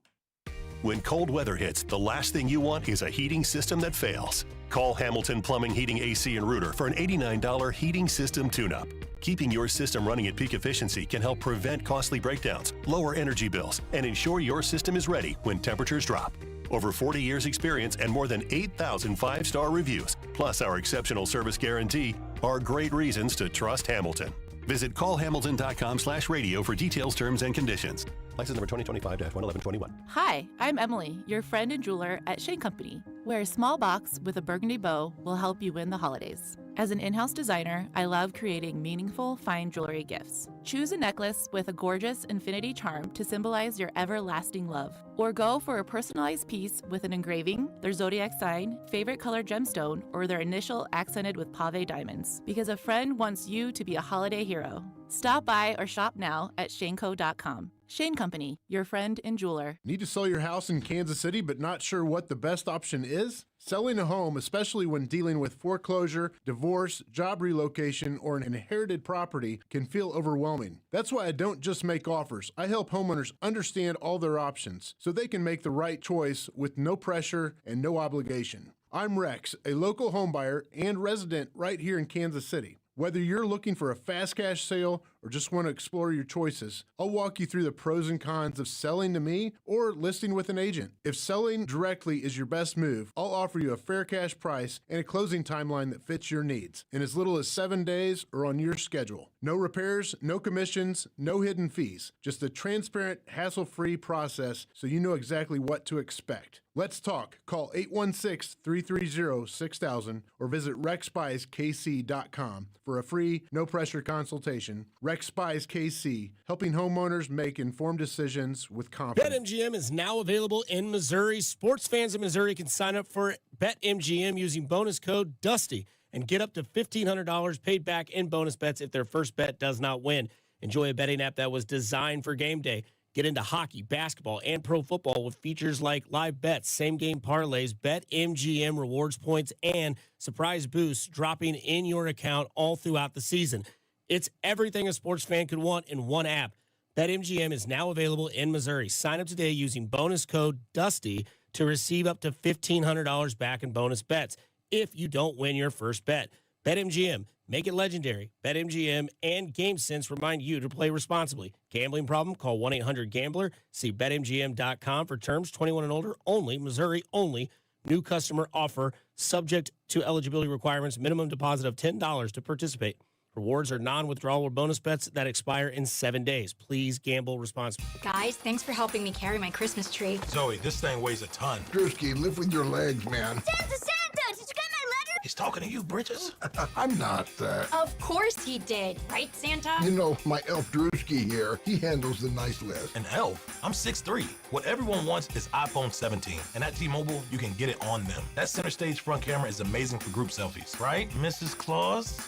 When cold weather hits, the last thing you want is a heating system that fails. Call Hamilton Plumbing, Heating, AC, and Rooter for an $89 heating system tune-up. Keeping your system running at peak efficiency can help prevent costly breakdowns, lower energy bills, and ensure your system is ready when temperatures drop. Over 40 years experience and more than 8,000 five-star reviews, plus our exceptional service guarantee, are great reasons to trust Hamilton. Visit callhamilton.com/radio for details, terms, and conditions. License number 2025-11121. Hi, I'm Emily, your friend and jeweler at Shane Company, where a small box with a burgundy bow will help you win the holidays. As an in-house designer, I love creating meaningful, fine jewelry gifts. Choose a necklace with a gorgeous infinity charm to symbolize your everlasting love. Or go for a personalized piece with an engraving, their zodiac sign, favorite color gemstone, or their initial accented with pave diamonds. Because a friend wants you to be a holiday hero. Stop by or shop now at shaneco.com. Shane Company, your friend and jeweler. Need to sell your house in Kansas City but not sure what the best option is? Selling a home, especially when dealing with foreclosure, divorce, job relocation, or an inherited property, can feel overwhelming. That's why I don't just make offers. I help homeowners understand all their options so they can make the right choice with no pressure and no obligation. I'm Rex, a local homebuyer and resident right here in Kansas City. Whether you're looking for a fast cash sale or just want to explore your choices, I'll walk you through the pros and cons of selling to me or listing with an agent. If selling directly is your best move, I'll offer you a fair cash price and a closing timeline that fits your needs in as little as 7 days or on your schedule. No repairs, no commissions, no hidden fees. Just a transparent, hassle-free process so you know exactly what to expect. Let's talk. Call 816-330-6000 or visit rexspicekc.com for a free, no-pressure consultation. Rex Spies KC, helping homeowners make informed decisions with confidence. BetMGM is now available in Missouri. Sports fans in Missouri can sign up for BetMGM using bonus code DUSTY and get up to $1,500 paid back in bonus bets if their first bet does not win. Enjoy a betting app that was designed for game day. Get into hockey, basketball, and pro football with features like live bets, same-game parlays, BetMGM rewards points, and surprise boosts dropping in your account all throughout the season. It's everything a sports fan could want in one app. BetMGM is now available in Missouri. Sign up today using bonus code DUSTY to receive up to $1,500 back in bonus bets if you don't win your first bet. BetMGM. Make it legendary. BetMGM and GameSense remind you to play responsibly. Gambling problem? Call 1-800-GAMBLER. See BetMGM.com for terms. 21 and older only. Missouri only. New customer offer. Subject to eligibility requirements. Minimum deposit of $10 to participate. Rewards are non-withdrawal or bonus bets that expire in 7 days. Please gamble responsibly. Guys, thanks for helping me carry my Christmas tree. Zoe, this thing weighs a ton. Drewski, lift with your legs, man. Santa! Did you get my letter? He's talking to you, Bridges. I'm not. Of course he did, right, Santa? You know, my elf Drewski here, he handles the nice list. An elf? I'm 6'3". What everyone wants is iPhone 17. And at T-Mobile, you can get it on them. That center stage front camera is amazing for group selfies. Right, Mrs. Claus?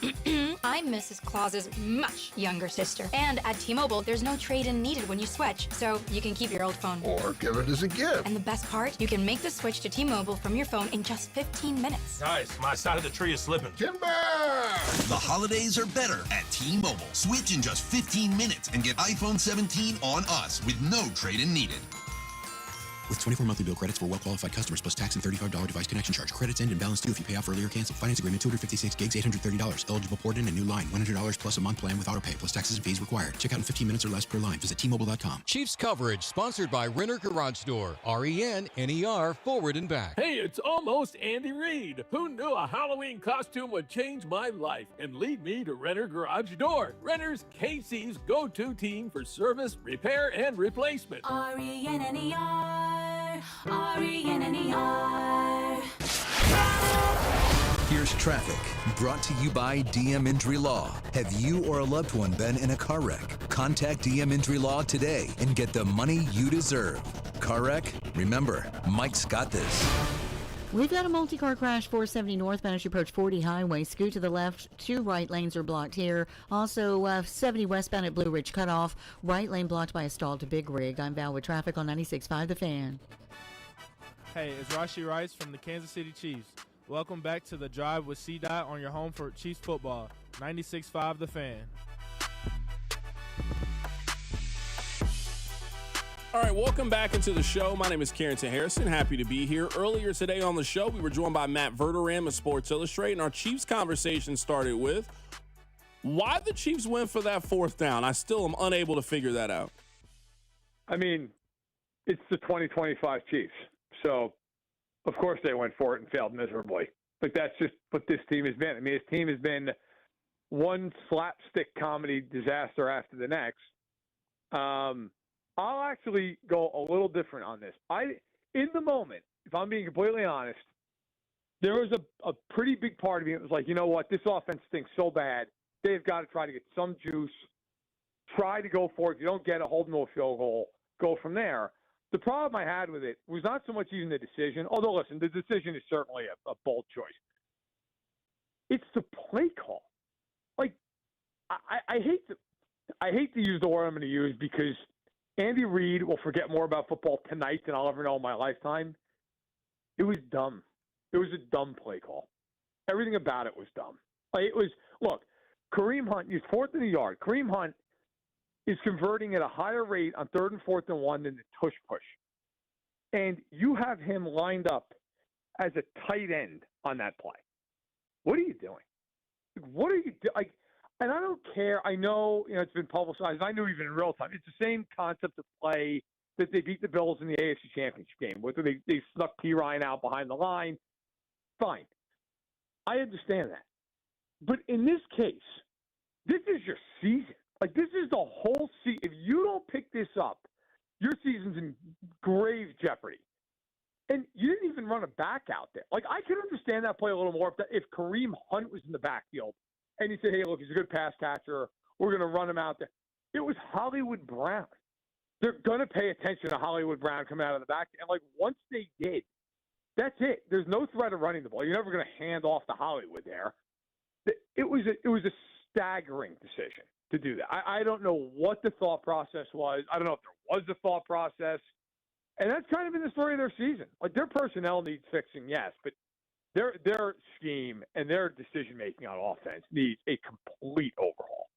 I'm Mrs. Claus's much younger sister. And at T-Mobile, there's no trade-in needed when you switch, so you can keep your old phone. Or give it as a gift. And the best part, you can make the switch to T-Mobile from your phone in just 15 minutes. Guys, my side of the tree is slipping. Timber! The holidays are better at T-Mobile. Switch in just 15 minutes and get iPhone 17 on us with no trade-in needed. With 24 monthly bill credits for well-qualified customers plus tax and $35 device connection charge. Credits end and balance due if you pay off early or cancel. Finance agreement, 256 gigs, $830. Eligible port in and new line. $100 plus a month plan with auto pay plus taxes and fees required. Check out in 15 minutes or less per line. Visit T-Mobile.com. Chiefs coverage sponsored by Renner Garage Door. RENNER forward and back. Hey, it's almost Andy Reid. Who knew a Halloween costume would change my life and lead me to Renner Garage Door? Renner's KC's go-to team for service, repair, and replacement. RENNER. RENNER. Here's traffic, brought to you by DM Injury Law. Have you or a loved one been in a car wreck? Contact DM Injury Law today and get the money you deserve. Car wreck? Remember, Mike's got this. We've got a multi-car crash 470 northbound as you approach 40 Highway. Scoot to the left. 2 right lanes are blocked here. Also, 70 westbound at Blue Ridge cutoff. Right lane blocked by a stall to Big Rig. I'm Val with traffic on 96.5 The Fan. Hey, it's Rashee Rice from the Kansas City Chiefs. Welcome back to The Drive with C-Dot on your home for Chiefs football. 96.5 The Fan. All right, welcome back into the show. My name is Carrington Harrison. Happy to be here. Earlier today on the show, we were joined by Matt Verderam of Sports Illustrated, and our Chiefs conversation started with why the Chiefs went for that 4th down. I still am unable to figure that out. I mean, it's the 2025 Chiefs, so of course they went for it and failed miserably. Like, that's just what this team has been. I mean, this team has been one slapstick comedy disaster after the next. I'll actually go a little different on this. In the moment, if I'm being completely honest, there was a pretty big part of me that was like, you know what, this offense stinks so bad. They've got to try to get some juice, try to go for it. If you don't get it, hold them to a field goal, go from there. The problem I had with it was not so much even the decision, although, listen, the decision is certainly a bold choice. It's the play call. Like, I hate to use the word I'm going to use because Andy Reid will forget more about football tonight than I'll ever know in my lifetime. It was dumb. It was a dumb play call. Everything about it was dumb. Like, it was, look, Kareem Hunt used 4th and a yard. Kareem Hunt is converting at a higher rate on 3rd and 4th and 1 than the tush push. And you have him lined up as a tight end on that play. What are you doing? What are you doing? And I don't care. I know, it's been publicized. I knew even in real time. It's the same concept of play that they beat the Bills in the AFC Championship game, where they snuck P. Ryan out behind the line. Fine. I understand that. But in this case, this is your season. Like, this is the whole season. If you don't pick this up, your season's in grave jeopardy. And you didn't even run a back out there. Like, I can understand that play a little more if Kareem Hunt was in the backfield and you say, hey, look, he's a good pass catcher. We're going to run him out there. It was Hollywood Brown. They're going to pay attention to Hollywood Brown coming out of the back. And, like, once they did, that's it. There's no threat of running the ball. You're never going to hand off to Hollywood there. It was a staggering decision to do that. I don't know what the thought process was. I don't know if there was a thought process. And that's kind of been the story of their season. Like, their personnel needs fixing, yes, but their scheme and their decision-making on offense needs a complete overhaul.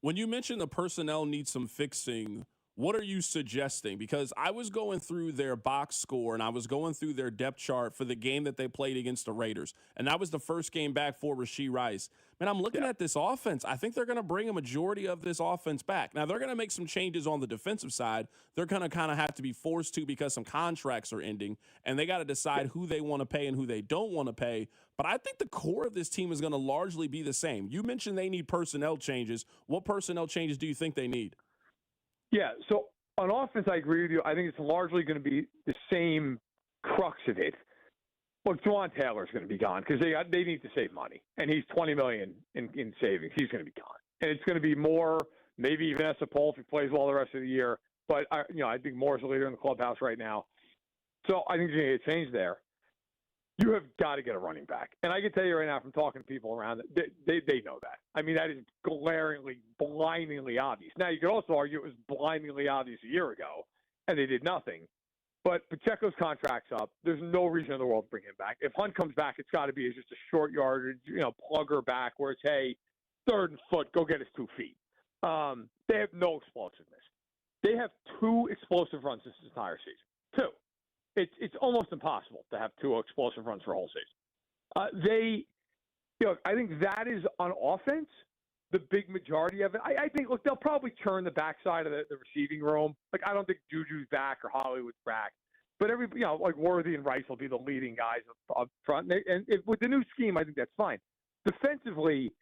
When you mention the personnel needs some fixing, what are you suggesting? Because I was going through their box score and I was going through their depth chart for the game that they played against the Raiders. And that was the first game back for Rashee Rice. Man, I'm looking at this offense. I think they're going to bring a majority of this offense back. Now, they're going to make some changes on the defensive side. They're going to kind of have to be forced to because some contracts are ending. And they got to decide who they want to pay and who they don't want to pay. But I think the core of this team is going to largely be the same. You mentioned they need personnel changes. What personnel changes do you think they need? Yeah, so on offense, I agree with you. I think it's largely going to be the same crux of it. Look, Juwan Taylor's going to be gone because they need to save money, and he's $20 million in savings. He's going to be gone, and it's going to be more, maybe even Esapol if he plays well the rest of the year. But I think Moore's the leader in the clubhouse right now, so I think there's going to get a change there. You have got to get a running back, and I can tell you right now from talking to people around that they know that. I mean, that is glaringly, blindingly obvious. Now, you could also argue it was blindingly obvious a year ago, and they did nothing. But Pacheco's contract's up. There's no reason in the world to bring him back. If Hunt comes back, it's got to be as just a short yardage, plugger back where it's, hey, 3rd and foot, go get us 2 feet. They have no explosiveness. They have 2 explosive runs this entire season. 2. It's almost impossible to have 2 explosive runs for a whole season. I think that is on offense the big majority of it. I think, look, they'll probably turn the backside of the receiving room. Like, I don't think Juju's back or Hollywood's back. But like Worthy and Rice will be the leading guys up front. And with the new scheme, I think that's fine. Defensively,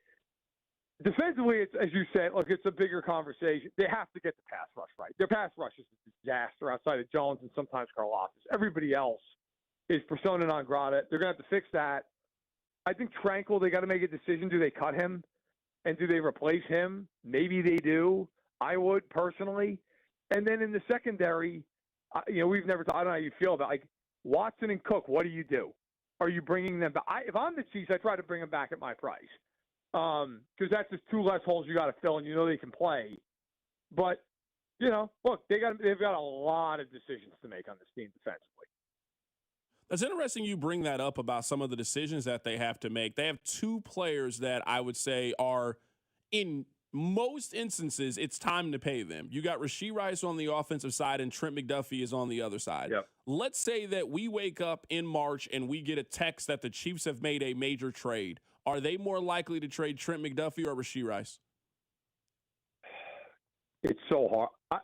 it's, as you said, look, it's a bigger conversation. They have to get the pass rush right. Their pass rush is a disaster outside of Jones and sometimes Karlaftis. Everybody else is persona non grata. They're going to have to fix that. I think Tranquil, they got to make a decision. Do they cut him? And do they replace him? Maybe they do. I would personally. And then in the secondary, we've never I don't know how you feel about like Watson and Cook. What do you do? Are you bringing them back? If I'm the Chiefs, I try to bring them back at my price because that's just two less holes you got to fill, and they can play. But look, they've got a lot of decisions to make on this team defensively. That's interesting you bring that up about some of the decisions that they have to make. They have two players that I would say are, in most instances, it's time to pay them. You got Rashee Rice on the offensive side and Trent McDuffie is on the other side. Yep. Let's say that we wake up in March and we get a text that the Chiefs have made a major trade. Are they more likely to trade Trent McDuffie or Rashee Rice? It's so hard. As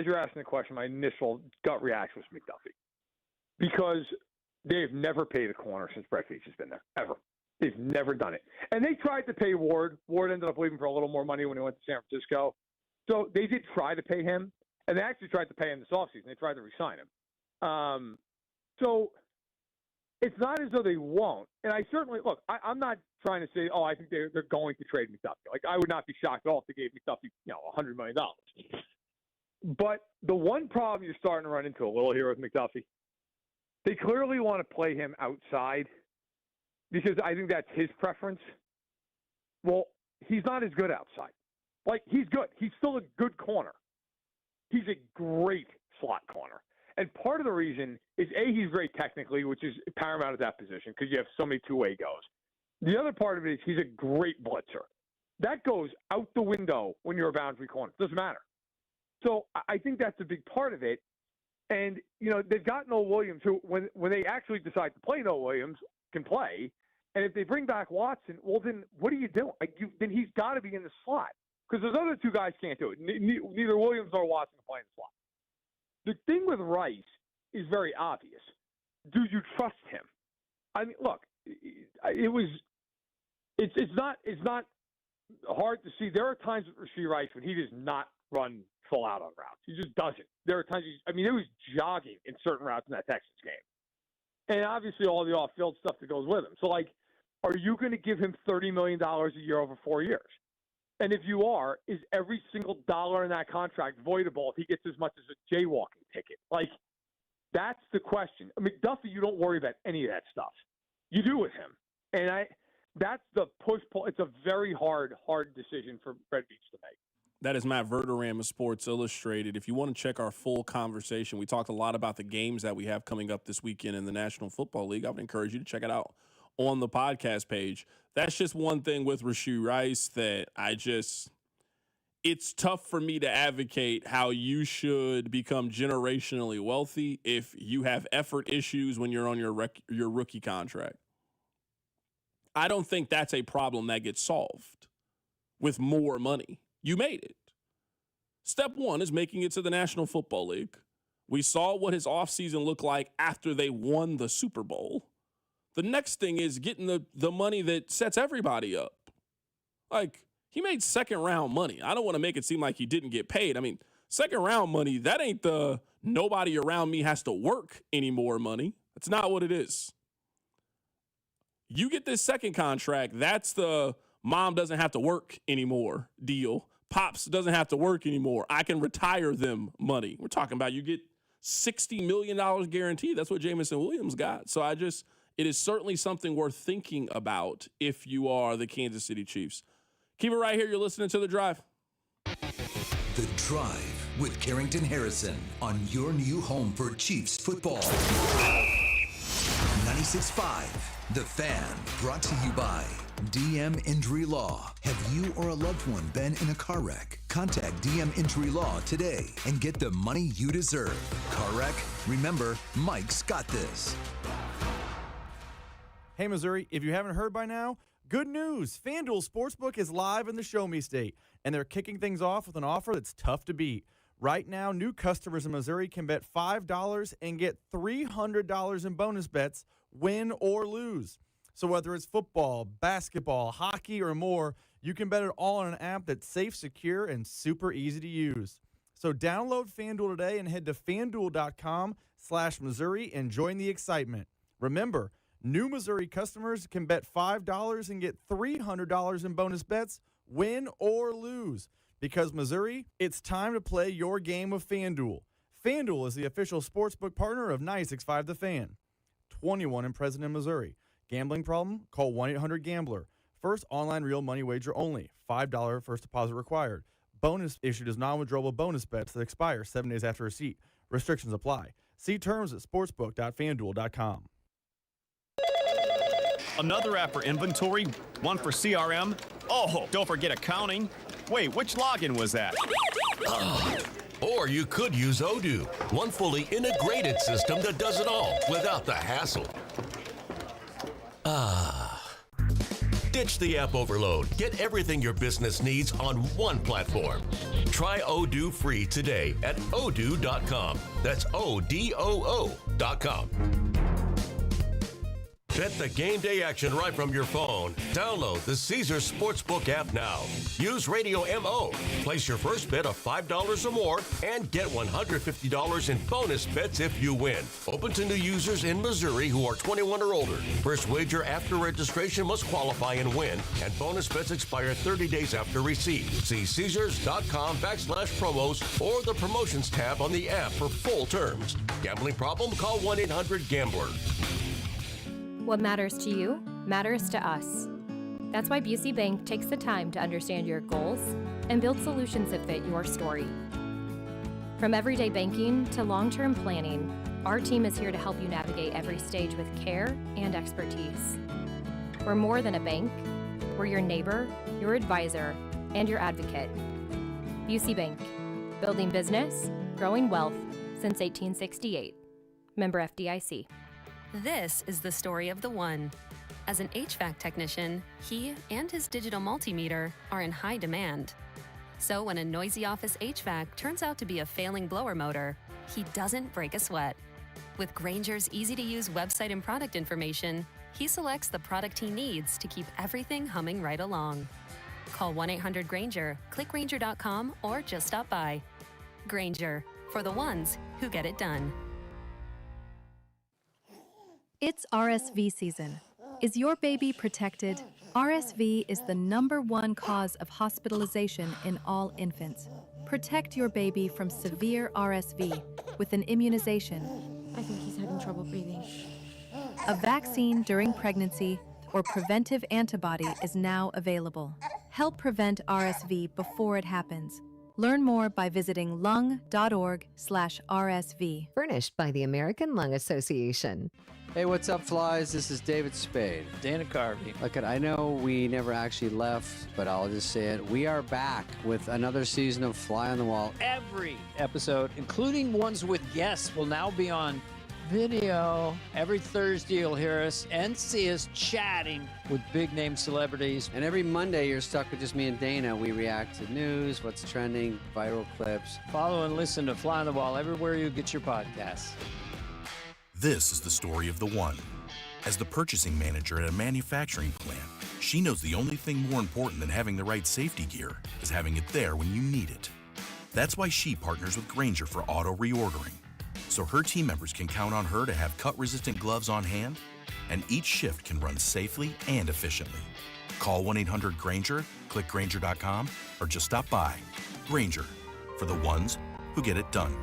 you're asking the question, my initial gut reaction was McDuffie. Because they've never paid a corner since Brett Veach has been there, ever. They've never done it. And they tried to pay Ward. Ward ended up leaving for a little more money when he went to San Francisco. So they did try to pay him, and they actually tried to pay him this offseason. They tried to re-sign him. So it's not as though they won't. And I certainly – look, I'm not trying to say, I think they're going to trade McDuffie. Like, I would not be shocked at all if they gave McDuffie, $100 million. But the one problem you're starting to run into a little here with McDuffie, they clearly want to play him outside because I think that's his preference. Well, he's not as good outside. Like, he's good. He's still a good corner. He's a great slot corner. And part of the reason is, A, he's very technically, which is paramount at that position because you have so many two-way goes. The other part of it is he's a great blitzer. That goes out the window when you're a boundary corner. It doesn't matter. So I think that's a big part of it. And, they've got Noah Williams, who, when they actually decide to play Noah Williams, can play. And if they bring back Watson, well, then what are you doing? Then he's got to be in the slot because those other two guys can't do it. Neither Williams nor Watson can play in the slot. The thing with Rice is very obvious. Do you trust him? I mean, look, it's not hard to see. There are times with Rashee Rice when he does not run full out on routes. He just doesn't. There are times it was jogging in certain routes in that Texans game. And obviously all the off-field stuff that goes with him. So, are you going to give him $30 million a year over 4 years? And if you are, is every single dollar in that contract voidable if he gets as much as a jaywalking ticket? That's the question. McDuffie, you don't worry about any of that stuff. You do with him. And that's the push-pull. It's a very hard decision for Brett Veach to make. That is Matt Verderame of Sports Illustrated. If you want to check our full conversation, we talked a lot about the games that we have coming up this weekend in the National Football League. I would encourage you to check it out on the podcast page. That's just one thing with Rashee Rice that it's tough for me to advocate how you should become generationally wealthy if you have effort issues when you're on your rookie contract. I don't think that's a problem that gets solved with more money. You made it. Step one is making it to the National Football League. We saw what his offseason looked like after they won the Super Bowl. The next thing is getting the money that sets everybody up. He made second-round money. I don't want to make it seem like he didn't get paid. I mean, second-round money, that ain't the nobody around me has to work anymore money. That's not what it is. You get this second contract, that's the mom doesn't have to work anymore deal. Pops doesn't have to work anymore. I can retire them money. We're talking about you get $60 million guaranteed. That's what Jamison Williams got. So it is certainly something worth thinking about if you are the Kansas City Chiefs. Keep it right here. You're listening to The Drive. The Drive with Carrington Harrison on your new home for Chiefs football. 96.5, The Fan, brought to you by DM Injury Law. Have you or a loved one been in a car wreck? Contact DM Injury Law today and get the money you deserve. Car wreck? Remember, Mike's got this. Hey, Missouri, if you haven't heard by now, good news. FanDuel Sportsbook is live in the Show Me State, and they're kicking things off with an offer that's tough to beat. Right now, new customers in Missouri can bet $5 and get $300 in bonus bets, win or lose. So whether it's football, basketball, hockey, or more, you can bet it all on an app that's safe, secure, and super easy to use. So download FanDuel today and head to FanDuel.com/Missouri and join the excitement. Remember, New Missouri customers can bet $5 and get $300 in bonus bets, win or lose. Because Missouri, it's time to play your game with FanDuel. FanDuel is the official sportsbook partner of 96.5 The Fan. 21 and present in Missouri. Gambling problem? Call 1-800-GAMBLER. First online real money wager only. $5 first deposit required. Bonus issued as non-withdrawable bonus bets that expire 7 days after receipt. Restrictions apply. See terms at sportsbook.fanduel.com. Another app for inventory, one for CRM. Oh, don't forget accounting. Wait, which login was that? Or you could use Odoo, one fully integrated system that does it all without the hassle. Ditch the app overload. Get everything your business needs on one platform. Try Odoo free today at odoo.com. That's ODOO.com. Bet the game day action right from your phone. Download the Caesars Sportsbook app now. Use Radio MO. Place your first bet of $5 or more and get $150 in bonus bets if you win. Open to new users in Missouri who are 21 or older. First wager after registration must qualify and win, and bonus bets expire 30 days after receipt. See Caesars.com/promos or the promotions tab on the app for full terms. Gambling problem? Call 1-800-GAMBLER. What matters to you matters to us. That's why Busey Bank takes the time to understand your goals and build solutions that fit your story. From everyday banking to long-term planning, our team is here to help you navigate every stage with care and expertise. We're more than a bank. We're your neighbor, your advisor, and your advocate. Busey Bank, building business, growing wealth since 1868. Member FDIC. This is the story of the one. As an HVAC technician, he and his digital multimeter are in high demand. So when a noisy office HVAC turns out to be a failing blower motor, he doesn't break a sweat. With Grainger's easy-to-use website and product information, he selects the product he needs to keep everything humming right along. Call 1-800-GRAINGER, click Grainger.com, or just stop by. Grainger, for the ones who get it done. It's RSV season. Is your baby protected? RSV is the #1 cause of hospitalization in all infants. Protect your baby from severe RSV with an immunization. I think he's having trouble breathing. A vaccine during pregnancy or preventive antibody is now available. Help prevent RSV before it happens. Learn more by visiting lung.org/RSV. Furnished by the American Lung Association. Hey, what's up, flies? This is David Spade. Dana Carvey. Look, I know we never actually left, but I'll just say it. We are back with another season of Fly on the Wall. Every episode, including ones with guests, will now be on video. Every Thursday, you'll hear us and see us chatting with big-name celebrities. And every Monday, you're stuck with just me and Dana. We react to news, what's trending, viral clips. Follow and listen to Fly on the Wall everywhere you get your podcasts. This is the story of the one. As the purchasing manager at a manufacturing plant, she knows the only thing more important than having the right safety gear is having it there when you need it. That's why she partners with Grainger for auto reordering, so her team members can count on her to have cut-resistant gloves on hand, and each shift can run safely and efficiently. Call 1-800-GRAINGER, click Grainger.com, or just stop by. Grainger, for the ones who get it done.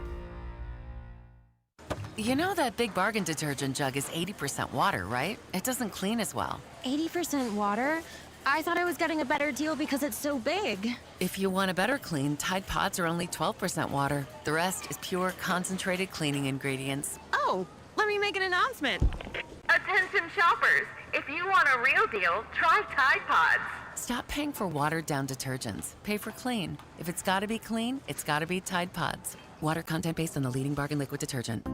You know that Big Bargain detergent jug is 80% water, right? It doesn't clean as well. 80% water? I thought I was getting a better deal because it's so big. If you want a better clean, Tide Pods are only 12% water. The rest is pure, concentrated cleaning ingredients. Oh, let me make an announcement. Attention shoppers, if you want a real deal, try Tide Pods. Stop paying for watered-down detergents. Pay for clean. If it's gotta be clean, it's gotta be Tide Pods. Water content based on the leading bargain liquid detergent.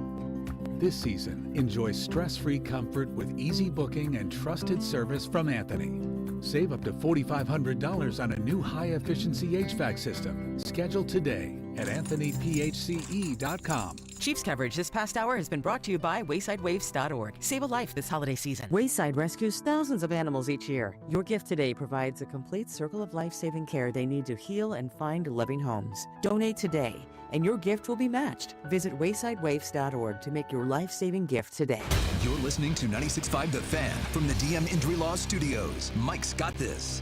This season, enjoy stress-free comfort with easy booking and trusted service from Anthony. Save up to $4,500 on a new high-efficiency HVAC system. Schedule today at anthonyphce.com. Chiefs coverage this past hour has been brought to you by waysidewaves.org. Save a life this holiday season. Wayside rescues thousands of animals each year. Your gift today provides a complete circle of life-saving care they need to heal and find loving homes. Donate today, and your gift will be matched. Visit waysidewaves.org to make your life-saving gift today. You're listening to 96.5 The Fan from the DM Injury Law Studios. Mike's got this.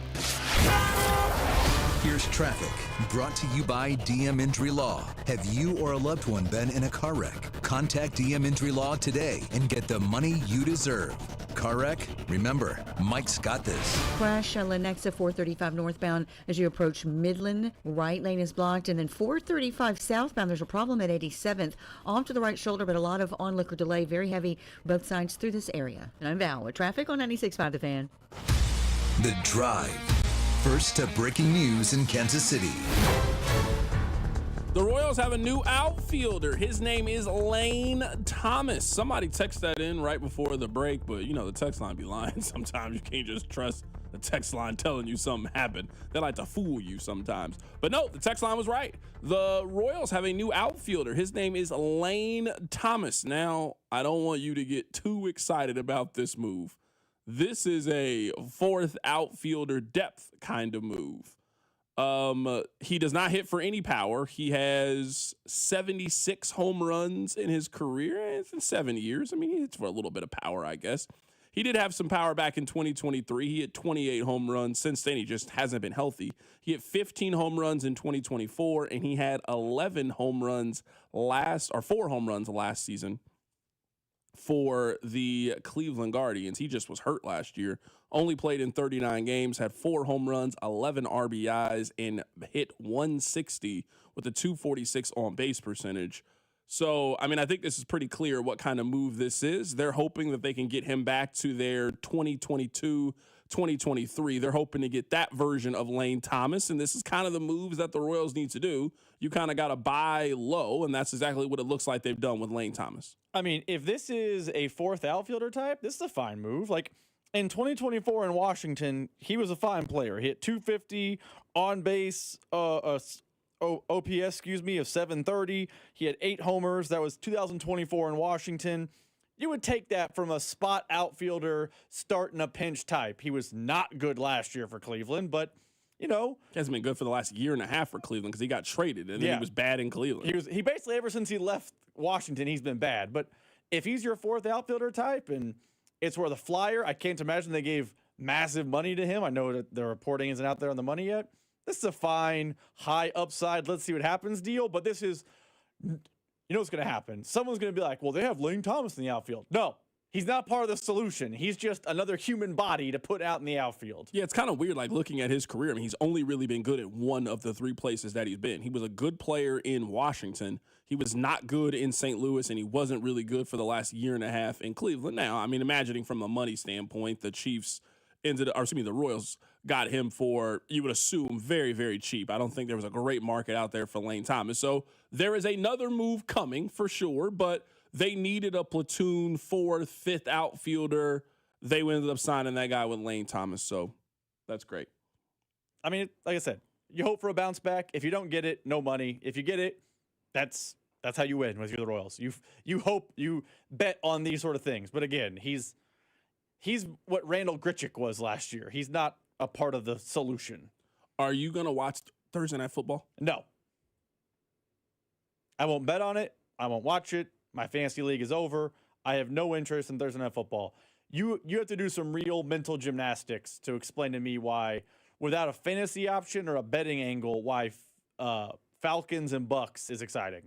Here's traffic, brought to you by DM Injury Law. Have you or a loved one been in a car wreck? Contact DM Injury Law today and get the money you deserve. Car wreck? Remember, Mike's got this. Crash Lenexa 435 northbound as you approach Midland. Right lane is blocked. And then 435 southbound, there's a problem at 87th. Off to the right shoulder, but a lot of onlooker delay. Very heavy both sides through this area. And I'm Val with traffic on 96.5 The Fan. The Drive. First to breaking news in Kansas City. The Royals have a new outfielder. His name is Lane Thomas. Somebody text that in right before the break, but you know, the text line be lying. Sometimes you can't just trust the text line telling you something happened. They like to fool you sometimes. But no, the text line was right. The Royals have a new outfielder. His name is Lane Thomas. Now, I don't want you to get too excited about this move. This is a fourth outfielder depth kind of move. He does not hit for any power. He has 76 home runs in his career. It's in 7 years. I mean, he hits for a little bit of power, I guess. He did have some power back in 2023. He hit 28 home runs. Since then, he just hasn't been healthy. He hit 15 home runs in 2024, and he had 4 home runs last season for the Cleveland Guardians. He just was hurt last year. Only played in 39 games, had 4 home runs, 11 RBIs, and hit 160 with a 246 on base percentage. So, I mean, I think this is pretty clear what kind of move this is. They're hoping that they can get him back to their 2022, 2023. They're hoping to get that version of Lane Thomas, and this is kind of the moves that the Royals need to do. You kind of got to buy low, and that's exactly what it looks like they've done with Lane Thomas. I mean, if this is a fourth outfielder type, this is a fine move. Like, in 2024 in Washington, he was a fine player. He hit 250 on base, OPS, of 730. He had 8 homers. That was 2024 in Washington. You would take that from a spot outfielder starting a pinch type. He was not good last year for Cleveland, but, you know. He hasn't been good for the last year and a half for Cleveland because he got traded, and then he was bad in Cleveland. He basically, ever since he left Washington, he's been bad. But if he's your fourth outfielder type and it's where the Flyer, I can't imagine they gave massive money to him. I know that the reporting isn't out there on the money yet. This is a fine, high upside, let's see what happens deal. But this is, you know what's going to happen. Someone's going to be like, well, they have Lane Thomas in the outfield. No, he's not part of the solution. He's just another human body to put out in the outfield. Yeah, it's kind of weird, like, looking at his career. I mean, he's only really been good at one of the 3 places that he's been. He was a good player in Washington. He was not good in St. Louis, and he wasn't really good for the last year and a half in Cleveland. Now, I mean, imagining from a money standpoint, the Royals got him for, you would assume, very, very cheap. I don't think there was a great market out there for Lane Thomas. So there is another move coming for sure, but they needed a platoon 4th, 5th outfielder. They ended up signing that guy with Lane Thomas, so that's great. I mean, like I said, you hope for a bounce back. If you don't get it, no money. If you get it, that's how you win with the Royals. You hope, you bet on these sort of things. But again, he's what Randall Grichuk was last year. He's not a part of the solution. Are you going to watch Thursday Night Football? No. I won't bet on it. I won't watch it. My fantasy league is over. I have no interest in Thursday Night Football. You have to do some real mental gymnastics to explain to me why, without a fantasy option or a betting angle, why Falcons and Bucks is exciting.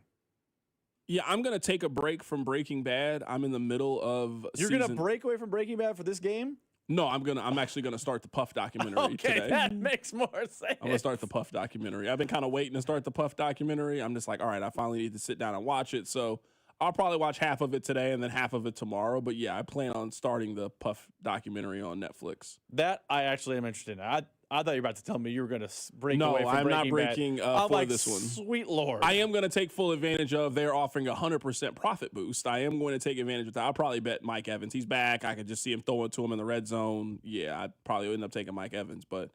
Yeah, I'm going to take a break from Breaking Bad. I'm in the middle of You're going to break away from Breaking Bad for this game? No, I'm actually going to start the Puff documentary today. Okay, that makes more sense. I'm going to start the Puff documentary. I've been kind of waiting to start the Puff documentary. I'm just like, all right, I finally need to sit down and watch it. So I'll probably watch half of it today and then half of it tomorrow. But yeah, I plan on starting the Puff documentary on Netflix. That I actually am interested in. I thought you were about to tell me you were going to break away from Breaking Bad. No, I'm not breaking for this one. Sweet Lord. I am going to take full advantage of they're offering 100% profit boost. I am going to take advantage of that. I'll probably bet Mike Evans. He's back. I could just see him throwing to him in the red zone. Yeah, I'd probably end up taking Mike Evans. But,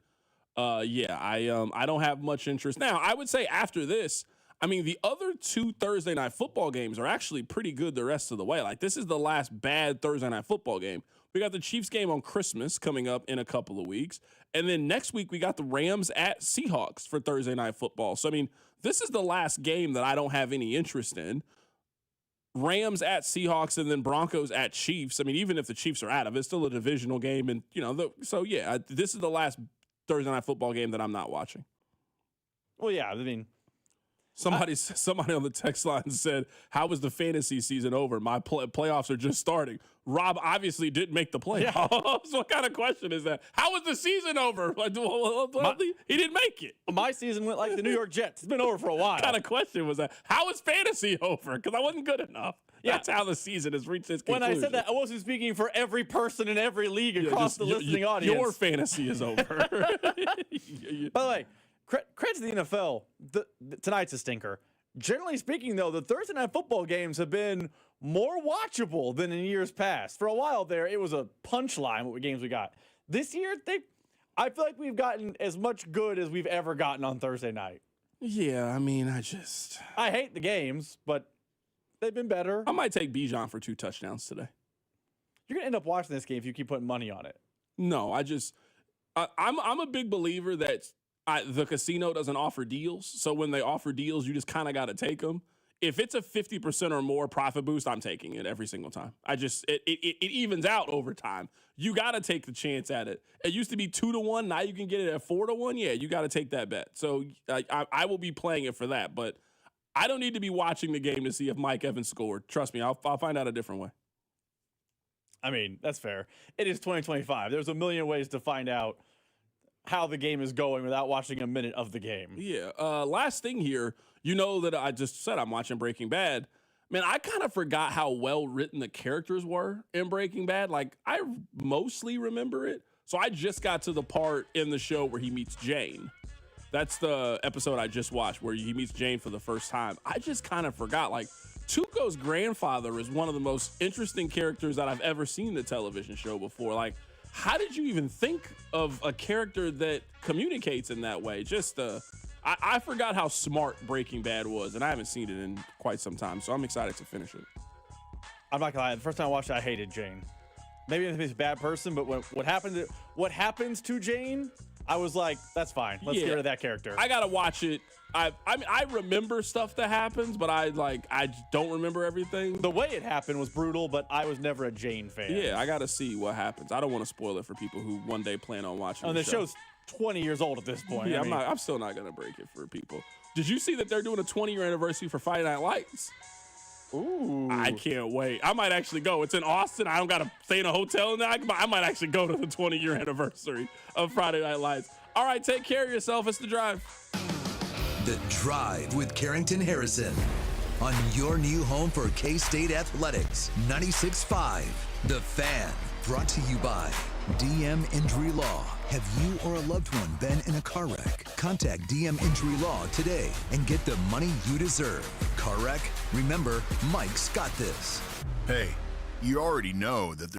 I don't have much interest. Now, I would say after this, I mean, the other 2 Thursday night football games are actually pretty good the rest of the way. Like, this is the last bad Thursday night football game. We got the Chiefs game on Christmas coming up in a couple of weeks. And then next week, we got the Rams at Seahawks for Thursday night football. So, I mean, this is the last game that I don't have any interest in. Rams at Seahawks and then Broncos at Chiefs. I mean, even if the Chiefs are out of it, it's still a divisional game. And, this is the last Thursday night football game that I'm not watching. Well, yeah, I mean, somebody on the text line said, "How was the fantasy season over? My playoffs are just starting." Rob obviously didn't make the playoffs. Yeah. So what kind of question is that? How was the season over? He didn't make it. My season went like the New York Jets. It's been over for a while. What kind of question was that? How is fantasy over? Because I wasn't good enough. Yeah. That's how the season has reached its conclusion. When I said that, I wasn't speaking for every person in every league across the listening audience. Your fantasy is over. By the way, credit to the NFL. Tonight's a stinker. Generally speaking, though, the Thursday night football games have been more watchable than in years past. For a while there, it was a punchline what games we got. This year, I feel like we've gotten as much good as we've ever gotten on Thursday night. Yeah, I mean, I hate the games, but they've been better. I might take Bijan for 2 touchdowns today. You're going to end up watching this game if you keep putting money on it. No, I'm a big believer that the casino doesn't offer deals. So when they offer deals, you just kind of got to take them. If it's a 50% or more profit boost, I'm taking it every single time. It evens out over time. You got to take the chance at it. It used to be 2-1. Now you can get it at 4-1. Yeah, you got to take that bet. So I will be playing it for that. But I don't need to be watching the game to see if Mike Evans scored. Trust me, I'll find out a different way. I mean, that's fair. It is 2025. There's a million ways to find out how the game is going without watching a minute of the game. Yeah. Last thing here, you know that I just said I'm watching Breaking Bad. Man, I kind of forgot how well written the characters were in Breaking Bad. Like, I mostly remember it. So I just got to the part in the show where he meets Jane. That's the episode I just watched where he meets Jane for the first time. I just kind of forgot. Like, Tuco's grandfather is one of the most interesting characters that I've ever seen in the television show before. Like, how did you even think of a character that communicates in that way? I forgot how smart Breaking Bad was, and I haven't seen it in quite some time, so I'm excited to finish it. I'm not gonna lie, the first time I watched it, I hated Jane. Maybe he's a bad person, but what happens to Jane, I was like, that's fine. Let's get rid of that character. I gotta watch it. I mean, I remember stuff that happens, but I don't remember everything. The way it happened was brutal, but I was never a Jane fan. Yeah, I gotta see what happens. I don't want to spoil it for people who one day plan on watching the show's 20 years old at this point. Yeah, I'm still not gonna break it for people. Did you see that they're doing a 20-year anniversary for Friday Night Lights? Ooh. I can't wait. I might actually go. It's in Austin. I don't got to stay in a hotel now. I might actually go to the 20-year anniversary of Friday Night Lights. All right, take care of yourself. It's The Drive. The Drive with Carrington Harrison on your new home for K-State Athletics. 96.5 The Fan. Brought to you by DM Injury Law. Have you or a loved one been in a car wreck? Contact DM Injury Law today and get the money you deserve. Car wreck? Remember, Mike's got this. Hey, you already know that